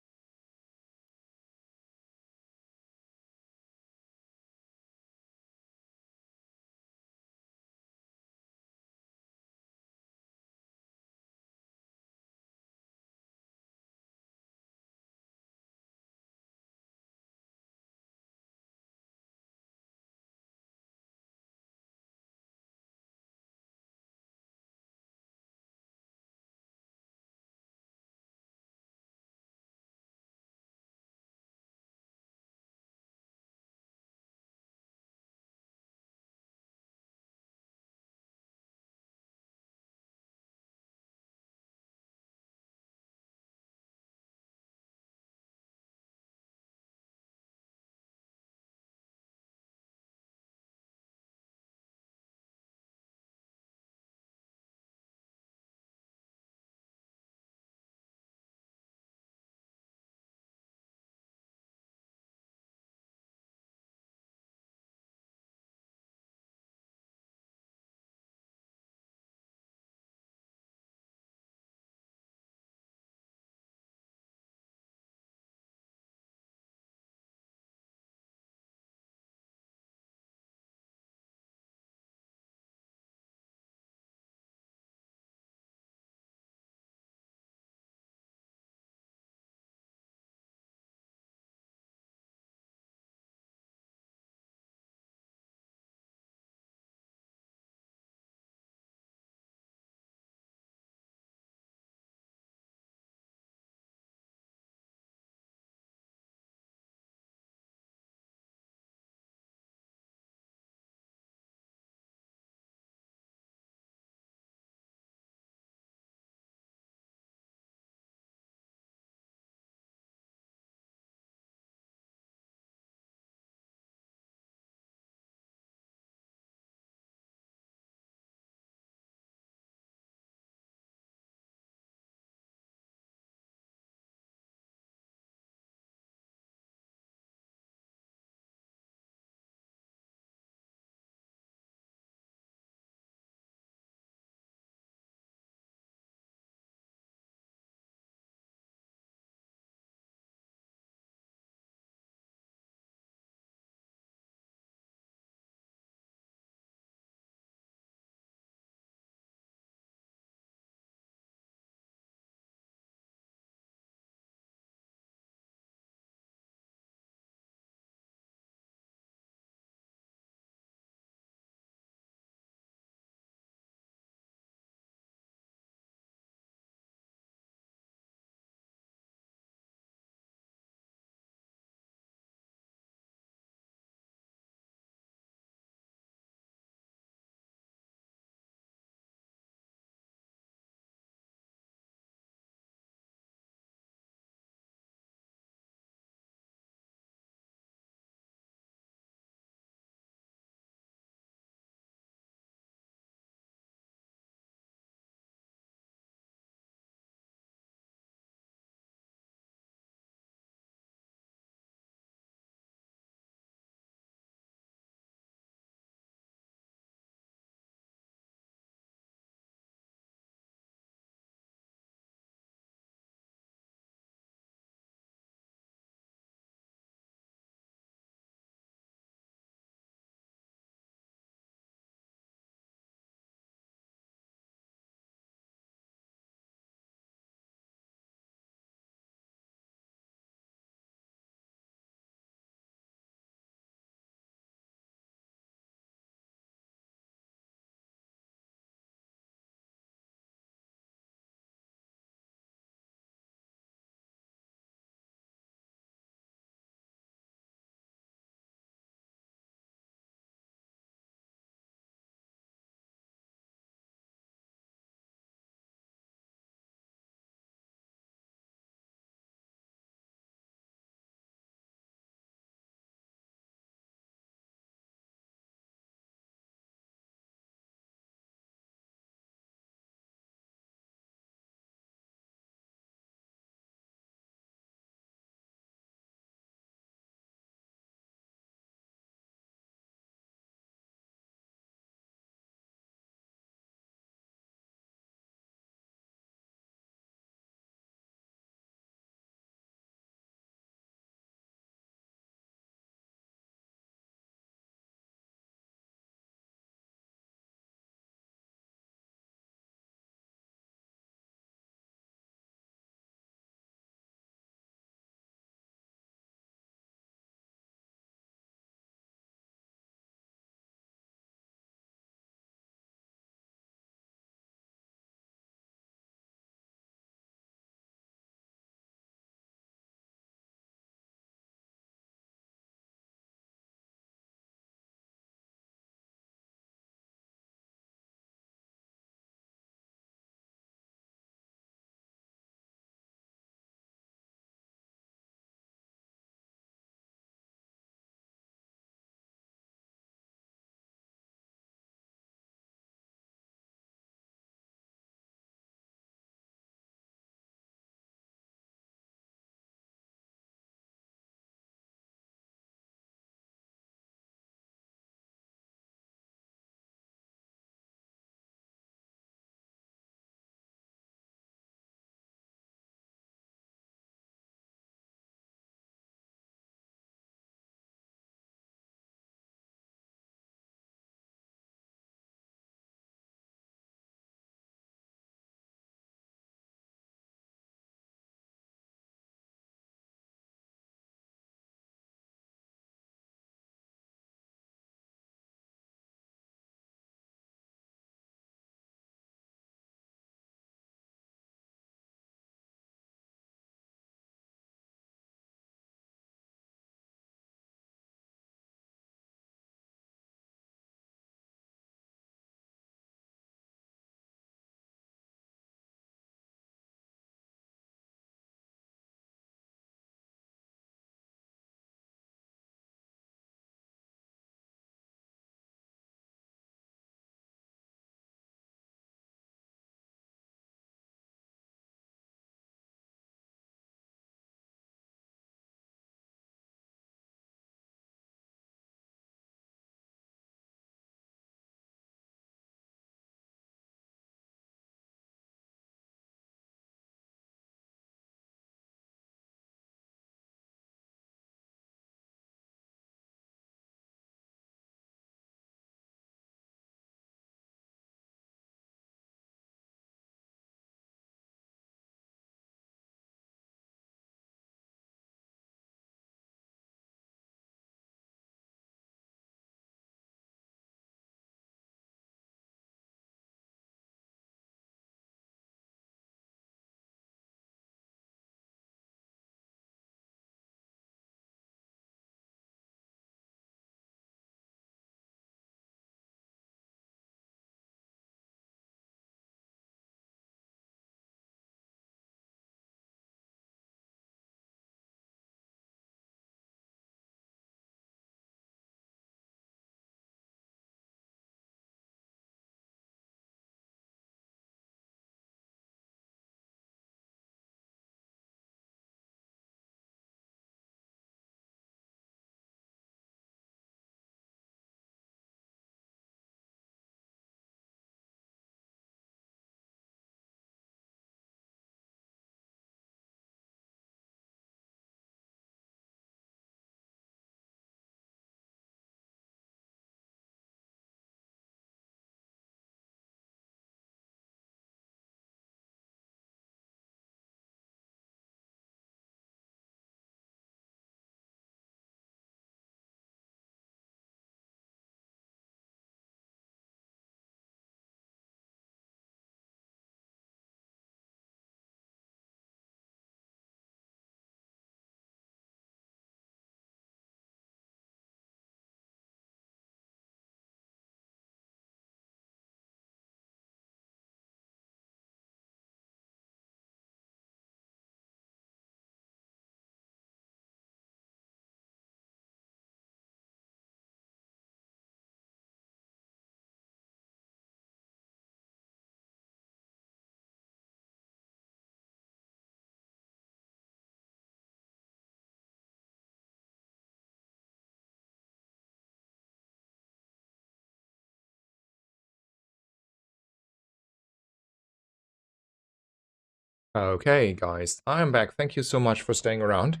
Okay, guys, I'm back. Thank you so much for staying around.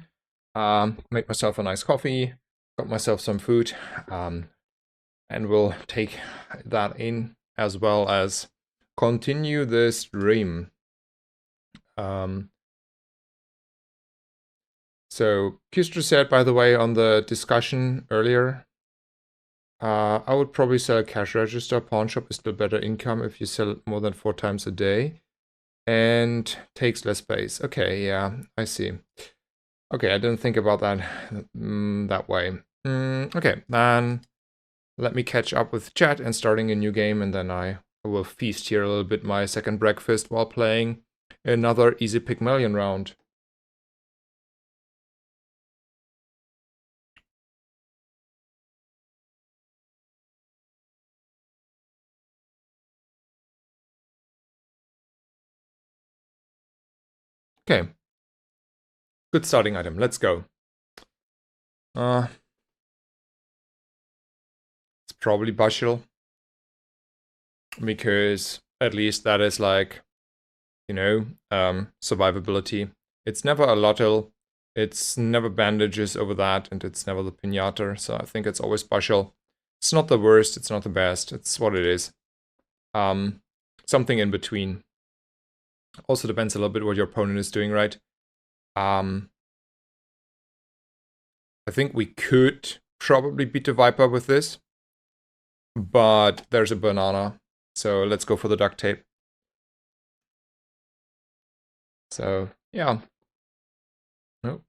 Made myself a nice coffee, got myself some food, and we'll take that in as well as continue the stream. So Kistra said, by the way, on the discussion earlier, I would probably sell a cash register. Pawn shop is still better income if you sell it more than 4 times a day and takes less space. Okay, yeah, I see. Okay, I didn't think about that that way. Okay, then let me catch up with chat and starting a new game, and then I will feast here a little bit my second breakfast while playing another Easy Pick Million round. Okay. Good starting item. Let's go. It's probably Bashil. Because at least that is like, you know, survivability. It's never a lottil. It's never bandages over that, and it's never the pinata. So I think it's always Bashil. It's not the worst, it's not the best. It's what it is. Something in between. Also depends a little bit what your opponent is doing, right? I think we could probably beat the Viper with this. But there's a banana. So let's go for the duct tape. So, yeah. Nope.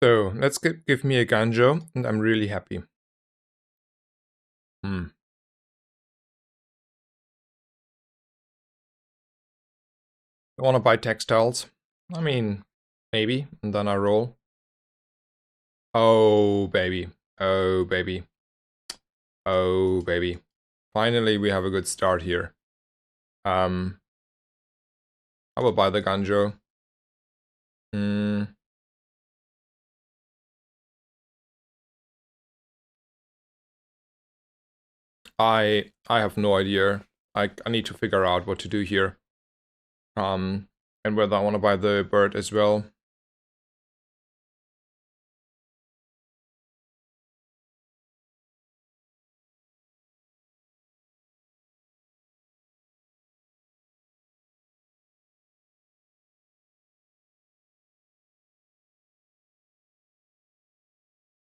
So let's give me a Ganjo, and I'm really happy. I want to buy textiles. I mean, maybe, and then I roll. Oh, baby. Oh, baby. Oh, baby. Finally, we have a good start here. I will buy the Ganjo. I have no idea. I need to figure out what to do here. And whether I want to buy the bird as well.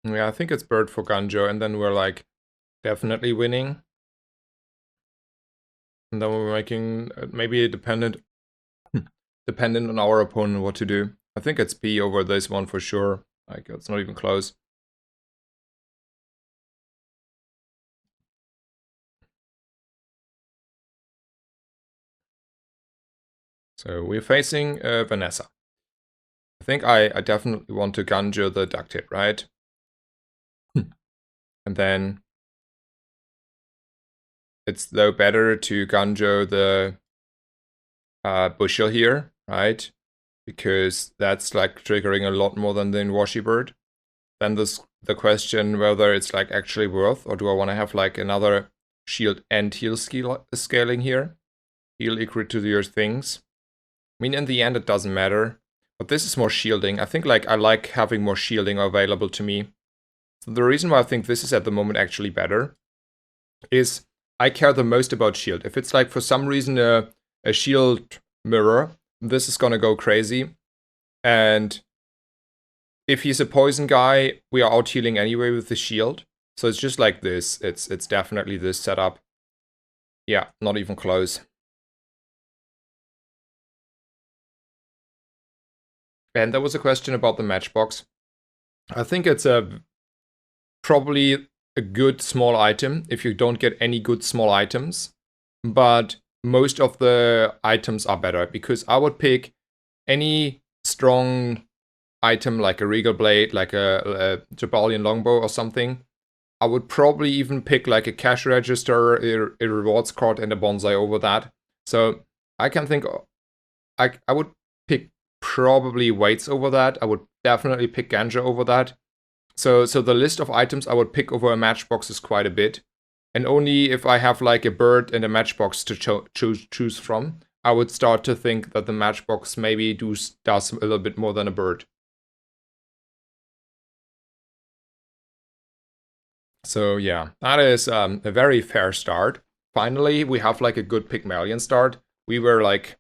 Yeah, I think it's bird for Ganjo, and then we're like definitely winning. And then we're making maybe dependent on our opponent what to do. I think it's B over this one for sure. Like, it's not even close. So we're facing Vanessa. I think I definitely want to Ganjo the duct tape, right? And then it's though better to Ganjo the bushel here, right? Because that's like triggering a lot more than the Inwashi bird. Then the question whether it's like actually worth, or do I want to have like another shield and heal scaling here? Heal equal to your things. I mean, in the end, it doesn't matter. But this is more shielding. I think like I like having more shielding available to me. So the reason why I think this is at the moment actually better is I care the most about shield. If it's like for some reason a shield mirror, this is gonna go crazy. And if he's a poison guy, we are out healing anyway with the shield. So it's just like this. It's definitely this setup. Yeah, not even close. And there was a question about the matchbox. I think it's probably a good small item if you don't get any good small items. But most of the items are better because I would pick any strong item like a Regal Blade, like a Jabalian Longbow or something. I would probably even pick like a cash register, a rewards card, and a bonsai over that. So I can think I would pick probably weights over that. I would definitely pick ganja over that. So the list of items I would pick over a matchbox is quite a bit. And only if I have like a bird and a matchbox to choose from, I would start to think that the matchbox maybe does a little bit more than a bird. So yeah, that is a very fair start. Finally, we have like a good Pygmalion start. We were like,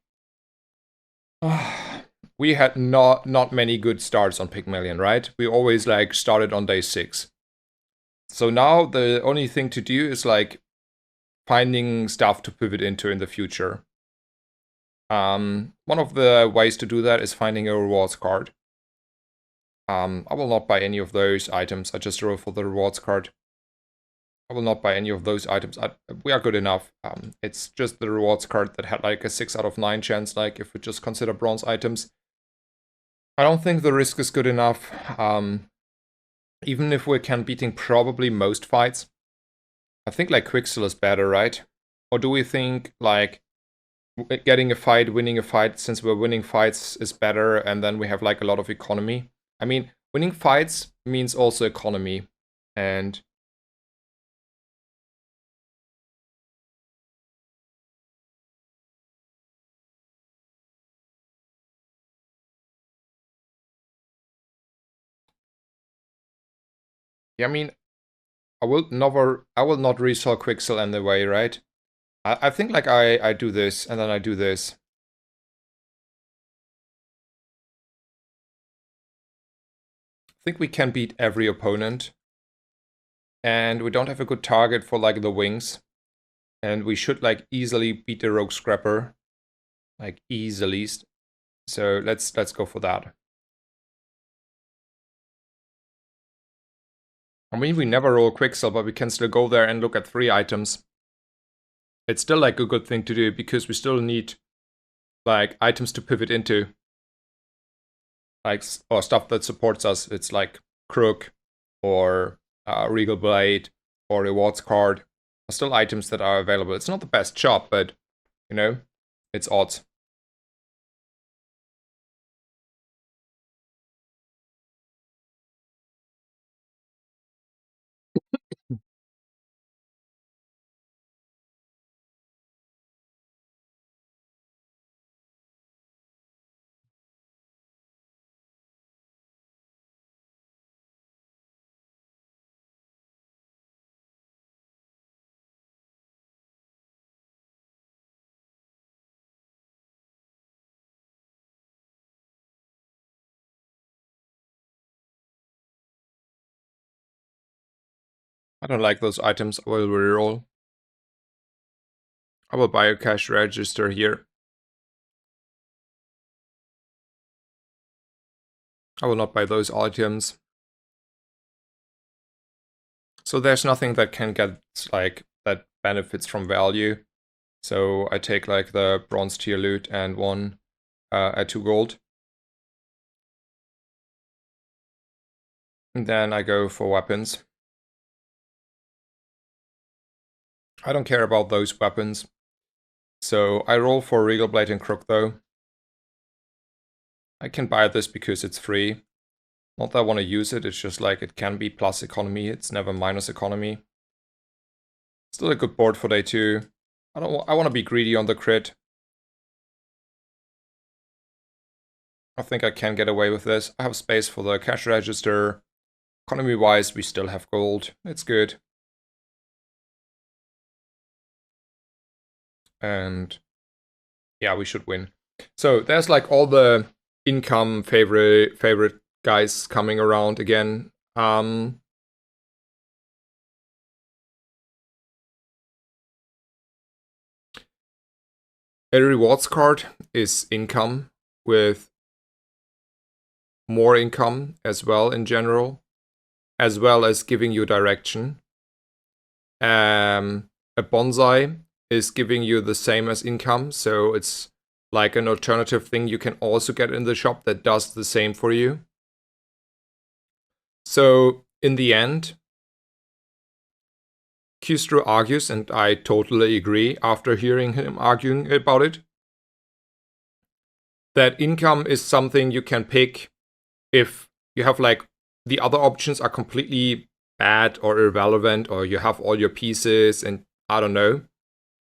we had not many good starts on Pygmalion, right? We always like started on day 6. So now the only thing to do is like finding stuff to pivot into in the future. One of the ways to do that is finding a rewards card. I will not buy any of those items. I just roll for the rewards card. I will not buy any of those items. We are good enough. It's just the rewards card that had like a 6 out of 9 chance, like if we just consider bronze items. I don't think the risk is good enough. Even if we can beating probably most fights. I think like Quicksil is better, right? Or do we think like getting a fight, winning a fight, since we're winning fights is better and then we have like a lot of economy? I mean, winning fights means also economy. And yeah, I mean, I will not resell Quicksil anyway, right? I think like I do this and then I do this. I think we can beat every opponent. And we don't have a good target for like the wings. And we should like easily beat the Rogue Scrapper. Like easily. So let's go for that. I mean, we never roll Quicksil, but we can still go there and look at 3 items. It's still like a good thing to do because we still need like items to pivot into. Like, or stuff that supports us. It's like Crook or Regal Blade or Rewards Card. Are still items that are available. It's not the best shop, but, you know, it's odds. I don't like those items. I will reroll. I will buy a cash register here. I will not buy those items. So there's nothing that can get like that benefits from value. So I take like the bronze tier loot and one at 2 gold. And then I go for weapons. I don't care about those weapons. So I roll for Regal Blade and Crook though. I can buy this because it's free. Not that I want to use it, it's just like it can be plus economy, it's never minus economy. Still a good board for day 2. I want to be greedy on the crit. I think I can get away with this. I have space for the cash register. Economy-wise, we still have gold. It's good. And yeah, we should win. So there's like all the income favorite guys coming around again. A rewards card is income with more income as well in general, as well as giving you direction. A bonsai is giving you the same as income, so it's like an alternative thing you can also get in the shop that does the same for you. So in the end, Kustro argues, and I totally agree after hearing him arguing about it, that income is something you can pick if you have like the other options are completely bad or irrelevant, or you have all your pieces and I don't know.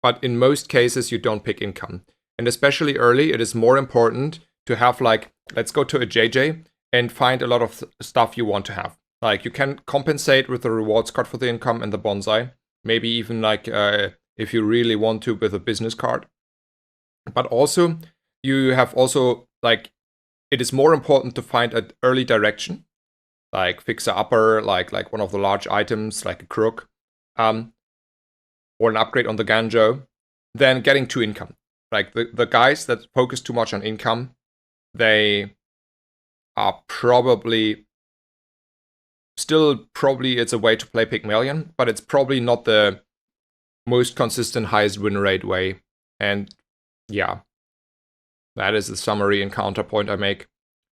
But in most cases, you don't pick income. And especially early, it is more important to have like, let's go to a JJ and find a lot of stuff you want to have. Like you can compensate with the rewards card for the income and the bonsai. Maybe even like if you really want to with a business card. But also, you have also like, it is more important to find an early direction, like fixer upper, like one of the large items, like a crook, or an upgrade on the Ganjo, than getting to income. Like the guys that focus too much on income, they are probably it's a way to play Pygmalion, but it's probably not the most consistent, highest win rate way. And yeah, that is the summary and counterpoint I make.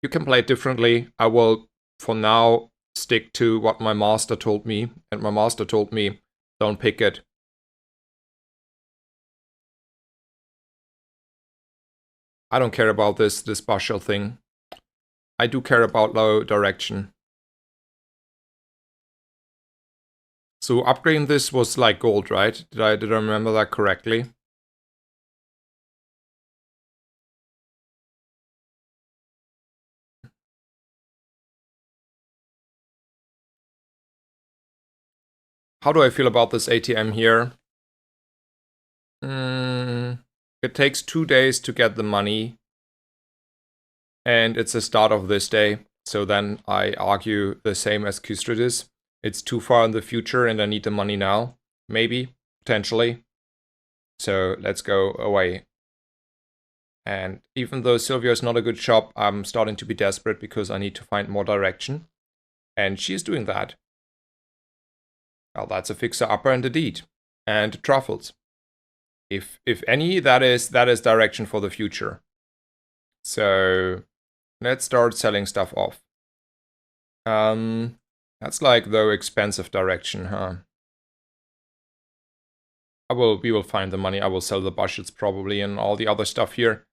You can play it differently. I will, for now, stick to what my master told me. And my master told me, don't pick it. I don't care about this partial thing. I do care about low direction. So upgrading this was like gold, right? Did I remember that correctly? How do I feel about this ATM here? It takes 2 days to get the money. And it's the start of this day. So then I argue the same as Kustridis. It's too far in the future and I need the money now. Maybe, potentially. So let's go away. And even though Sylvia is not a good shop, I'm starting to be desperate because I need to find more direction. And she's doing that. Well, that's a fixer upper and a deed. And truffles. If any, that is direction for the future. So let's start selling stuff off. That's like though expensive direction, huh? We will find the money. I will sell the bushels probably and all the other stuff here.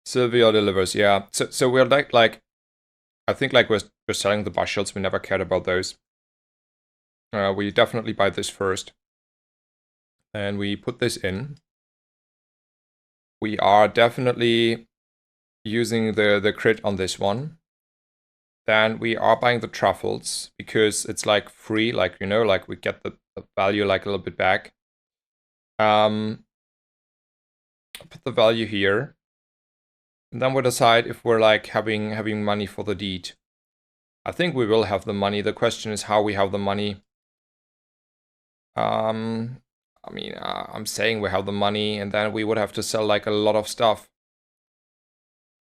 Sylvia delivers, yeah. So we're like I think like we're selling the bushels. We never cared about those. We definitely buy this first. And we put this in. We are definitely using the crit on this one. Then we are buying the truffles because it's like free, like, you know, like we get the value like a little bit back. Put the value here. And then we'll decide if we're like having money for the deed. I think we will have the money. The question is how we have the money. I mean, I'm saying we have the money and then we would have to sell like a lot of stuff.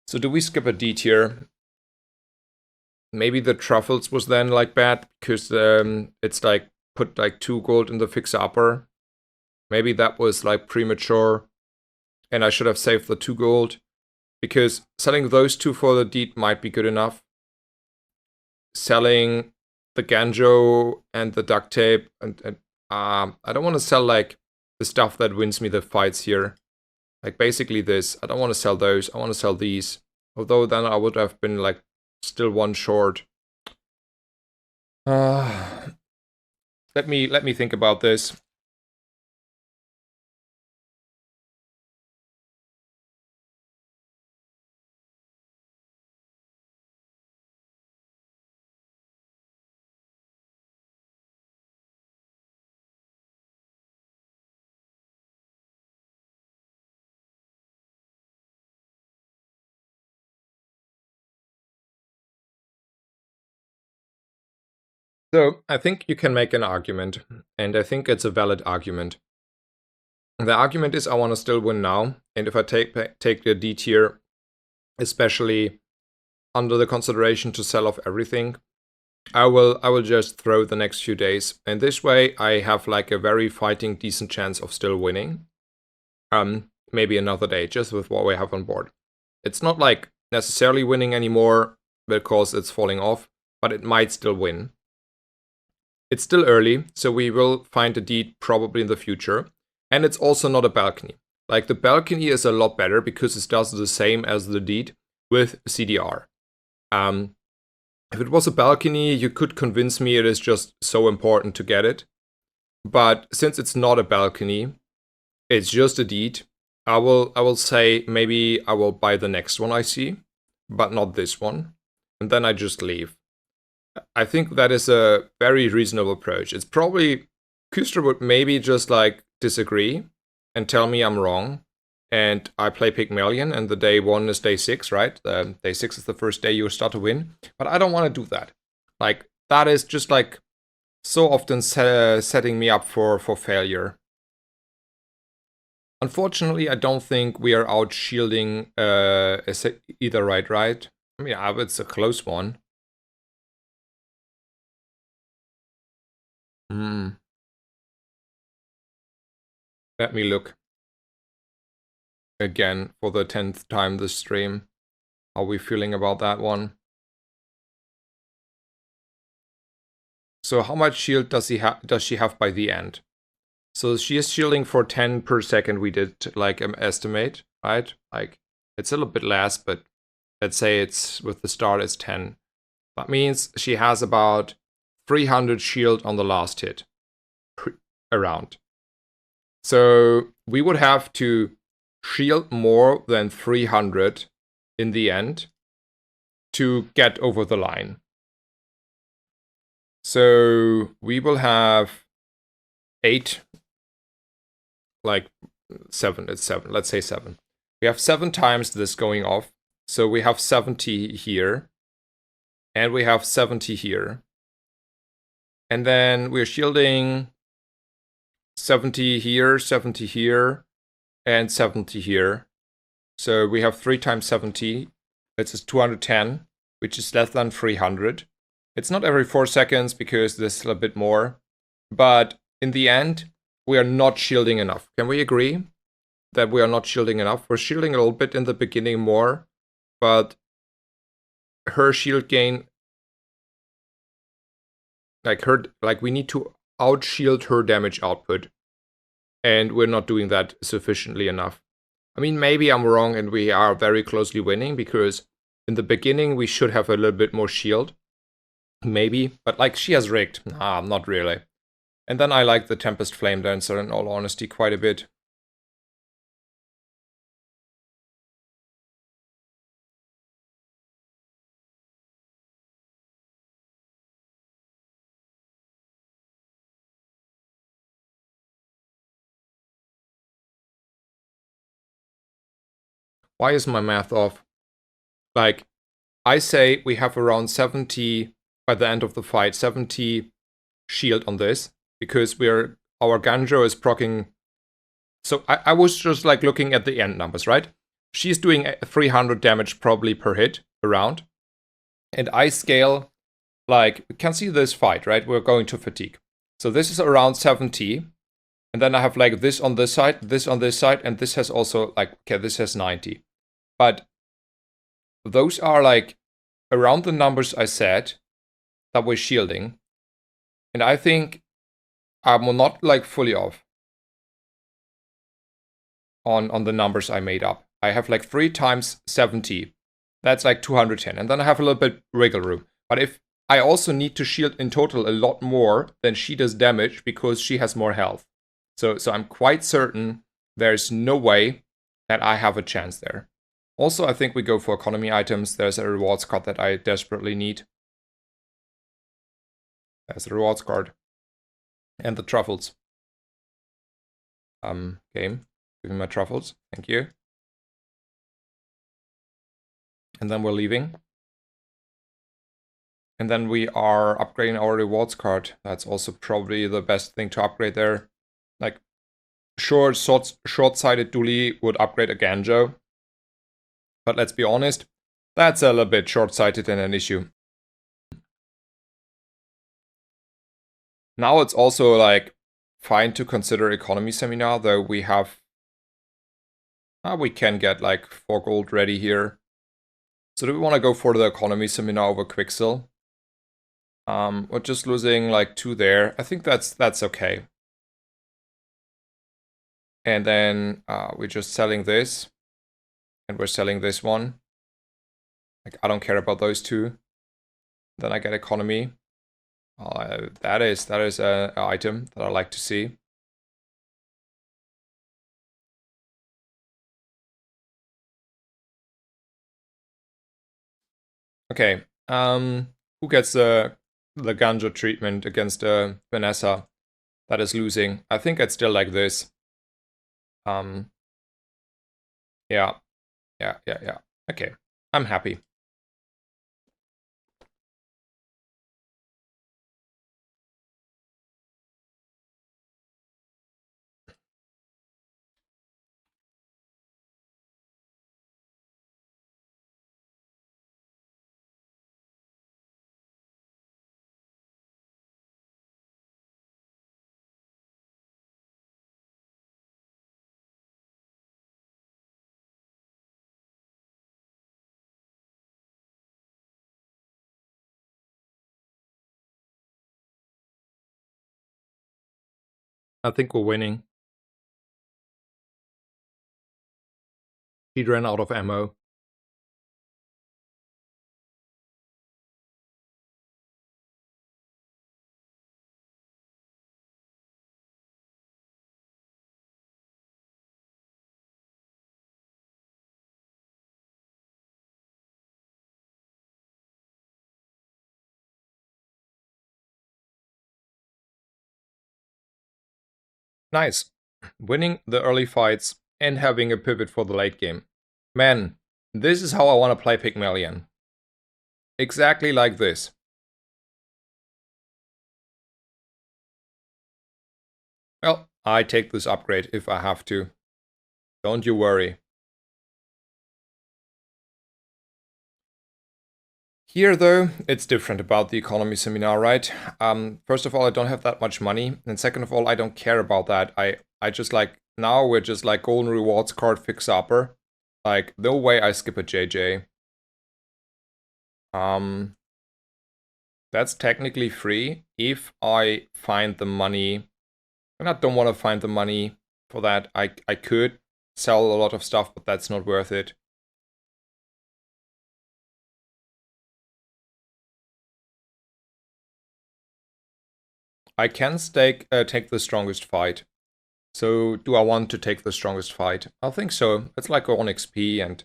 So do we skip a deed here? Maybe the truffles was then like bad because it's like put like 2 gold in the fixer upper. Maybe that was like premature and I should have saved the 2 gold because selling those 2 for the deed might be good enough. Selling the Ganjo and the duct tape and I don't want to sell like the stuff that wins me the fights here. Like basically this. I don't want to sell those. I want to sell these. Although then I would have been like still 1 short. Let me think about this. So I think you can make an argument, and I think it's a valid argument. The argument is I want to still win now, and if I take the D tier, especially under the consideration to sell off everything, I will just throw the next few days, and this way I have like a very fighting decent chance of still winning. Maybe another day, just with what we have on board. It's not like necessarily winning anymore because it's falling off, but it might still win. It's still early, so we will find a deed probably in the future. And it's also not a balcony. Like, the balcony is a lot better because it does the same as the deed with CDR. If it was a balcony, you could convince me it is just so important to get it. But since it's not a balcony, it's just a deed, I will say maybe I will buy the next one I see, but not this one. And then I just leave. I think that is a very reasonable approach. It's probably, Kuster would maybe just like disagree and tell me I'm wrong. And I play Pygmalion, and the day 1 is day 6, right? Day 6 is the first day you start to win. But I don't want to do that. Like, that is just like so often setting me up for failure. Unfortunately, I don't think we are out shielding either right? I mean, it's a close one. Let me look again for the 10th time this stream. How are we feeling about that one? So how much shield does she have by the end? So she is shielding for 10 per second, we did like estimate, right? Like, it's a little bit less, but let's say it's with the start it's 10. That means she has about 300 shield on the last hit around. So we would have to shield more than 300 in the end to get over the line. So we will have 8, like 7, it's 7, let's say 7. We have 7 times this going off. So we have 70 here. And we have 70 here. And then we're shielding 70 here, 70 here, and 70 here. So we have 3 times 70. This is 210, which is less than 300. It's not every 4 seconds because this is a bit more. But in the end, we are not shielding enough. Can we agree that we are not shielding enough? We're shielding a little bit in the beginning more, but her shield gain, like we need to outshield her damage output. And we're not doing that sufficiently enough. I mean, maybe I'm wrong and we are very closely winning because in the beginning we should have a little bit more shield. Maybe, but like she has rigged. Nah, not really. And then I like the Tempest Flame Dancer in all honesty quite a bit. Why is my math off? Like, I say we have around 70 by the end of the fight, 70 shield on this, because our Ganjo is proccing. So I was just like looking at the end numbers, right? She's doing 300 damage probably per hit around. And I scale, like, you can see this fight, right? We're going to fatigue. So this is around 70. And then I have like this on this side, this on this side, and this has also like, okay, this has 90. But those are like around the numbers I said that we're shielding. And I think I'm not like fully off on the numbers I made up. I have like 3 times 70. That's like 210. And then I have a little bit wiggle room. But if I also need to shield in total a lot more than she does damage because she has more health. So I'm quite certain there's no way that I have a chance there. Also, I think we go for economy items. There's a rewards card that I desperately need. There's a rewards card. And the truffles. Game. Give me my truffles. Thank you. And then we're leaving. And then we are upgrading our rewards card. That's also probably the best thing to upgrade there. Like, short-sighted Dooley would upgrade a Ganjo. But let's be honest, that's a little bit short-sighted and an issue. Now it's also like fine to consider economy seminar, though we have we can get like 4 gold ready here. So do we want to go for the economy seminar over Quicksil? We're just losing like 2 there. I think that's okay. And then we're just selling this. And we're selling this one. Like, I don't care about those 2. Then I get economy. That is an item that I like to see. Okay. Who gets the Ganja treatment against Vanessa that is losing? I think it's still like this. Yeah. Okay. I'm happy. I think we're winning. He ran out of ammo. Nice. Winning the early fights and having a pivot for the late game. Man, this is how I want to play Pygmalion. Exactly like this. Well, I take this upgrade if I have to. Don't you worry. Here, though, it's different about the economy seminar, right? First of all, I don't have that much money. And second of all, I don't care about that. I just like, now we're just like golden rewards card fixer-upper. Like, no way I skip a JJ. That's technically free if I find the money. And I don't want to find the money for that. I could sell a lot of stuff, but that's not worth it. I can take the strongest fight. So do I want to take the strongest fight? I think so. It's like 1 XP, and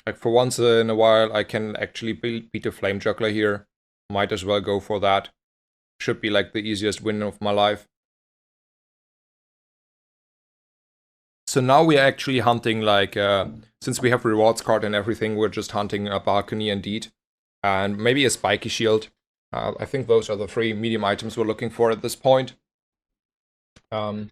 like for once in a while I can actually beat a flame juggler here. Might as well go for that. Should be like the easiest win of my life. So now we're actually hunting like, since we have rewards card and everything, we're just hunting a balcony indeed. And maybe a spiky shield. I think those are the 3 medium items we're looking for at this point. I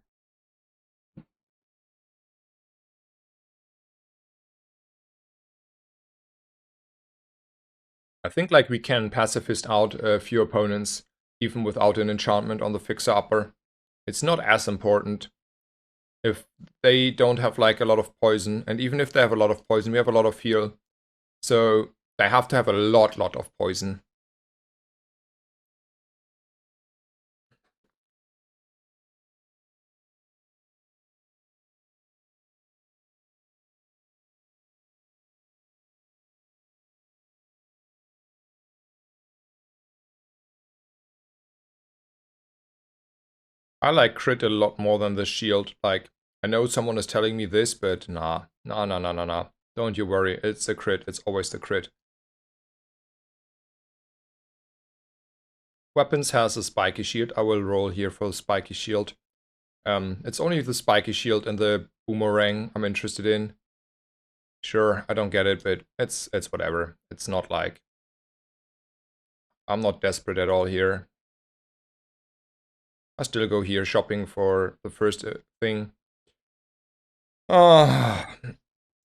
think like we can pacifist out a few opponents, even without an enchantment on the fixer-upper. It's not as important. If they don't have like a lot of poison, and even if they have a lot of poison, we have a lot of heal. So they have to have a lot of poison. I like crit a lot more than the shield. Like, I know someone is telling me this, but nah. Don't you worry, it's a crit, it's always the crit. Weapons has a spiky shield. I will roll here for the spiky shield. It's only the spiky shield and the boomerang I'm interested in. Sure, I don't get it, but it's whatever. It's not like... I'm not desperate at all here. I still go here shopping for the first thing. Oh,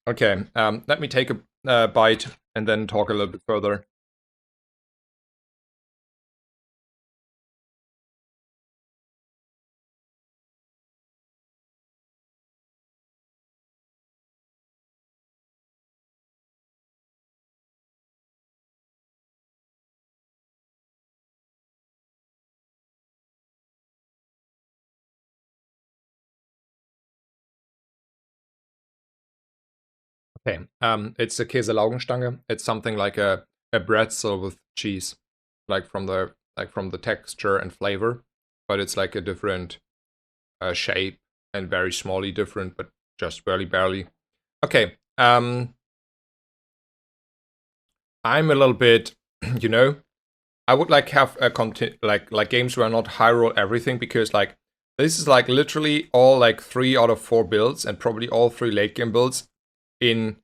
okay. Let me take a bite and then talk a little bit further. Okay. It's a Käselaugenstange. It's something like a bretzel with cheese, like from the texture and flavor, but it's like a different shape and very smally different, but just barely. Okay. I'm a little bit, you know, I would like have a like games where I not high roll everything, because like this is like literally all like 3 out of 4 builds and probably all 3 late game builds in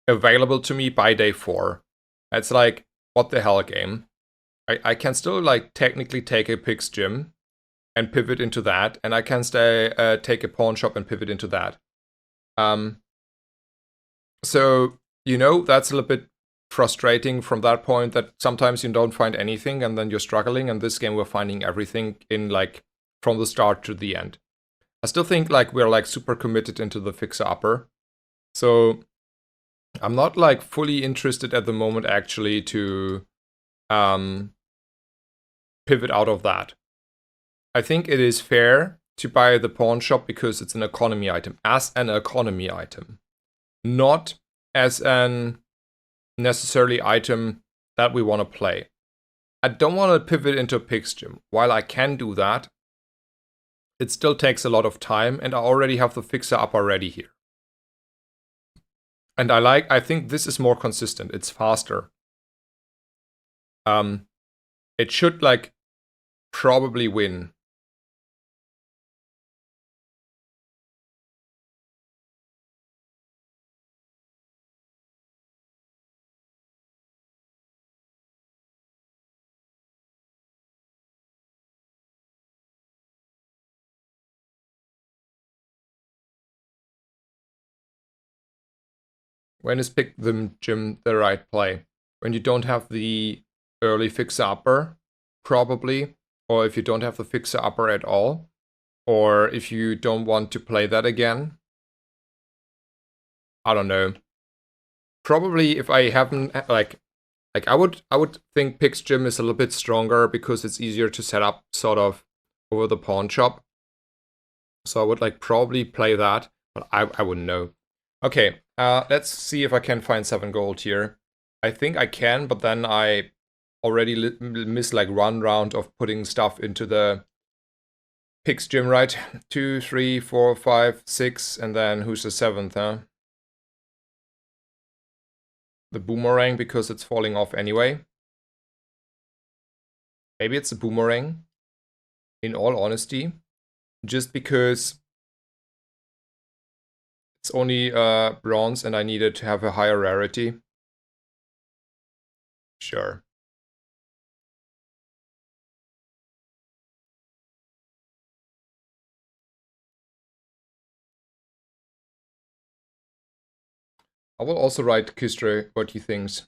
available to me by day 4. It's like, what the hell game? I can still like technically take a pig's gym and pivot into that, and I can take a pawn shop and pivot into that. So that's a little bit frustrating from that point, that sometimes you don't find anything and then you're struggling, and this game we're finding everything in like from the start to the end. I still think like we're like super committed into the fixer upper. So I'm not like fully interested at the moment actually to pivot out of that. I think it is fair to buy the pawn shop because it's an economy item, as an economy item, not as an necessarily item that we want to play. I don't want to pivot into Pig's Gym. While I can do that, it still takes a lot of time, and I already have the fixer up already here. And I think this is more consistent. It's faster. It should like probably win. When is Pick the Gym the right play? When you don't have the early fixer upper, probably, or if you don't have the fixer upper at all, or if you don't want to play that again. I don't know. Probably if I haven't like I would think Pig's Gym is a little bit stronger because it's easier to set up sort of over the pawn shop. So I would like probably play that, but I wouldn't know. Okay, let's see if I can find 7 gold here. I think I can, but then I already missed like 1 round of putting stuff into the Pig's Gym, right? 2, 3, 4, 5, 6, and then who's the 7th, huh? The boomerang, because it's falling off anyway. Maybe it's a boomerang, in all honesty. Just because it's only bronze and I needed to have a higher rarity. Sure. I will also write Kistre what he thinks.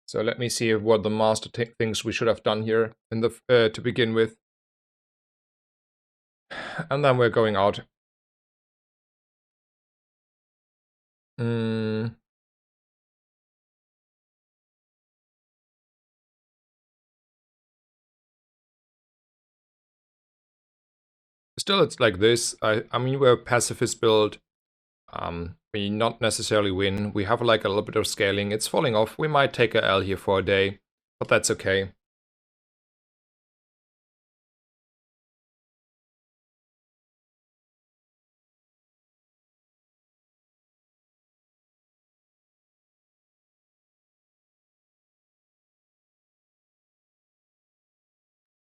So let me see what the master thinks we should have done here in the to begin with. And then we're going out. Mm. Still, it's like this. I mean, we're a pacifist build. We not necessarily win. We have like a little bit of scaling. It's falling off. We might take a L here for a day, but that's okay.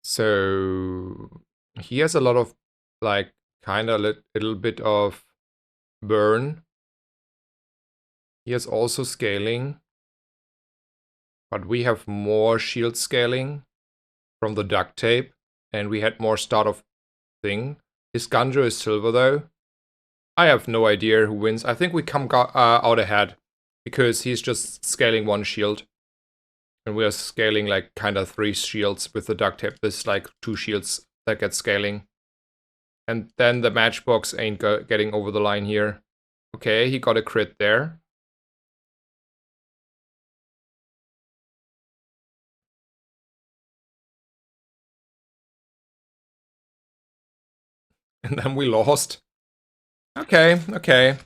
So he has a lot of like kind of little bit of burn. He has also scaling, but we have more shield scaling from the duct tape, and we had more start of thing. His Ganjo is silver though. I have no idea who wins. I think we come out ahead because he's just scaling one shield. And we are scaling like kind of 3 shields with the duct tape. This like 2 shields that get scaling. And then the matchbox ain't getting over the line here. Okay, he got a crit there. And then we lost. Okay, okay.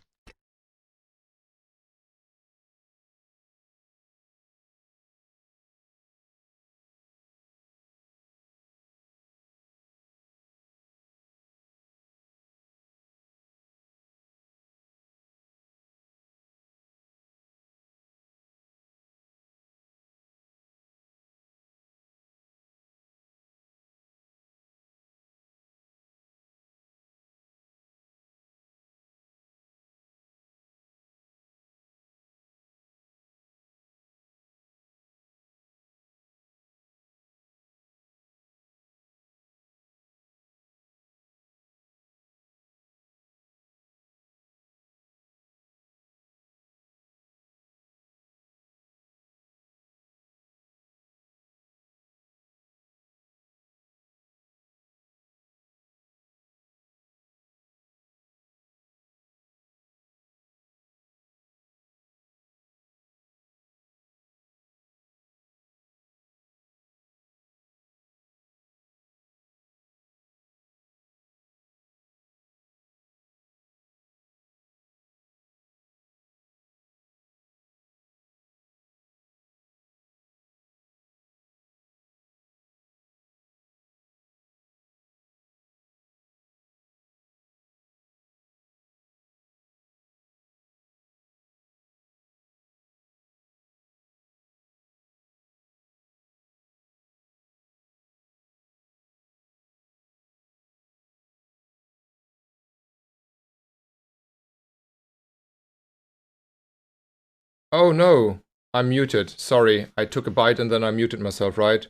Oh no, I'm muted. Sorry, I took a bite and then I muted myself, right?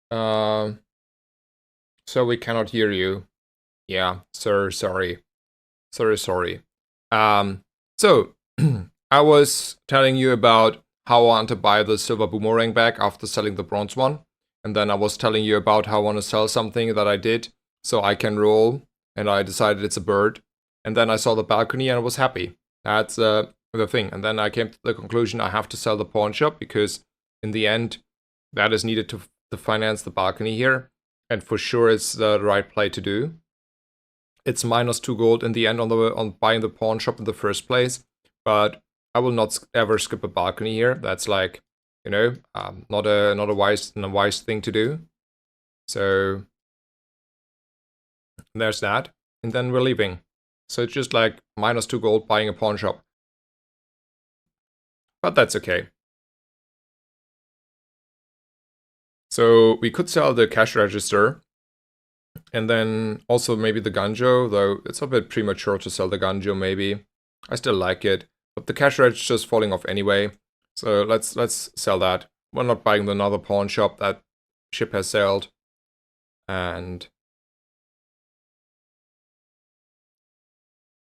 Um, so we cannot hear you. Yeah, sir, sorry. Sorry. So I was telling you about how I want to buy the silver boomerang back after selling the bronze one. And then I was telling you about how I want to sell something that I did so I can roll. And I decided it's a bird. And then I saw the balcony and I was happy. That's the thing. And then I came to the conclusion I have to sell the pawn shop because in the end, that is needed to finance the balcony here. And for sure, it's the right play to do. It's -2 gold in the end on buying the pawn shop in the first place, but I will not ever skip a balcony here. That's like, you know, not a wise thing to do. So there's that, and then we're leaving. So it's just like -2 gold buying a pawn shop, but that's okay. So we could sell the cash register. And then also maybe the Ganjo, though it's a bit premature to sell the Ganjo maybe. I still like it, but the cash register is falling off anyway. So let's sell that. We're not buying another pawn shop. That ship has sailed. And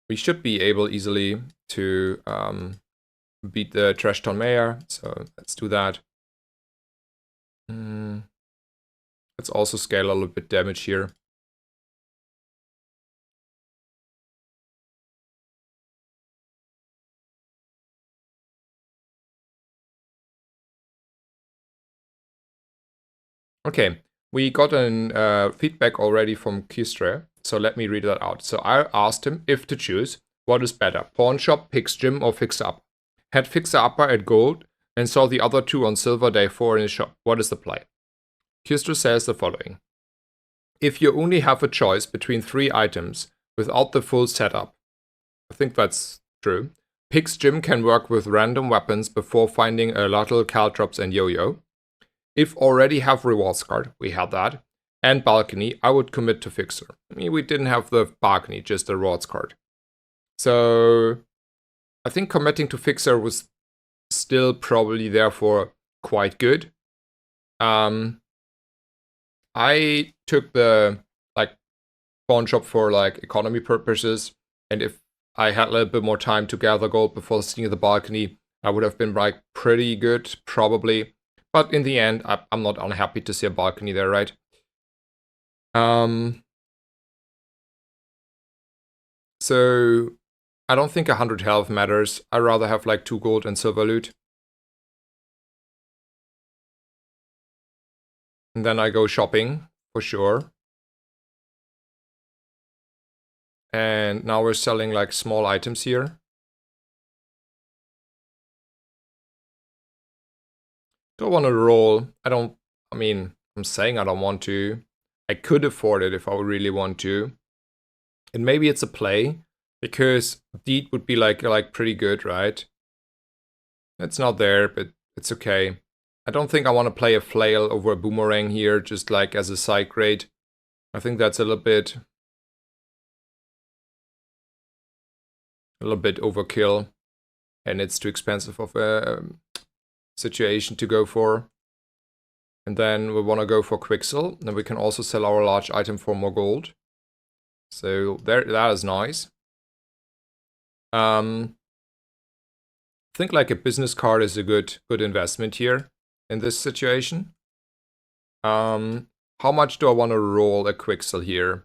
we should be able easily to beat the Trash Town Mayor. So let's do that. Let's also scale a little bit damage here. Okay, we got an feedback already from Kistre, so let me read that out. So I asked him if to choose, what is better, pawn shop, pix gym, or fixer up? Had fixer upper at gold and saw the other two on silver day 4 in his shop. What is the play? Kistre says the following. If you only have a choice between 3 items without the full setup, I think that's true. Pix gym can work with random weapons before finding a little caltrops and yo-yo. If already have rewards card, we had that, and balcony, I would commit to fixer. I mean, we didn't have the balcony, just the rewards card. So I think committing to fixer was still probably therefore quite good. I took the pawn shop for economy purposes, and if I had a little bit more time to gather gold before seeing the balcony, I would have been pretty good, probably. But in the end, I'm not unhappy to see a balcony there, right? So I don't think 100 health matters. I'd rather have 2 gold and silver loot. And then I go shopping, for sure. And now we're selling small items here. Don't want to roll. I mean, I'm saying I don't want to. I could afford it if I would really want to. And maybe it's a play, because deed would be pretty good, right? It's not there, but it's okay. I don't think I want to play a flail over a boomerang here, just as a side grade. I think that's a little bit overkill, and it's too expensive of a situation to go for. And then we want to go for Quixel. Then we can also sell our large item for more gold. So that is nice. I think a business card is a good investment here in this situation. How much do I want to roll a Quixel here?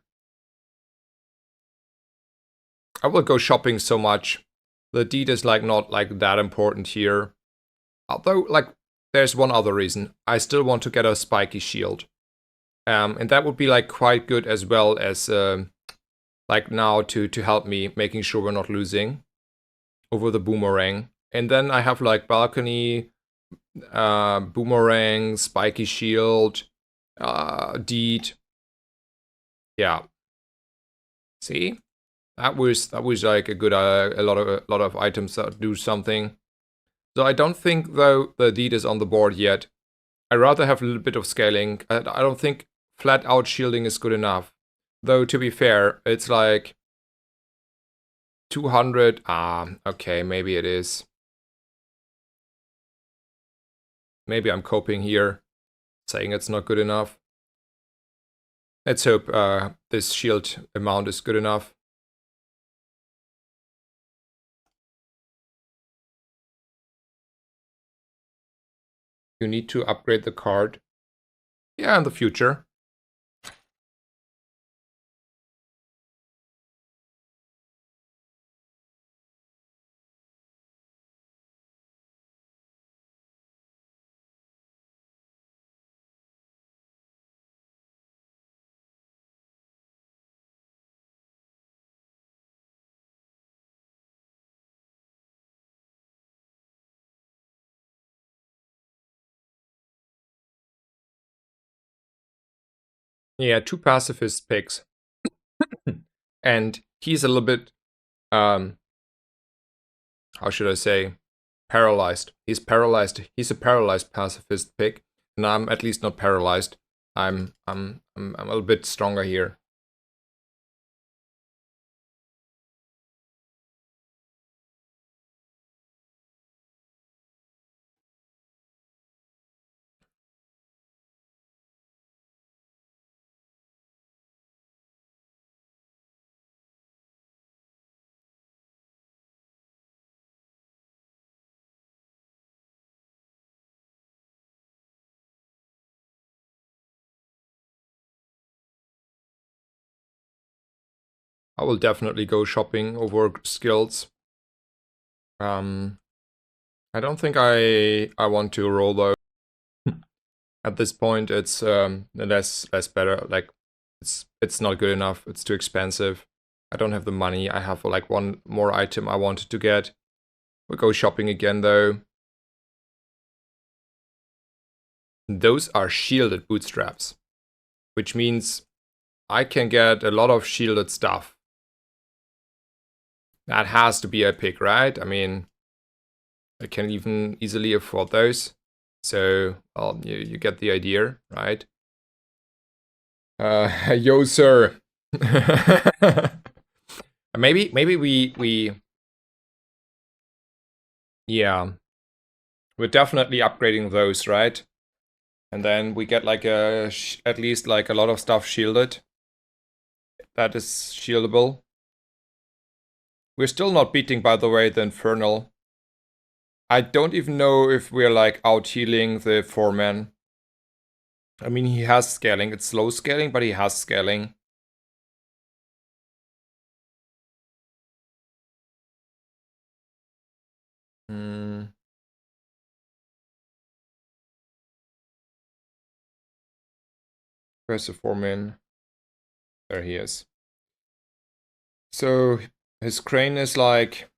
I will go shopping so much. The deed is not that important here. Although there's one other reason. I still want to get a spiky shield. And that would be quite good as well as now to help me making sure we're not losing over the boomerang. And then I have balcony, boomerang, spiky shield, deed. Yeah. See? That was a good a lot of items that do something. So I don't think though the deed is on the board yet. I'd rather have a little bit of scaling. I don't think flat out shielding is good enough. Though to be fair, it's 200. Okay, maybe it is. Maybe I'm coping here, saying it's not good enough. Let's hope this shield amount is good enough. You need to upgrade the card. Yeah, in the future. Yeah, 2 pacifist picks. And he's a little bit, how should I say, paralyzed. He's paralyzed. He's a paralyzed pacifist pick, and I'm at least not paralyzed. I'm a little bit stronger here. I will definitely go shopping over skills. I don't think I want to roll though. At this point, it's less better. Like it's not good enough. It's too expensive. I don't have the money. I have like one more item I wanted to get. We'll go shopping again though. Those are shielded bootstraps, which means I can get a lot of shielded stuff. That has to be epic, right? I mean, I can even easily afford those. So, well, you get the idea, right? Yo, sir. maybe we yeah, we're definitely upgrading those, right? And then we get like at least like a lot of stuff shielded. That is shieldable. We're still not beating, by the way, the Infernal. I don't even know if we're like out healing the 4-man. I mean, he has scaling. It's slow scaling, but he has scaling. Where's the 4-man? There he is. So his crane is like...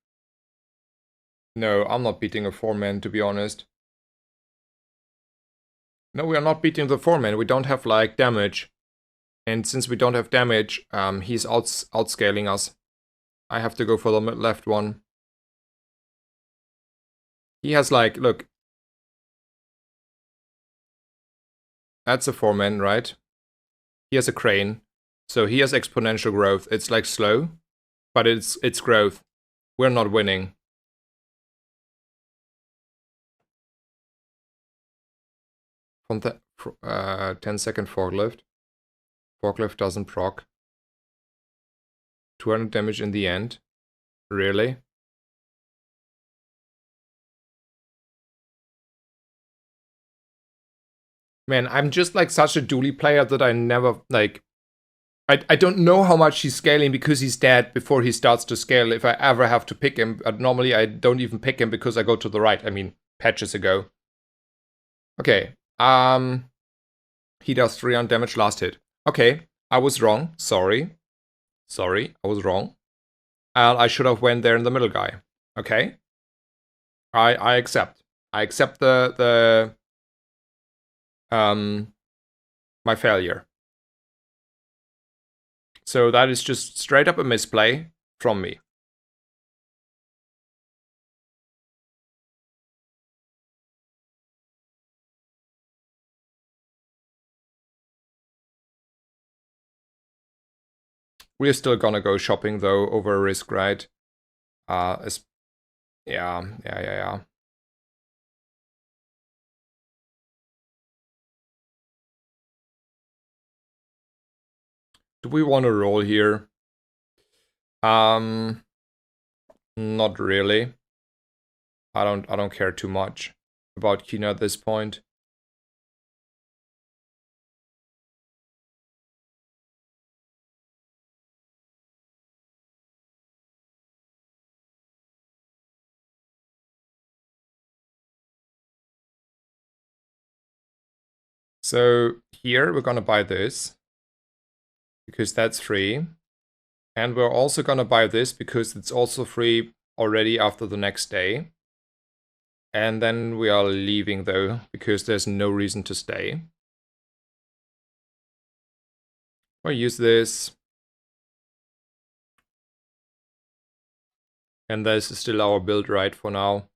No, I'm not beating a 4-man, to be honest. No, we are not beating the 4-man. We don't have like damage. And since we don't have damage, he's outscaling us. I have to go for the left one. He has like, look. That's a 4-man, right? He has a crane. So he has exponential growth. It's like slow, but it's growth. We're not winning. From the 10-second forklift. Forklift doesn't proc. 200 damage in the end. Really? Man, I'm just like such a dually player that I never like... I don't know how much he's scaling because he's dead before he starts to scale if I ever have to pick him. But normally I don't even pick him because I go to the right. I mean, patches ago. Okay. He does 300 damage last hit. Okay, I was wrong. Sorry, I was wrong. I should have went there in the middle guy. Okay. I accept. I accept my failure. So that is just straight up a misplay from me. We're still gonna go shopping though over a risk, right? Yeah. Do we want to roll here? Not really. I don't care too much about Kina at this point. So here we're gonna buy this because that's free. And we're also gonna buy this because it's also free already after the next day. And then we are leaving though, because there's no reason to stay. We'll use this. And this is still our build right for now.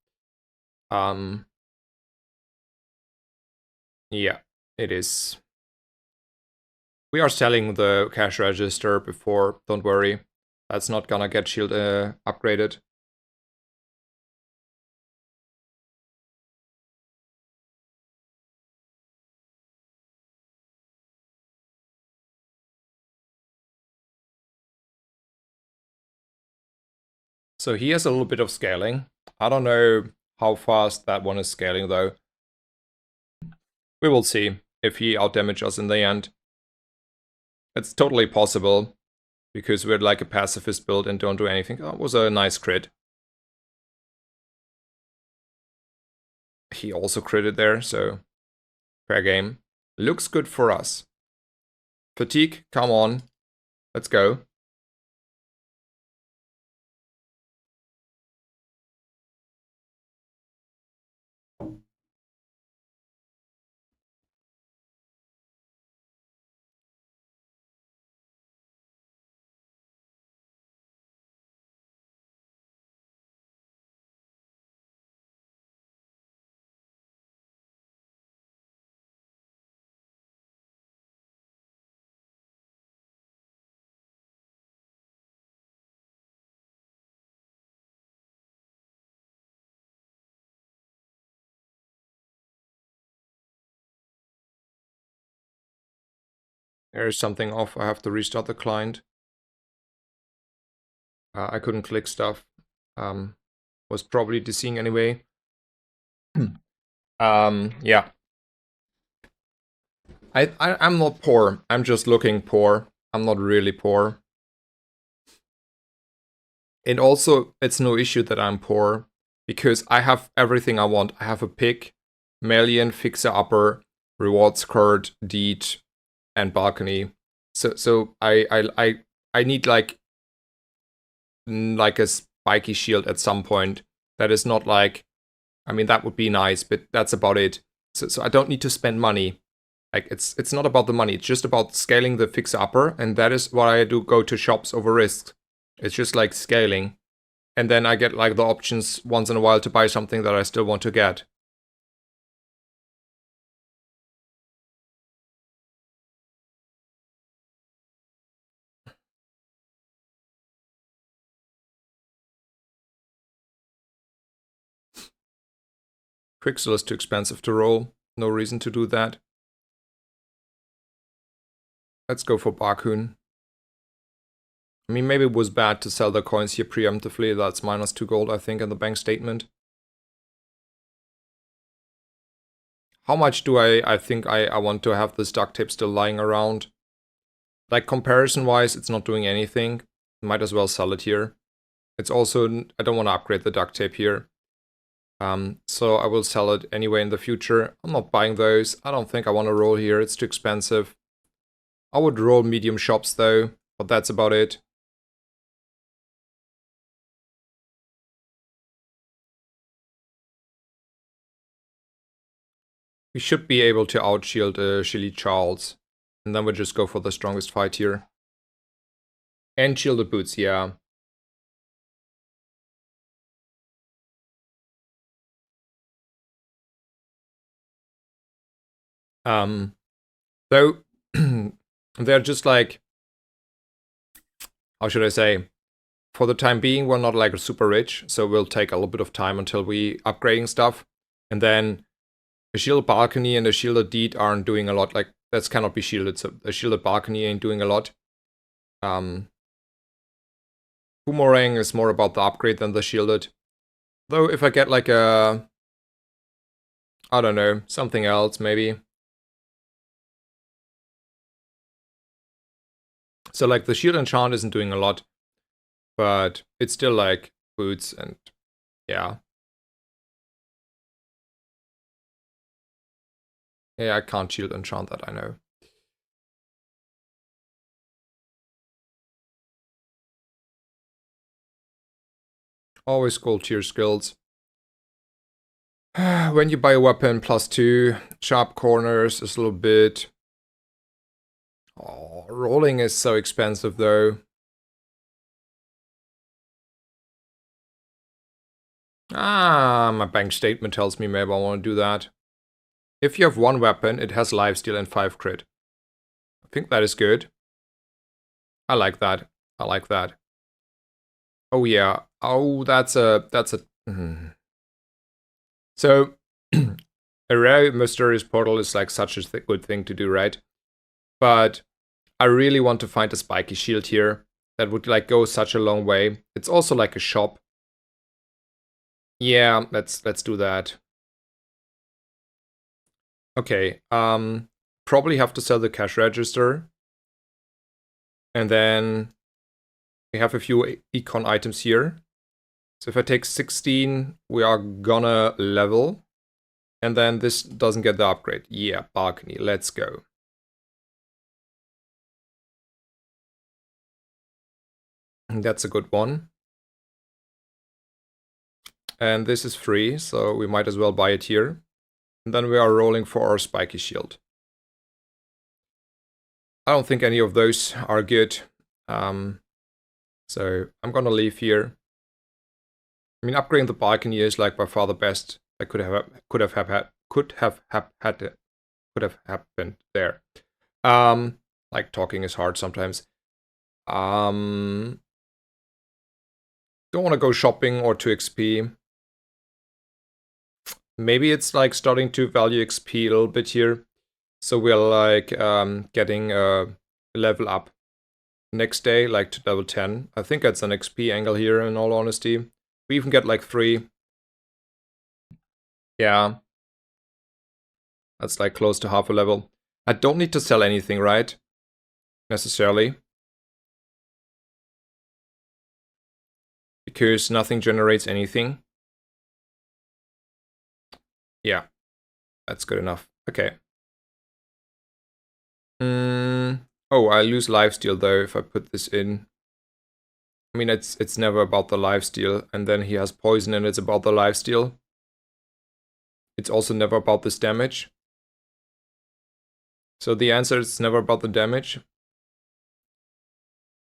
Yeah, it is. We are selling the cash register before, don't worry. That's not gonna get shield upgraded. So he has a little bit of scaling. I don't know how fast that one is scaling though. We will see if he outdamages us in the end. It's totally possible, because we're like a pacifist build and don't do anything. Oh, it was a nice crit. He also critted there, so Fair game. Looks good for us. Fatigue, come on. Let's go. There's something off. I have to restart the client. I couldn't click stuff. Was probably DCing anyway. Yeah. I'm not poor. I'm just looking poor. I'm not really poor. And also, it's no issue that I'm poor, because I have everything I want. I have a pick, Melian, Fixer Upper, Rewards card, Deed, and Balcony. So I need like a spiky shield at some point. That is not like, I mean, that would be nice, but that's about it. So I don't need to spend money. Like, it's not about the money. It's just about scaling the Fixer Upper, and that is why I do go to shops over risks. It's just like scaling. And then I get like the options once in a while to buy something that I still want to get. Quixel is too expensive to roll. No reason to do that. Let's go for Barkhoon. I mean, maybe it was bad to sell the coins here preemptively. That's -2 gold, I think, in the bank statement. How much do I think I want to have this duct tape still lying around? Like, comparison-wise, it's not doing anything. Might as well sell it here. It's also, I don't want to upgrade the duct tape here. So I will sell it anyway in the future. I'm not buying those. I don't think I want to roll here. It's too expensive. I would roll medium shops though, but that's about it. We should be able to outshield Shilly Charles. And then we'll just go for the strongest fight here. And shielded boots, yeah. Though they're just like, how should I say? For the time being, we're not like super rich, so we'll take a little bit of time until we upgrading stuff. And then a shielded balcony and a shielded deed aren't doing a lot. Like, that's cannot be shielded, so a shielded balcony ain't doing a lot. Boomerang is more about the upgrade than the shielded. Though if I get like a, I don't know, something else maybe. So like the shield enchant isn't doing a lot, but it's still like boots and yeah. Yeah, I can't shield enchant that, I know. Always gold tier skills. When you buy a weapon, +2. Sharp corners is a little bit. Oh, rolling is so expensive though. My bank statement tells me maybe I want to do that. If you have one weapon, it has lifesteal and 5 crit. I think that is good. I like that. I like that. Oh yeah. Oh, that's a. So, a rare mysterious portal is like such a good thing to do, right? But I really want to find a spiky shield here. That would like go such a long way. It's also like a shop. Yeah, let's do that. Okay, probably have to sell the cash register. And then we have a few econ items here. So if I take 16, we are gonna level. And then this doesn't get the upgrade. Yeah, balcony, let's go. That's a good one. And this is free, so we might as well buy it here. And then we are rolling for our spiky shield. I don't think any of those are good. So I'm gonna leave here. I mean, upgrading the balcony is like by far the best that could have happened there. Like talking is hard sometimes. Don't want to go shopping or to XP. Maybe it's like starting to value XP a little bit here. So we're like getting a level up next day, like to level 10. I think that's an XP angle here, in all honesty. We even get like 3. Yeah. That's like close to half a level. I don't need to sell anything, right? Necessarily. Because nothing generates anything. Yeah. That's good enough. Okay. Oh, I lose lifesteal though if I put this in. I mean, it's never about the lifesteal, and then he has poison and it's about the lifesteal. It's also never about this damage. So the answer is never about the damage.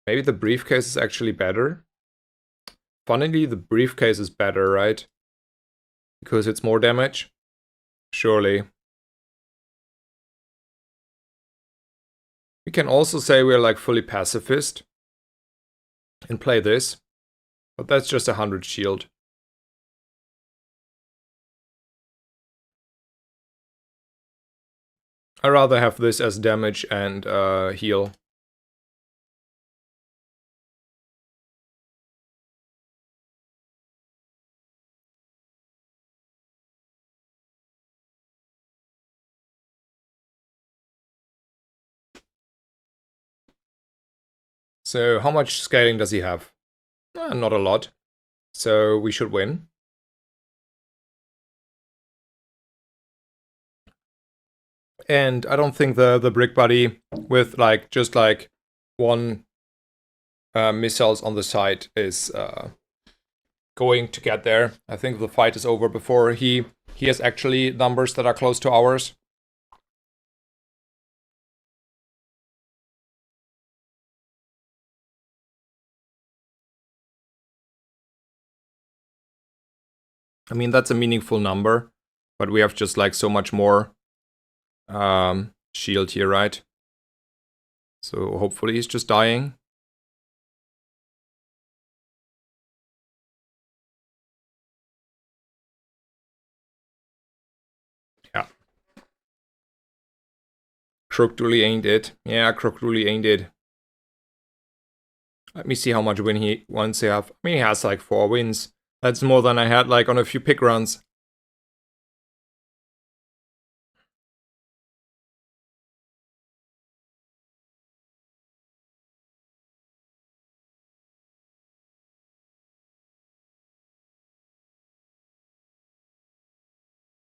Maybe the briefcase is actually better. Funnily, the briefcase is better, right? Because it's more damage? Surely. We can also say we're like fully pacifist and play this. But that's just 100 shield. I'd rather have this as damage and heal. So how much scaling does he have? Not a lot. So we should win. And I don't think the brick buddy with like just like 1 missiles on the side is going to get there. I think the fight is over before he has actually numbers that are close to ours. I mean, that's a meaningful number, but we have just like so much more shield here, right? So hopefully he's just dying. Yeah. Crook really ain't it. Yeah, Crook really ain't it. Let me see how much win he wants to have. I mean, he has like 4 wins. That's more than I had like on a few pick runs.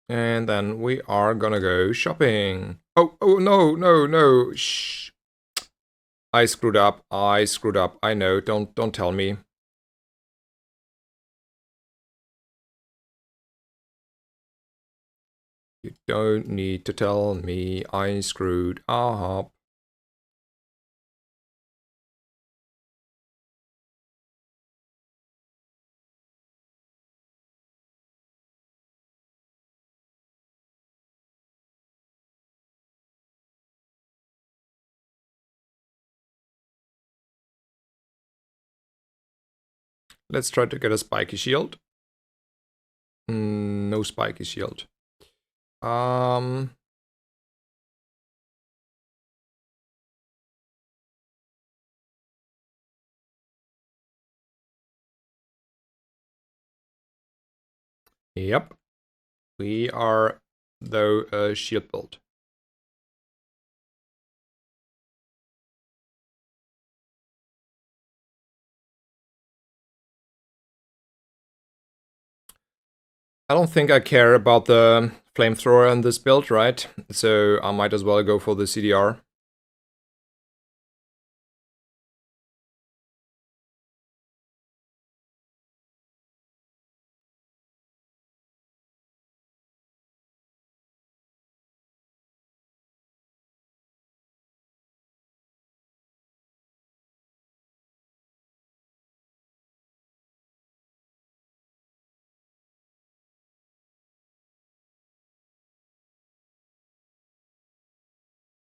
And then we are gonna go shopping. Oh, no. Shh. I screwed up. I know. Don't tell me. You don't need to tell me I screwed up. Let's try to get a spiky shield. No spiky shield. Yep. We are, though, a shield build. I don't think I care about the flamethrower in this build, right? So I might as well go for the CDR.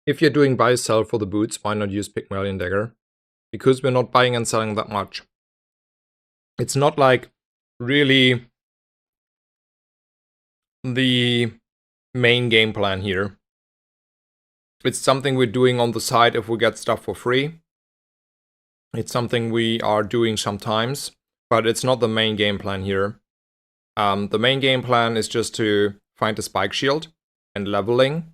If you're doing buy sell for the boots, why not use Pygmalion Dagger? Because we're not buying and selling that much. It's not like really the main game plan here. It's something we're doing on the side if we get stuff for free. It's something we are doing sometimes, but it's not the main game plan here. The main game plan is just to find a spike shield and leveling,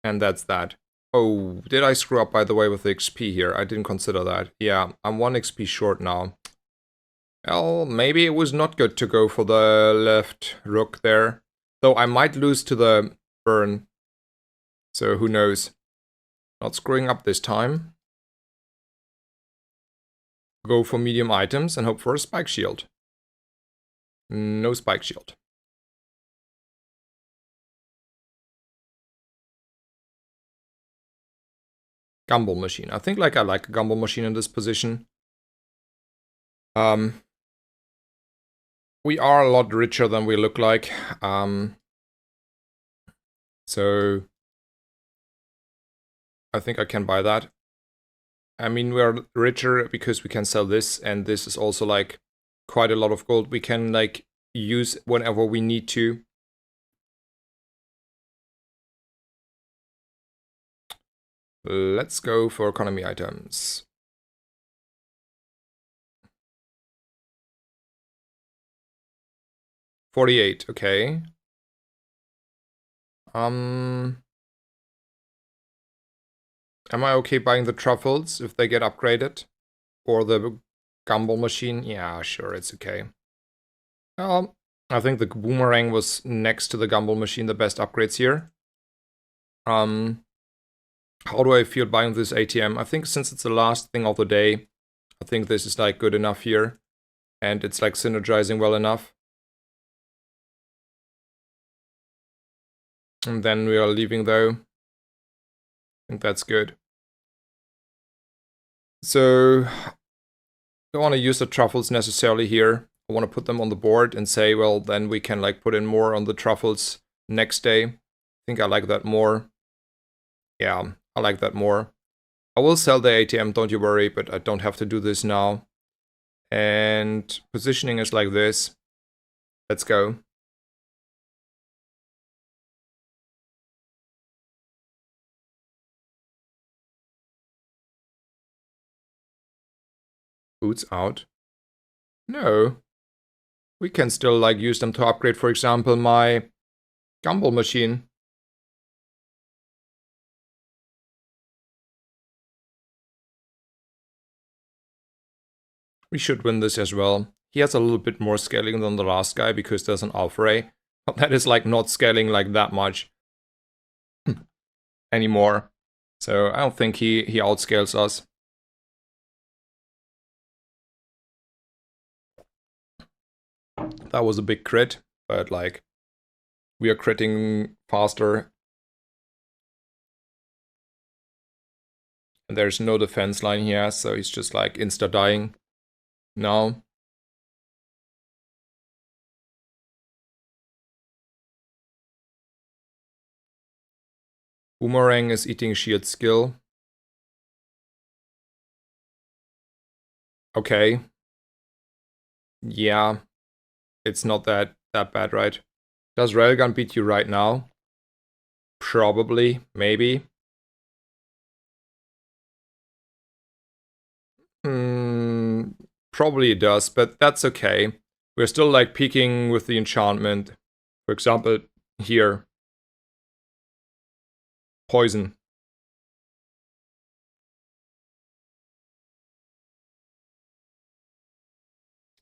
and that's that. Oh, did I screw up, by the way, with the XP here? I didn't consider that. Yeah, I'm 1 XP short now. Well, maybe it was not good to go for the left rook there. Though I might lose to the burn. So who knows. Not screwing up this time. Go for medium items and hope for a spike shield. No spike shield. Gumball machine. I think I like a gumball machine in this position. We are a lot richer than we look like. So I think I can buy that. I mean, we're richer because we can sell this, and this is also like quite a lot of gold we can like use whenever we need to. Let's go for economy items. $48, okay. Am I okay buying the truffles if they get upgraded? Or the gumball machine? Yeah, sure, it's okay. I think the boomerang was next to the gumball machine the best upgrades here. How do I feel buying this ATM? I think since it's the last thing of the day, I think this is like good enough here. And it's like synergizing well enough. And then we are leaving though. I think that's good. So I don't want to use the truffles necessarily here. I want to put them on the board and say, well, then we can like put in more on the truffles next day. I think I like that more. Yeah, I like that more. I will sell the ATM, don't you worry, but I don't have to do this now. And positioning is like this. Let's go. Boots out. No. We can still like use them to upgrade, for example, my gumball machine. We should win this as well. He has a little bit more scaling than the last guy because there's an alpha ray. But that is like not scaling like that much anymore. So I don't think he outscales us. That was a big crit, but like we are critting faster. And there's no defense line here, so he's just like insta dying now. Boomerang is eating shield skill. Okay. Yeah. It's not that bad, right? Does Railgun beat you right now? Probably, maybe. Probably it does, but that's okay. We're still like peaking with the enchantment. For example, here. Poison.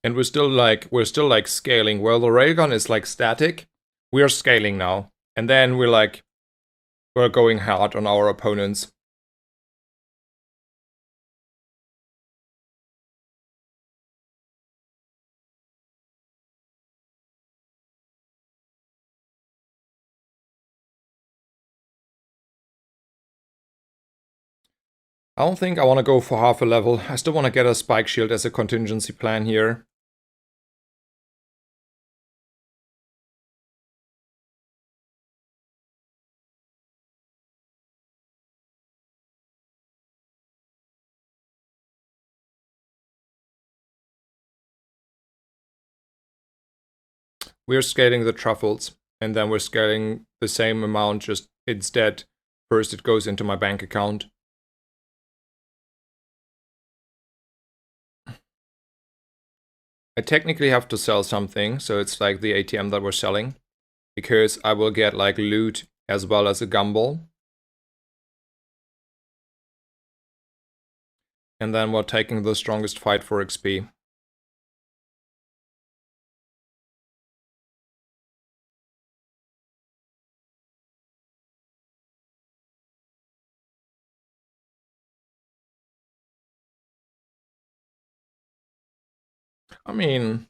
And we're still like scaling. Well, the railgun is like static. We are scaling now. And then we're going hard on our opponents. I don't think I want to go for half a level. I still want to get a spike shield as a contingency plan here. We're scaling the truffles, and then we're scaling the same amount, just instead, first it goes into my bank account. I technically have to sell something, so it's like the ATM that we're selling, because I will get like loot as well as a gumball. And then we're taking the strongest fight for XP. I mean,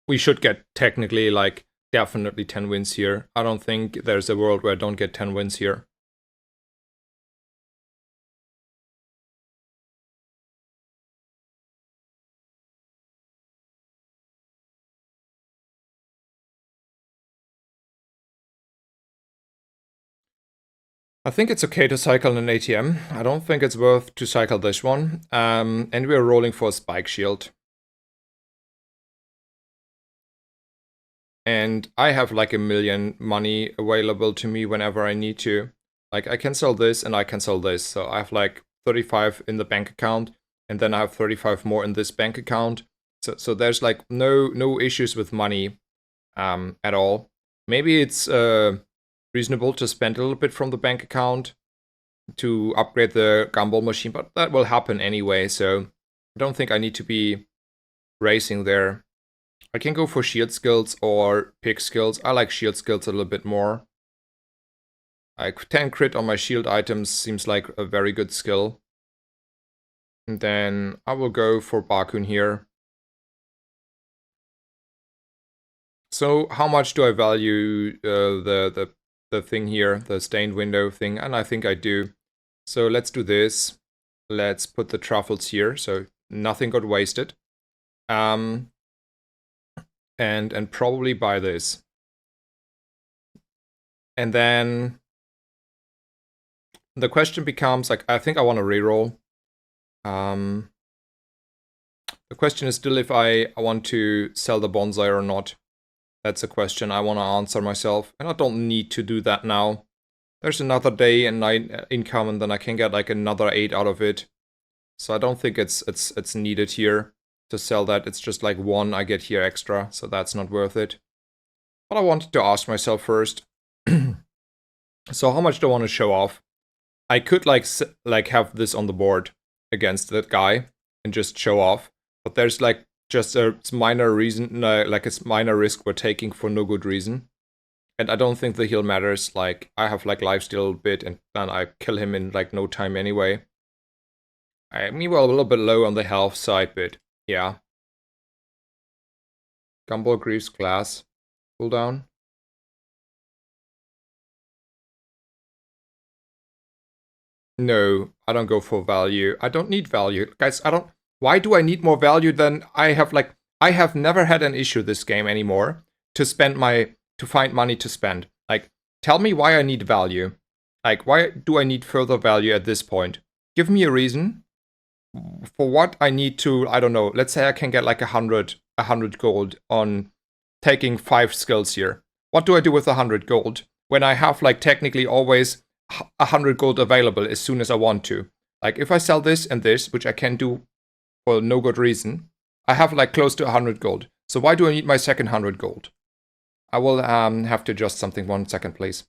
we should get technically like definitely 10 wins here. I don't think there's a world where I don't get 10 wins here. I think it's okay to cycle an ATM. I don't think it's worth to cycle this one. And we're rolling for a spike shield. And I have like 1 million money available to me whenever I need to. Like I can sell this and I can sell this. So I have like 35 in the bank account, and then I have 35 more in this bank account. So there's like no issues with money at all. Maybe it's reasonable to spend a little bit from the bank account to upgrade the gumball machine, but that will happen anyway, so I don't think I need to be racing there. I can go for shield skills or pick skills. I like shield skills a little bit more. Like 10 crit on my shield items seems like a very good skill. And then I will go for Bakun here. So how much do I value the thing here, the stained window thing? And I think I do. So let's do this. Let's put the truffles here, so nothing got wasted. And probably buy this. And then the question becomes, like, I think I want to reroll. The question is still if I want to sell the bonsai or not. That's a question I want to answer myself, and I don't need to do that now. There's another day and night income, and then I can get like another 8 out of it. So I don't think it's needed here to sell that. It's just like 1 I get here extra, so that's not worth it. But I wanted to ask myself first. So how much do I want to show off? I could like have this on the board against that guy and just show off, but there's like just a minor reason, like a minor risk we're taking for no good reason. And I don't think the heal matters. Like I have like lifesteal a bit, and then I kill him in like no time anyway. Meanwhile, a little bit low on the health side, but yeah. Gumball Greaves Glass cooldown. No, I don't go for value. I don't need value. Guys, I don't... Why do I need more value than I have, like... I have never had an issue this game anymore to spend my... to find money to spend. Like, tell me why I need value. Like, why do I need further value at this point? Give me a reason for what I need to... I don't know. Let's say I can get like 100 gold on taking 5 skills here. What do I do with 100 gold when I have like technically always 100 gold available as soon as I want to? Like if I sell this and this, which I can do for no good reason, I have like close to 100 gold. So why do I need my second 100 gold? I will have to adjust something 1 second, please.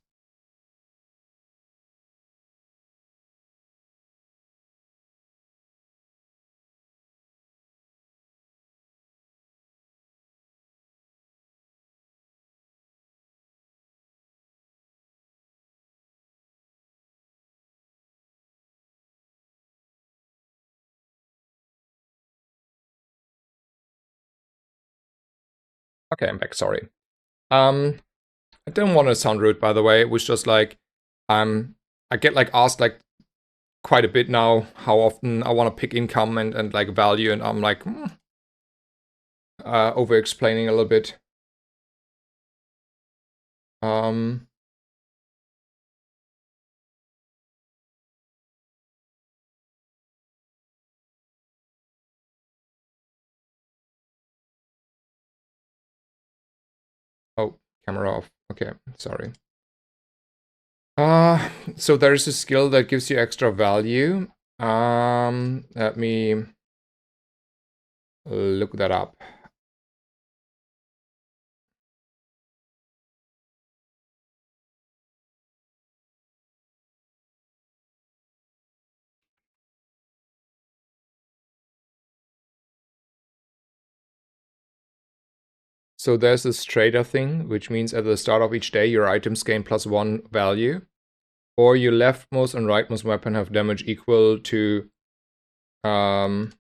Okay, I'm back, sorry. I didn't want to sound rude, by the way. It was just like, I get like asked like quite a bit now how often I want to pick income and like value, and I'm like, over explaining a little bit. Oh, camera off. Okay, sorry. So there's a skill that gives you extra value. Let me look that up. So there's this trader thing, which means at the start of each day, your items gain +1 value, or your leftmost and rightmost weapon have damage equal to that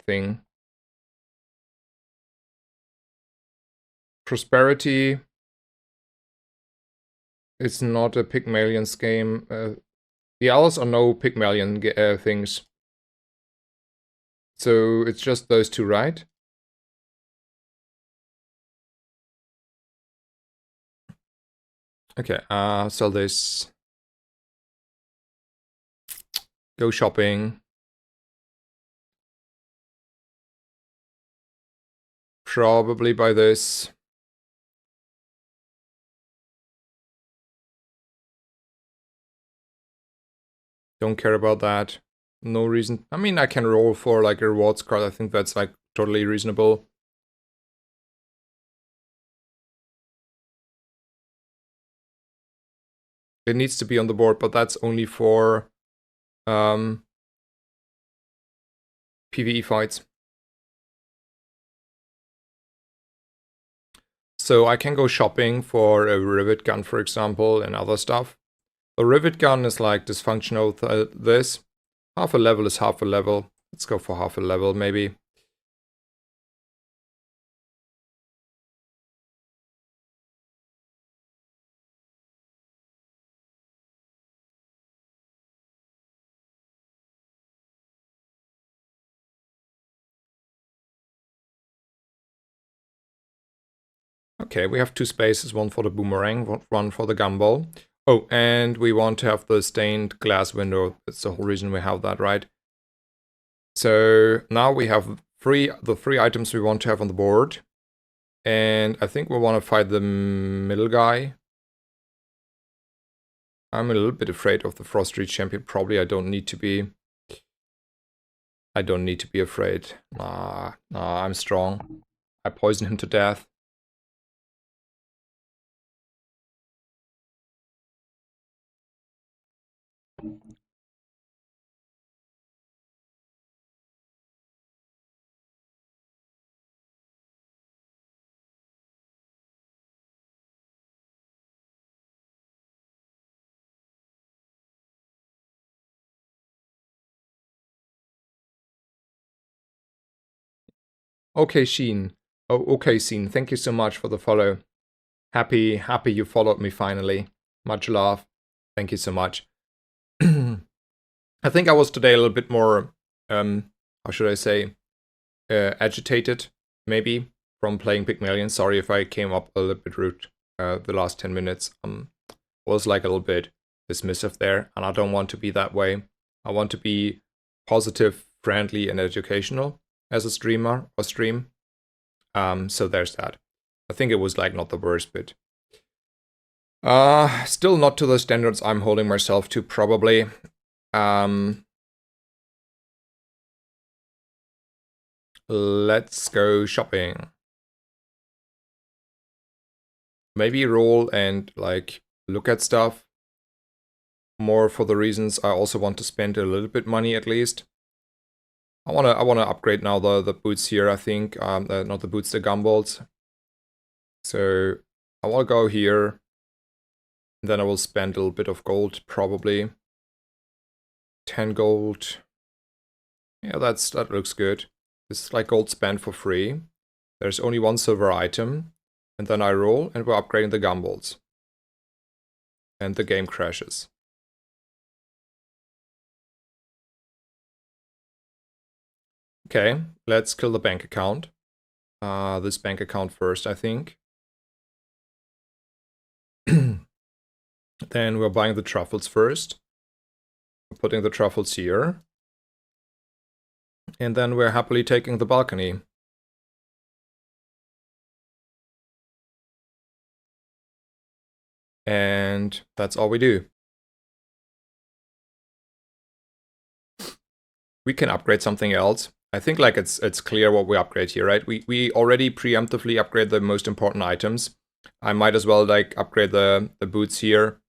thing. Prosperity. It's not a Pygmalion's game. The others are no Pygmalion things. So it's just those two, right? Okay, sell this. Go shopping. Probably buy this. Don't care about that. No reason. I mean, I can roll for like a rewards card. I think that's like totally reasonable. It needs to be on the board, but that's only for PvE fights. So I can go shopping for a rivet gun, for example, and other stuff. The rivet gun is like dysfunctional. This half a level is half a level. Let's go for half a level, maybe. Okay, we have 2 spaces, one for the boomerang, one for the gumball. Oh, and we want to have the stained glass window. That's the whole reason we have that, right? So now we have the 3 items we want to have on the board. And I think we want to fight the middle guy. I'm a little bit afraid of the Frost Street Champion. Probably I don't need to be. I don't need to be afraid. Nah, I'm strong. I poison him to death. Okay, Sheen. Oh, okay, Sheen. Thank you so much for the follow. Happy you followed me finally. Much love. Thank you so much. I think I was today a little bit more, how should I say, agitated, maybe, from playing Pygmalion. Sorry if I came up a little bit rude the last 10 minutes. Was like a little bit dismissive there, and I don't want to be that way. I want to be positive, friendly, and educational as a streamer or stream. So there's that. I think it was like not the worst bit. Still not to the standards I'm holding myself to, probably. Let's go shopping. Maybe roll and like look at stuff. More for the reasons I also want to spend a little bit money at least. I wanna upgrade now the boots here, I think. Not the boots, the gumballs. So I wanna go here. And then I will spend a little bit of gold, probably. 10 gold. Yeah, that looks good. This is like gold spent for free. There's only one silver item. And then I roll, and we're upgrading the gumballs. And the game crashes. Okay, let's kill the bank account. This bank account first, I think. Then we're buying the truffles first. We're putting the truffles here. And then we're happily taking the balcony. And that's all we do. We can upgrade something else. I think like it's clear what we upgrade here, right? We already preemptively upgrade the most important items. I might as well like upgrade the boots here.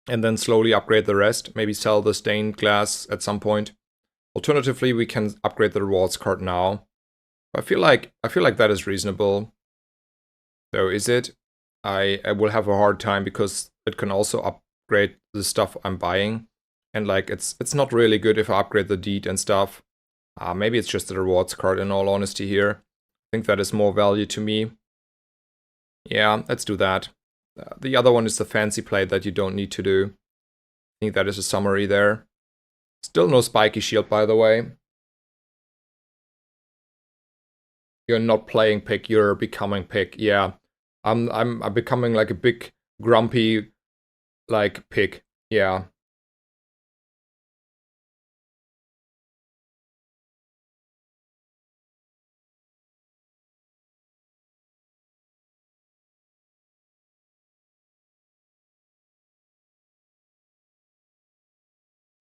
And then slowly upgrade the rest. Maybe sell the stained glass at some point. Alternatively, we can upgrade the rewards card now. I feel like that is reasonable. So is it? I will have a hard time because it can also upgrade the stuff I'm buying. And like it's not really good if I upgrade the deed and stuff. Maybe it's just the rewards card in all honesty here. I think that is more value to me. Yeah, let's do that. The other one is the fancy play that you don't need to do. I think that is a summary there. Still no spiky shield, by the way. You're not playing pick, you're becoming pick. Yeah, I'm becoming like a big grumpy like pick. Yeah.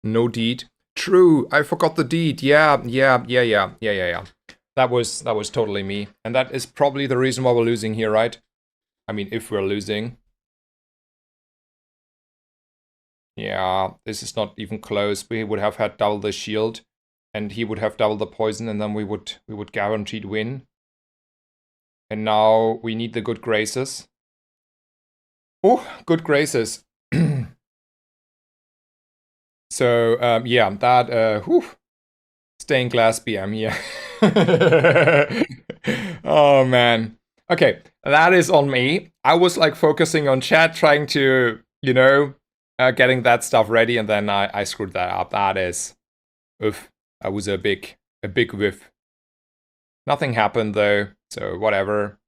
No deed. True, I forgot the deed. Yeah. That was totally me. And that is probably the reason why we're losing here, right? I mean, if we're losing. Yeah, this is not even close. We would have had double the shield, and he would have double the poison, and then we would guaranteed win. And now we need the good graces. Oh, good graces. So, yeah, that, stained glass BM, yeah. Oh, man. Okay, that is on me. I was, like, focusing on chat, trying to, you know, getting that stuff ready, and then I screwed that up. That is, oof, that was a big whiff. Nothing happened, though, so whatever.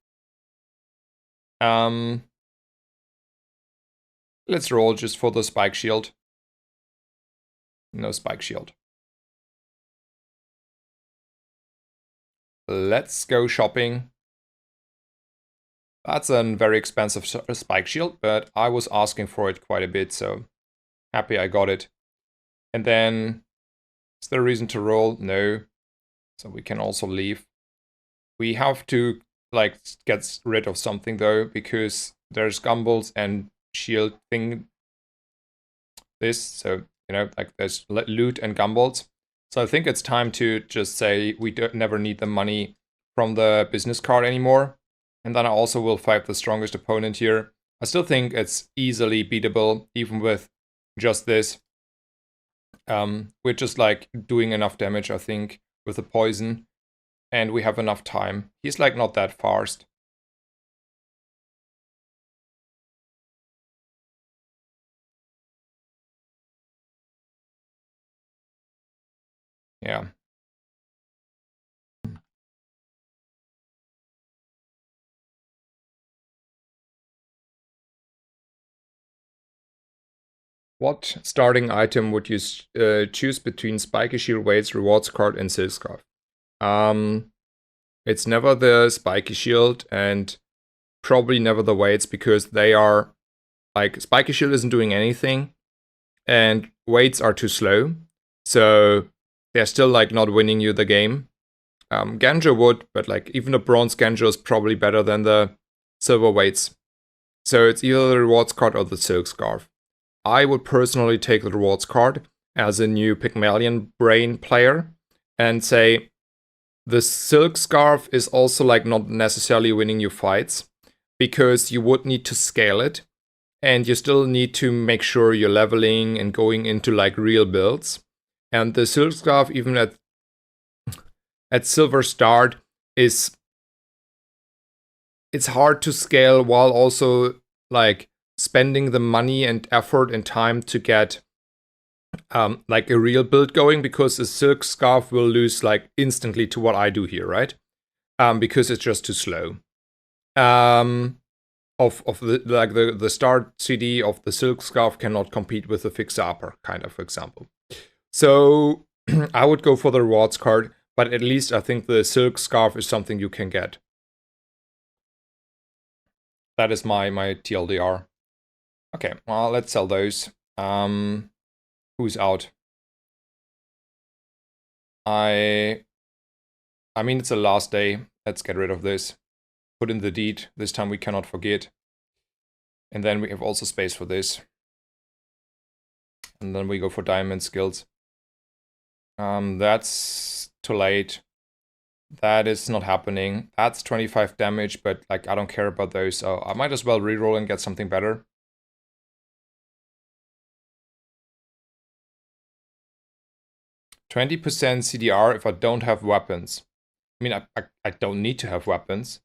Let's roll just for the spike shield. No spike shield. Let's go shopping. That's a very expensive spike shield, but I was asking for it quite a bit, so happy I got it. And then, is there a reason to roll? No. So we can also leave. We have to, like, get rid of something, though, because there's gumballs and shield thing. This, so, you know, like, there's loot and gumballs. So I think it's time to just say we never need the money from the business card anymore. And then I also will fight the strongest opponent here. I still think it's easily beatable, even with just this. We're just like doing enough damage, I think, with the poison. And we have enough time. He's like not that fast. Yeah. What starting item would you choose between Spiky Shield, Weights, Rewards Card, and Silk Scarf? It's never the Spiky Shield and probably never the Weights because they are like Spiky Shield isn't doing anything and Weights are too slow. So they're still like not winning you the game. Genjo would, but like even the bronze Genjo is probably better than the silver Weights. So it's either the rewards card or the silk scarf. I would personally take the rewards card as a new Pygmalion brain player and say the silk scarf is also like not necessarily winning you fights because you would need to scale it and you still need to make sure you're leveling and going into like real builds. And the silk scarf, even at at silver start is it's hard to scale while also like spending the money and effort and time to get like a real build going, because a silk scarf will lose like instantly to what I do here, right? Because it's just too slow. Of the start CD of the silk scarf cannot compete with the fixer upper, kind of, for example. So I would go for the rewards card, but at least I think the silk scarf is something you can get. That is my TLDR. Okay, well, let's sell those. Who's out? I mean, it's the last day. Let's get rid of this. Put in the deed. This time we cannot forget. And then we have also space for this. And then we go for diamond skills. That's too late. That is not happening. That's 25 damage, but like I don't care about those, so I might as well reroll and get something better. %, CDR if I don't have weapons. I mean, I don't need to have weapons.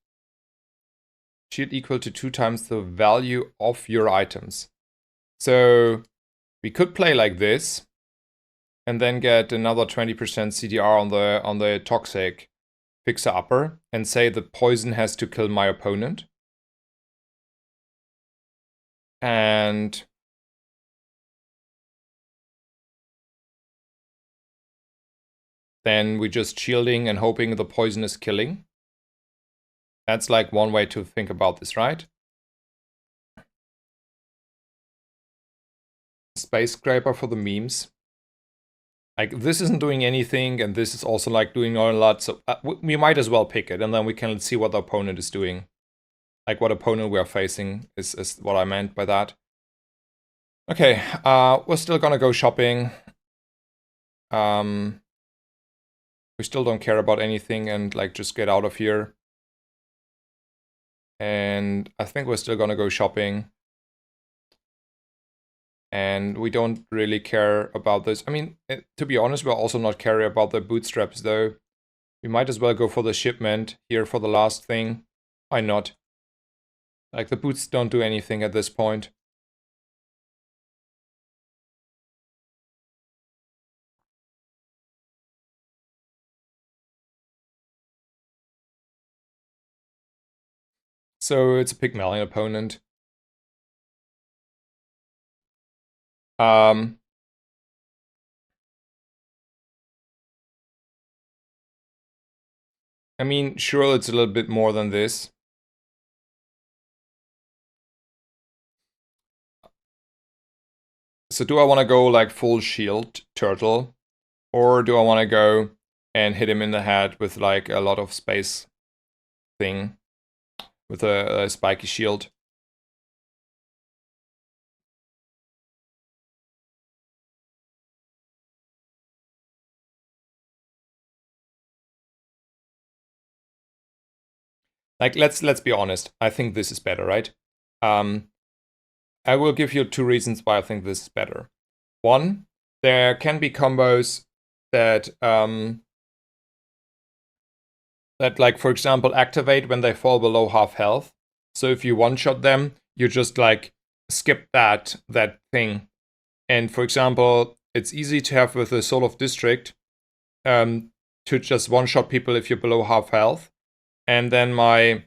Shield equal to 2 times the value of your items. So we could play like this, and then get another 20% CDR on the toxic fixer upper, and say the poison has to kill my opponent. And then we're just shielding and hoping the poison is killing. That's like one way to think about this, right? Space Scraper for the memes. Like, this isn't doing anything, and this is also like doing a lot, so we might as well pick it, and then we can see what the opponent is doing. Like, what opponent we are facing is what I meant by that. Okay, we're still gonna go shopping. We still don't care about anything and like just get out of here. And I think we're still gonna go shopping. And we don't really care about this. I mean, to be honest, we're also not caring about the bootstraps though. We might as well go for the shipment here for the last thing. Why not? Like, the boots don't do anything at this point. So it's a Pygmalion opponent. I mean, sure, it's a little bit more than this. So do I want to go like full shield turtle, or do I want to go and hit him in the head with like a lot of space thing with a spiky shield? Like, let's be honest. I think this is better, right? I will give you 2 reasons why I think this is better. One, there can be combos that that, like, for example, activate when they fall below half health. So if you one-shot them, you just like skip that thing. And for example, it's easy to have with the Soul of District to just one-shot people if you're below half health. And then my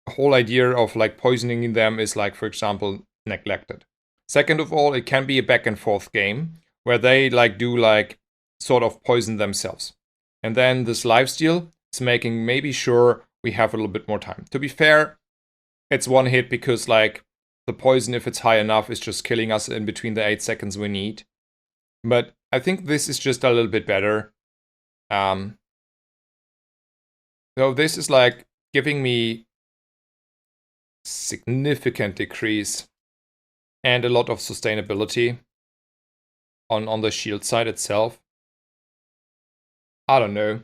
whole idea of like poisoning them is like, for example, neglected. Second of all, it can be a back and forth game where they like do like sort of poison themselves. And then this lifesteal is making maybe sure we have a little bit more time. To be fair, it's one hit because like the poison, if it's high enough, is just killing us in between the 8 seconds we need. But I think this is just a little bit better. So this is like giving me significant decrease and a lot of sustainability on the shield side itself. I don't know.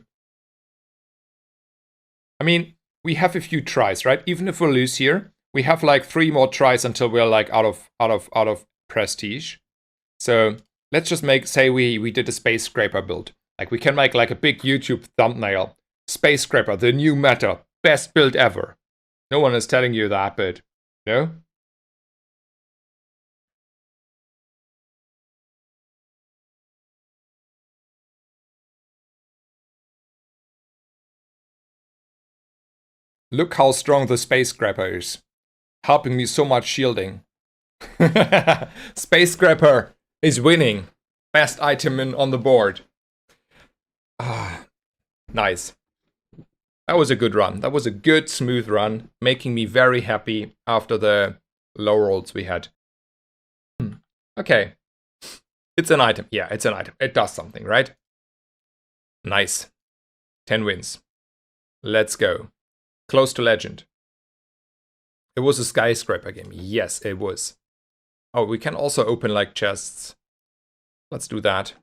I mean, we have a few tries, right? Even if we lose here, we have like 3 more tries until we're like out of prestige. So let's just say we did a space scraper build. Like, we can make like a big YouTube thumbnail Space Scrapper, the new meta. Best build ever. No one is telling you that, but no? Look how strong the Space Scrapper is. Helping me so much shielding. Space Scrapper is winning. Best item on the board. Ah, nice. That was a good run. That was a good, smooth run, making me very happy after the low rolls we had. Okay. It's an item. Yeah, it's an item. It does something, right? Nice. 10 wins. Let's go. Close to legend. It was a skyscraper game. Yes, it was. Oh, we can also open like chests. Let's do that.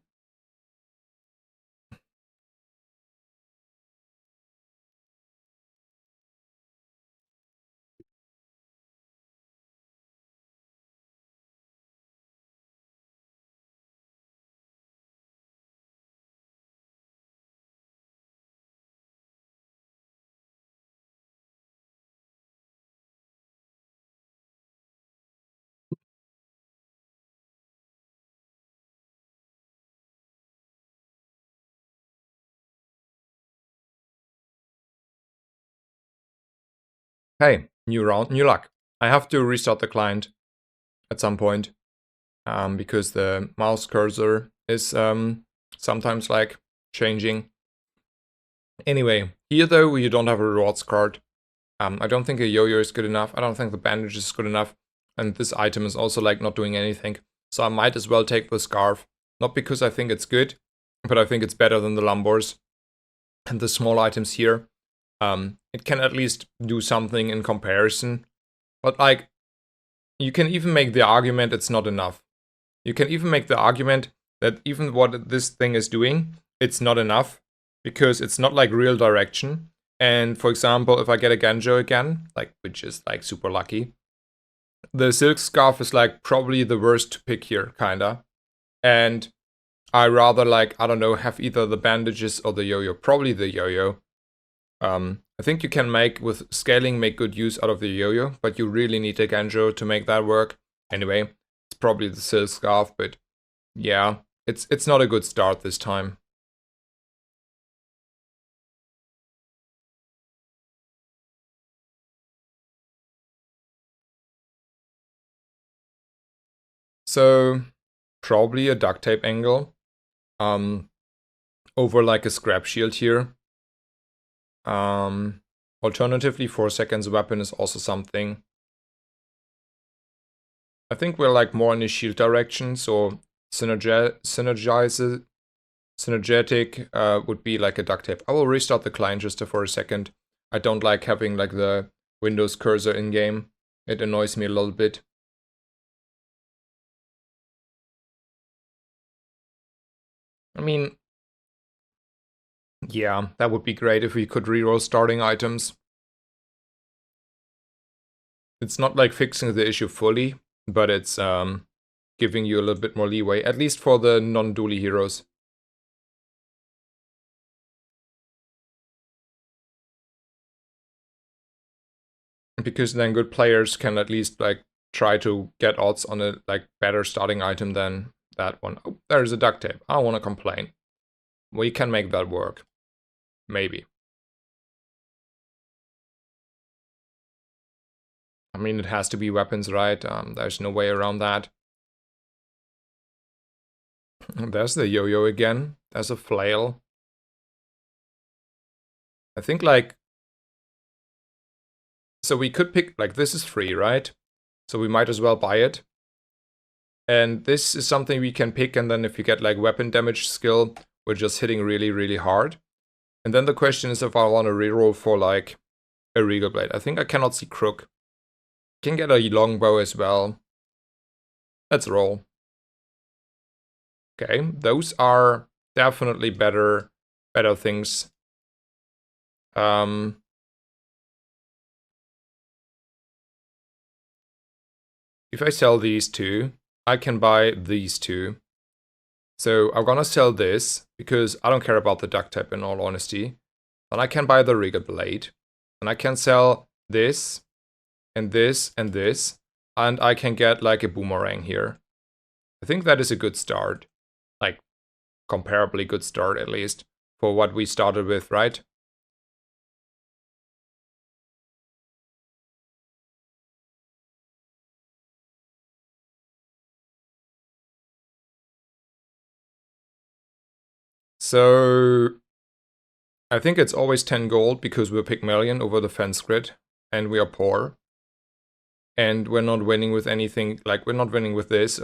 Hey, new round, new luck. I have to restart the client at some point because the mouse cursor is sometimes like changing. Anyway, here though you don't have a rewards card. I don't think a yo-yo is good enough. I don't think the bandage is good enough. And this item is also like not doing anything. So I might as well take the scarf. Not because I think it's good, but I think it's better than the lumbors. And the small items here. It can at least do something in comparison. But like, you can even make the argument it's not enough. You can even make the argument that even what this thing is doing, it's not enough. Because it's not like real direction. And for example, if I get a Genjo again, like which is like super lucky, the Silk Scarf is like probably the worst to pick here, kinda. And I rather like, I don't know, have either the bandages or the yo-yo. Probably the yo-yo. I think you can make, with scaling, make good use out of the yo-yo, but you really need a Genjo to make that work. Anyway, it's probably the Silk Scarf, but yeah, it's not a good start this time. So, probably a duct tape angle. Over like a scrap shield here. Alternatively, 4 seconds weapon is also something. I think we're like more in the shield direction, so synergetic would be like a duct tape. I will restart the client just for a second. I don't like having like the Windows cursor in game. It annoys me a little bit. I mean, yeah, that would be great if we could reroll starting items. It's not like fixing the issue fully, but it's giving you a little bit more leeway, at least for the non-dually heroes. Because then good players can at least like try to get odds on a like better starting item than that one. Oh, there's a duct tape. I don't want to complain. We can make that work. Maybe. I mean, it has to be weapons, right? There's no way around that. There's the yo-yo again. There's a flail. I think like... So we could pick... Like, this is free, right? So we might as well buy it. And this is something we can pick, and then if you get like weapon damage skill, we're just hitting really, really hard. And then the question is if I want to reroll for like a Regal Blade. I think I cannot see Crook. Can get a longbow as well. Let's roll. Okay, those are definitely better things. If I sell these two, I can buy these two. So I'm gonna sell this because I don't care about the duct tape in all honesty. Then I can buy the rigger blade. And I can sell this, and this, and this. And I can get like a boomerang here. I think that is a good start. Like, comparably good start at least. For what we started with, right? So I think it's always 10 gold because we're Pygmalion over the fence grid and we are poor. And we're not winning with anything, like we're not winning with this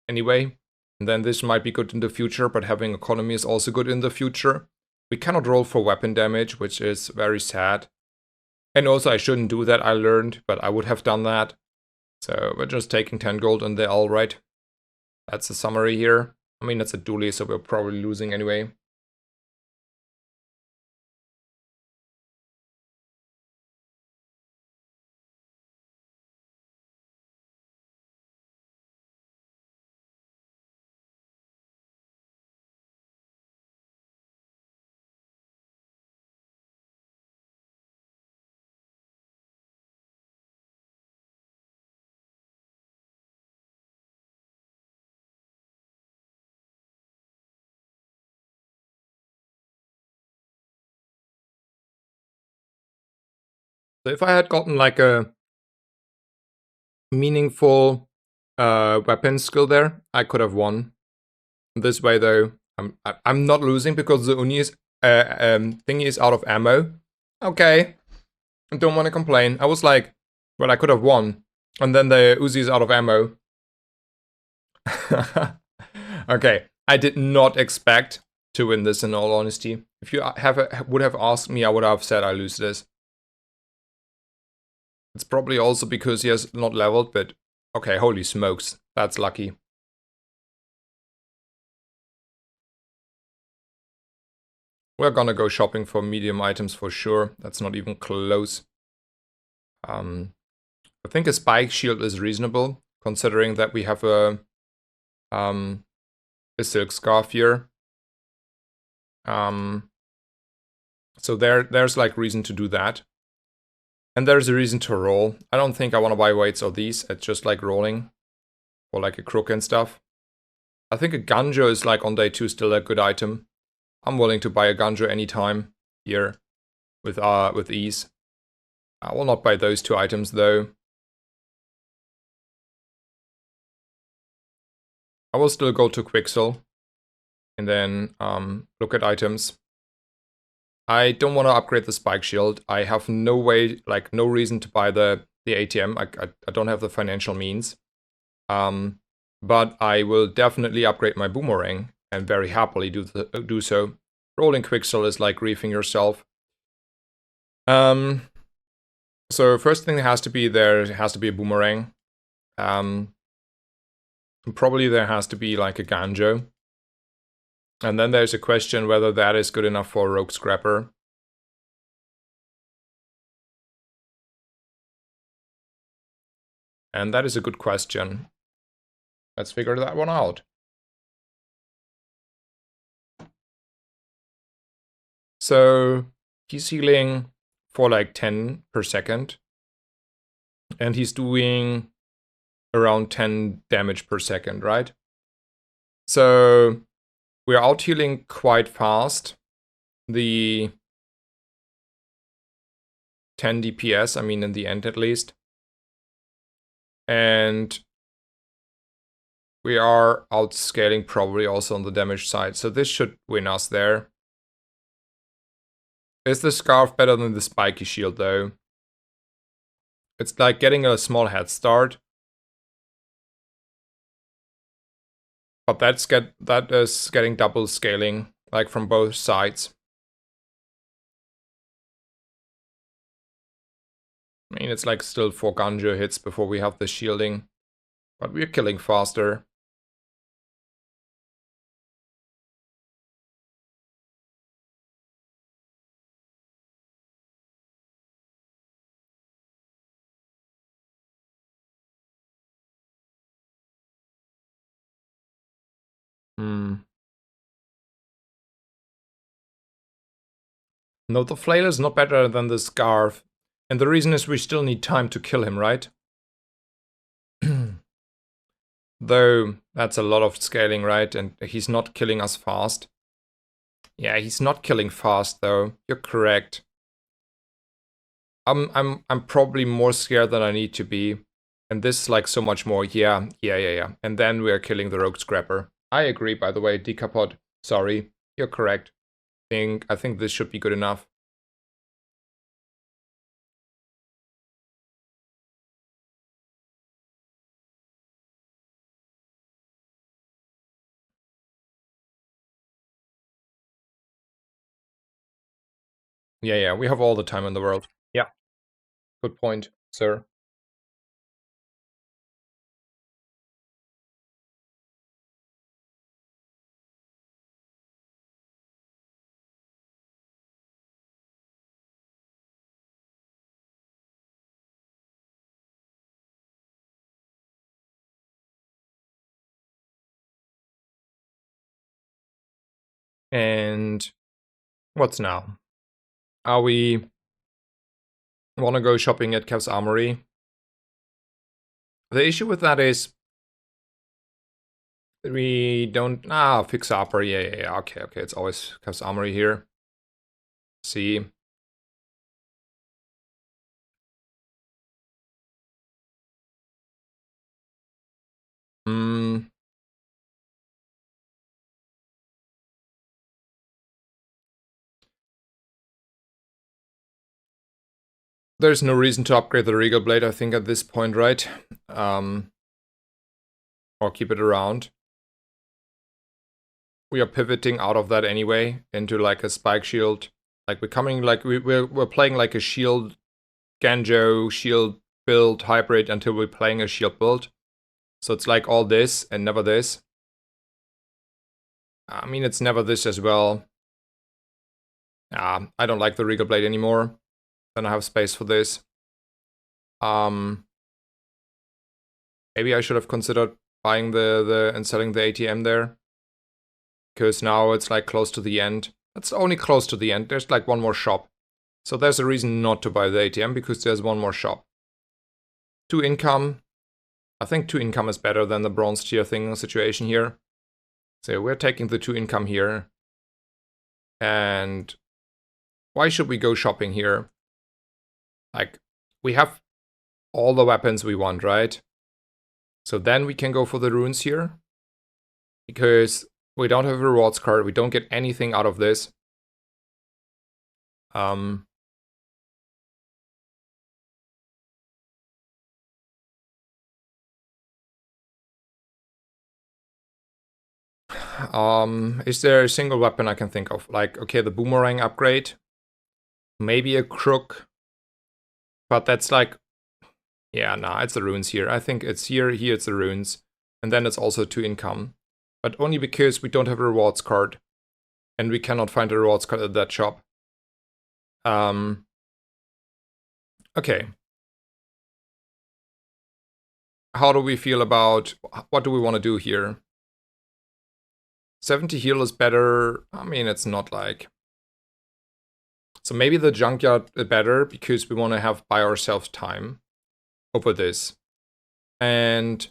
anyway. And then this might be good in the future, but having economy is also good in the future. We cannot roll for weapon damage, which is very sad. And also I shouldn't do that, I learned, but I would have done that. So we're just taking 10 gold and they're alright. That's the summary here. I mean, it's a dually, so we're probably losing anyway. So if I had gotten like a meaningful weapon skill there, I could have won. This way though, I'm not losing because the Uni is thingy is out of ammo. Okay, I don't want to complain. I was like, well, I could have won, and then the Uzi is out of ammo. Okay, I did not expect to win this. In all honesty, if you would have asked me, I would have said I lose this. It's probably also because he has not leveled, but okay, holy smokes, that's lucky. We're gonna go shopping for medium items for sure. That's not even close. I think a spike shield is reasonable, considering that we have a silk scarf here. So there's like reason to do that. And there's a reason to roll. I don't think I want to buy weights of these. It's just like rolling. Or like a crook and stuff. I think a Ganjo is like on day 2 still a good item. I'm willing to buy a Ganjo anytime here with ease. I will not buy those 2 items though. I will still go to Quixel and then look at items. I don't want to upgrade the spike shield. I have no way, like no reason to buy the ATM. I don't have the financial means. But I will definitely upgrade my boomerang and very happily do so. Rolling Quixel is like griefing yourself. So first thing has to be there has to be a boomerang. Probably there has to be like a Ganjo. And then there's a question whether that is good enough for a Rogue Scrapper. And that is a good question. Let's figure that one out. So he's healing for like 10 per second. And he's doing around 10 damage per second, right? So we're out healing quite fast. The 10 DPS, I mean in the end at least. And we are outscaling probably also on the damage side. So this should win us there. Is the scarf better than the spiky shield though? It's like getting a small head start. But that is getting double scaling, like from both sides. I mean, it's like still 4 Ganjo hits before we have the shielding. But we're killing faster. No, the flail is not better than the scarf. And the reason is we still need time to kill him, right? Though, that's a lot of scaling, right? And he's not killing us fast. Yeah, he's not killing fast, though. You're correct. I'm probably more scared than I need to be. And this is like so much more. Yeah. And then we are killing the rogue scrapper. I agree, by the way, Decapod. Sorry. You're correct. I think this should be good enough. Yeah, we have all the time in the world. Yeah. Good point, sir. And what's now? Are we want to go shopping at Kev's Armory? The issue with that is we don't... fix upper. Yeah. Okay. It's always Kev's Armory here. See. There's no reason to upgrade the Regal Blade, I think, at this point, right? Or keep it around. We are pivoting out of that anyway into like a spike shield. Like we're coming, like we're playing like a shield Ganjo shield build hybrid until we're playing a shield build. So it's like all this and never this. I mean, it's never this as well. I don't like the Regal Blade anymore. Then I have space for this. Maybe I should have considered buying the and selling the ATM there. Because now it's like close to the end. It's only close to the end. There's like one more shop. So there's a reason not to buy the ATM because there's one more shop. 2 income. I think 2 income is better than the bronze tier thing situation here. So we're taking the 2 income here. And why should we go shopping here? Like, we have all the weapons we want, right? So then we can go for the runes here. Because we don't have a rewards card, we don't get anything out of this. Is there a single weapon I can think of? Like, okay, the boomerang upgrade. Maybe a crook. But that's like... Yeah, nah, it's the runes here. I think it's here it's the runes. And then it's also 2 income. But only because we don't have a rewards card. And we cannot find a rewards card at that shop. Okay. How do we feel about... What do we want to do here? 70 heal is better. I mean, it's not like... So maybe the junkyard is better because we want to have by ourselves time over this. And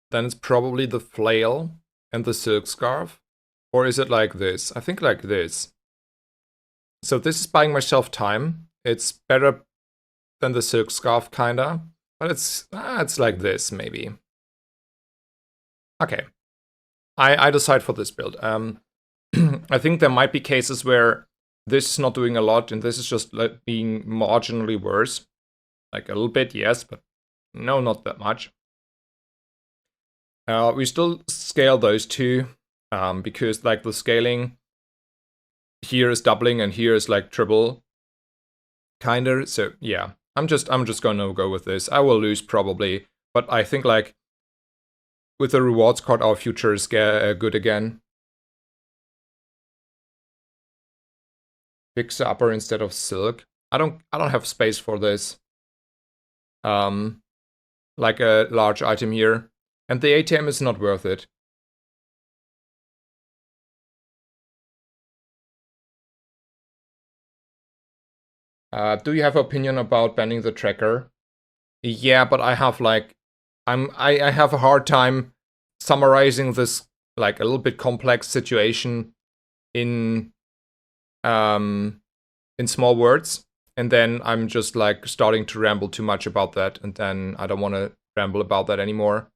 then it's probably the flail and the silk scarf. Or is it like this? I think like this. So this is buying myself time. It's better than the silk scarf, kinda. But it's like this, maybe. Okay. I decide for this build. I think there might be cases where this is not doing a lot and this is just like being marginally worse. Like a little bit, yes, but no, not that much. We still scale those two because like the scaling here is doubling and here is like triple, kinda. So yeah, I'm just gonna go with this. I will lose probably, but I think like with the rewards card, our future is good again. Fix the upper instead of silk. I don't have space for this. Like a large item here, and the ATM is not worth it. Do you have opinion about banning the tracker? Yeah, but I have like, I have a hard time summarizing this like a little bit complex situation in small words, and then I'm just like starting to ramble too much about that, and then I don't want to ramble about that anymore.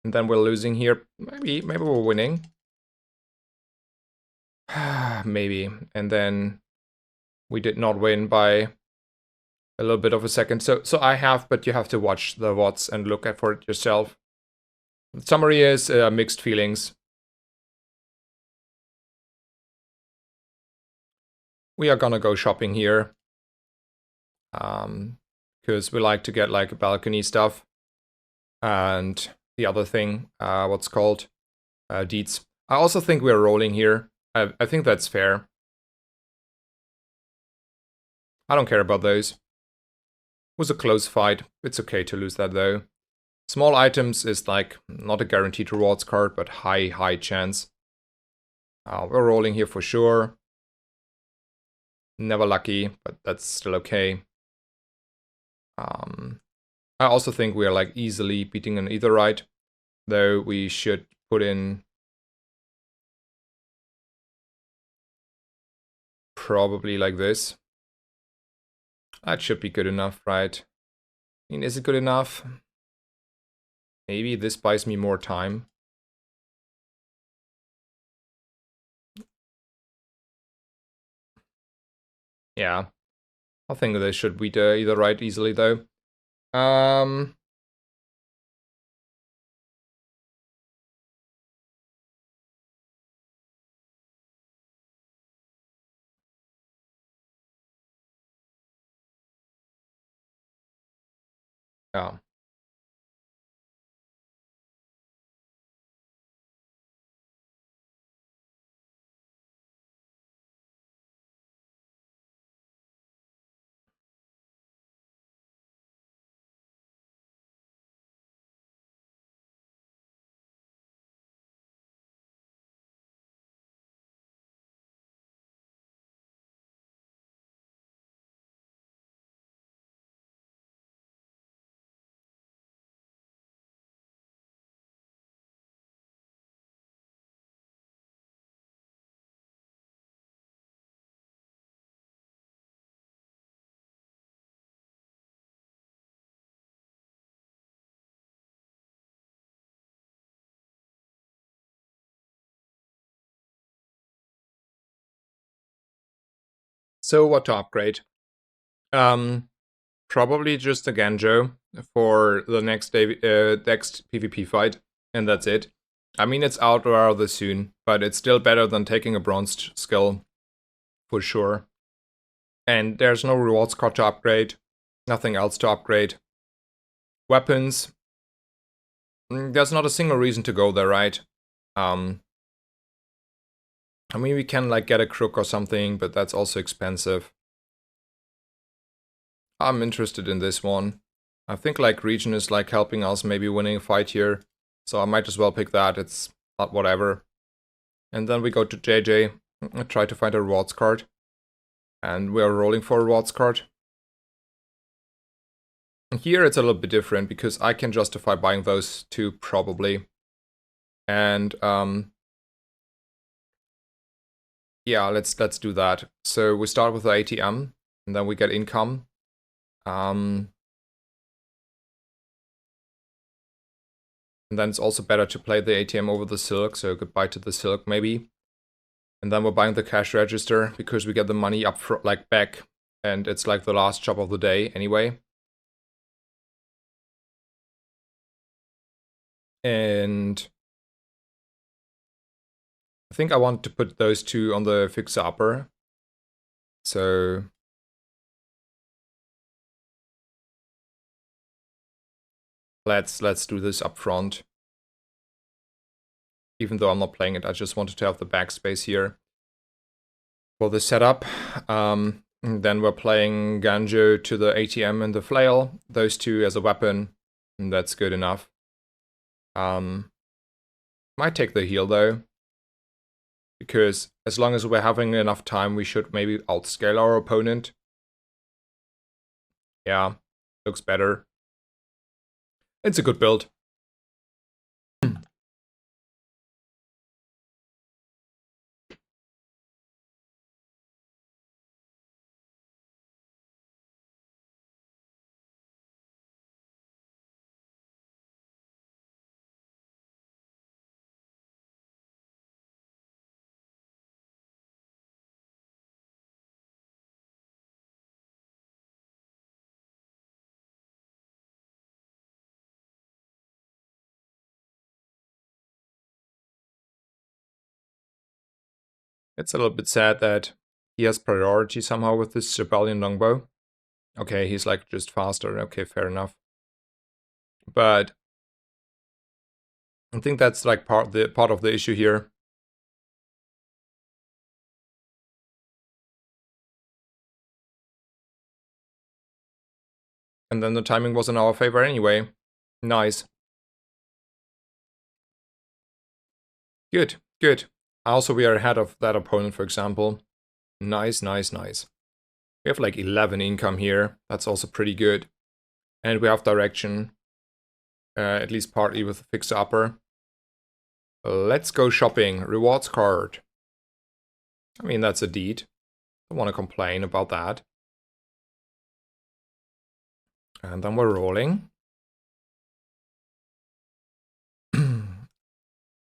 And then we're losing here. Maybe we're winning. Maybe. And then we did not win by a little bit of a second. So I have, but you have to watch the VODs and look at for it yourself. The summary is mixed feelings. We are gonna go shopping here. Because we like to get like balcony stuff. And the other thing, what's called deeds. I also think we're rolling here. I think that's fair. I don't care about those. It was a close fight. It's okay to lose that though. Small items is like not a guaranteed rewards card, but high chance. We're rolling here for sure. Never lucky, but that's still okay. I also think we are like easily beating an either right, though we should put in probably like this. That should be good enough, right? I mean, is it good enough? Maybe this buys me more time. Yeah. I think this should beat either right easily, though. Yeah. So what to upgrade? Probably just a Ganjo for the next day, next PvP fight, and that's it. I mean, it's out rather soon, but it's still better than taking a bronze skill, for sure. And there's no rewards card to upgrade, nothing else to upgrade. Weapons, there's not a single reason to go there, right? I mean, we can like get a crook or something, but that's also expensive. I'm interested in this one. I think like region is like helping us maybe winning a fight here. So I might as well pick that. It's not whatever. And then we go to JJ. Try to find a rewards card. And we are rolling for a rewards card. Here it's a little bit different because I can justify buying those two probably. And yeah, let's do that. So we start with the ATM and then we get income. And then it's also better to play the ATM over the silk, so goodbye to the silk maybe. And then we're buying the cash register because we get the money up like back, and it's like the last job of the day anyway. And I think I want to put those two on the fixer upper. So let's do this up front. Even though I'm not playing it, I just wanted to have the backspace here for the setup. Then we're playing Ganjo to the ATM and the flail, those two as a weapon, and that's good enough. Might take the heal though, because as long as we're having enough time, we should maybe outscale our opponent. Yeah, looks better. It's a good build. It's a little bit sad that he has priority somehow with this Rebellion longbow. Okay, he's like just faster. Okay, fair enough. But I think that's like part of the issue here. And then the timing was in our favor anyway. Nice. Good, good. Also, we are ahead of that opponent, for example. Nice, nice, nice. We have like 11 income here. That's also pretty good. And we have direction. At least partly with the fixed upper. Let's go shopping. Rewards card. I mean, that's a deed. Don't want to complain about that. And then we're rolling.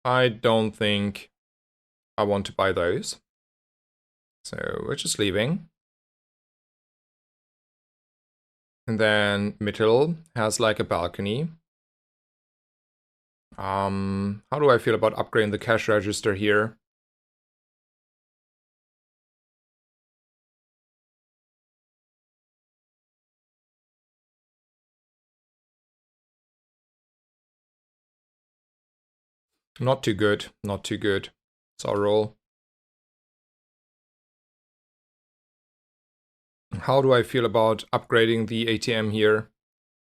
I don't think I want to buy those. So we're just leaving. And then Mittel has like a balcony. How do I feel about upgrading the cash register here? Not too good, not too good. It's our roll. How do I feel about upgrading the ATM here?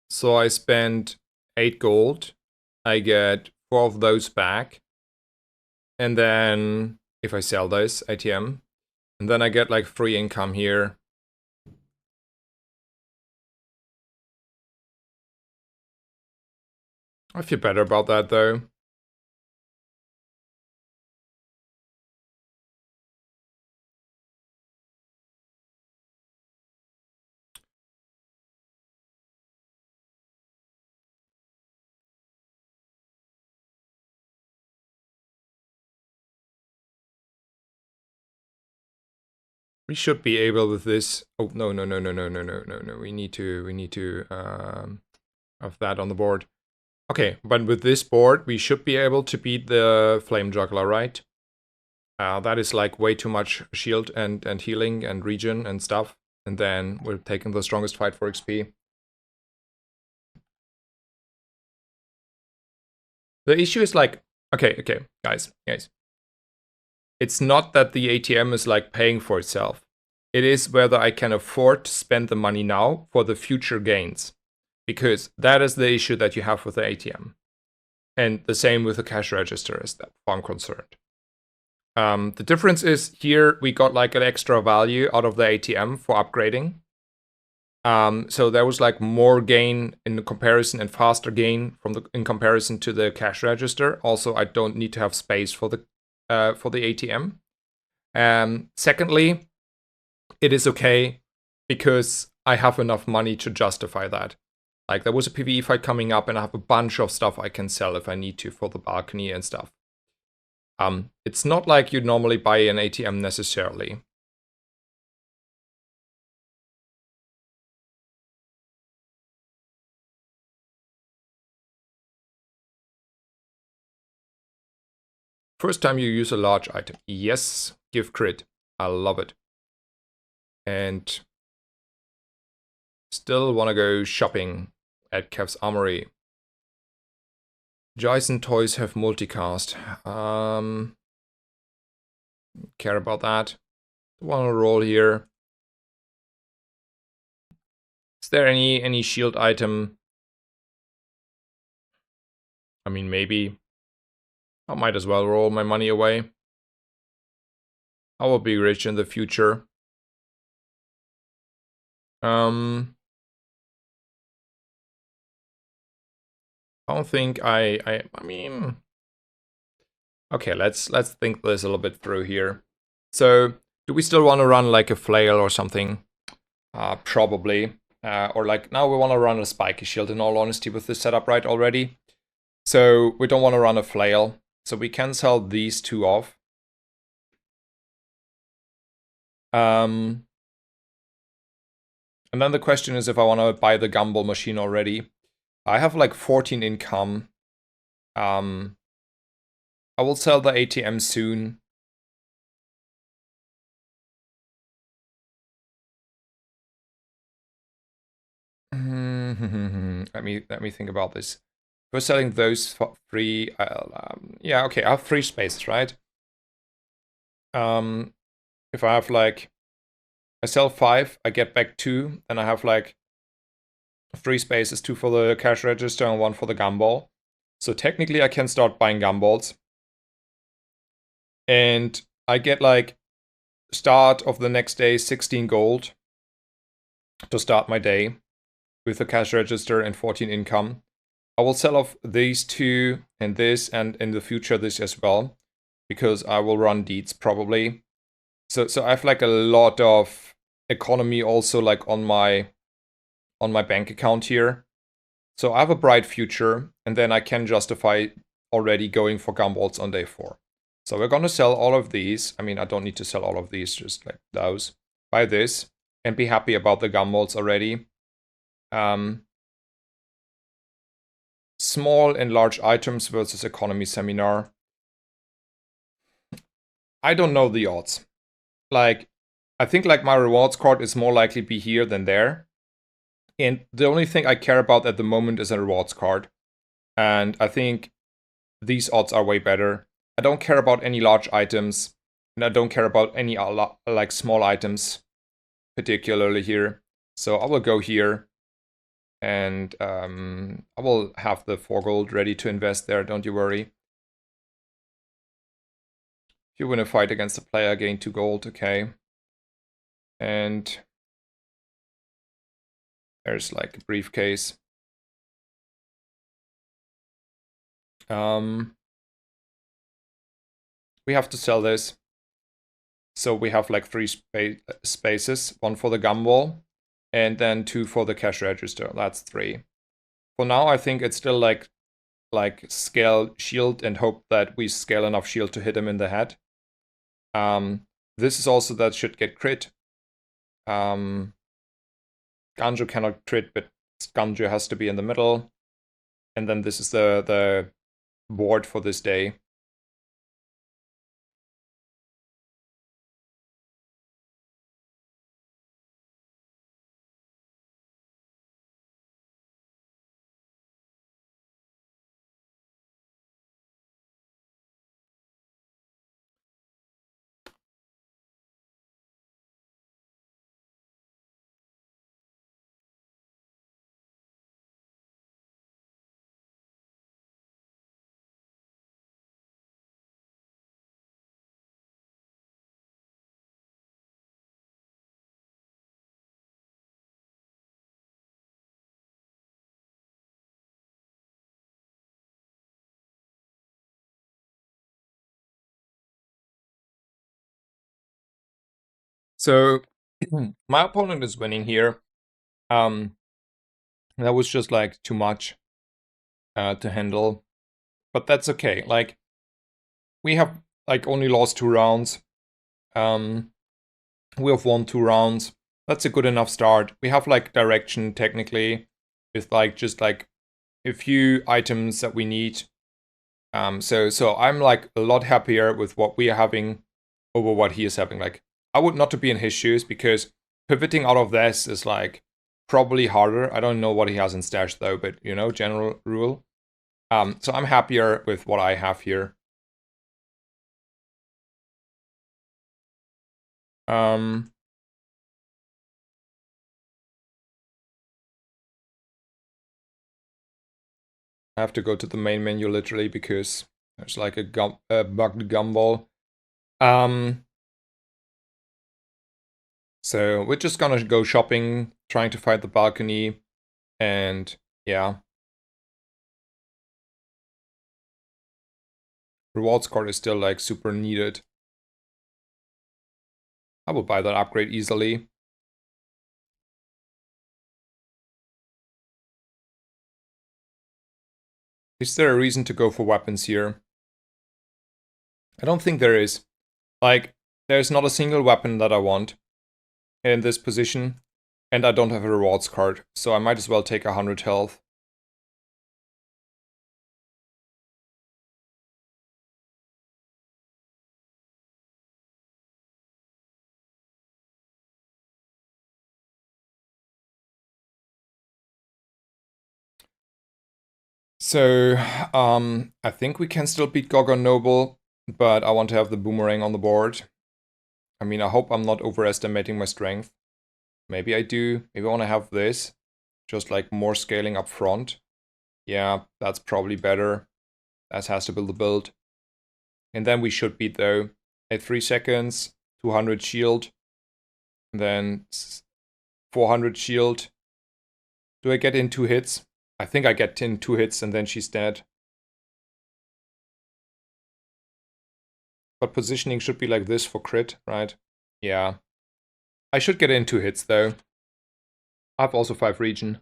So I spend 8 gold. I get 4 of those back. And then if I sell those ATM, and then I get like free income here. I feel better about that though. We should be able with this. Oh no no no no no no no no no. We need to have that on the board. Okay, but with this board, we should be able to beat the Flame Juggler, right? That is like way too much shield and healing and regen and stuff. And then we're taking the strongest fight for XP. The issue is like, okay, guys. It's not that the ATM is like paying for itself. It is whether I can afford to spend the money now for the future gains. Because that is the issue that you have with the ATM. And the same with the cash register as far I'm concerned. The difference is here we got like an extra value out of the ATM for upgrading. So there was like more gain in the comparison and faster gain in comparison to the cash register. Also, I don't need to have space for the ATM. Secondly, it is okay because I have enough money to justify that. Like there was a PvE fight coming up and I have a bunch of stuff I can sell if I need to for the balcony and stuff. It's not like you normally buy an ATM necessarily. First time you use a large item. Yes, give crit. I love it. And still want to go shopping at Kev's Armory. Jason toys have multicast. Care about that. Want to roll here. Is there any shield item? I mean, maybe. I might as well roll my money away. I will be rich in the future. I don't think I mean, okay, let's think this a little bit through here. So, do we still want to run like a flail or something? Probably. Or like, now we want to run a spiky shield in all honesty with this setup right already. So we don't want to run a flail. So we can sell these two off. And then the question is if I want to buy the gumball machine already. I have like 14 income. I will sell the ATM soon. Let me think about this. We're selling those three. Yeah, okay. I have 3 spaces, right? If I have like, I sell 5, I get back 2, then I have like 3 spaces, 2 for the cash register and 1 for the gumball. So technically, I can start buying gumballs, and I get like start of the next day 16 gold to start my day with the cash register and 14 income. I will sell off these 2 and this, and in the future this as well, because I will run deeds probably. So I have like a lot of economy also like on my bank account here. So I have a bright future, and then I can justify already going for gumballs on day 4. So we're gonna sell all of these. I mean, I don't need to sell all of these, just like those. Buy this and be happy about the gumballs already. Small and large items versus economy seminar. I don't know the odds. Like, I think like my rewards card is more likely be here than there. And the only thing I care about at the moment is a rewards card. And I think these odds are way better. I don't care about any large items, and I don't care about any like small items, particularly here. So I will go here, and I will have the 4 gold ready to invest there, don't you worry. If you win a fight against a player, gain 2 gold, okay. And there's like a briefcase. We have to sell this. So we have like 3 spaces, 1 for the gumball, and then 2 for the cash register. That's 3. For now, I think it's still like scale shield and hope that we scale enough shield to hit him in the head. This is also that should get crit. Ganjo cannot crit, but Ganjo has to be in the middle. And then this is the board for this day. So my opponent is winning here. That was just like too much to handle, but that's okay. Like, we have like only lost 2 rounds. We have won 2 rounds. That's a good enough start. We have like direction technically, with like just like a few items that we need. So I'm like a lot happier with what we are having over what he is having. Like, I would not to be in his shoes, because pivoting out of this is like probably harder. I don't know what he has in stash though, but you know, general rule. So I'm happier with what I have here. I have to go to the main menu literally because there's like a bugged gumball. So we're just gonna go shopping, trying to find the balcony, and yeah. Rewards card is still like super needed. I will buy that upgrade easily. Is there a reason to go for weapons here? I don't think there is. Like, there's not a single weapon that I want in this position, and I don't have a rewards card, so I might as well take 100 health. So, I think we can still beat Gorgon Noble, but I want to have the boomerang on the board. I mean, I hope I'm not overestimating my strength. Maybe I do. Maybe I want to have this. Just like more scaling up front. Yeah, that's probably better. That has to build the build. And then we should beat though. At 3 seconds, 200 shield. Then 400 shield. Do I get in 2 hits? I think I get in 2 hits and then she's dead. But positioning should be like this for crit, right? Yeah. I should get in 2 hits though. I have also 5 regen.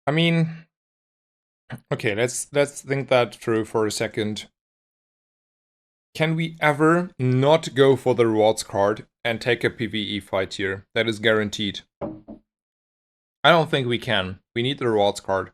I mean, okay, let's think that through for a second. Can we ever not go for the rewards card and take a PvE fight here? That is guaranteed. I don't think we can. We need the rewards card.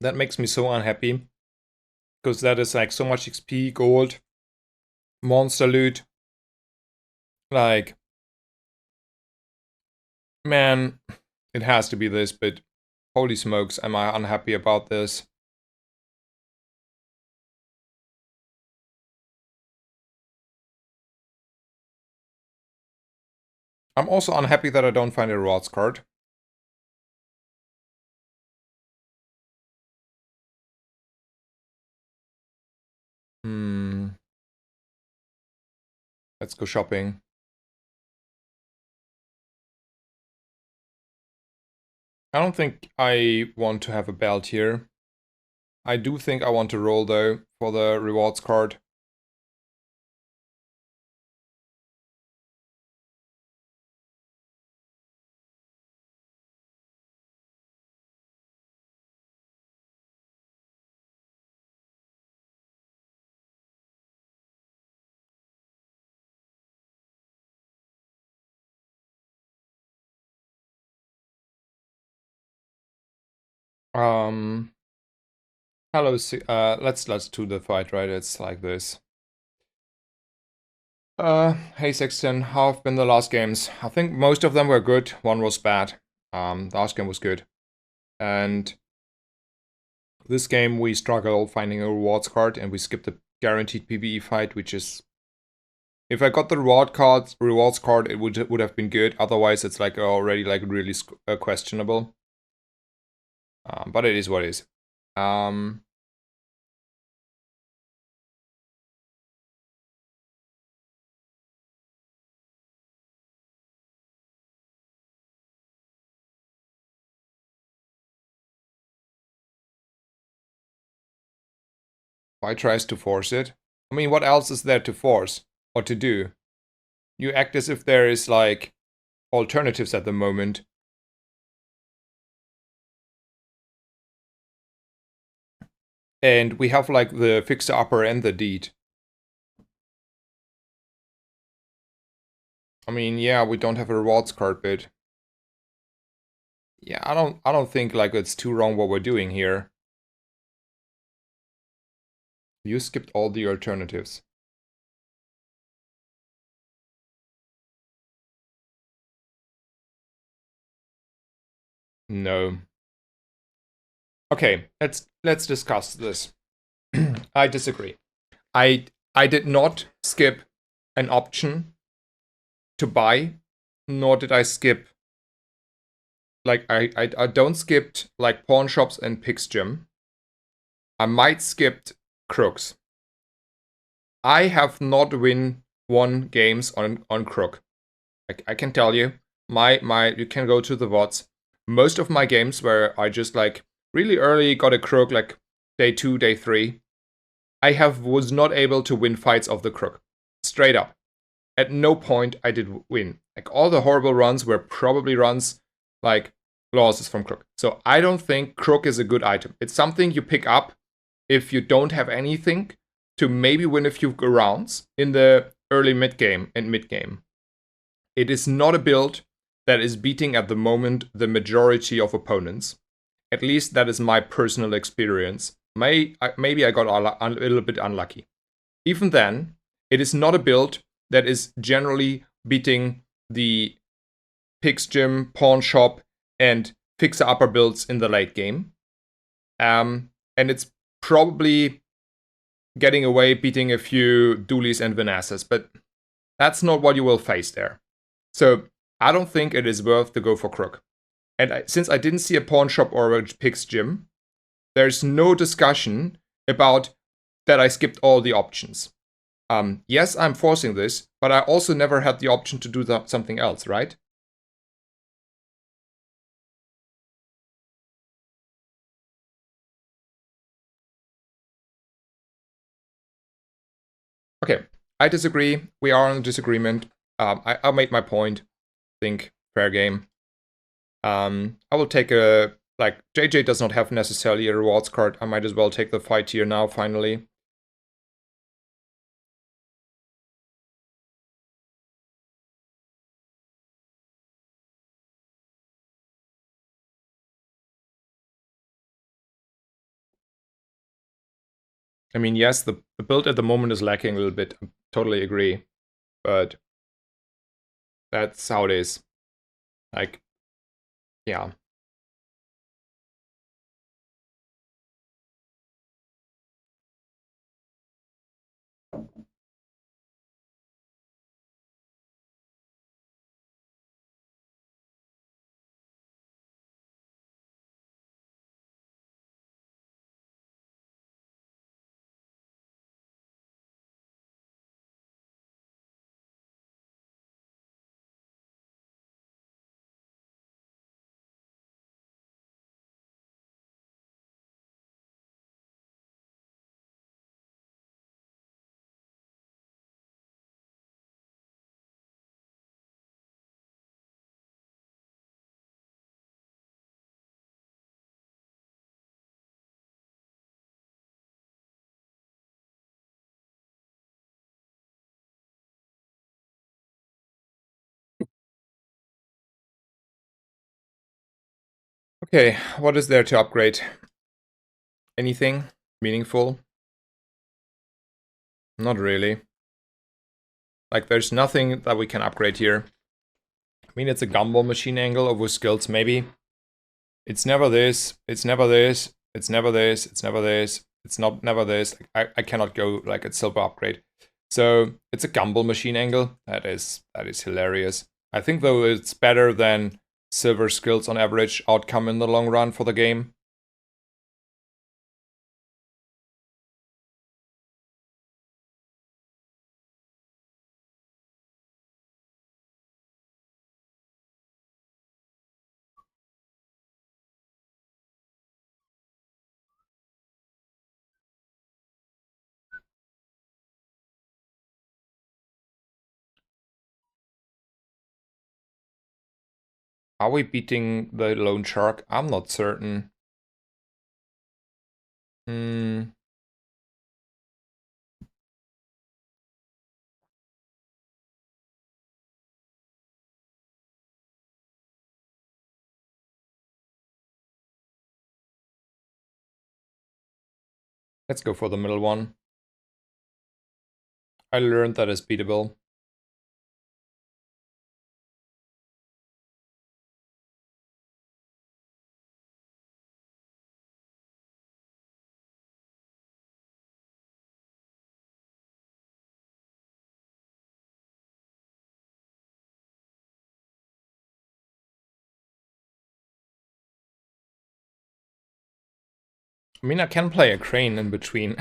That makes me so unhappy. Because that is like so much XP, gold, monster loot. Like, man, it has to be this, but holy smokes, am I unhappy about this. I'm also unhappy that I don't find a rewards card. Let's go shopping. I don't think I want to have a belt here. I do think I want to roll though for the rewards card. Hello, let's do the fight, right? It's like this. Hey Sexton, how have been the last games? I think most of them were good, one was bad. The last game was good. And this game we struggled finding a rewards card and we skipped the guaranteed PvE fight, which is... If I got the rewards card, it would have been good. Otherwise, it's like already like really questionable. But it is what it is. Why tries to force it? I mean, what else is there to force or to do? You act as if there is like alternatives at the moment. And we have like the fixer upper and the deed. I mean, yeah, we don't have a rewards card bit. Yeah, I don't think like it's too wrong what we're doing here. You skipped all the alternatives. No. Okay, let's discuss this. I disagree. I did not skip an option to buy, nor did I skip like I don't skipped like pawn shops and pig's gym. I might skipped crooks. I have not won games on crook. I can tell you, you can go to the VODs. Most of my games where I just like really early got a crook, like day 2, day 3, was not able to win fights of the crook. Straight up. At no point I did win. Like all the horrible runs were probably runs like losses from crook. So I don't think crook is a good item. It's something you pick up if you don't have anything to maybe win a few rounds in the early mid game and mid game. It is not a build that is beating at the moment the majority of opponents. At least that is my personal experience. Maybe I got a little bit unlucky. Even then, it is not a build that is generally beating the Pig's Gym, Pawn Shop, and Fixer Upper builds in the late game. And it's probably getting away beating a few Doolies and Vanasses, but that's not what you will face there. So I don't think it is worth to go for crook. And since I didn't see a pawn shop or a pig's gym, there's no discussion about that I skipped all the options. Yes, I'm forcing this, but I also never had the option to do something else, right? Okay, I disagree. We are in disagreement. I made my point. Think fair game. I will take a like JJ does not have necessarily a rewards card. I might as well take the fight here now. Finally. I mean, yes, the build at the moment is lacking a little bit. I totally agree, but that's how it is. Like, yeah. Okay, what is there to upgrade? Anything meaningful? Not really. Like, there's nothing that we can upgrade here. I mean, it's a gumball machine angle over skills, maybe. It's never this. It's never this. It's never this. It's never this. It's not never this. I cannot go like a silver upgrade. So it's a gumball machine angle. That is hilarious. I think though it's better than silver skills on average outcome in the long run for the game. Are we beating the lone shark? I'm not certain. Hmm. Let's go for the middle one. I learned that is beatable. I mean, I can play a crane in between.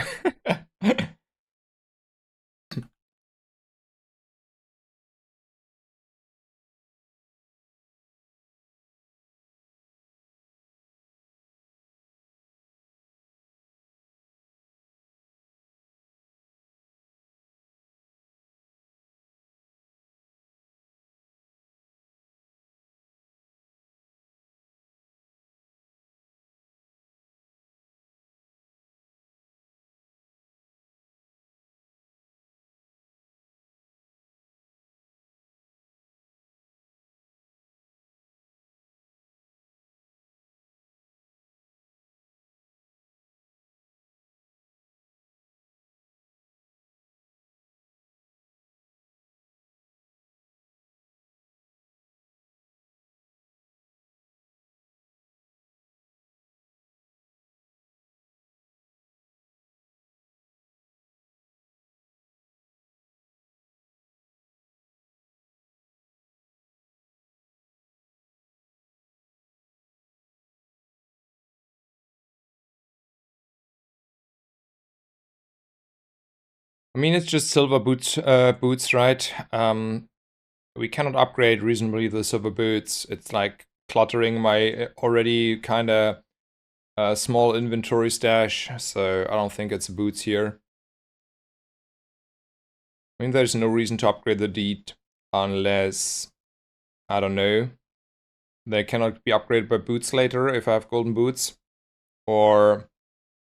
I mean, it's just silver boots, right? We cannot upgrade reasonably the silver boots. It's like cluttering my already kind of small inventory stash, so I don't think it's boots here. I mean, there's no reason to upgrade the deed unless, I don't know, they cannot be upgraded by boots later if I have golden boots, or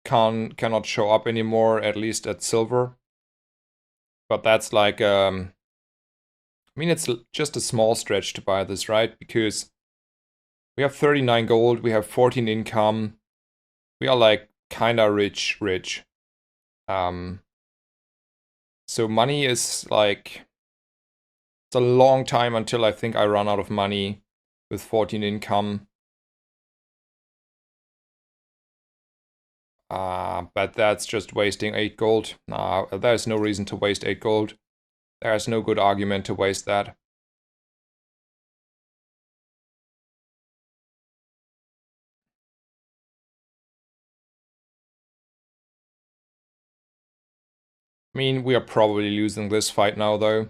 cannot show up anymore, at least at silver. But that's like, I mean, it's just a small stretch to buy this, right? Because we have 39 gold, we have 14 income, we are like kinda rich. So money is like, it's a long time until I think I run out of money with 14 income. But that's just wasting 8 gold. There's no reason to waste 8 gold. There's no good argument to waste that. I mean, we are probably losing this fight now, though.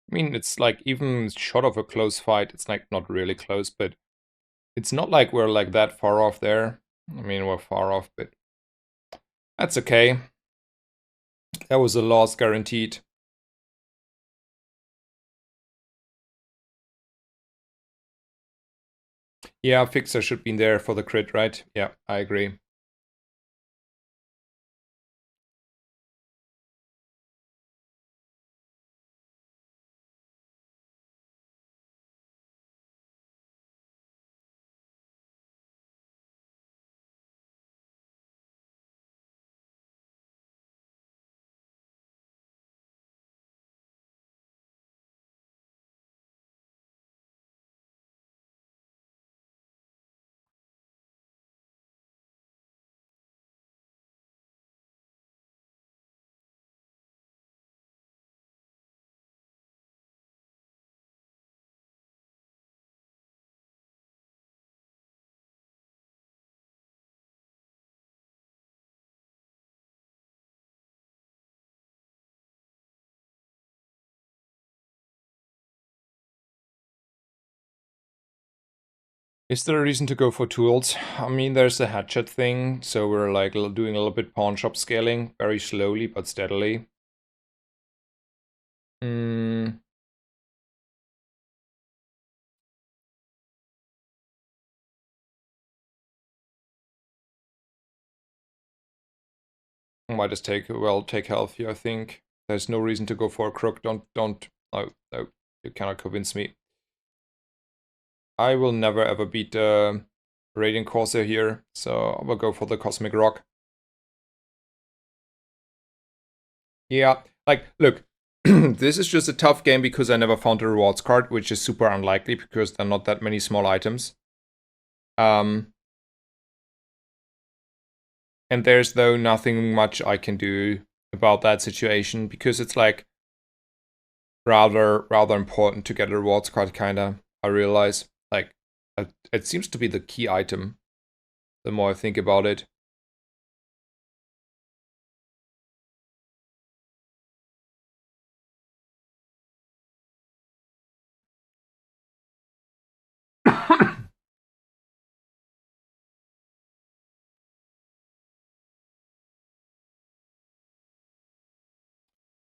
I mean, it's like even short of a close fight, it's like not really close, but it's not like we're like that far off there. I mean, we're far off, but that's okay. That was a loss guaranteed. Yeah, Fixer should be there for the crit, right? Yeah, I agree. Is there a reason to go for tools? I mean, there's the hatchet thing, so we're like doing a little bit pawn shop scaling, very slowly but steadily. I might just take health here, I think. There's no reason to go for a crook. No, you cannot convince me. I will never ever beat the Radiant Corsair here, so I will go for the Cosmic Rock. Yeah, like, look, this is just a tough game because I never found a rewards card, which is super unlikely because there are not that many small items. And there's though nothing much I can do about that situation because it's like rather important to get a rewards card, kinda. I realize, like, it seems to be the key item. The more I think about it.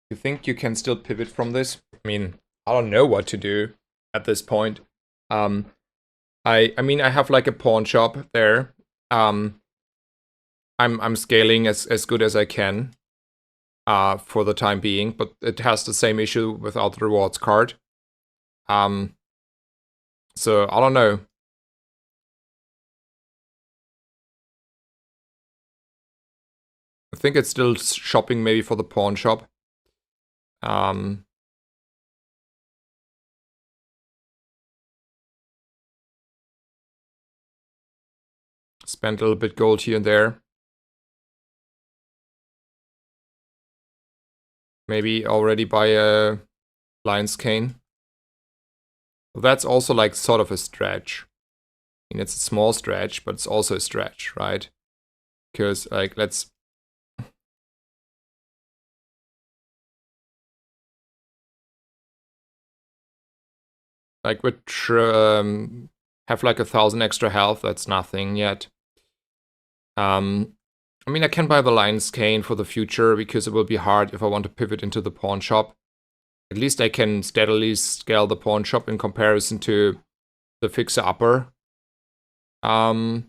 You think you can still pivot from this? I mean, I don't know what to do at this point. I mean, I have like a pawn shop there. I'm scaling as good as I can for the time being, but it has the same issue without the rewards card. So I don't know. I think it's still shopping maybe for the pawn shop. Spent a little bit gold here and there. Maybe already buy a Lion's Cane. That's also like sort of a stretch. I mean, it's a small stretch, but it's also a stretch, right? Because like, let's... Like, we have like 1,000 extra health, that's nothing yet. I mean, I can buy the Lion's Cane for the future because it will be hard if I want to pivot into the pawn shop. At least I can steadily scale the pawn shop in comparison to the fixer-upper. So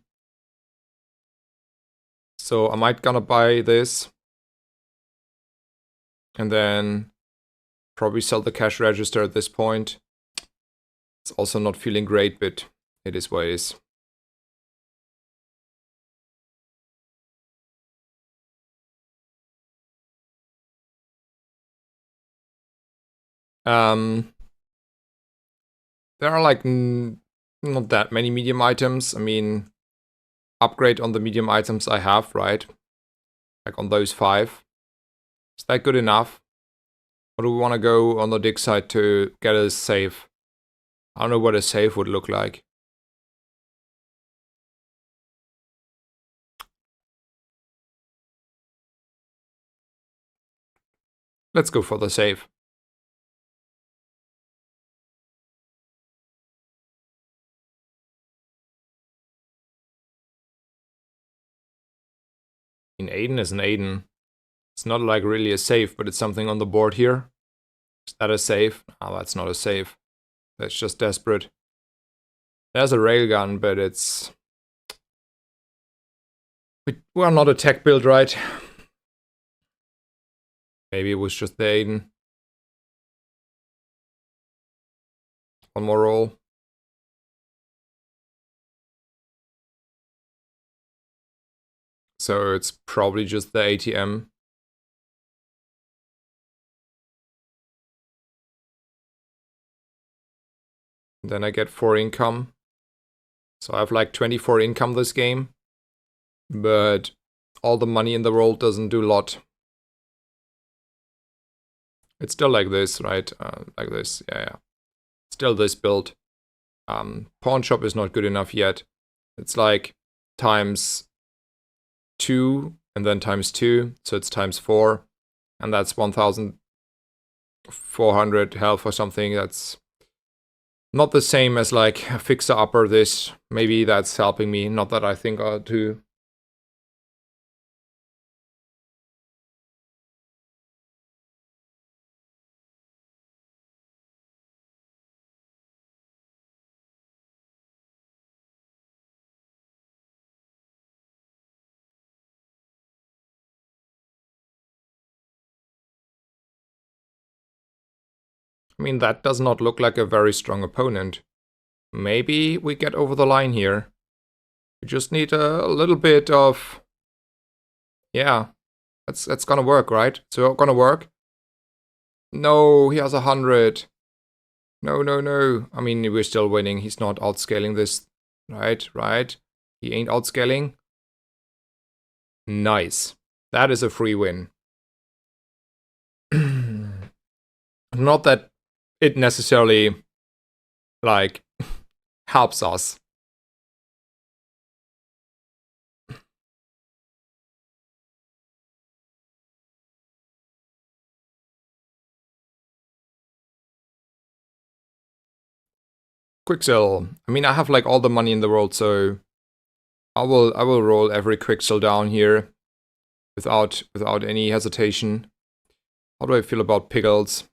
I might gonna buy this. And then probably sell the cash register at this point. It's also not feeling great, but it is what it is. There are like not that many medium items. I mean, upgrade on the medium items I have, right? Like on those 5. Is that good enough? Or do we want to go on the dig side to get a save? I don't know what a save would look like. Let's go for the save. I mean, Aiden is an Aiden. It's not like really a save, but it's something on the board here. Is that a save? Oh, that's not a save. That's just desperate. There's a railgun, but it's... We're not a tech build, right? Maybe it was just the Aiden. One more roll. So it's probably just the ATM. Then I get 4 income. So I have like 24 income this game. But all the money in the world doesn't do a lot. It's still like this, right? Like this, yeah. Still this build. Pawn shop is not good enough yet. It's like times 2 and then times 2, so it's times 4, and that's 1,400 health or something. That's Not the same as like fixer upper this. Maybe that's helping me. Not that I think I'll do. I mean, that does not look like a very strong opponent. Maybe we get over the line here. We just need a little bit of... Yeah, that's gonna work, right? So gonna work. No, he has 100. No, no, no. I mean, we're still winning. He's not outscaling this. Right, right. He ain't outscaling. Nice. That is a free win. Not that it necessarily, like, helps us. Quick sell. I mean, I have like all the money in the world, so I will roll every quick sell down here without any hesitation. How do I feel about pickles?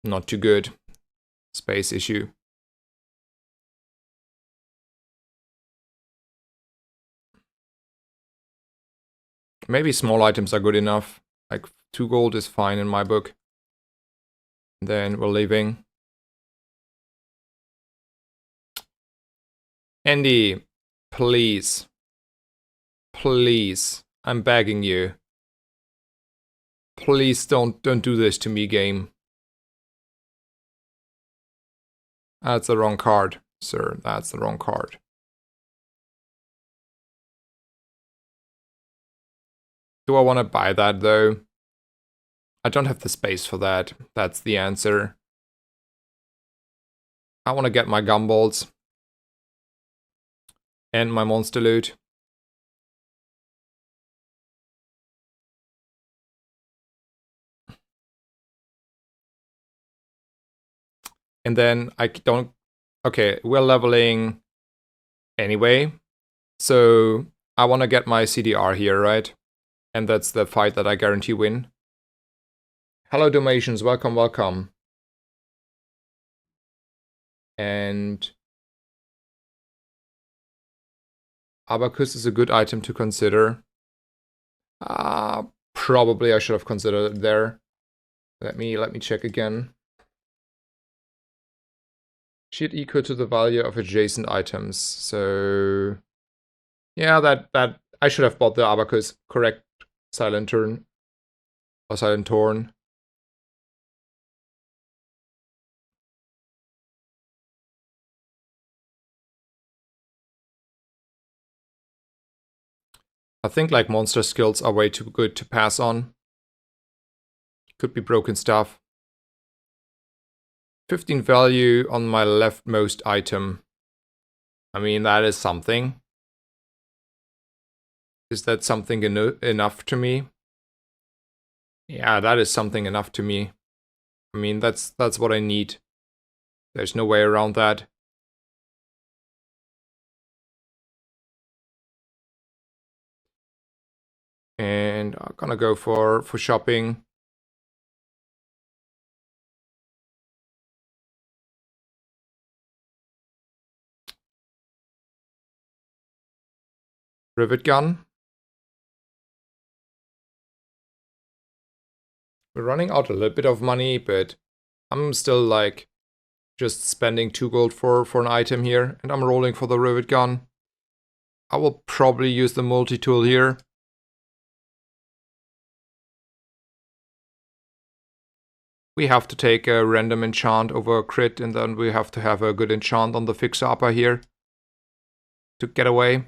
Not too good. Space issue. Maybe small items are good enough. Like 2 gold is fine in my book. Then we're leaving. Andy, please. Please. I'm begging you. Please don't do this to me, game. That's the wrong card, sir. That's the wrong card. Do I want to buy that, though? I don't have the space for that. That's the answer. I want to get my gumballs. And my monster loot. And then I don't... Okay, we're leveling anyway. So I want to get my CDR here, right? And that's the fight that I guarantee win. Hello, Dalmatians. Welcome, welcome. And Abacus is a good item to consider. Probably I should have considered it there. Let me check again. Should equal to the value of adjacent items. So yeah, that I should have bought the Abacus. Correct. Silent turn. Or Silent Torn. I think like monster skills are way too good to pass on. Could be broken stuff. 15 value on my leftmost item. I mean, that is something. Is that something enough to me? Yeah, that is something enough to me. I mean, that's what I need. There's no way around that. And I'm gonna go for shopping. Rivet gun. We're running out a little bit of money, but I'm still like just spending 2 gold for an item here, and I'm rolling for the rivet gun. I will probably use the multi-tool here. We have to take a random enchant over a crit, and then we have to have a good enchant on the fixer upper here to get away.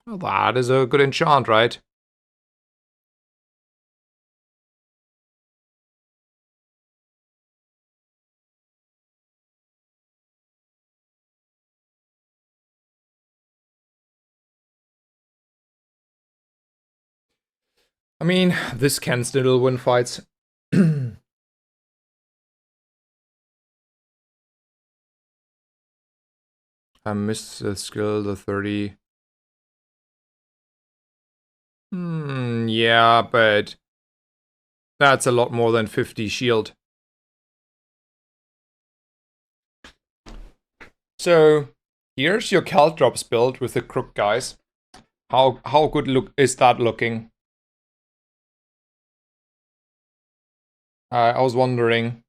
Well, that is a good enchant, right? I mean, this can still win fights. I missed the skill, the 30. Yeah, but that's a lot more than 50 shield. So here's your Caltrops build with the crook guys. How good look is that looking? I was wondering,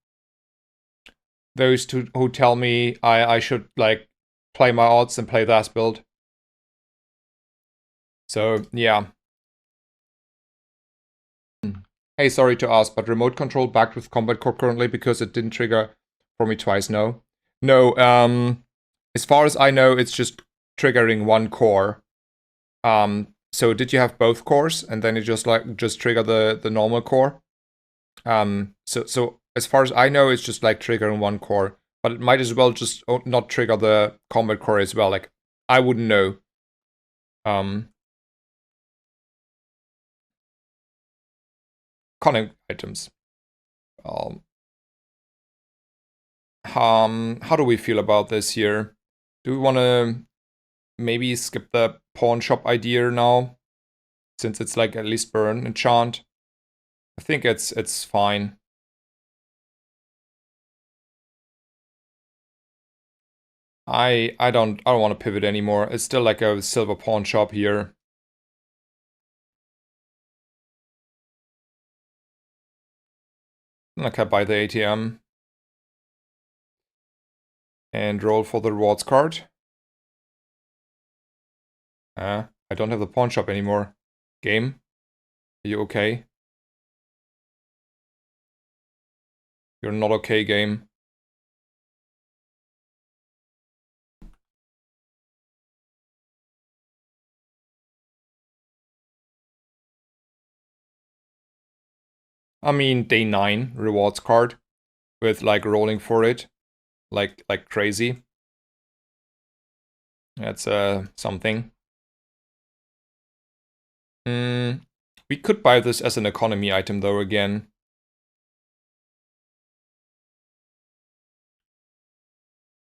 those two who tell me I should like play my odds and play that build. So yeah. Hey, sorry to ask, but remote control backed with combat core currently because it didn't trigger for me twice. No, as far as I know, it's just triggering one core. So did you have both cores and then you just trigger the normal core? So as far as I know, it's just like triggering one core, but it might as well just not trigger the combat core as well. Like I wouldn't know. Cunning items. How do we feel about this here? Do we want to maybe skip the pawn shop idea now, since it's like at least burn enchant? I think it's fine. I don't want to pivot anymore. It's still like a silver pawn shop here. Okay, buy the ATM. And roll for the rewards card. I don't have the pawn shop anymore. Game? Are you okay? You're not okay, game. I mean, day 9 rewards card with like rolling for it like crazy. That's something. We could buy this as an economy item though again.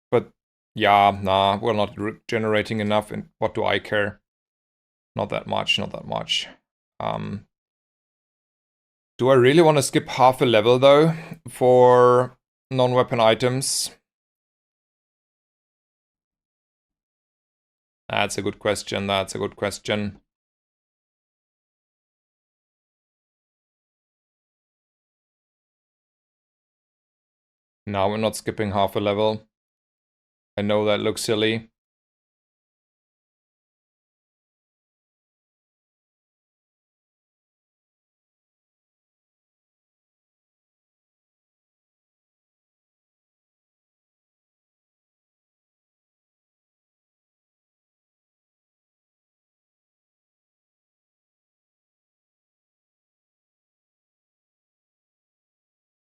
But yeah, nah, we're not generating enough, and what do I care? Not that much, not that much. Do I really want to skip half a level though for non-weapon items? That's a good question, that's a good question. No, we're not skipping half a level. I know that looks silly.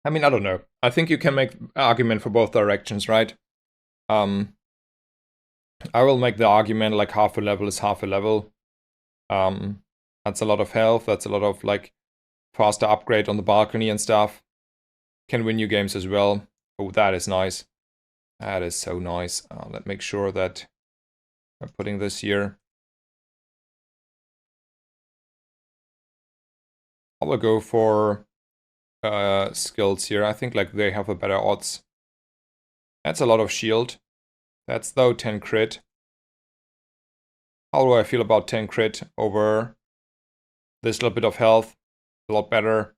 I mean, I don't know. I think you can make argument for both directions, right? I will make the argument like half a level is half a level. That's a lot of health, that's a lot of like faster upgrade on the balcony and stuff. Can win you games as well. Oh, that is nice. That is so nice. Let's make sure that I'm putting this here. I will go for skills here. I think like they have a better odds. That's a lot of shield. That's though 10 crit. How do I feel about 10 crit over this little bit of health? A lot better.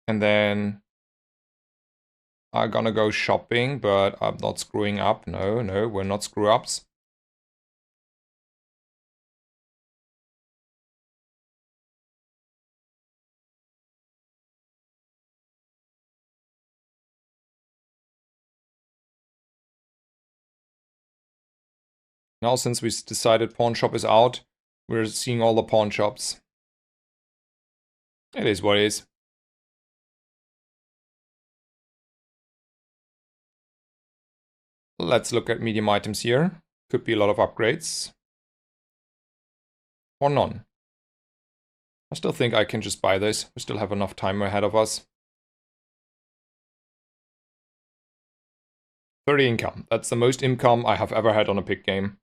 And then I'm gonna go shopping, but I'm not screwing up. No, we're not screw ups. Now, since we decided pawn shop is out, we're seeing all the pawn shops. It is what it is. Let's look at medium items here. Could be a lot of upgrades. Or none. I still think I can just buy this. We still have enough time ahead of us. 30 income. That's the most income I have ever had on a pick game.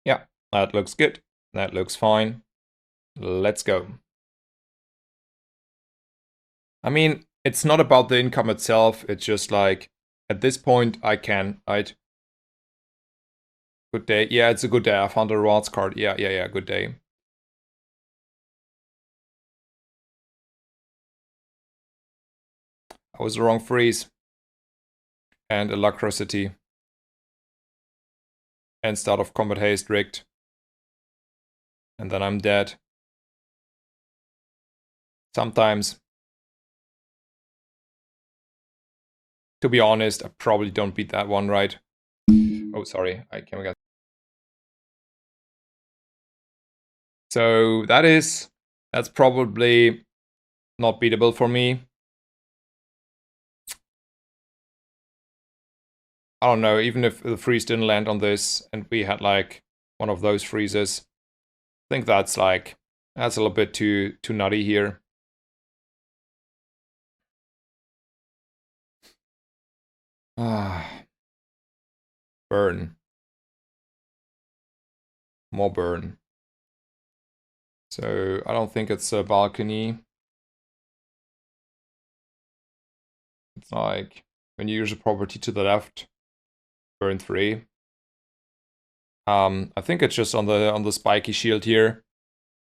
Yeah, that looks good. That looks fine. Let's go. I mean, it's not about the income itself. It's just like, at this point, I can, right? Good day. Yeah, it's a good day. I found a rewards card. Yeah, good day. I was the wrong freeze. And Alacrity. And start of combat haste rigged. And then I'm dead. Sometimes. To be honest, I probably don't beat that one right. Oh, sorry. I can't get. So that's probably not beatable for me. I don't know, even if the freeze didn't land on this and we had like one of those freezes, I think that's a little bit too nutty here. Ah, burn. More burn. So I don't think it's a balcony. It's like when you use a property to the left, burn 3. I think it's just on the spiky shield here.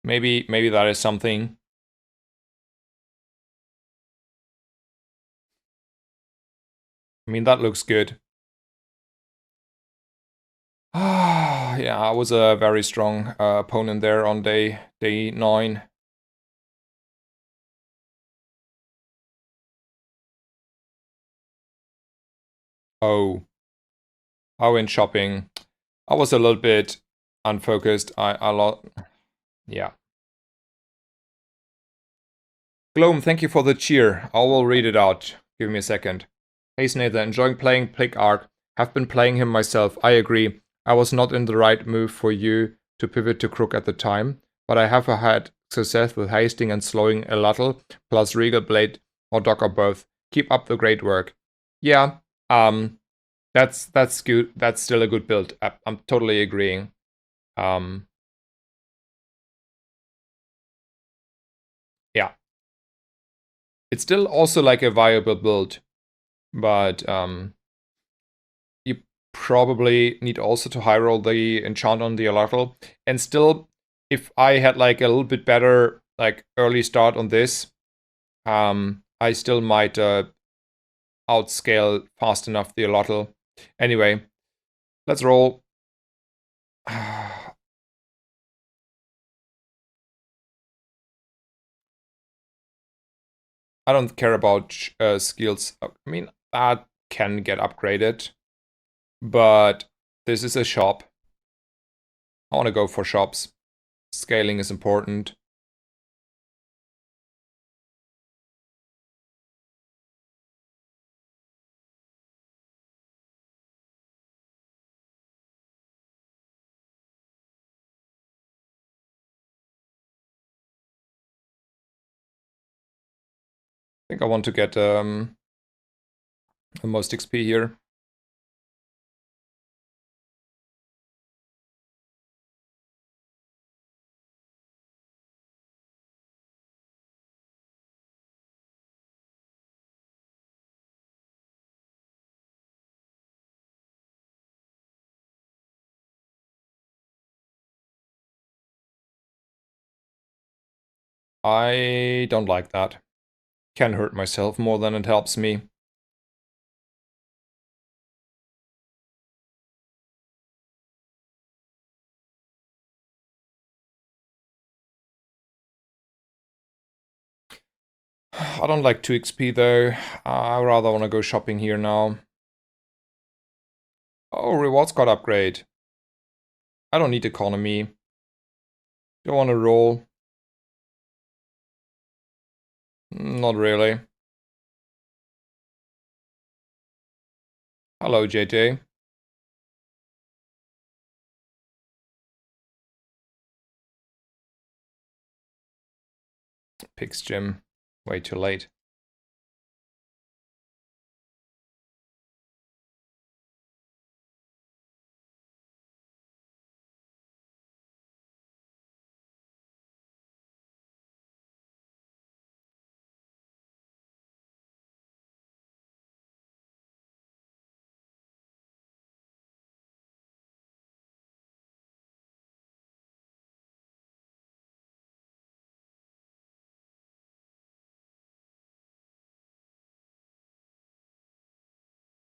Maybe that is something. I mean, that looks good. Ah, yeah, I was a very strong opponent there on day 9. Oh, I went shopping. I was a little bit unfocused. I lost. Yeah. Gloam, thank you for the cheer. I will read it out. Give me a second. Hey Snazer, enjoying playing Plick Arc. Have been playing him myself. I agree. I was not in the right move for you to pivot to Crook at the time, but I have had success with hasting and slowing a little, plus Regal Blade or Dock or both. Keep up the great work. Yeah, that's good. That's still a good build. I'm totally agreeing. Yeah. It's still also like a viable build, but you probably need also to high roll the enchant on the Alatl. And still, if I had like a little bit better like early start on this, I still might outscale fast enough the Alatl. Anyway, let's roll. I don't care about skills. I mean, that can get upgraded. But this is a shop. I want to go for shops. Scaling is important. I think I want to get the most XP here. I don't like that. Can hurt myself more than it helps me. I don't like 2 XP though. I rather want to go shopping here now. Oh, rewards card upgrade. I don't need economy. Don't want to roll. Not really. Hello, JJ. Pix Jim. Way too late.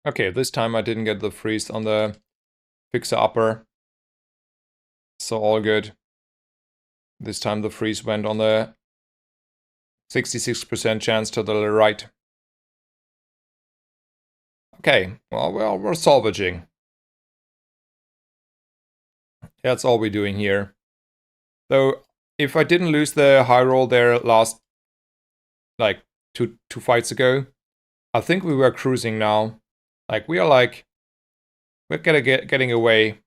Okay, this time I didn't get the freeze on the fixer upper. So all good. This time the freeze went on the 66% chance to the right. Okay, well, we're salvaging. That's all we're doing here. Though, if I didn't lose the high roll there last, like, two fights ago, I think we were cruising now. Like, we're getting away.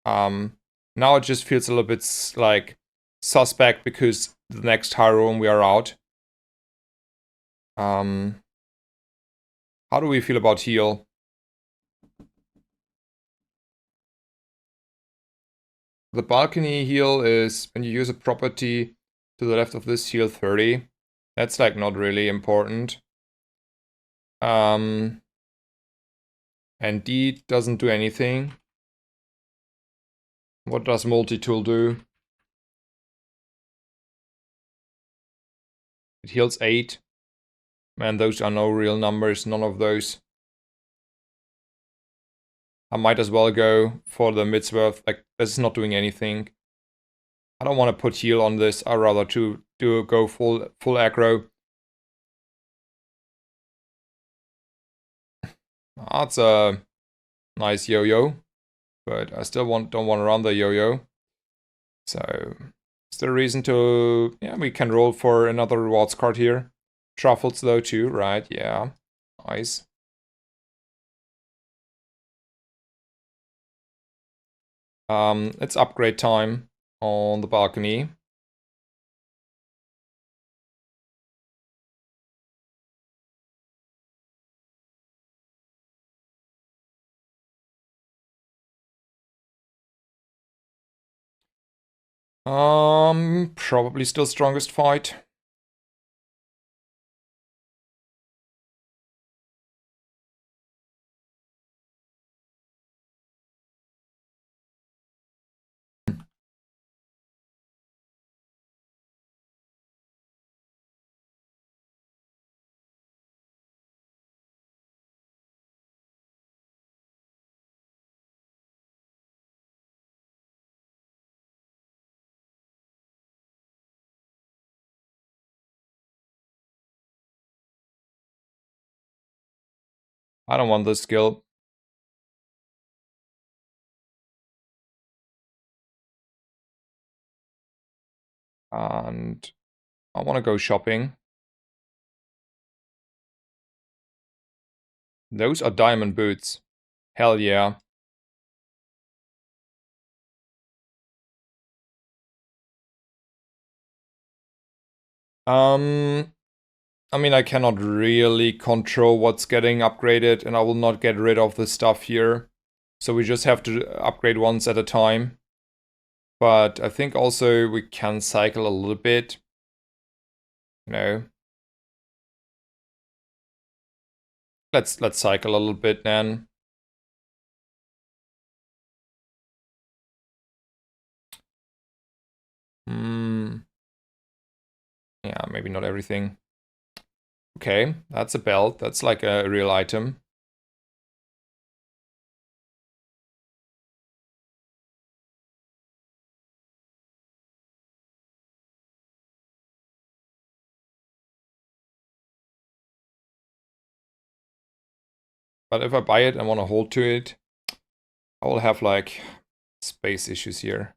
Now it just feels a little bit, like, suspect because the next high roll we are out. How do we feel about heal? The balcony heal is when you use a property to the left of this heal 30. That's like not really important. And D doesn't do anything. What does multi-tool do? It heals 8. Man, those are no real numbers, none of those. I might as well go for the Midsworth. Like, this is not doing anything. I don't want to put heal on this. I'd rather go full aggro. That's a nice yo-yo, but I still don't want to run the yo-yo. So, is there a reason to... Yeah, we can roll for another rewards card here. Truffles though too, right? Yeah, nice. It's upgrade time on the balcony. Probably still strongest fight. I don't want this skill. And I want to go shopping. Those are diamond boots. Hell yeah. I mean, I cannot really control what's getting upgraded, and I will not get rid of the stuff here. So we just have to upgrade once at a time. But I think also we can cycle a little bit. You know. Let's cycle a little bit then. Yeah, maybe not everything. Okay, that's a belt. That's like a real item. But if I buy it and want to hold to it, I will have like space issues here.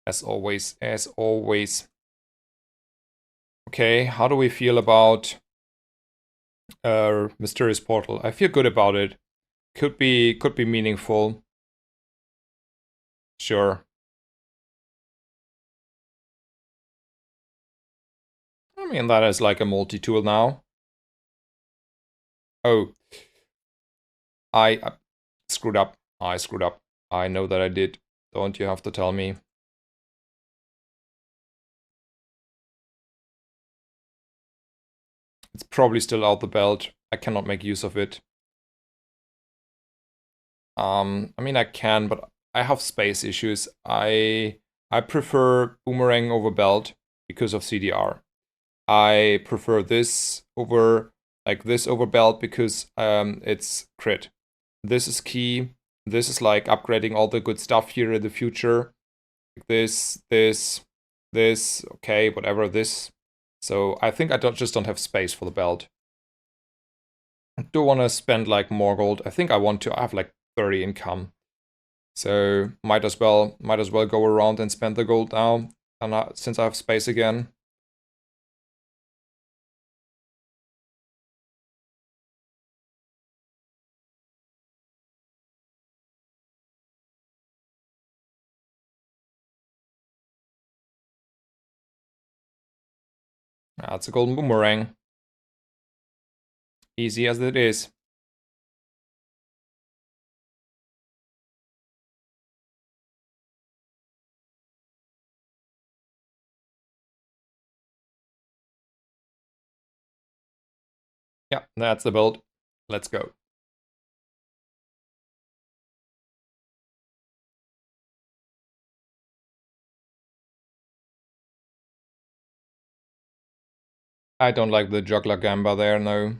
As always, as always. Okay, how do we feel about Mysterious portal. I feel good about it. Could be meaningful. Sure. I mean, that is like a multi-tool now. Oh, I screwed up. I screwed up. I know that I did. Don't you have to tell me? It's probably still out the belt. I cannot make use of it. I mean, I can, but I have space issues. I prefer boomerang over belt because of CDR. I prefer this over this over belt because it's crit. This is key. This is like upgrading all the good stuff here in the future. This, okay, whatever this. So I think I just don't have space for the belt. I do want to spend like more gold. I think I want to. I have like 30 income. So might as well go around and spend the gold now, and since I have space again. That's a golden boomerang. Easy as it is. Yeah, that's the build. Let's go. I don't like the juggler gamba there, no.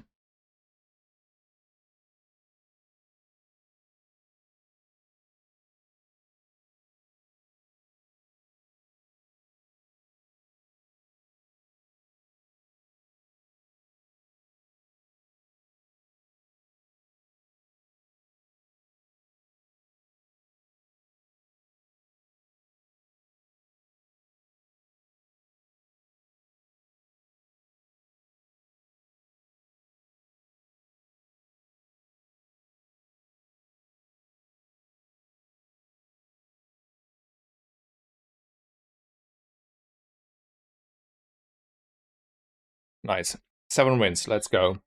Nice. 7 wins, let's go.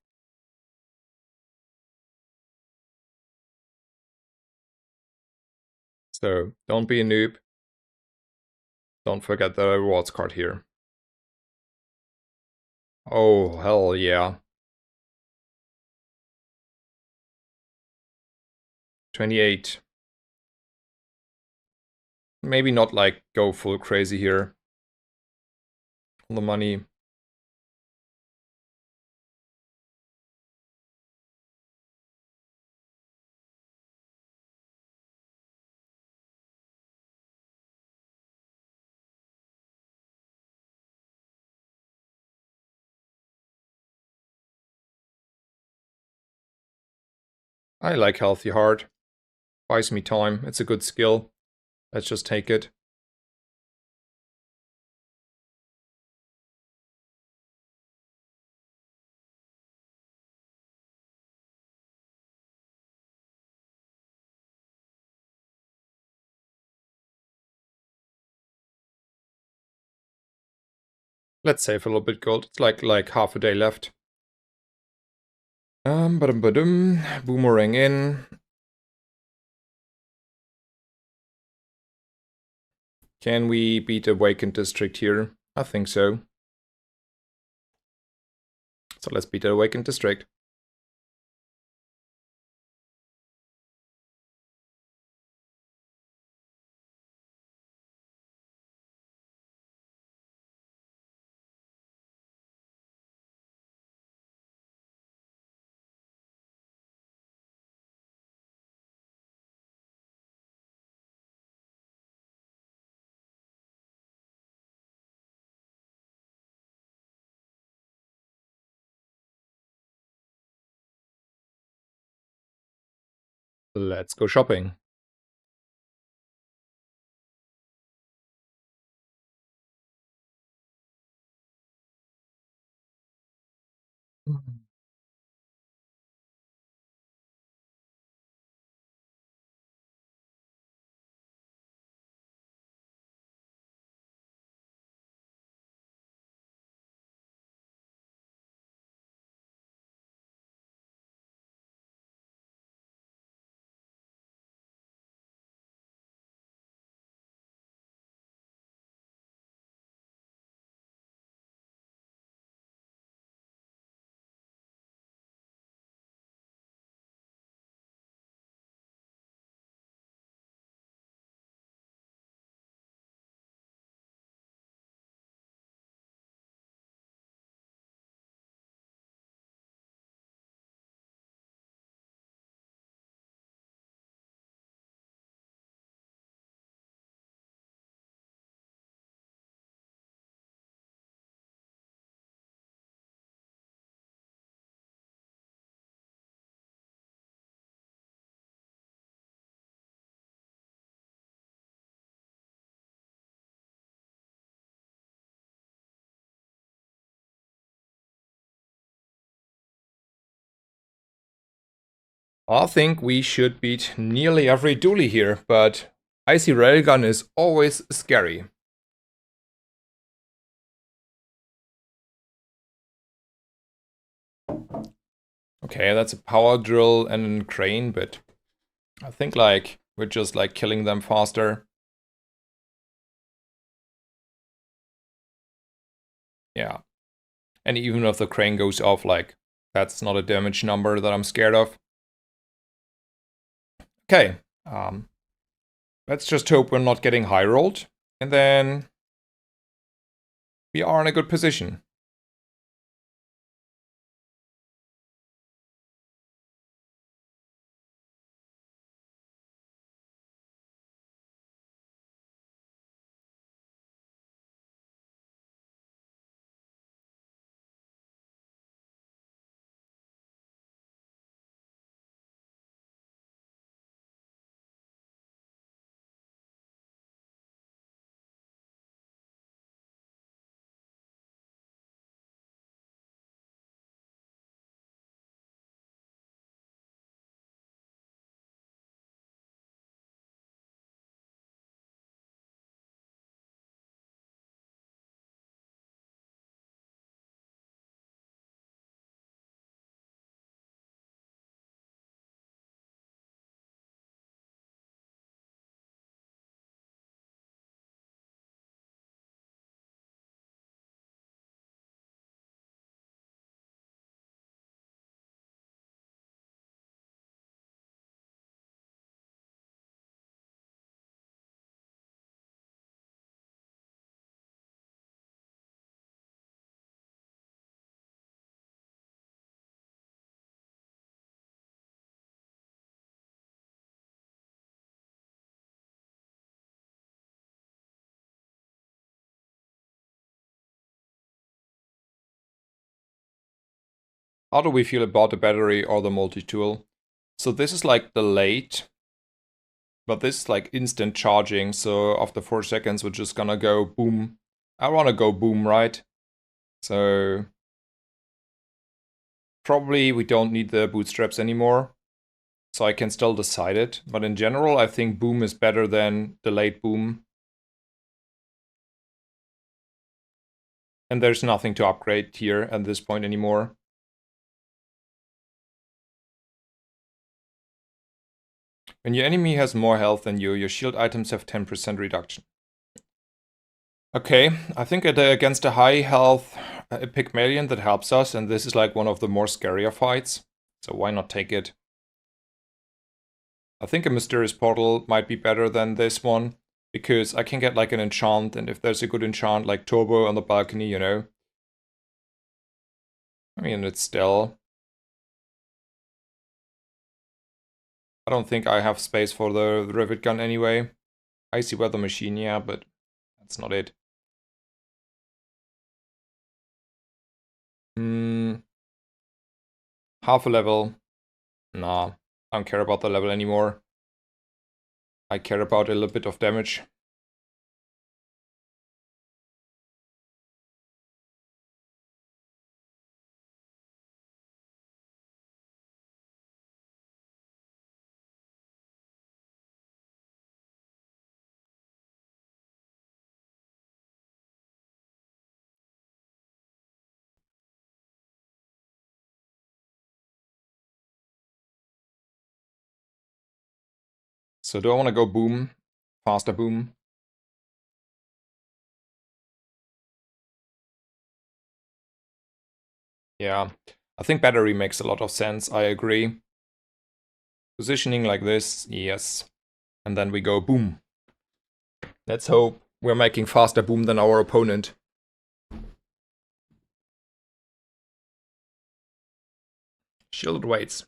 So, don't be a noob. Don't forget the rewards card here. Oh, hell yeah. 28. Maybe not like go full crazy here on the money. I like healthy heart. Buys me time. It's a good skill. Let's just take it. Let's save a little bit gold. It's like half a day left. Ba-dum. Boomerang in. Can we beat Awakened District here? I think so. So let's beat the Awakened District. Let's go shopping. I think we should beat nearly every dually here, but icy railgun is always scary. Okay, that's a power drill and a crane, but I think like we're just like killing them faster. Yeah. And even if the crane goes off, like that's not a damage number that I'm scared of. Okay. Let's just hope we're not getting high rolled. And then we are in a good position. How do we feel about the battery or the multi-tool? So this is like delayed, but this is like instant charging. So after 4 seconds, we're just gonna go boom. I wanna go boom, right? So probably we don't need the bootstraps anymore. So I can still decide it. But in general, I think boom is better than delayed boom. And there's nothing to upgrade here at this point anymore. When your enemy has more health than you, your shield items have 10% reduction. Okay, I think against a high health Pygmalion that helps us, and this is like one of the more scarier fights. So why not take it? I think a Mysterious Portal might be better than this one, because I can get like an enchant, and if there's a good enchant like Turbo on the balcony, you know. I mean, it's still... I don't think I have space for the Rivet Gun anyway. Icy Weather Machine, yeah, but that's not it. Half a level. Nah, I don't care about the level anymore. I care about a little bit of damage. So do I want to go boom? Faster boom? Yeah, I think battery makes a lot of sense, I agree. Positioning like this, yes. And then we go boom. Let's hope we're making faster boom than our opponent. Shielded weights.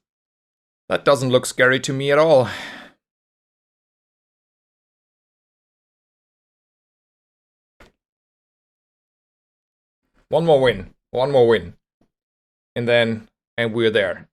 That doesn't look scary to me at all. One more win. One more win. And we're there.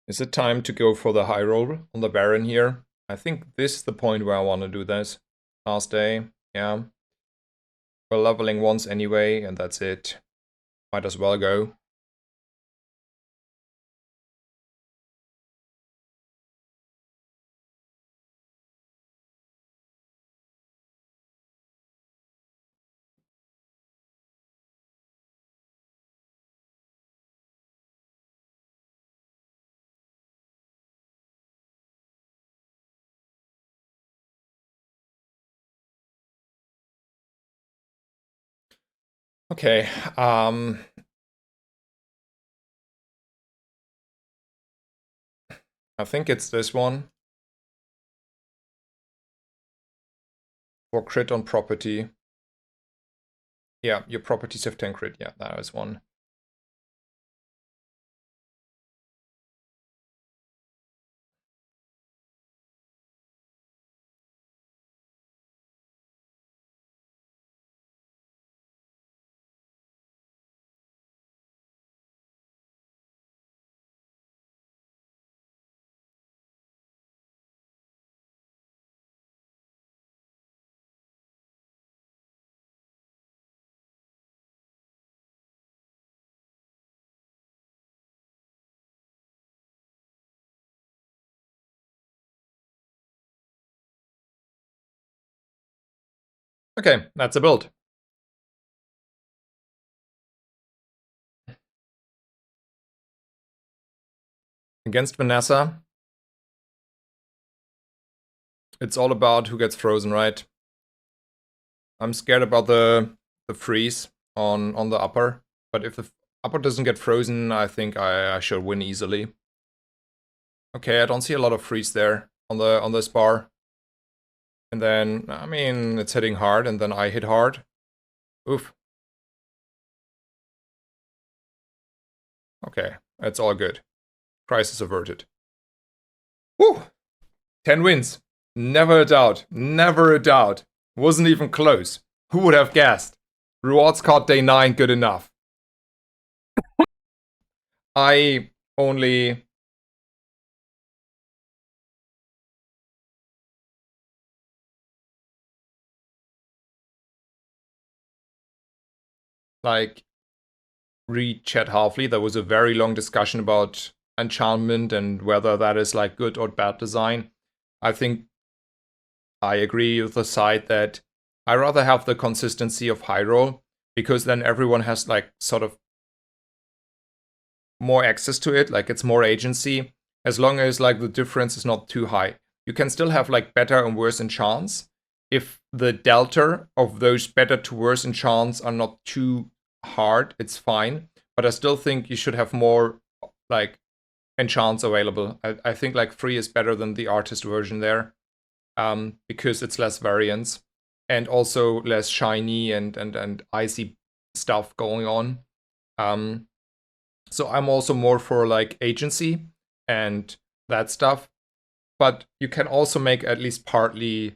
Is it time to go for the high roll on the Baron here? I think this is the point where I want to do this. Last day, yeah. We're leveling once anyway, and that's it. Might as well go. Okay, I think it's this one. For crit on property. Yeah, your properties have 10 crit. Yeah, that is one. Okay, that's a build. Against Vanessa, it's all about who gets frozen, right? I'm scared about the freeze on the upper, but if the upper doesn't get frozen, I think I should win easily. Okay, I don't see a lot of freeze there on this bar. And then, I mean, it's hitting hard, and then I hit hard. Oof. Okay, that's all good. Crisis averted. Woo! 10 wins. Never a doubt. Never a doubt. Wasn't even close. Who would have guessed? Rewards card day 9, good enough. I only... like, read Chat Halfly. There was a very long discussion about enchantment and whether that is like good or bad design. I think I agree with the side that I rather have the consistency of high roll, because then everyone has like sort of more access to it, like it's more agency, as long as like the difference is not too high. You can still have like better and worse enchants if the delta of those better to worse enchants are not too hard, it's fine. But I still think you should have more like enchants available. I think like 3 is better than the artist version there, because it's less variance and also less shiny and icy stuff going on. So I'm also more for like agency and that stuff. But you can also make at least partly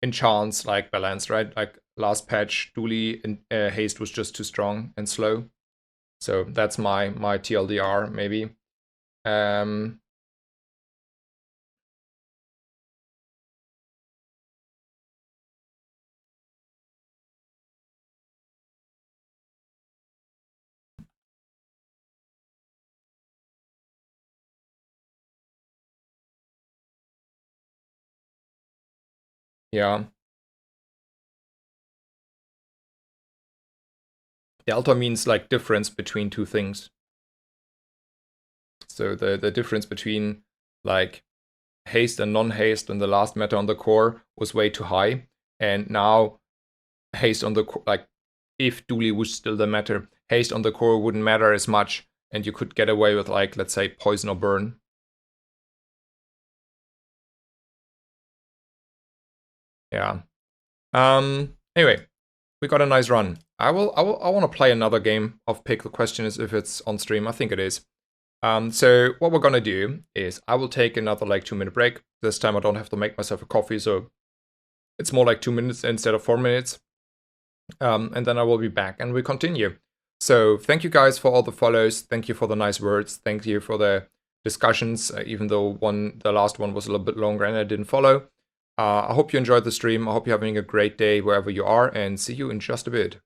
enchants like balanced, right? Like last patch, Dooley and haste was just too strong and slow. So that's my TLDR maybe. Yeah. Delta means like difference between two things. So the difference between like haste and non-haste in the last meta on the core was way too high. And now haste on the core, like if Dooley was still the meta, haste on the core wouldn't matter as much, and you could get away with like, let's say, poison or burn. Yeah. Anyway, we got a nice run. I want to play another game of Pick. The question is if it's on stream. I think it is. So what we're gonna do is I will take another like 2-minute break. This time I don't have to make myself a coffee, so it's more like 2 minutes instead of 4 minutes. And then I will be back and we continue. So thank you guys for all the follows. Thank you for the nice words. Thank you for the discussions, even though the last one was a little bit longer and I didn't follow. I hope you enjoyed the stream. I hope you're having a great day wherever you are, and see you in just a bit.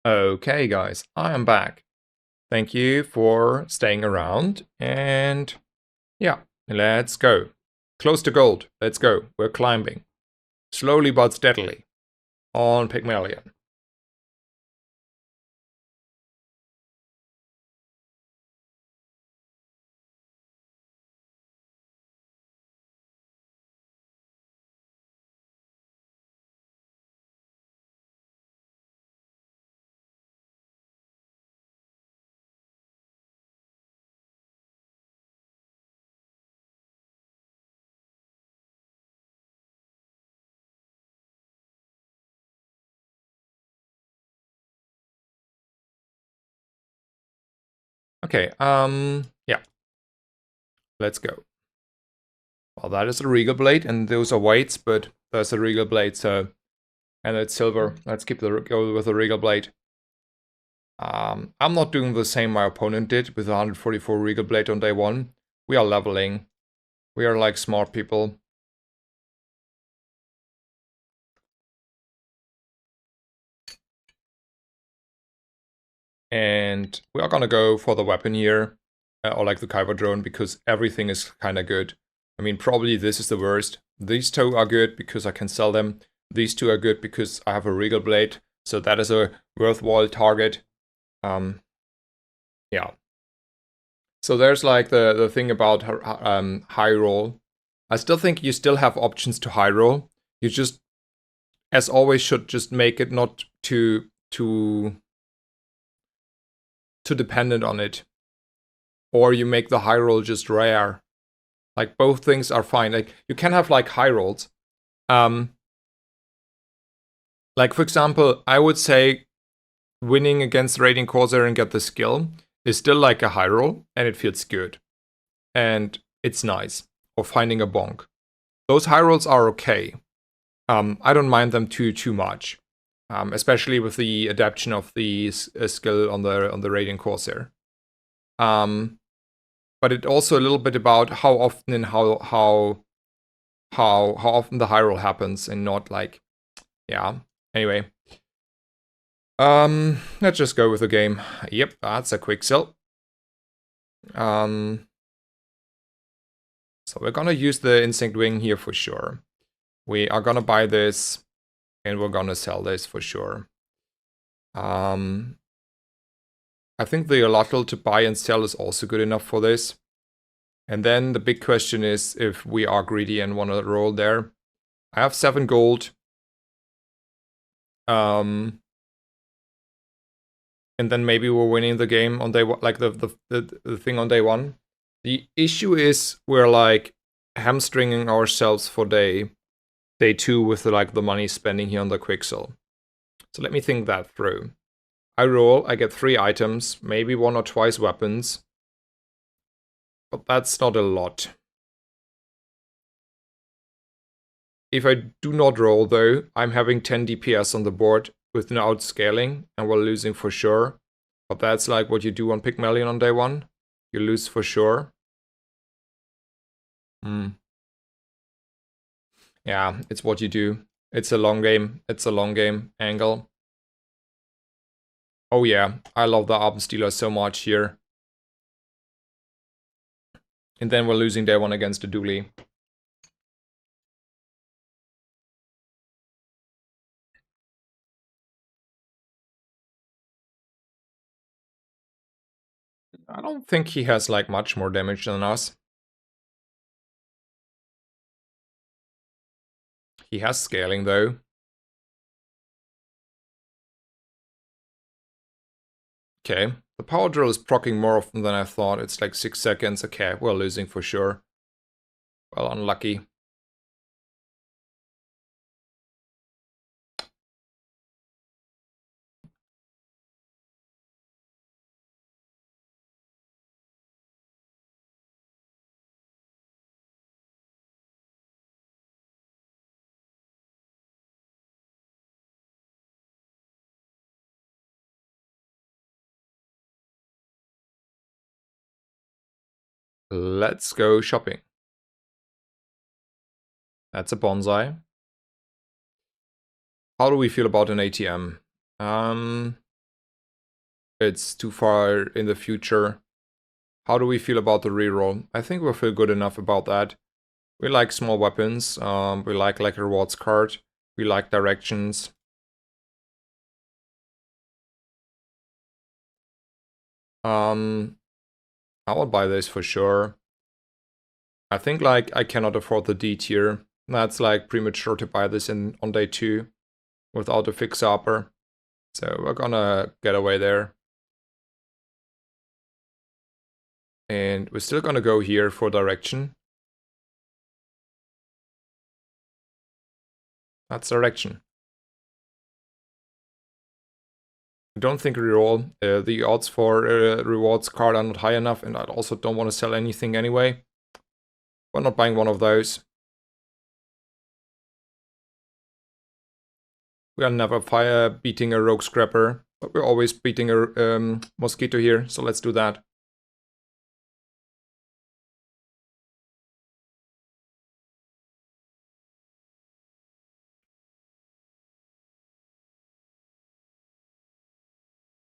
Okay, guys, I am back. Thank you for staying around, and yeah, let's go. Close to gold. Let's go. We're climbing. Slowly but steadily. On Pygmalion. Okay, yeah. Let's go. Well, that is a Regal Blade, and those are weights, but there's a Regal Blade, so... And it's silver. Let's go with the Regal Blade. I'm not doing the same my opponent did with 144 Regal Blade on day 1. We are leveling. We are like smart people. And we are gonna go for the weapon here, or like the Kyber drone, because everything is kind of good. I mean, probably this is the worst. These two are good because I can sell them. These two are good because I have a Regal Blade, so that is a worthwhile target. Yeah. So there's like the thing about high roll. I still think you still have options to high roll. You just, as always, should just make it not too dependent on it. Or you make the high roll just rare. Like both things are fine. Like you can have like high rolls. Like for example, I would say winning against Radiant Corsair and get the skill is still like a high roll and it feels good. And it's nice. Or finding a bonk. Those high rolls are okay. I don't mind them too much. Especially with the adaptation of the skill on the Radiant Corsair. But it's also a little bit about how often and how often the high roll happens and not like, yeah. Anyway, let's just go with the game. Yep, that's a quick sell. So we're gonna use the Instinct Wing here for sure. We are gonna buy this, and we're gonna sell this for sure. I think the allottal to buy and sell is also good enough for this. And then the big question is if we are greedy and want to roll there. I have 7 gold. And then maybe we're winning the game on day one, like the thing on day one. The issue is we're like hamstringing ourselves for day 2 with like the money spending here on the quick sell. So let me think that through. I roll, I get 3 items, maybe 1 or twice weapons. But that's not a lot. If I do not roll though, I'm having 10 DPS on the board without scaling, and we're losing for sure. But that's like what you do on Pygmalion on day 1. You lose for sure. Yeah, it's what you do. It's a long game. It's a long game angle. Oh yeah, I love the Abendstealer so much here. And then we're losing day 1 against the Dooley. I don't think he has like much more damage than us. He has scaling though. Okay, the power drill is proccing more often than I thought. It's like 6 seconds. Okay, we're losing for sure. Well, unlucky. Let's go shopping. That's a bonsai. How do we feel about an ATM? It's too far in the future. How do we feel about the reroll? I think we feel good enough about that. We like small weapons. We like a rewards card. We like directions. I will buy this for sure. I think like I cannot afford the D tier. That's like premature to buy this on day 2 without a fixer-upper. So we're gonna get away there. And we're still gonna go here for direction. That's direction. I don't think reroll. The odds for rewards card are not high enough, and I also don't want to sell anything anyway. We're not buying one of those. We are never beating a rogue scrapper, but we're always beating a mosquito here, so let's do that.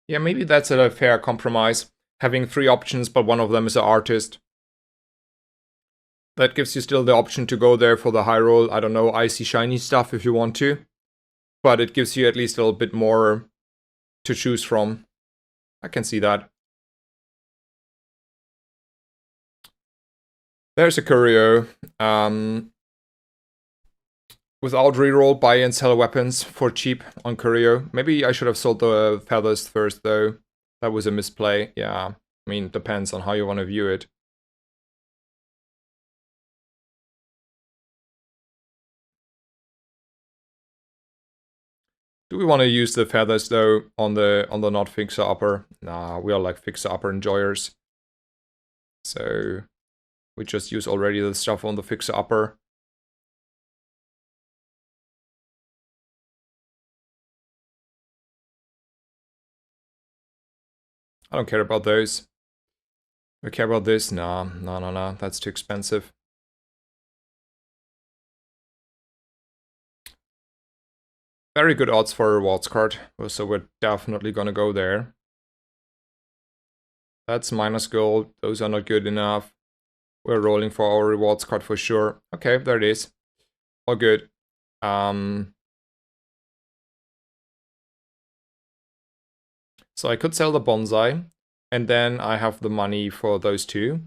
Yeah, maybe that's a fair compromise. Having 3 options, but one of them is an artist. That gives you still the option to go there for the high roll, I don't know, icy shiny stuff if you want to. But it gives you at least a little bit more to choose from. I can see that. There's a curio. Without reroll, buy and sell weapons for cheap on curio. Maybe I should have sold the feathers first though. That was a misplay. Yeah, I mean, it depends on how you want to view it. Do we want to use the feathers though on the not fixer upper? Nah, we are like fixer upper enjoyers. So we just use already the stuff on the fixer upper. I don't care about those. We care about this? Nah, no. That's too expensive. Very good odds for a rewards card, so we're definitely gonna go there. That's minus gold. Those are not good enough. We're rolling for our rewards card for sure. Okay, there it is. All good. So I could sell the bonsai, and then I have the money for those two.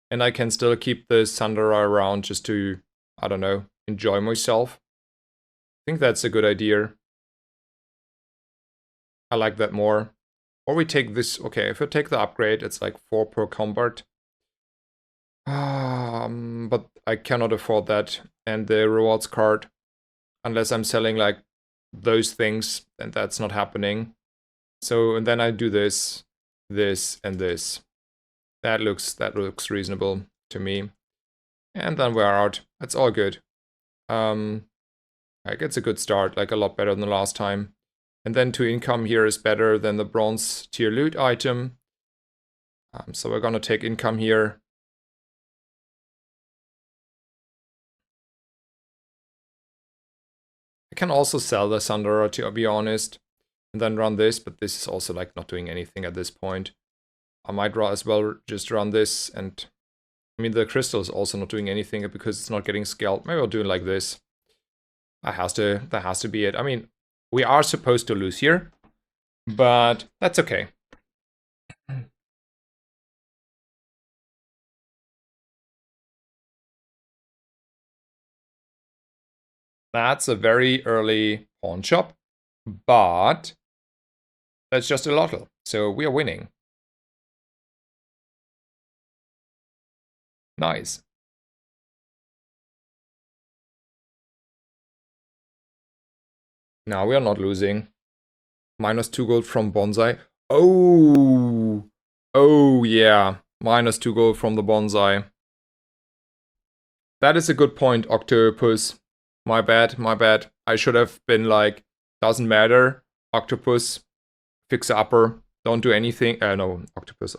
And I can still keep the Sandara around just to, I don't know, enjoy myself. I think that's a good idea. I like that more. Or we take this, okay, if I take the upgrade, it's like 4 per combat. But I cannot afford that. And the rewards card, unless I'm selling like those things, then that's not happening. So, and then I do this, this, and this. That looks reasonable to me. And then we're out. That's all good. Like it's a good start, like a lot better than the last time. And then 2 income here is better than the bronze tier loot item. So we're gonna take income here. I can also sell the Sandara, to be honest, and then run this, but this is also like not doing anything at this point. I might as well just run this, and I mean the crystal is also not doing anything because it's not getting scaled. Maybe I'll do it like this. That has to be it. I mean, we are supposed to lose here, but that's okay. That's a very early pawn shop, but that's just a lotto, so we are winning. Nice. Now we are not losing. Minus 2 gold from bonsai. Oh, oh yeah, minus 2 gold from the bonsai. That is a good point, Octopus. My bad, my bad. I should have been like, doesn't matter. Octopus, fix upper, don't do anything. No, Octopus.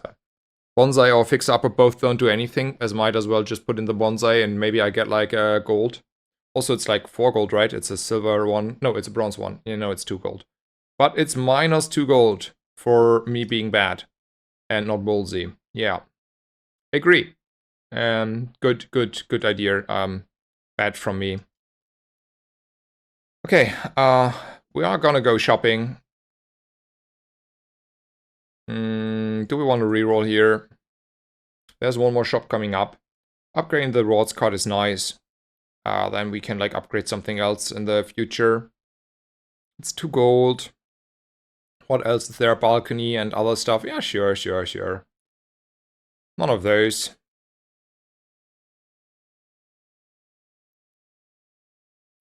Bonsai or fix upper both don't do anything, as might as well just put in the bonsai and maybe I get like a gold. Also, it's like 4 gold, right? It's a silver one. No, it's a bronze one. You know, it's 2 gold. But it's minus 2 gold for me being bad and not ballsy. Yeah. Agree. Good idea. Bad from me. Okay, we are gonna go shopping. Do we want to reroll here? There's one more shop coming up. Upgrading the rewards card is nice. Then we can like upgrade something else in the future. It's 2 gold. What else is there? Balcony and other stuff. Yeah, sure. None of those.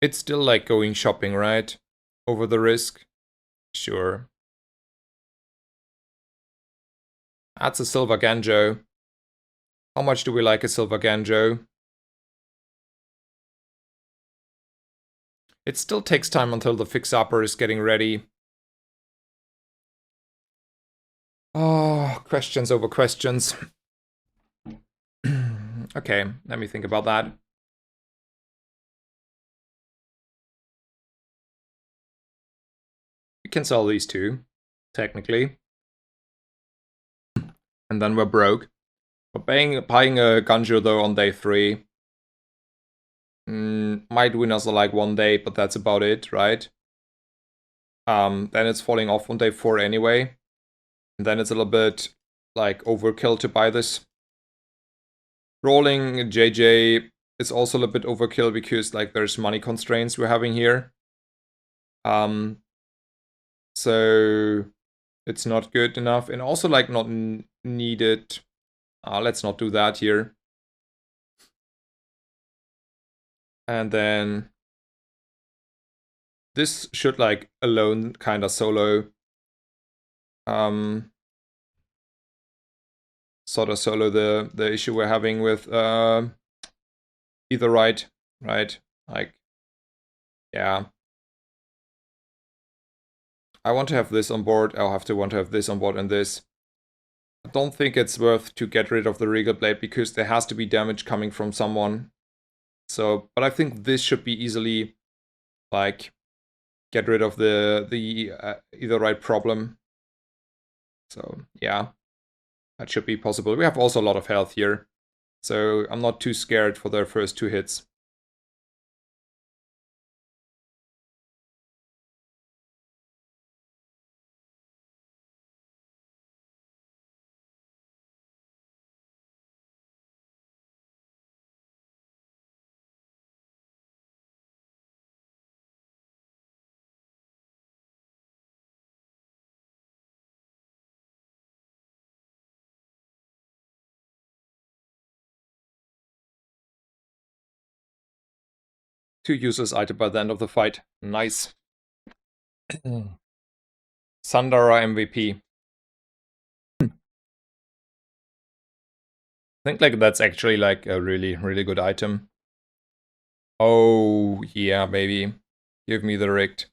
It's still like going shopping, right? Over the risk. Sure. That's a silver Ganjo. How much do we like a silver Ganjo? It still takes time until the fix-upper is getting ready. Oh, questions over questions. Okay, let me think about that. We can sell these two, technically. and then we're broke. But buying a Ganjo though on day 3 might win us like 1 day, but that's about it, right? Then it's falling off on day 4 anyway. And then it's a little bit like overkill to buy this. Rolling JJ is also a little bit overkill because like there's money constraints we're having here. So it's not good enough, and also like not needed. Let's not do that here. And then this should like alone kind of solo. Sort of solo the issue we're having with either right? Like, yeah. I want to have this on board. I'll have to want to have this on board and this. I don't think it's worth to get rid of the Regal Blade because there has to be damage coming from someone. So, but I think this should be easily like get rid of the either right problem. So yeah, that should be possible. We have also a lot of health here, so I'm not too scared for their first 2 hits. Two useless item by the end of the fight. Nice. Sundara MVP. I think like that's actually like a really, really good item. Oh, yeah, baby. Give me the rigged.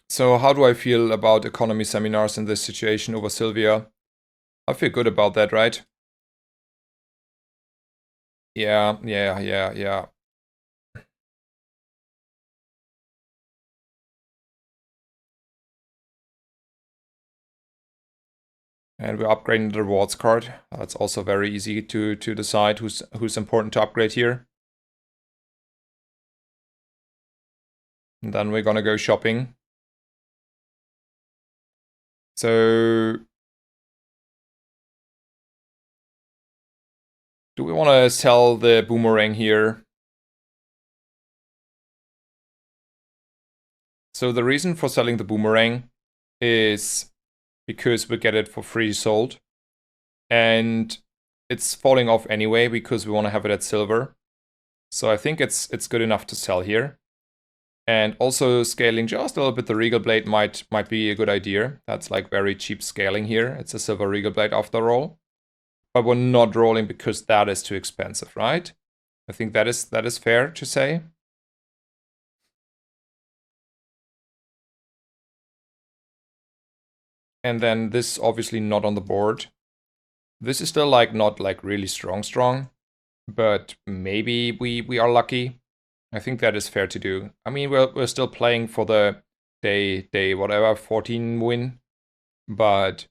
So how do I feel about economy seminars in this situation over Sylvia? I feel good about that, right? Yeah. And we're upgrading the rewards card. That's also very easy to decide who's important to upgrade here. And then we're gonna go shopping. So do we want to sell the boomerang here? So the reason for selling the boomerang is because we get it for free sold. And it's falling off anyway because we want to have it at silver. So I think it's good enough to sell here. And also scaling just a little bit the Regal Blade might be a good idea. That's like very cheap scaling here. It's a silver Regal Blade after all. But we're not rolling because that is too expensive, right? I think that is fair to say. And then this obviously not on the board. This is still like not like really strong, but maybe we are lucky. I think that is fair to do. I mean, we're still playing for the day whatever 14 win, but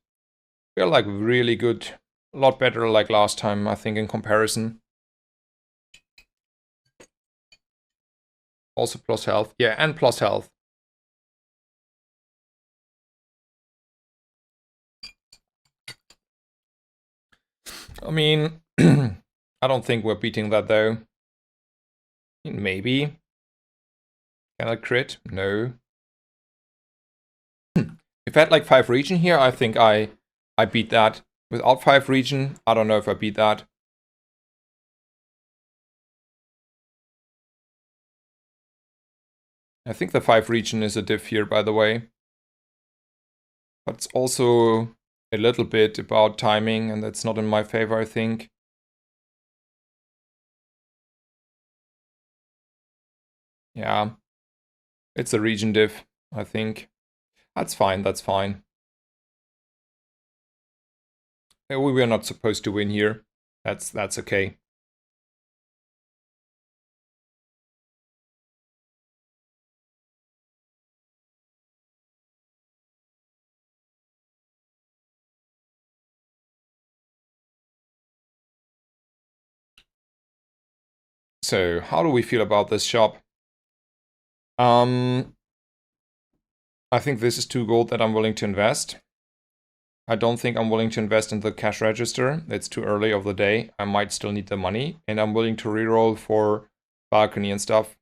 we're like really good, a lot better like last time I think in comparison. Also plus health, yeah, and plus health. I mean, I don't think we're beating that though. Maybe. Can I crit? No. If I had like 5 region here, I think I beat that. Without 5 region, I don't know if I beat that. I think the 5 region is a diff here, by the way. But it's also a little bit about timing, and that's not in my favor, I think. Yeah. It's a region diff, I think. That's fine, that's fine. We were not supposed to win here. That's okay. So, how do we feel about this shop? I think this is 2 gold that I'm willing to invest. I don't think I'm willing to invest in the cash register. It's too early of the day. I might still need the money. And I'm willing to reroll for balcony and stuff.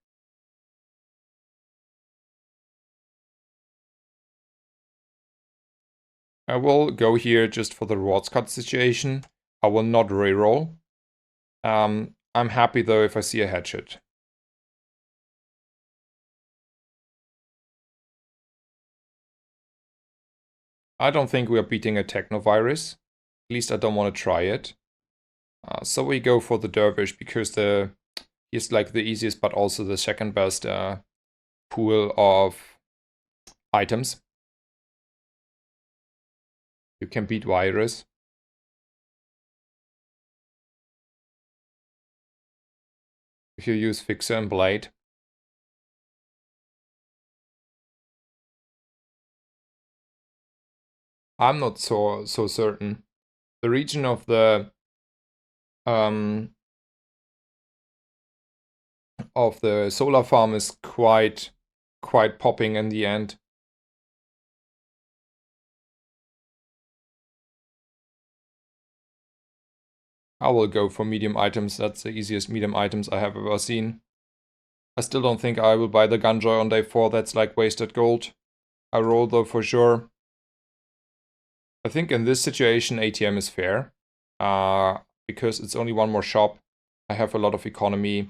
I will go here just for the rewards cut situation. I will not reroll. I'm happy though if I see a headshot. I don't think we are beating a technovirus. At least I don't want to try it. So we go for the dervish because he's like the easiest but also the second best pool of items. You can beat virus. If you use fixer and blade. I'm not so certain. The region of the solar farm is quite popping in the end. I will go for medium items. That's the easiest medium items I have ever seen. I still don't think I will buy the Gunjoy on day 4. That's like wasted gold. I roll though for sure. I think in this situation ATM is fair. Because it's only one more shop. I have a lot of economy.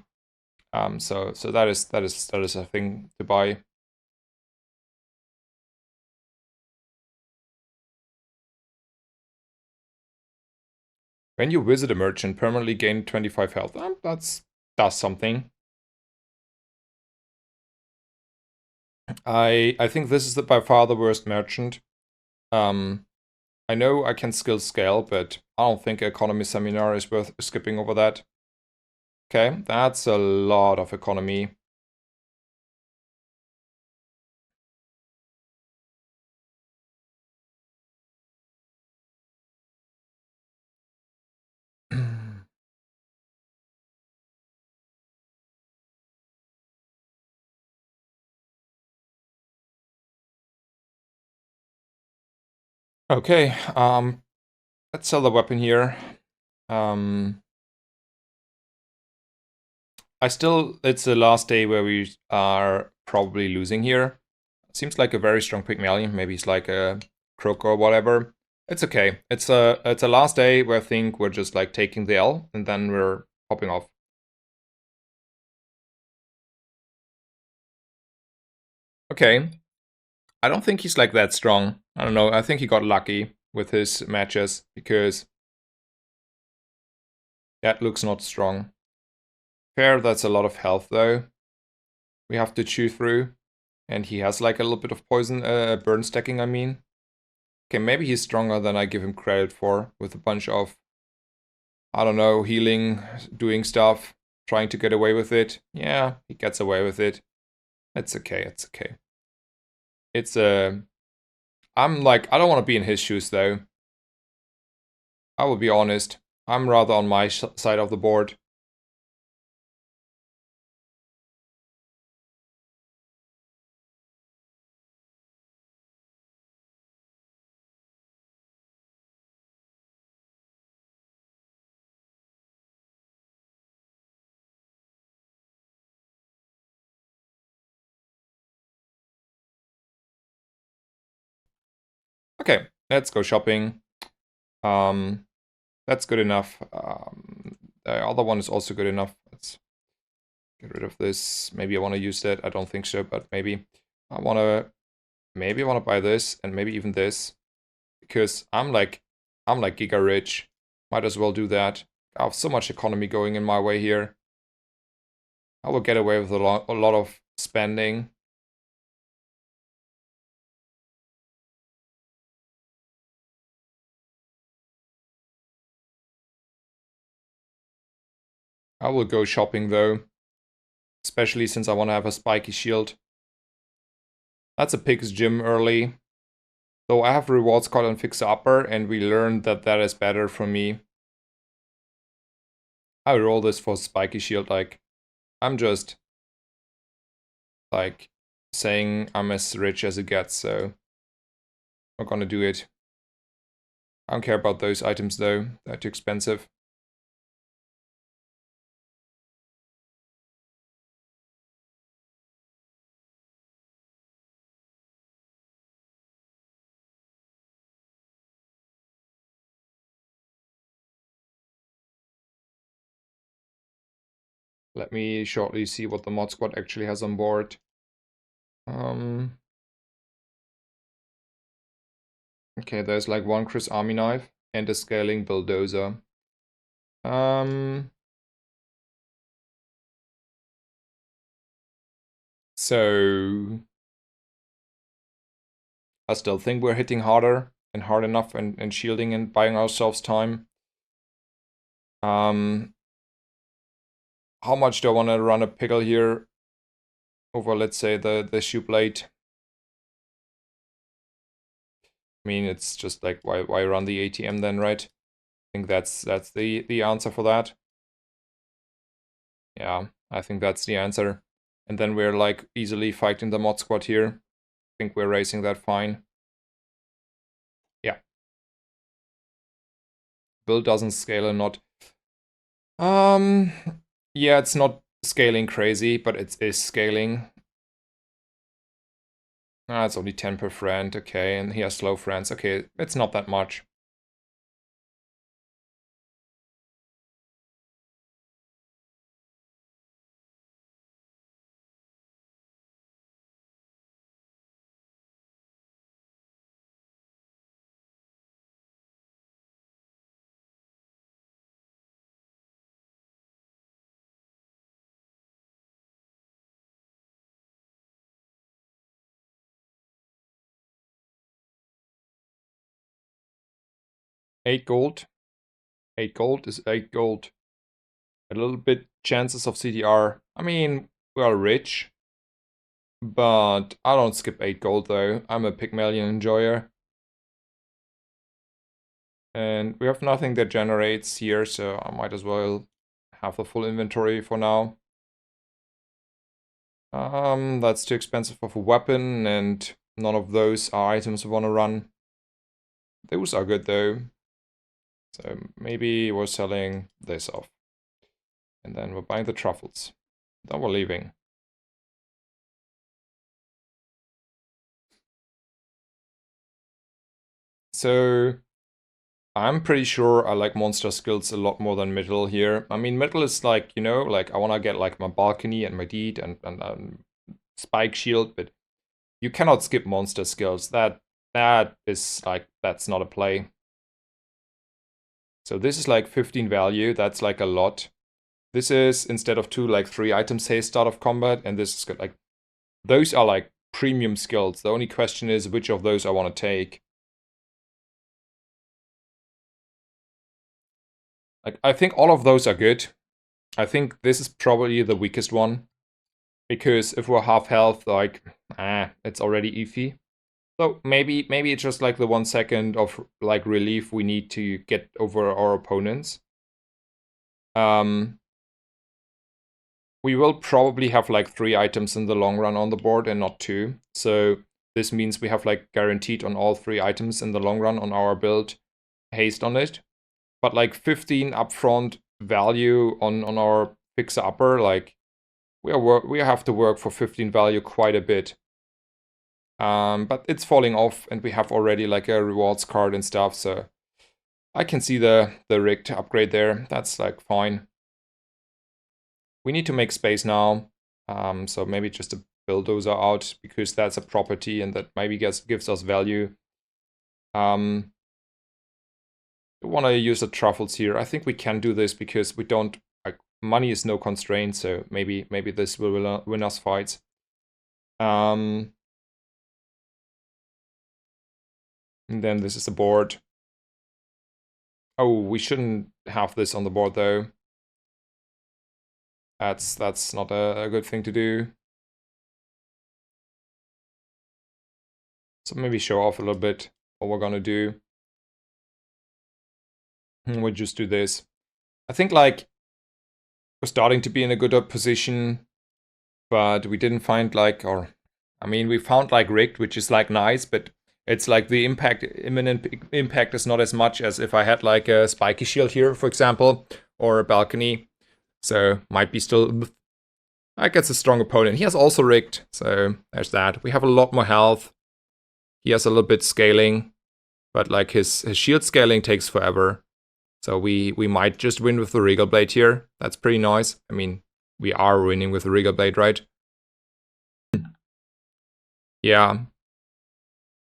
So that is a thing to buy. When you visit a merchant, permanently gain 25 health. Does something. I think this is by far the worst merchant. I know I can skill scale, but I don't think economy seminar is worth skipping over that. Okay, that's a lot of economy. Okay, let's sell the weapon here. It's the last day where we are probably losing here. Seems like a very strong Pygmalion. Maybe he's like a croak or whatever. It's okay. It's a last day where I think we're just like taking the L and then we're popping off. Okay. I don't think he's like that strong. I don't know. I think he got lucky with his matches because that looks not strong. Fair, that's a lot of health though. We have to chew through. And he has like a little bit of poison, burn stacking, I mean. Okay, maybe he's stronger than I give him credit for, with a bunch of, I don't know, healing, doing stuff, trying to get away with it. Yeah, he gets away with it. It's okay, it's okay. It's I'm like, I don't want to be in his shoes though. I will be honest. I'm rather on my side of the board. Okay, let's go shopping. That's good enough. The other one is also good enough. Let's get rid of this. Maybe I want to use that. I don't think so, but maybe. Maybe I want to buy this and maybe even this. Because I'm like giga rich. Might as well do that. I have so much economy going in my way here. I will get away with a lot of spending. I will go shopping though. Especially since I want to have a spiky shield. That's a pig's gym early. Though I have rewards card on Fixer Upper, and we learned that that is better for me. I roll this for spiky shield, like, I'm just like saying I'm as rich as it gets, so I'm not gonna do it. I don't care about those items though, they're too expensive. Let me shortly see what the mod squad actually has on board. Okay, there's like one Chris Army knife and a scaling bulldozer. So I still think we're hitting harder and hard enough and shielding and buying ourselves time. How much do I want to run a pickle here over, let's say, the shoe blade? I mean, it's just like, why run the ATM then, right? I think that's the answer for that. Yeah, I think that's the answer. And then we're like easily fighting the mod squad here. I think we're racing that fine. Yeah. Build doesn't scale or not. Yeah, it's not scaling crazy, but it is scaling. Ah, it's only 10 per friend, okay, and he has slow friends. Okay, it's not that much. Eight gold. 8 gold is 8 gold. A little bit chances of CDR. I mean, we are rich. But I don't skip 8 gold though. I'm a Pygmalion enjoyer. And we have nothing that generates here, so I might as well have the full inventory for now. That's too expensive of a weapon, and none of those are items we want to run. Those are good though. So maybe we're selling this off. And then we're buying the truffles. Then we're leaving. So I'm pretty sure I like monster skills a lot more than middle here. I mean, middle is like, you know, like I want to get like my balcony and my deed and spike shield, but you cannot skip monster skills. That is like, that's not a play. So this is like 15 value. That's like a lot. This is instead of 2, like 3 items haste start of combat, and this is good. Like those are like premium skills. The only question is which of those I want to take. Like I think all of those are good. I think this is probably the weakest one. Because if we're half health, like, it's already iffy. So maybe it's just like the 1 second of like relief we need to get over our opponents. We will probably have like 3 items in the long run on the board and not 2. So this means we have like guaranteed on all 3 items in the long run on our build haste on it. But like 15 upfront value on our fixer upper, like we have to work for 15 value quite a bit. But it's falling off and we have already like a rewards card and stuff, so I can see the rig to upgrade there. That's like fine. We need to make space now, so maybe just a bulldozer out because that's a property and that maybe gives us value. We want to use the truffles here. I think we can do this because we don't, like, money is no constraint, so maybe this will win us fights. And then this is the board. Oh, we shouldn't have this on the board though. That's not a good thing to do. So maybe show off a little bit what we're gonna do. We'll just do this. I think like We're starting to be in a good position, but we didn't find like, or I mean, we found like rigged, which is like nice, but it's like the imminent impact is not as much as if I had like a spiky shield here, for example, or a balcony. So might be still, I guess, a strong opponent. He has also rigged, so there's that. We have a lot more health. He has a little bit scaling, but like his shield scaling takes forever. So we might just win with the Regal Blade here. That's pretty nice. I mean, we are winning with the Regal Blade, right? Yeah.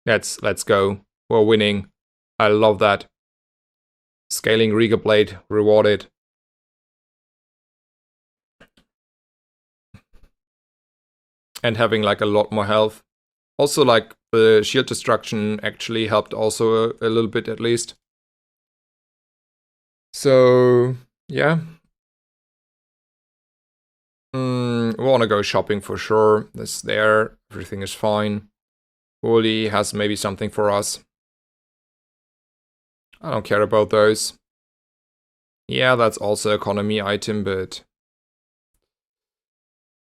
Let's go. We're winning. I love that. Scaling Regal Blade rewarded. And having like a lot more health. Also, like the shield destruction actually helped also a little bit at least. So yeah. We want to go shopping for sure. This there. Everything is fine. Holy has maybe something for us. I don't care about those. Yeah, that's also economy item, but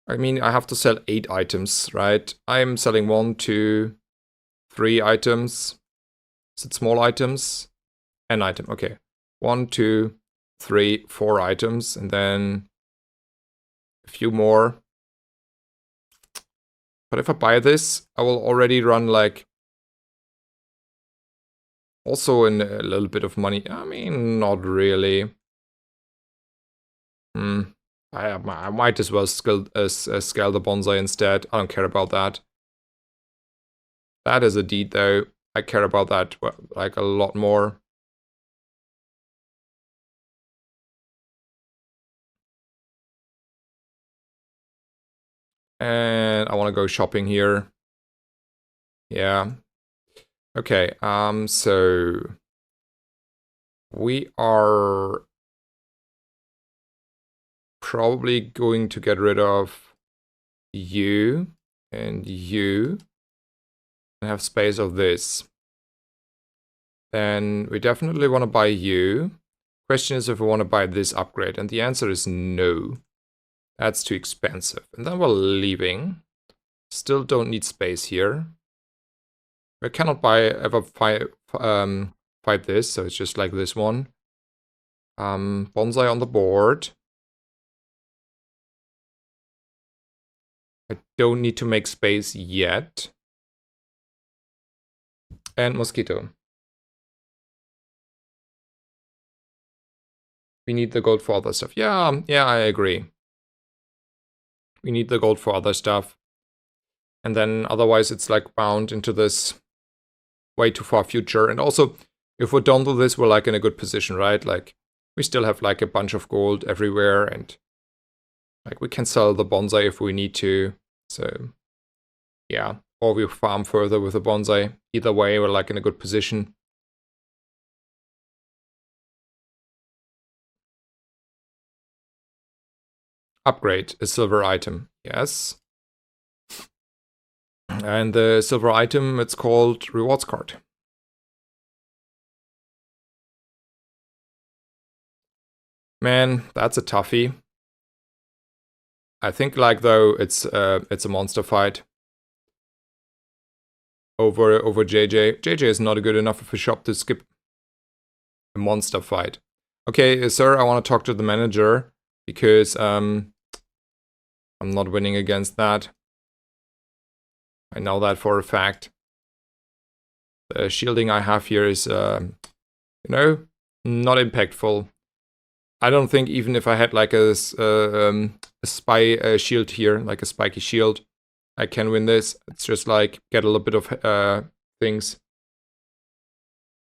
I mean, I have to sell 8 items, right? I'm selling 1, 2, 3 items. Is it small items? An item, okay. 1, 2, 3, 4 items, and then a few more. But if I buy this, I will already run like also in a little bit of money. I mean, not really. I might as well scale the bonsai instead. I don't care about that. That is a deed though. I care about that like a lot more. And I want to go shopping here. Yeah. Okay, so we are probably going to get rid of you and you and have space of this. Then we definitely want to buy you. Question is if we want to buy this upgrade, and the answer is no. That's too expensive. And then we're leaving. Still don't need space here. We cannot fight this, so it's just like this one. Bonsai on the board. I don't need to make space yet. And mosquito. We need the gold for other stuff. Yeah, I agree. We need the gold for other stuff. And then otherwise it's like bound into this way too far future. And also, if we're done with this, we're like in a good position, right? Like, we still have like a bunch of gold everywhere, and like we can sell the bonsai if we need to. So, yeah. Or we farm further with the bonsai. Either way, we're like in a good position. Upgrade a silver item. Yes. And the silver item, it's called rewards card. Man, that's a toughie. I think like though it's a monster fight over JJ. JJ is not good enough of a shop to skip a monster fight. Okay, sir, I want to talk to the manager because I'm not winning against that. I know that for a fact. The shielding I have here is, you know, not impactful. I don't think even if I had like a spy shield here, like a spiky shield, I can win this. It's just like get a little bit of things.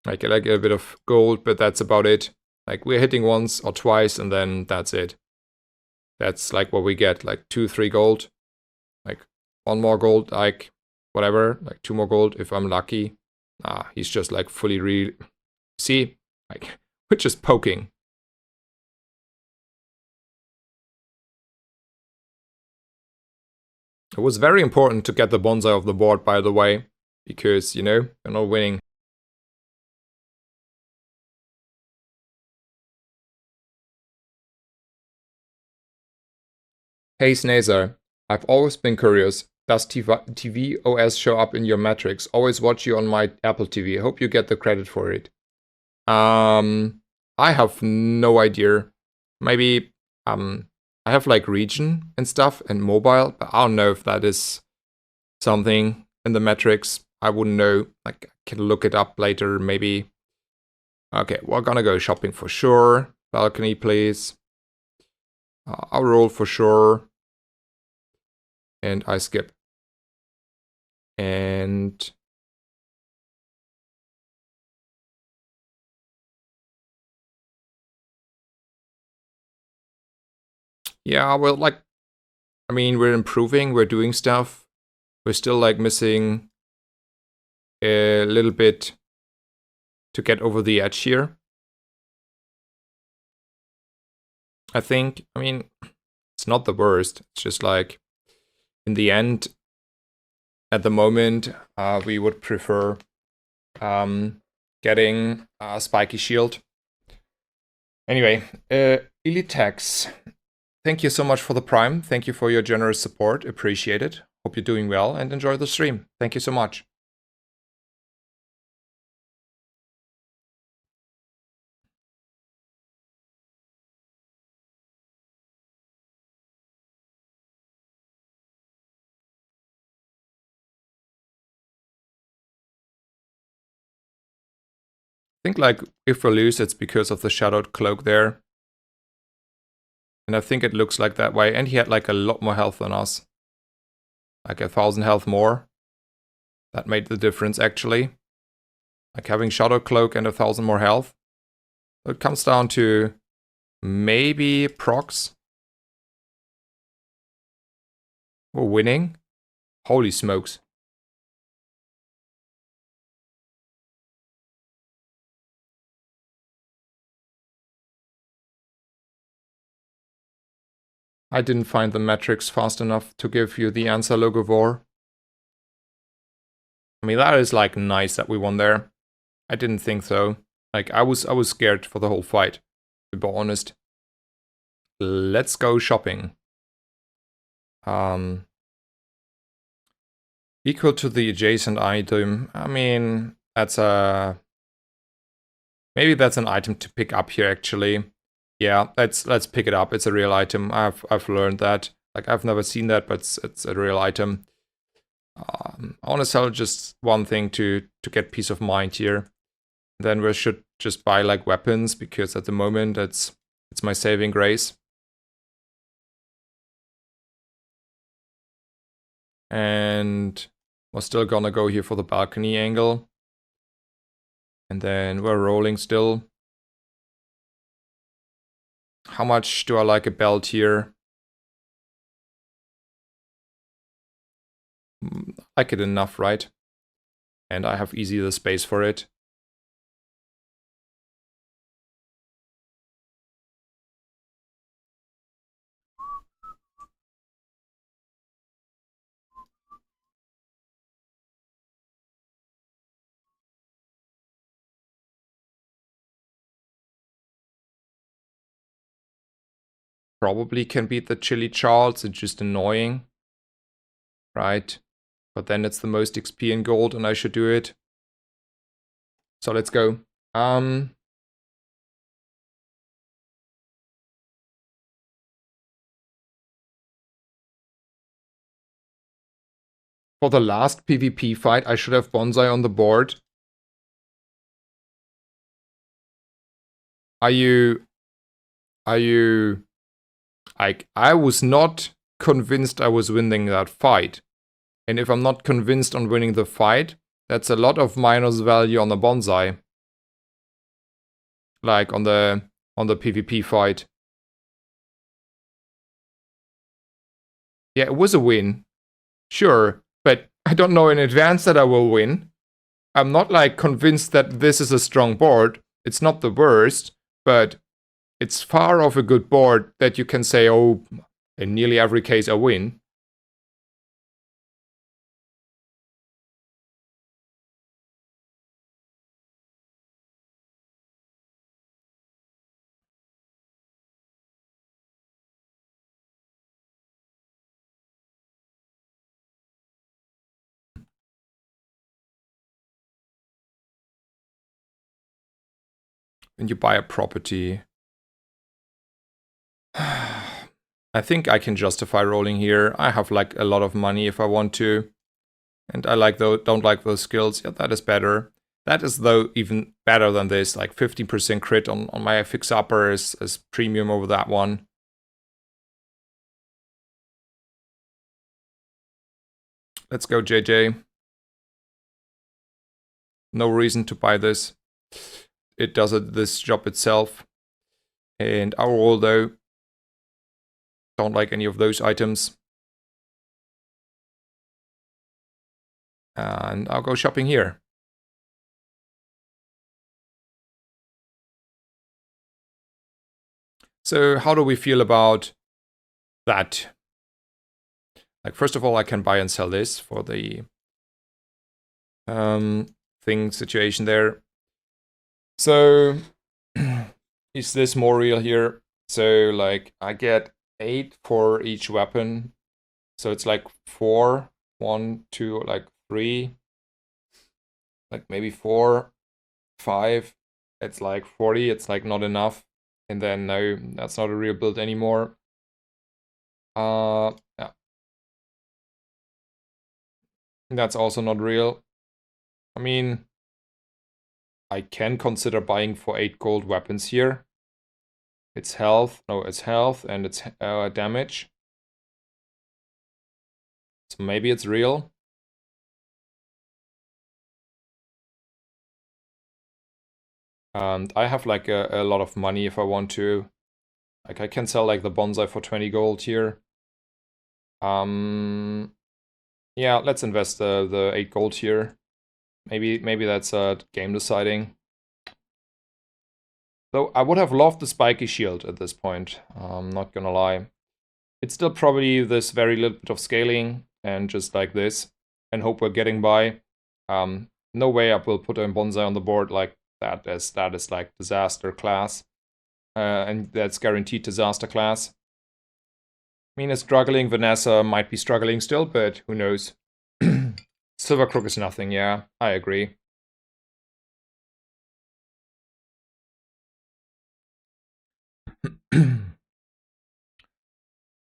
Like a bit of gold, but that's about it. Like we're hitting once or twice and then that's it. That's like what we get, like 2, 3 gold. Like 1 more gold, like whatever, like 2 more gold if I'm lucky. He's just like fully see? Like, we're just poking. It was very important to get the bonsai off the board, by the way, because, you know, you're not winning. Hey Snazer, I've always been curious. Does TV OS show up in your metrics? Always watch you on my Apple TV. Hope you get the credit for it. I have no idea. Maybe I have like region and stuff and mobile, but I don't know if that is something in the metrics. I wouldn't know. Like I can look it up later, maybe. Okay, we're gonna go shopping for sure. Balcony, please. I'll roll for sure. And I skip. And yeah, well, like, I mean, we're improving, we're doing stuff. We're still like missing a little bit to get over the edge here. I think, I mean, it's not the worst. It's just like, in the end, at the moment, we would prefer getting a spiky shield. Anyway, Elite Tax. Thank you so much for the Prime. Thank you for your generous support. Appreciate it. Hope you're doing well and enjoy the stream. Thank you so much. I think like if we lose, it's because of the shadowed cloak there. And I think it looks like that way. And he had like a lot more health than us. Like 1,000 health more. That made the difference actually. Like having Shadow Cloak and 1,000 more health. It comes down to maybe procs. We're winning. Holy smokes. I didn't find the metrics fast enough to give you the answer, Logovor. I mean, that is like nice that we won there. I didn't think so. Like I was scared for the whole fight, to be honest. Let's go shopping. Equal to the adjacent item. I mean, that's a maybe that's an item to pick up here actually. Yeah, let's pick it up. It's a real item. I've learned that. Like I've never seen that, but it's a real item. I want to sell just one thing to get peace of mind here. Then we should just buy like weapons because at the moment it's my saving grace. And we're still gonna go here for the balcony angle. And then we're rolling still. How much do I like a belt here? I like it enough, right? And I have easy the space for it. Probably can beat the Chili Charles, it's just annoying. Right? But then it's the most XP in gold and I should do it. So let's go. For the last PvP fight, I should have Bonsai on the board. Are you... I was not convinced I was winning that fight. And if I'm not convinced on winning the fight, that's a lot of minus value on the Bonsai. Like on the PvP fight. Yeah, it was a win. Sure, but I don't know in advance that I will win. I'm not like convinced that this is a strong board. It's not the worst, but it's far off a good board that you can say, oh, in nearly every case I win. and you buy a property. I think I can justify rolling here. I have like a lot of money if I want to. And I don't like those skills. Yeah, that is better. That is though even better than this. Like 15% crit on my fix upper is premium over that one. Let's go, JJ. No reason to buy this. It does this job itself. And our roll though, don't like any of those items. And I'll go shopping here. So how do we feel about that? Like, first of all, I can buy and sell this for the thing situation there. So is this more real here? So like I get 8 for each weapon. So it's like 4, 1, 2, like 3, like maybe 4, 5. It's like 40. It's like not enough. And then no, that's not a real build anymore. Yeah. That's also not real. I mean, I can consider buying for 8 gold weapons here. It's health. No, it's health and it's damage. So maybe it's real. And I have like a lot of money if I want to. Like I can sell like the bonsai for 20 gold here. Yeah, let's invest the 8 gold here. Maybe that's game deciding. Though I would have loved the spiky shield at this point. I'm not gonna lie. It's still probably this very little bit of scaling and just like this and hope we're getting by. No way I will put a bonsai on the board like that is like disaster class. And that's guaranteed disaster class. I mean, a struggling Vanessa might be struggling still, but who knows. Silver Crook is nothing, yeah, I agree.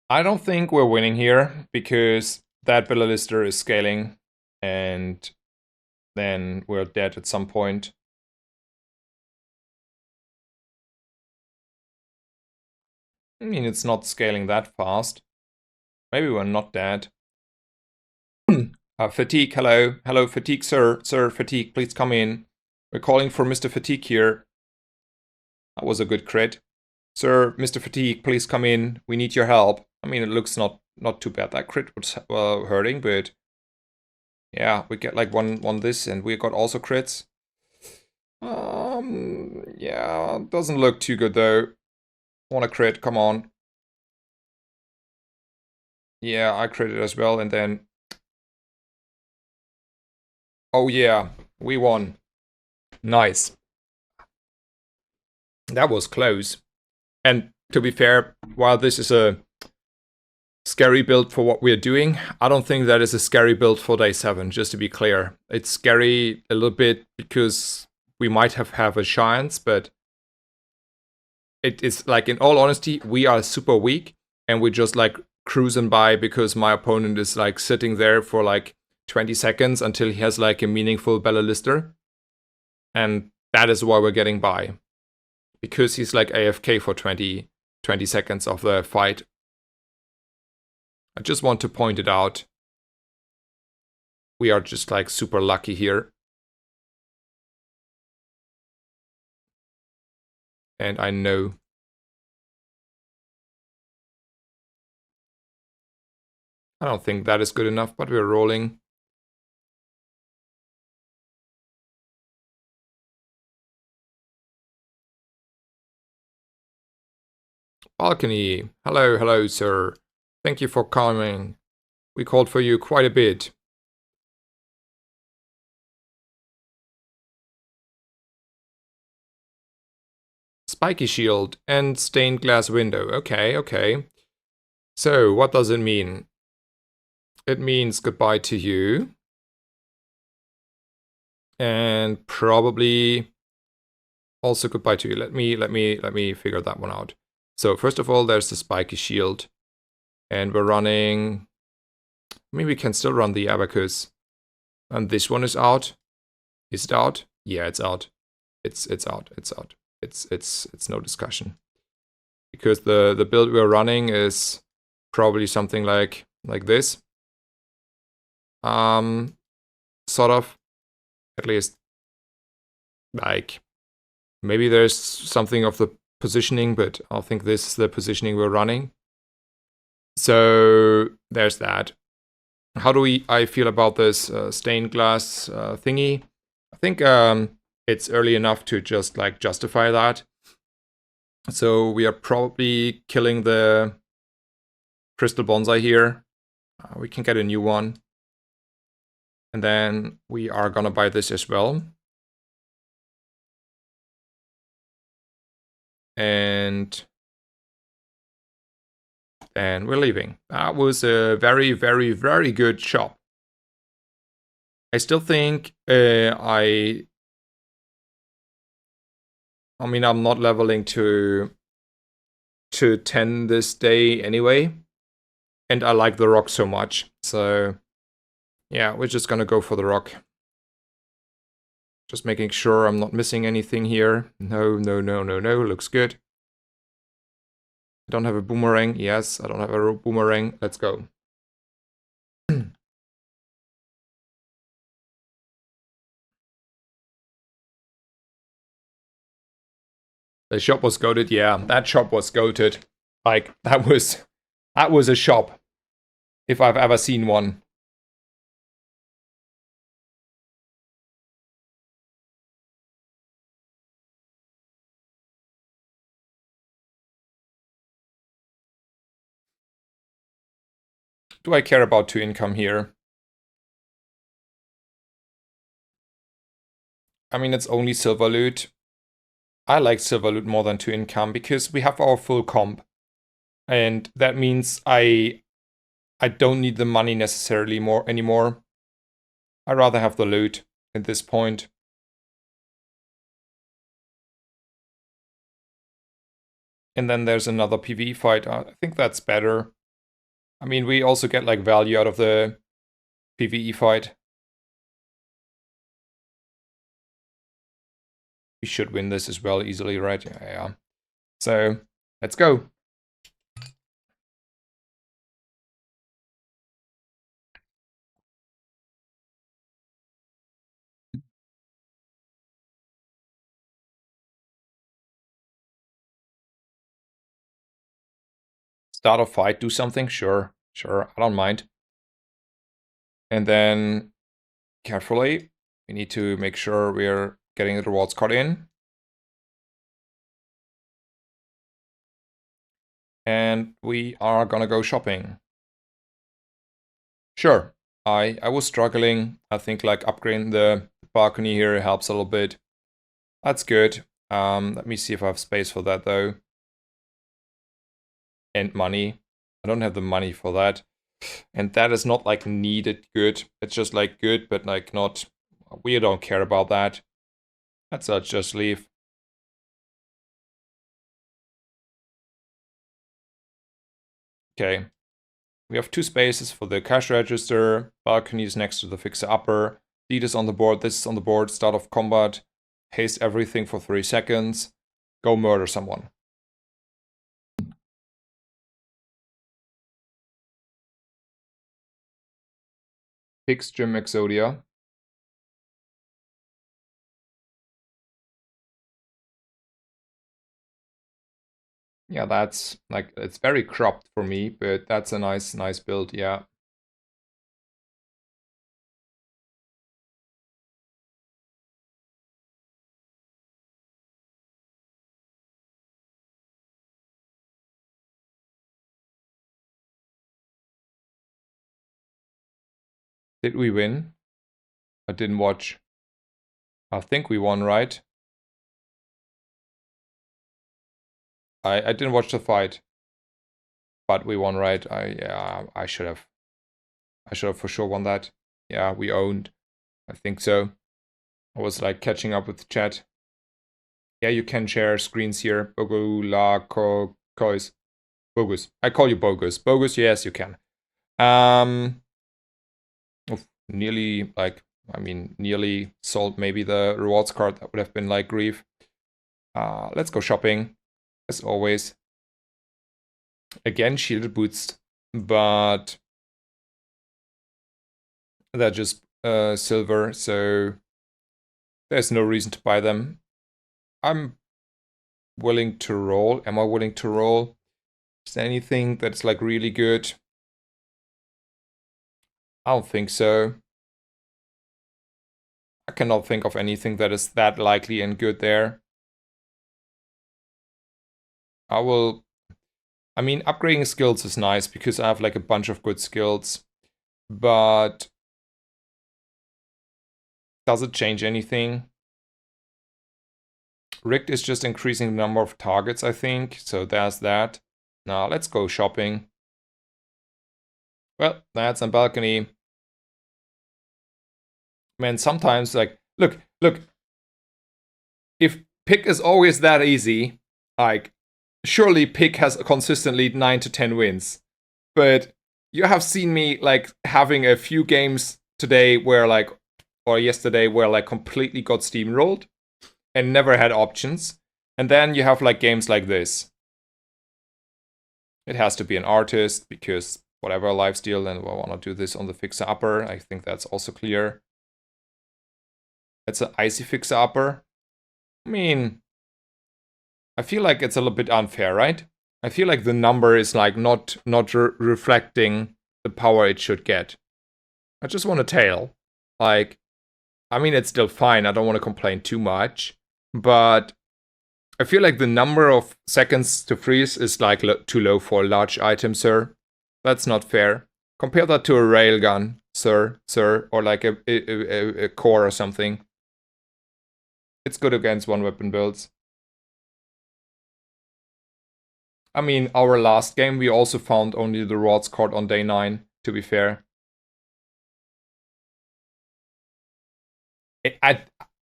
I don't think we're winning here because that Villa Lister is scaling and then we're dead at some point. I mean, it's not scaling that fast. Maybe we're not dead. Fatigue, hello. Hello, Fatigue, sir. Sir, Fatigue, please come in. We're calling for Mr. Fatigue here. That was a good crit. Sir, Mr. Fatigue, please come in. We need your help. I mean, it looks not too bad. That crit was hurting, but yeah, we get like one this, and we got also crits. Yeah, doesn't look too good though. Want a crit? Come on. Yeah, I critted as well, and then. Oh yeah, we won. Nice. That was close. And to be fair, while this is a scary build for what we're doing, I don't think that is a scary build for day 7, just to be clear. It's scary a little bit because we might have a chance, but it's like, in all honesty, we are super weak and we're just like cruising by because my opponent is like sitting there for like 20 seconds until he has like a meaningful Bella Lister. And that is why we're getting by. Because he's like AFK for 20 seconds of the fight. I just want to point it out. We are just like super lucky here. And I know. I don't think that is good enough, but we're rolling. Balcony. Hello, hello, sir. Thank you for coming. We called for you quite a bit. Spiky shield and stained glass window. Okay, okay. So, what does it mean? It means goodbye to you. And probably also goodbye to you. Let me figure that one out. So first of all, there's the spiky shield, and we're running. I mean, we can still run the abacus, and this one is out. Is it out? Yeah, it's out. It's out. It's out. It's no discussion, because the build we're running is probably something like this. Sort of, at least. Like, maybe there's something of the positioning, but I think this is the positioning we're running. So there's that. How do I feel about this stained glass thingy? I think it's early enough to just like justify that. So we are probably killing the crystal bonsai here. We can get a new one. And then we are gonna buy this as well. And we're leaving. That was a very, very, very good shop. I still think I mean, I'm not leveling to 10 this day anyway. And I like the rock so much. So yeah, we're just gonna go for the rock. Just making sure I'm not missing anything here. No, no, no, no, no. Looks good. I don't have a boomerang. Yes, I don't have a boomerang. Let's go. The shop was goated. Yeah, that shop was goated. Like, that was a shop. If I've ever seen one. Do I care about 2 income here? I mean, it's only silver loot. I like silver loot more than 2 income because we have our full comp. And that means I don't need the money necessarily anymore. I'd rather have the loot at this point. And then there's another PvE fight. I think that's better. I mean, we also get like value out of the PvE fight. We should win this as well easily, right? Yeah. So, let's go. Start a fight, do something? Sure, I don't mind. And then, carefully, we need to make sure we're getting the rewards card in. And we are gonna go shopping. Sure, I was struggling. I think like upgrading the balcony here helps a little bit. That's good. Let me see if I have space for that though. And money. I don't have the money for that. And that is not like needed good. It's just like good, but like not, we don't care about that. Let's just leave. Okay. We have 2 spaces for the cash register. Balcony is next to the fixer upper. Lead is on the board. This is on the board. Start of combat. Haste everything for 3 seconds. Go murder someone. Pix Gym Exodia. Yeah, that's like, it's very cropped for me, but that's a nice build, yeah. Did we win? I didn't watch. I think we won, right? I didn't watch the fight. But we won, right? I should have. I should have for sure won that. Yeah, we owned. I think so. I was like catching up with the chat. Yeah, you can share screens here. Kois. Bogus. I call you Bogus. Bogus, yes, you can. Nearly, like, I mean, nearly sold maybe the rewards card. That would have been like grief. Let's go shopping, as always. Again, shielded boots, but they're just silver, so there's no reason to buy them. I'm willing to roll. Am I willing to roll? Is there anything that's like really good? I don't think so. I cannot think of anything that is that likely and good there. I mean, upgrading skills is nice because I have like a bunch of good skills, but does it change anything? Rigged is just increasing the number of targets, I think, so there's that. Now let's go shopping. Well, that's a balcony. Man, sometimes, like, look, if pick is always that easy, like, surely pick has consistently 9 to 10 wins. But you have seen me, like, having a few games today where, like, or yesterday where, like, completely got steamrolled and never had options. And then you have, like, games like this. It has to be an artist because whatever lifesteal, and I want to do this on the fixer upper. I think that's also clear. It's an icy fixer upper. I mean, I feel like it's a little bit unfair, right? I feel like the number is like not reflecting the power it should get. I just want a tail. Like, I mean, it's still fine. I don't want to complain too much, but I feel like the number of seconds to freeze is like too low for a large item, sir. That's not fair. Compare that to a railgun, sir, or like a core or something. It's good against one weapon builds. I mean, our last game, we also found only the rewards card on day 9, to be fair.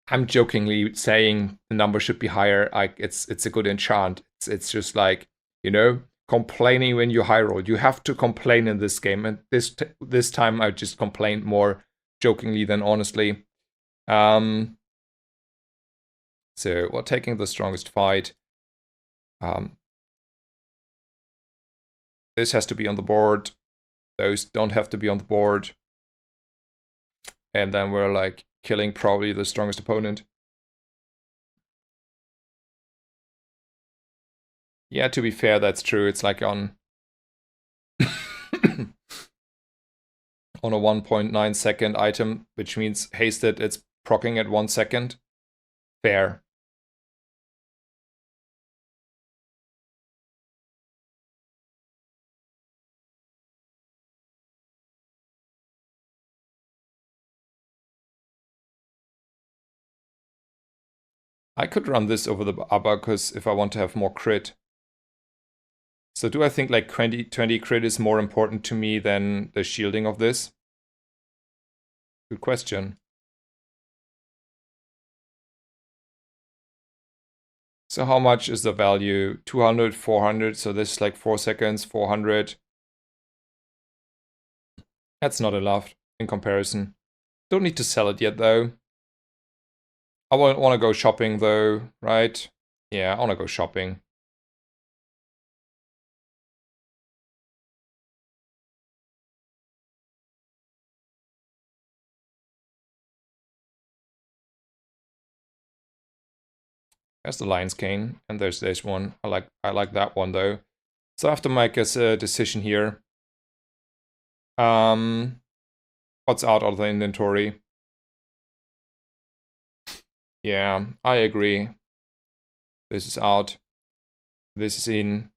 I'm jokingly saying the number should be higher. Like, it's a good enchant. It's just like, you know, complaining when you high roll. You have to complain in this game. And this time I just complained more jokingly than honestly. So we're taking the strongest fight. This has to be on the board. Those don't have to be on the board. And then we're like killing probably the strongest opponent. Yeah, to be fair, that's true. It's like on on a 1.9 second item, which means hasted, it's proccing at 1 second. Fair. I could run this over the abacus if I want to have more crit. So do I think like 20 crit is more important to me than the shielding of this? Good question. So how much is the value? 200, 400, so this is like 4 seconds, 400. That's not enough in comparison. Don't need to sell it yet though. I want to go shopping though, right? Yeah, I want to go shopping. There's the lion's cane, and there's this one. I like that one though. So I have to make a decision here. What's out of the inventory? Yeah, I agree. This is out. This is in.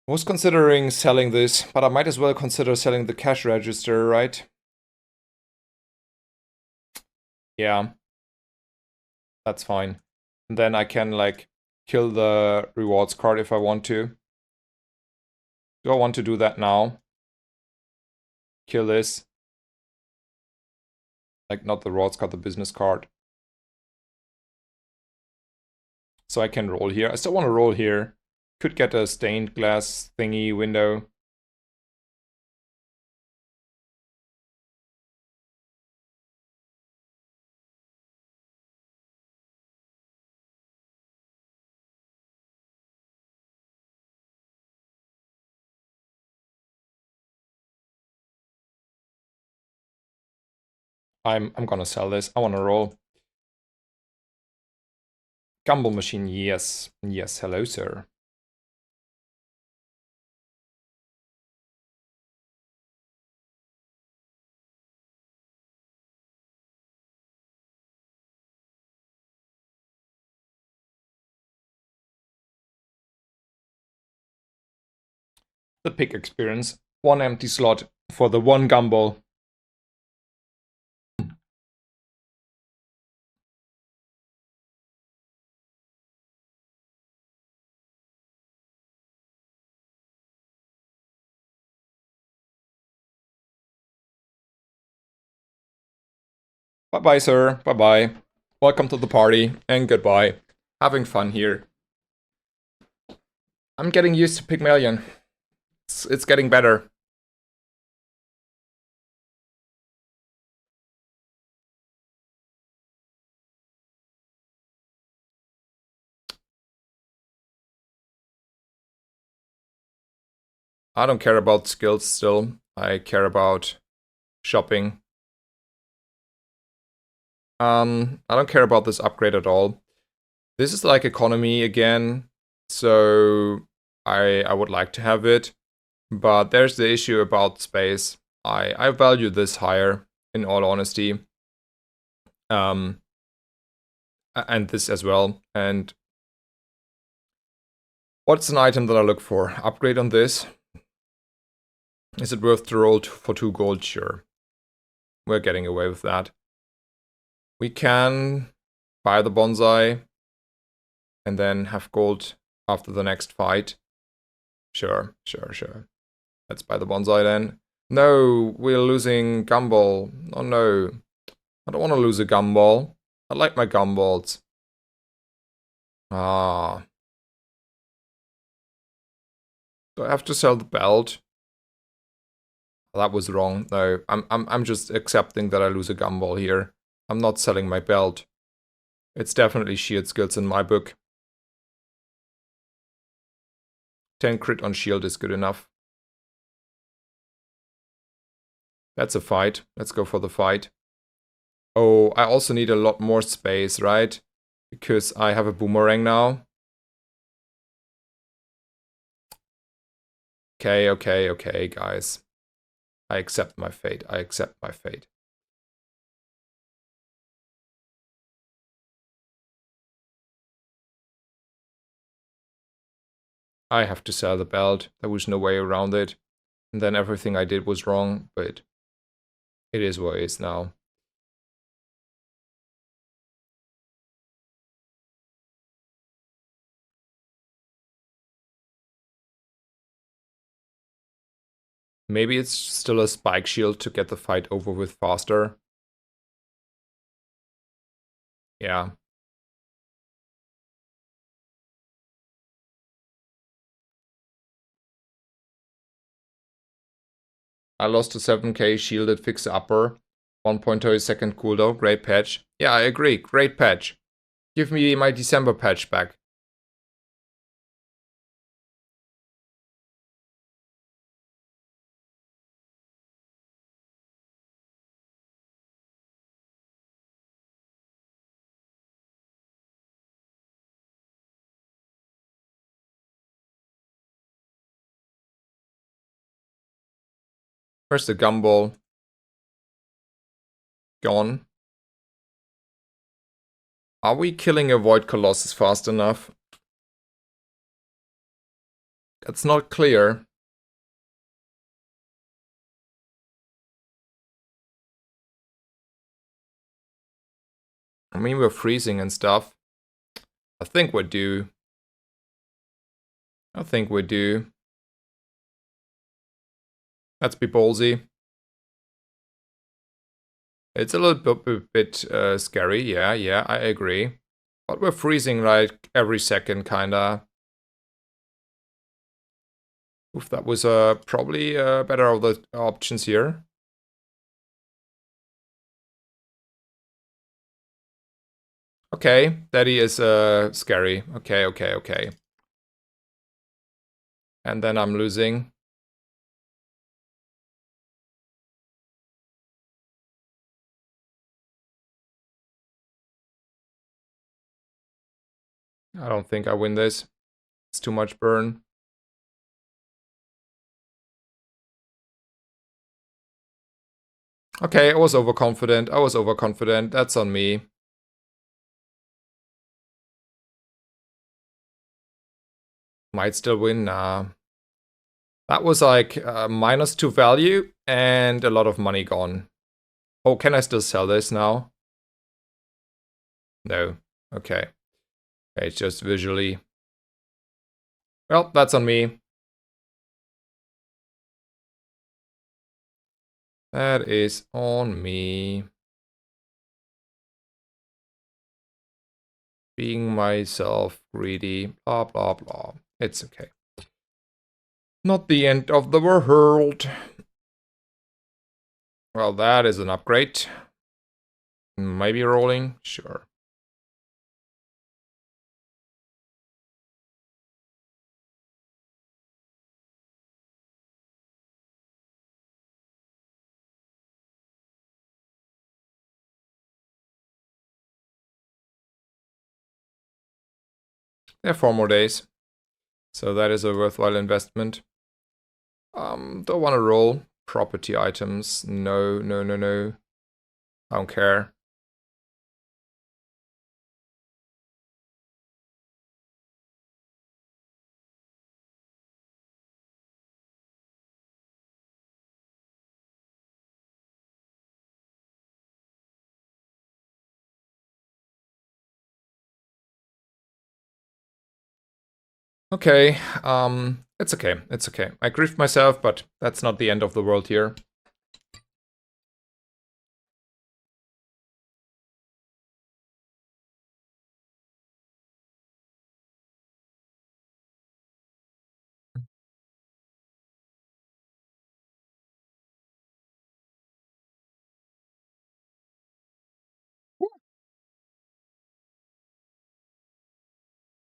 I was considering selling this, but I might as well consider selling the cash register, right? Yeah. That's fine. And then I can, like, kill the rewards card if I want to. Do I want to do that now? Kill this. Like, not the Rods got the business card. So I can roll here. I still want to roll here. Could get a stained glass thingy window. I'm gonna sell this. I wanna roll. Gumball machine, yes. Yes, hello, sir. The pick experience. One empty slot for the one gumball. Bye-bye, sir. Bye-bye. Welcome to the party, and goodbye. Having fun here. I'm getting used to Pygmalion. It's getting better. I don't care about skills still. I care about shopping. I don't care about this upgrade at all. This is like economy again, so I would like to have it. But there's the issue about space. I value this higher, in all honesty. And this as well. And what's an item that I look for? Upgrade on this. Is it worth to roll for 2 gold? Sure. We're getting away with that. We can buy the bonsai and then have gold after the next fight. Sure. Let's buy the bonsai then. No, we're losing gumball. Oh no. I don't want to lose a gumball. I like my gumballs. Ah. Do I have to sell the belt? That was wrong. No, I'm just accepting that I lose a gumball here. I'm not selling my belt. It's definitely shield skills in my book. 10 crit on shield is good enough. That's a fight. Let's go for the fight. Oh, I also need a lot more space, right? Because I have a boomerang now. Okay, guys. I accept my fate. I accept my fate. I have to sell the belt. There was no way around it. And then everything I did was wrong, but it is what it is now. Maybe it's still a spike shield to get the fight over with faster. Yeah. I lost a 7k shielded fix upper. 1.0 second cooldown. Great patch. Yeah, I agree. Great patch. Give me my December patch back. Where's the gumball? Gone. Are we killing a Void Colossus fast enough? It's not clear. I mean, we're freezing and stuff. I think we're due. Let's be ballsy. It's a little bit scary. Yeah, I agree. But we're freezing like every second, kinda. Oof, that was probably better of the options here. Okay, Daddy is scary. Okay. And then I'm losing. I don't think I win this. It's too much burn. Okay, I was overconfident. That's on me. Might still win. Nah. That was like -2 value and a lot of money gone. Oh, can I still sell this now? No. Okay. It's just visually. Well, that's on me. That is on me. Being myself, greedy, blah, blah, blah. It's okay. Not the end of the world. Well, that is an upgrade. Maybe rolling? Sure. There are 4 more days. So that is a worthwhile investment. Don't want to roll. Property items. No. I don't care. Okay, it's okay. I griefed myself, but that's not the end of the world here.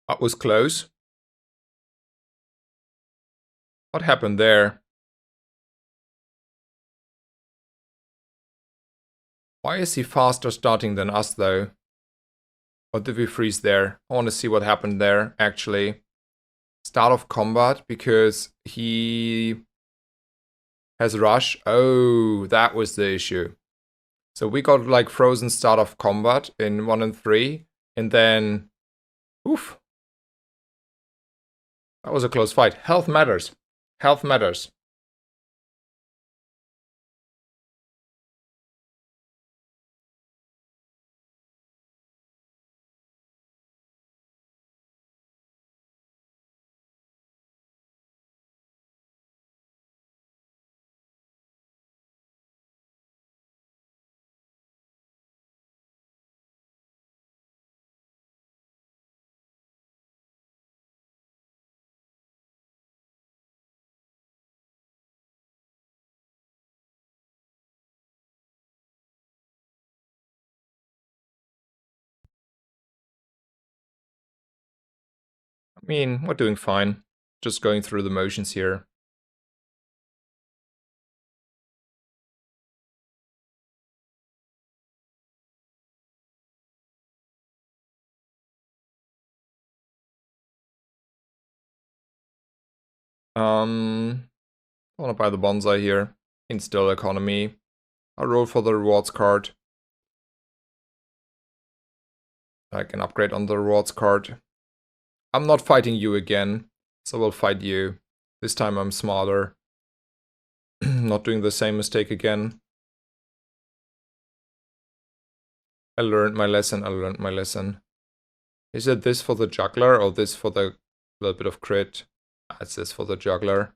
That was close. What happened there? Why is he faster starting than us, though? Or did we freeze there? I want to see what happened there, actually. Start of combat, because he has rush. Oh, that was the issue. So we got like frozen start of combat in 1 and 3, and then... Oof. That was a close fight. Health matters. Health matters. I mean, we're doing fine. Just going through the motions here. I want to buy the bonsai here. Instill economy. I'll roll for the rewards card. I can upgrade on the rewards card. I'm not fighting you again, so we'll fight you. This time I'm smarter. Not doing the same mistake again. I learned my lesson. Is it this for the juggler or this for the little bit of crit? It's this for the juggler.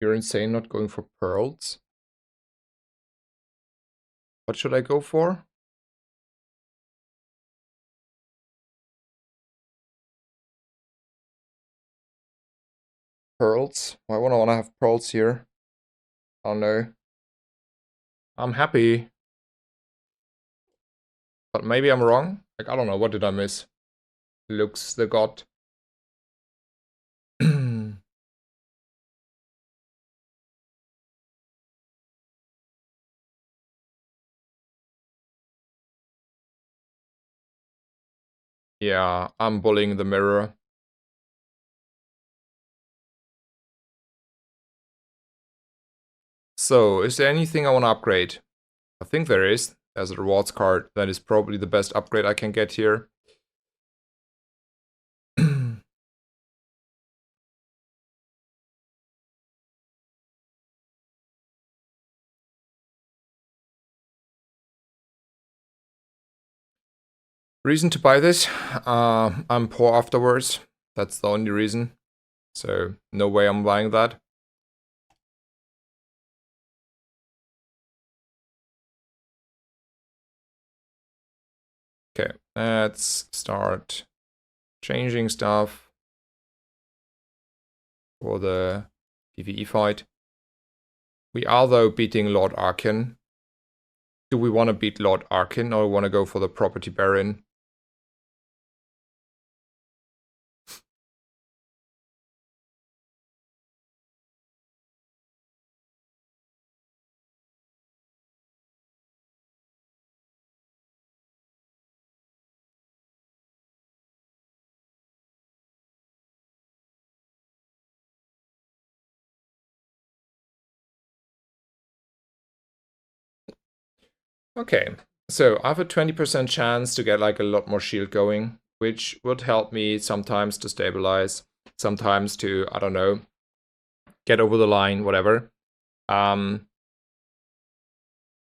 You're insane not going for pearls. What should I go for? Pearls? Why would I want to have pearls here? Oh no. I'm happy. But maybe I'm wrong. Like, I don't know. What did I miss? Looks the god. Yeah, I'm bullying the mirror. So, is there anything I want to upgrade? I think there is. There's a rewards card. That is probably the best upgrade I can get here. Reason to buy this? I'm poor afterwards. That's the only reason. So, no way I'm buying that. Okay, let's start changing stuff for the PvE fight. We are, though, beating Lord Arkin. Do we want to beat Lord Arkin or want to go for the Property Baron? Okay, so I have a 20% chance to get like a lot more shield going, which would help me sometimes to stabilize, sometimes to, I don't know, get over the line, whatever. I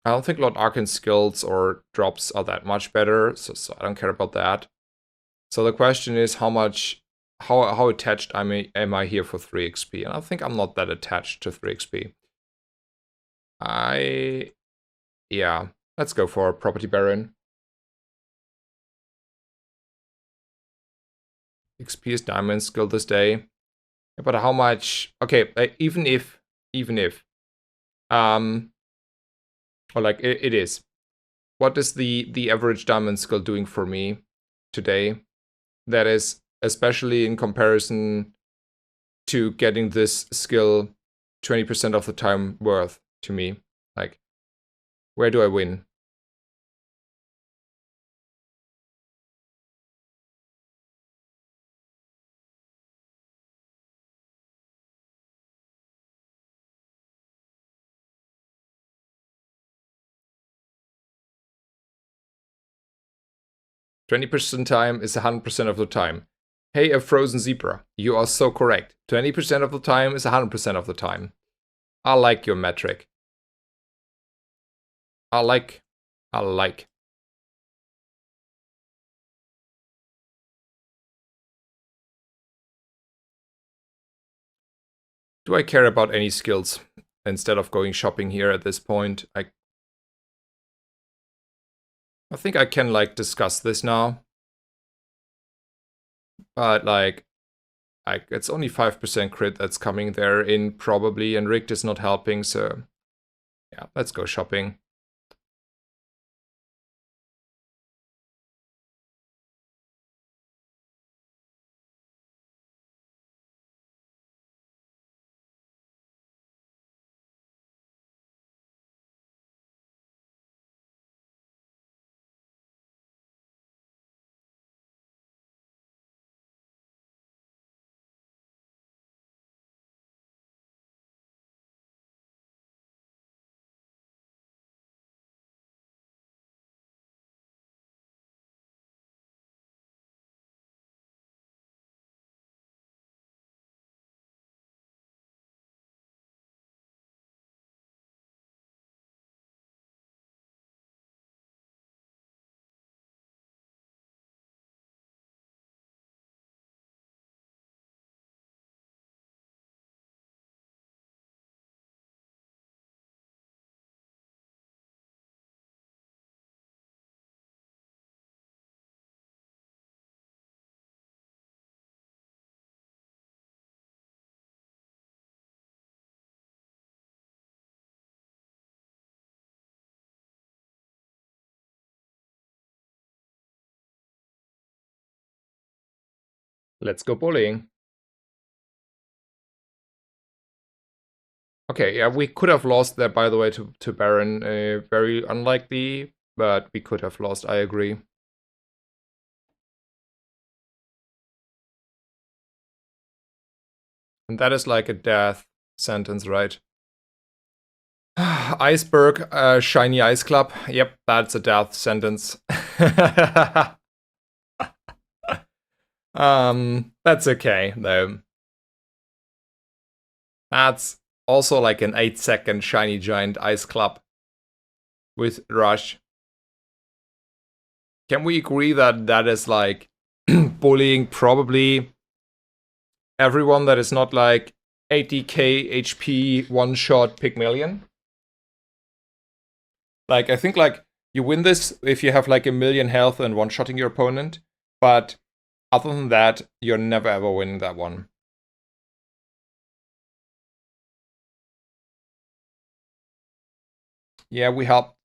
don't think Lord Arkin's skills or drops are that much better, so I don't care about that. So the question is how attached am I here for 3 XP? And I think I'm not that attached to 3 XP. Yeah, let's go for Property Baron. XP is diamond skill this day. But how much? Okay, even if, or like it is. What is the average diamond skill doing for me today? That is especially in comparison to getting this skill 20% of the time worth to me. Like, where do I win? "20% time is 100% of the time." Hey, a frozen zebra, you are so correct. 20% of the time is 100% of the time. I like your metric. I like. Do I care about any skills instead of going shopping here at this point? I think I can like discuss this now. But like it's only 5% crit that's coming there in probably, and Rigged is not helping, so yeah, let's go shopping. Let's go bullying. Okay, yeah, we could have lost there, by the way, to Baron. Very unlikely, but we could have lost, I agree. And that is like a death sentence, right? Iceberg, shiny ice club. Yep, that's a death sentence. That's okay, though. That's also like an 8-second shiny giant ice club with rush. Can we agree that that is like bullying probably everyone that is not like 80k HP one shot Pygmalion? Like, I think like you win this if you have like a million health and one shotting your opponent, but other than that, you're never ever winning that one. Yeah, we helped.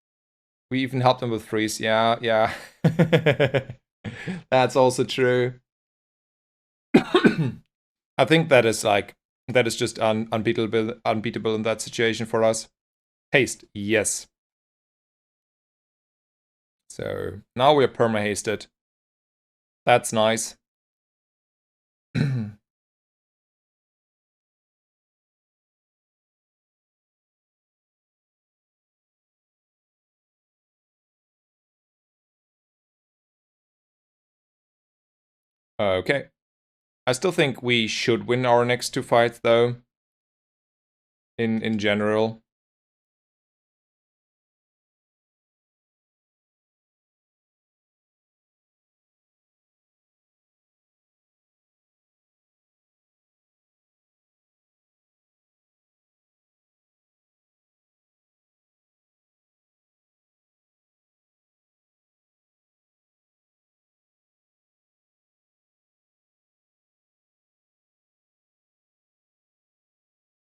We even helped them with freeze. Yeah, yeah. That's also true. I think that is like that is just unbeatable in that situation for us. Haste, yes. So now we're perma hasted. That's nice. Okay. I still think we should win our next 2 fights though. In general.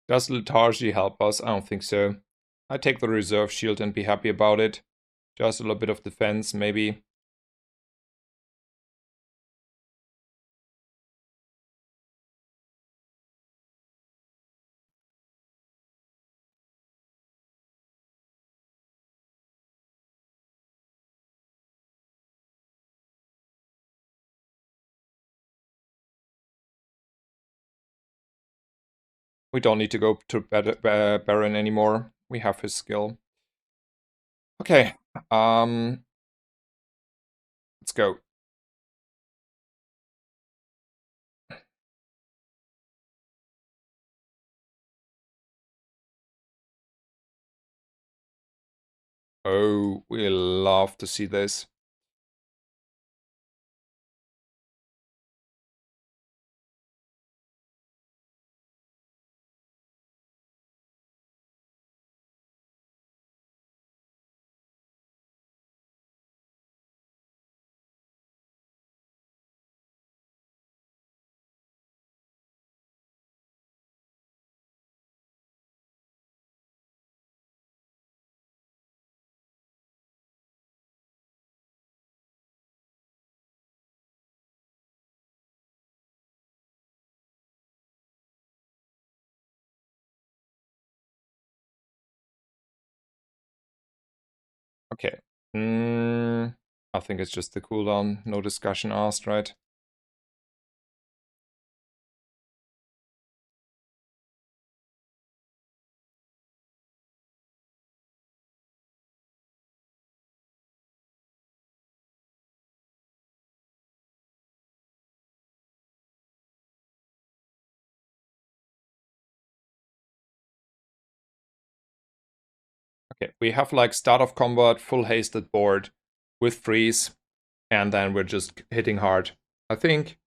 Does lethargy help us? I don't think so. I take the reserve shield and be happy about it. Just a little bit of defense, maybe. We don't need to go to Baron anymore. We have his skill. Okay. Let's go. Oh, we love to see this. Okay. I think it's just the cooldown. No discussion asked, right? Okay, we have like start of combat, full hasted board with freeze, and then we're just hitting hard. I think.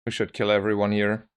We should kill everyone here.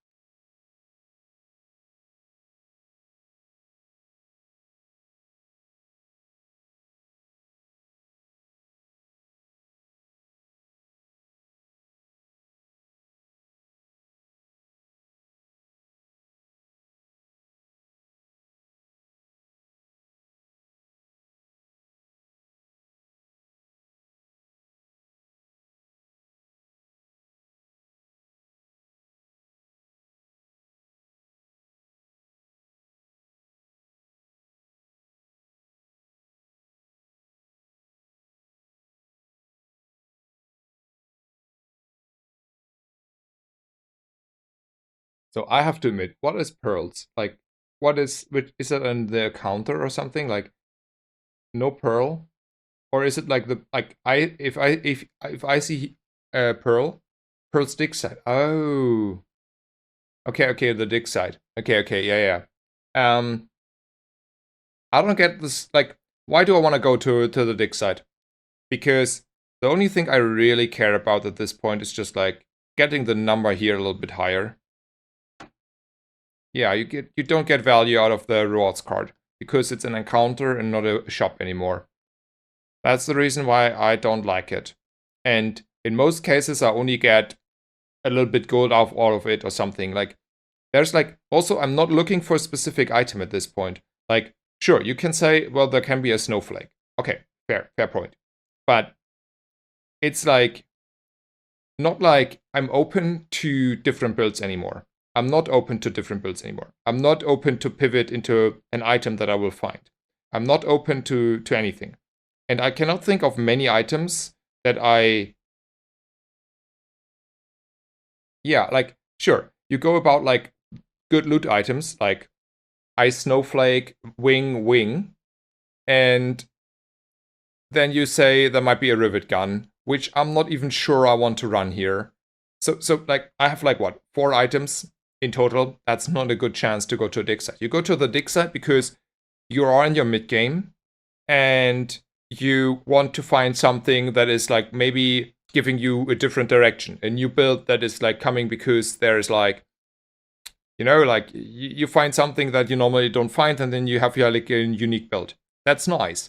So I have to admit, what is pearls? Like, what is it in the counter or something? Like, no pearl? Or is it like if I see pearl's dig side. Oh. Okay, the dig side. Okay, yeah. I don't get this, like, why do I want to go to the dig side? Because the only thing I really care about at this point is just like getting the number here a little bit higher. Yeah, you don't get value out of the rewards card because it's an encounter and not a shop anymore. That's the reason why I don't like it. And in most cases, I only get a little bit gold out of all of it or something. Like, there's like, also, I'm not looking for a specific item at this point. Like, sure, you can say, well, there can be a snowflake. Okay, fair point. But it's like, not like I'm open to different builds anymore. I'm not open to different builds anymore. I'm not open to pivot into an item that I will find. I'm not open to anything. And I cannot think of many items that yeah, like, sure, you go about like good loot items like Ice Snowflake, Wing, and then you say there might be a Rivet Gun, which I'm not even sure I want to run here. So like, I have like, what, 4 items in total? That's not a good chance to go to a dig site. You go to the dig site because you are in your mid game and you want to find something that is like maybe giving you a different direction, a new build that is like coming because there's like, like you find something that you normally don't find, and then you have your like a unique build. That's nice.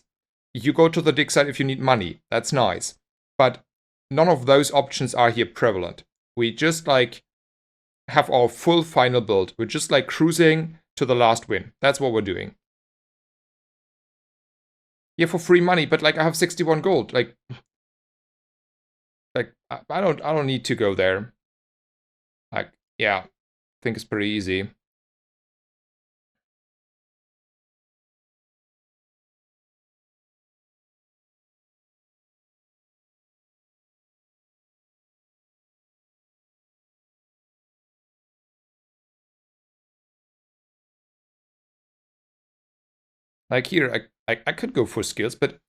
You go to the dig site if you need money. That's nice. But none of those options are here prevalent. We just like have our full final build. We're just like cruising to the last win. That's what we're doing. Yeah, for free money, but like I have 61 gold. Like I don't need to go there. Like, yeah, I think it's pretty easy. Like here, I could go for skills, but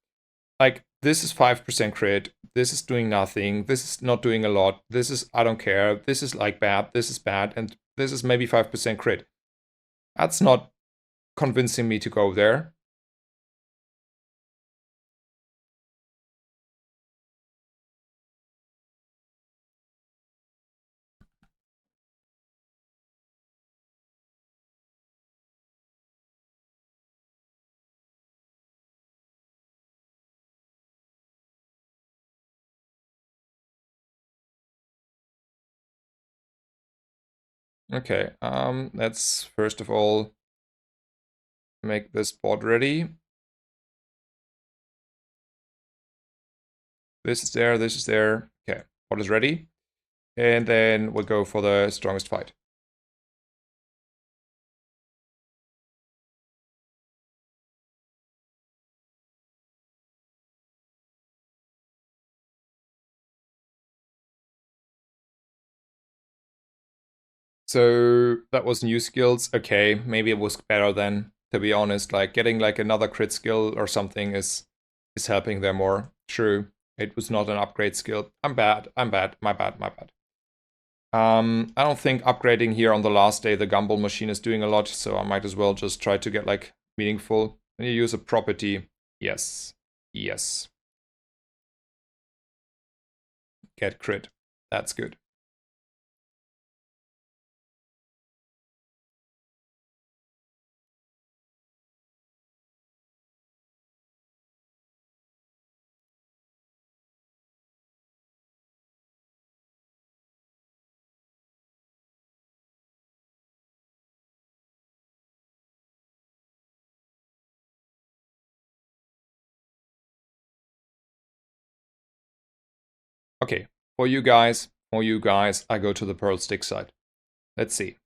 like, this is 5% crit, this is doing nothing, this is not doing a lot, this is, I don't care, this is like bad, this is bad, and this is maybe 5% crit. That's not convincing me to go there. Okay, let's first of all make this board ready. This is there, this is there. Okay, board is ready. And then we'll go for the strongest fight. So that was new skills. Okay, maybe it was better then, to be honest. Like, getting like another crit skill or something is helping there more. True. It was not an upgrade skill. I'm bad. My bad. I don't think upgrading here on the last day the gumball machine is doing a lot, so I might as well just try to get like meaningful. And you use a property. Yes. Get crit. That's good. Okay, for you guys, I go to the Pearl Stick side. Let's see.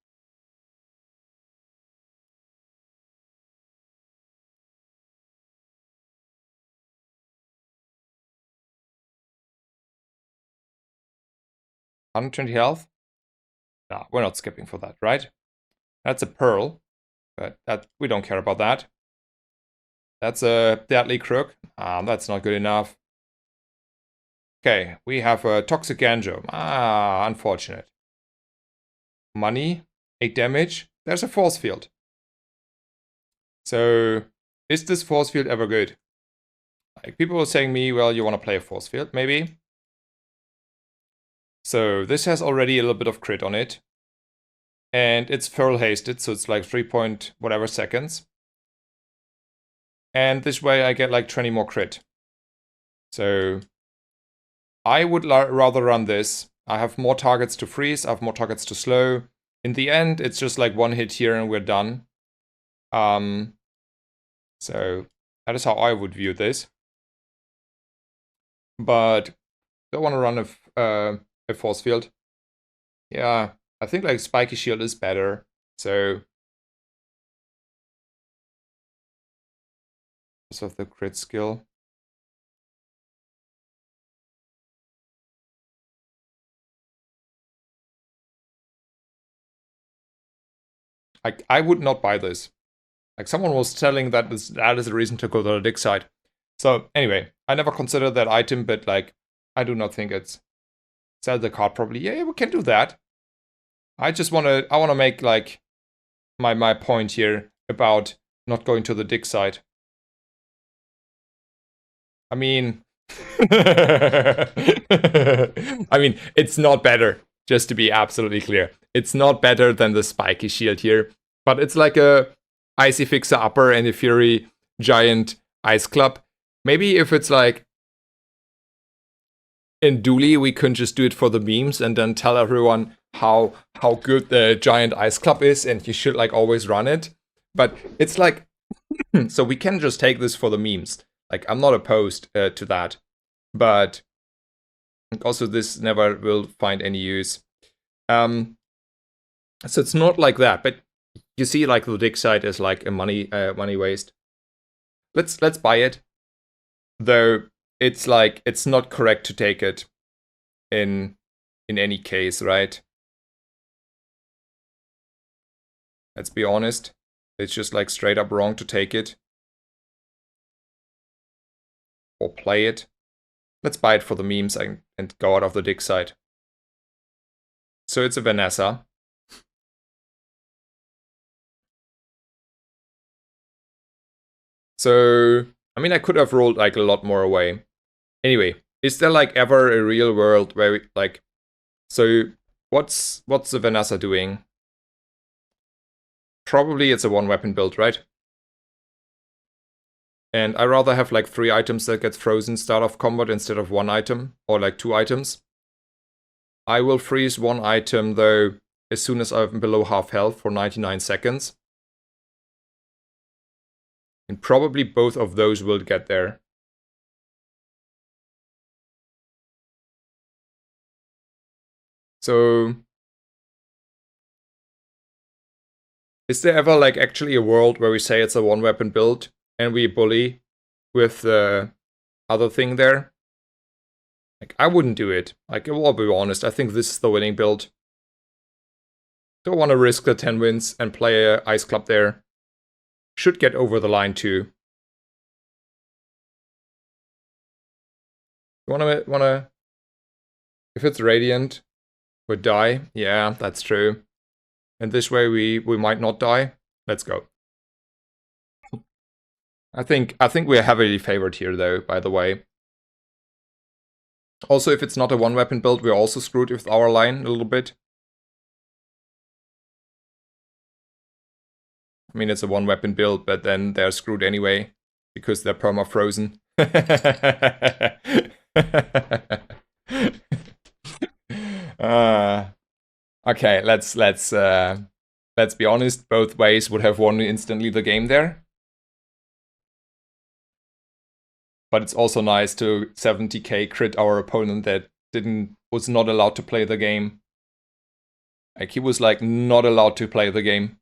$120 health. No, we're not skipping for that, right? That's a pearl, but that we don't care about that. That's a deadly crook. That's not good enough. Okay, we have a toxic anjo. Unfortunate. Money, 8 damage. There's a force field. So, is this force field ever good? Like, people were saying me, well, you want to play a force field, maybe? So, this has already a little bit of crit on it. And it's feral hasted, so it's like 3 point whatever seconds. And this way I get like 20 more crit. So, I would rather run this. I have more targets to freeze, I have more targets to slow. In the end, it's just like one hit here and we're done. So that is how I would view this. But don't want to run a force field. Yeah, I think like spiky shield is better. So because of the crit skill. I would not buy this. Like someone was telling that is the reason to go to the dig side. So anyway, I never considered that item, but like I do not think it's sell the card properly. Yeah, we can do that. I wanna make like my point here about not going to the dig side. I mean I mean, it's not better, just to be absolutely clear. It's not better than the spiky shield here, but it's like a icy fixer upper and a fury giant ice club. Maybe if it's like in Dooley, we can just do it for the memes and then tell everyone how good the giant ice club is and you should like always run it. But it's like, so we can just take this for the memes. Like I'm not opposed to that, but also this never will find any use. So it's not like that, but you see like the dig side is like a money waste. Let's buy it. Though it's like it's not correct to take it in any case, right? Let's be honest. It's just like straight up wrong to take it. Or play it. Let's buy it for the memes and go out of the dig side. So it's a Vanessa. So, I mean, I could have rolled like a lot more away. Anyway, is there like ever a real world where we, like, so what's the Vanessa doing? Probably it's a one weapon build, right? And I rather have like 3 items that get frozen start of combat instead of 1 item, or like 2 items. I will freeze 1 item though as soon as I'm below half health for 99 seconds. And probably both of those will get there. So, is there ever like actually a world where we say it's a one weapon build and we bully with the other thing there? Like, I wouldn't do it. Like, I'll be honest, I think this is the winning build. Don't want to risk the 10 wins and play a Ice Club there. Should get over the line too. Wanna... If it's Radiant, we die. Yeah, that's true. And this way we might not die. Let's go. I think we're heavily favored here though, by the way. Also, if it's not a one weapon build, we're also screwed with our line a little bit. I mean, it's a one weapon build, but then they're screwed anyway because they're perma frozen. Okay, let's be honest. Both ways would have won instantly the game there. But it's also nice to 70k crit our opponent that was not allowed to play the game. Like he was like not allowed to play the game.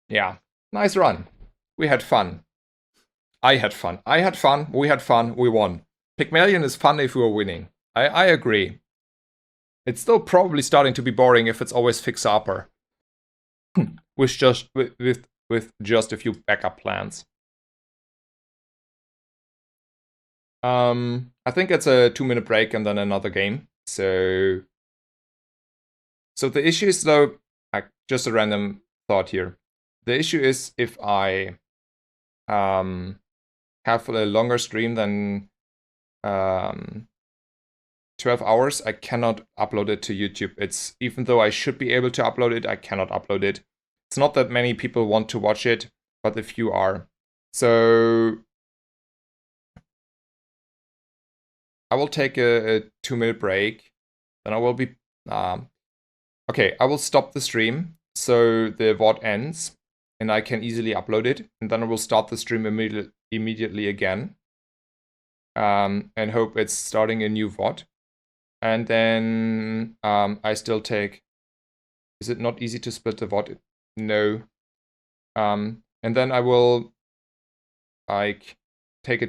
Yeah, nice run. We had fun. I had fun. We had fun. We won. Pygmalion is fun if we were winning. I agree. It's still probably starting to be boring if it's always Fixer Upper. with just a few backup plans. I think it's a 2-minute break and then another game. So the issue is though, just a random thought here. The issue is if I have a longer stream than 12 hours, I cannot upload it to YouTube. It's even though I should be able to upload it, I cannot upload it. It's not that many people want to watch it, but a few are. So I will take a 2-minute break. Then I will be okay. I will stop the stream so the VOD ends, and I can easily upload it. And then I will start the stream immediately again, and hope it's starting a new VOD. And then I still take. Is it not easy to split the VOD? No. And then I will like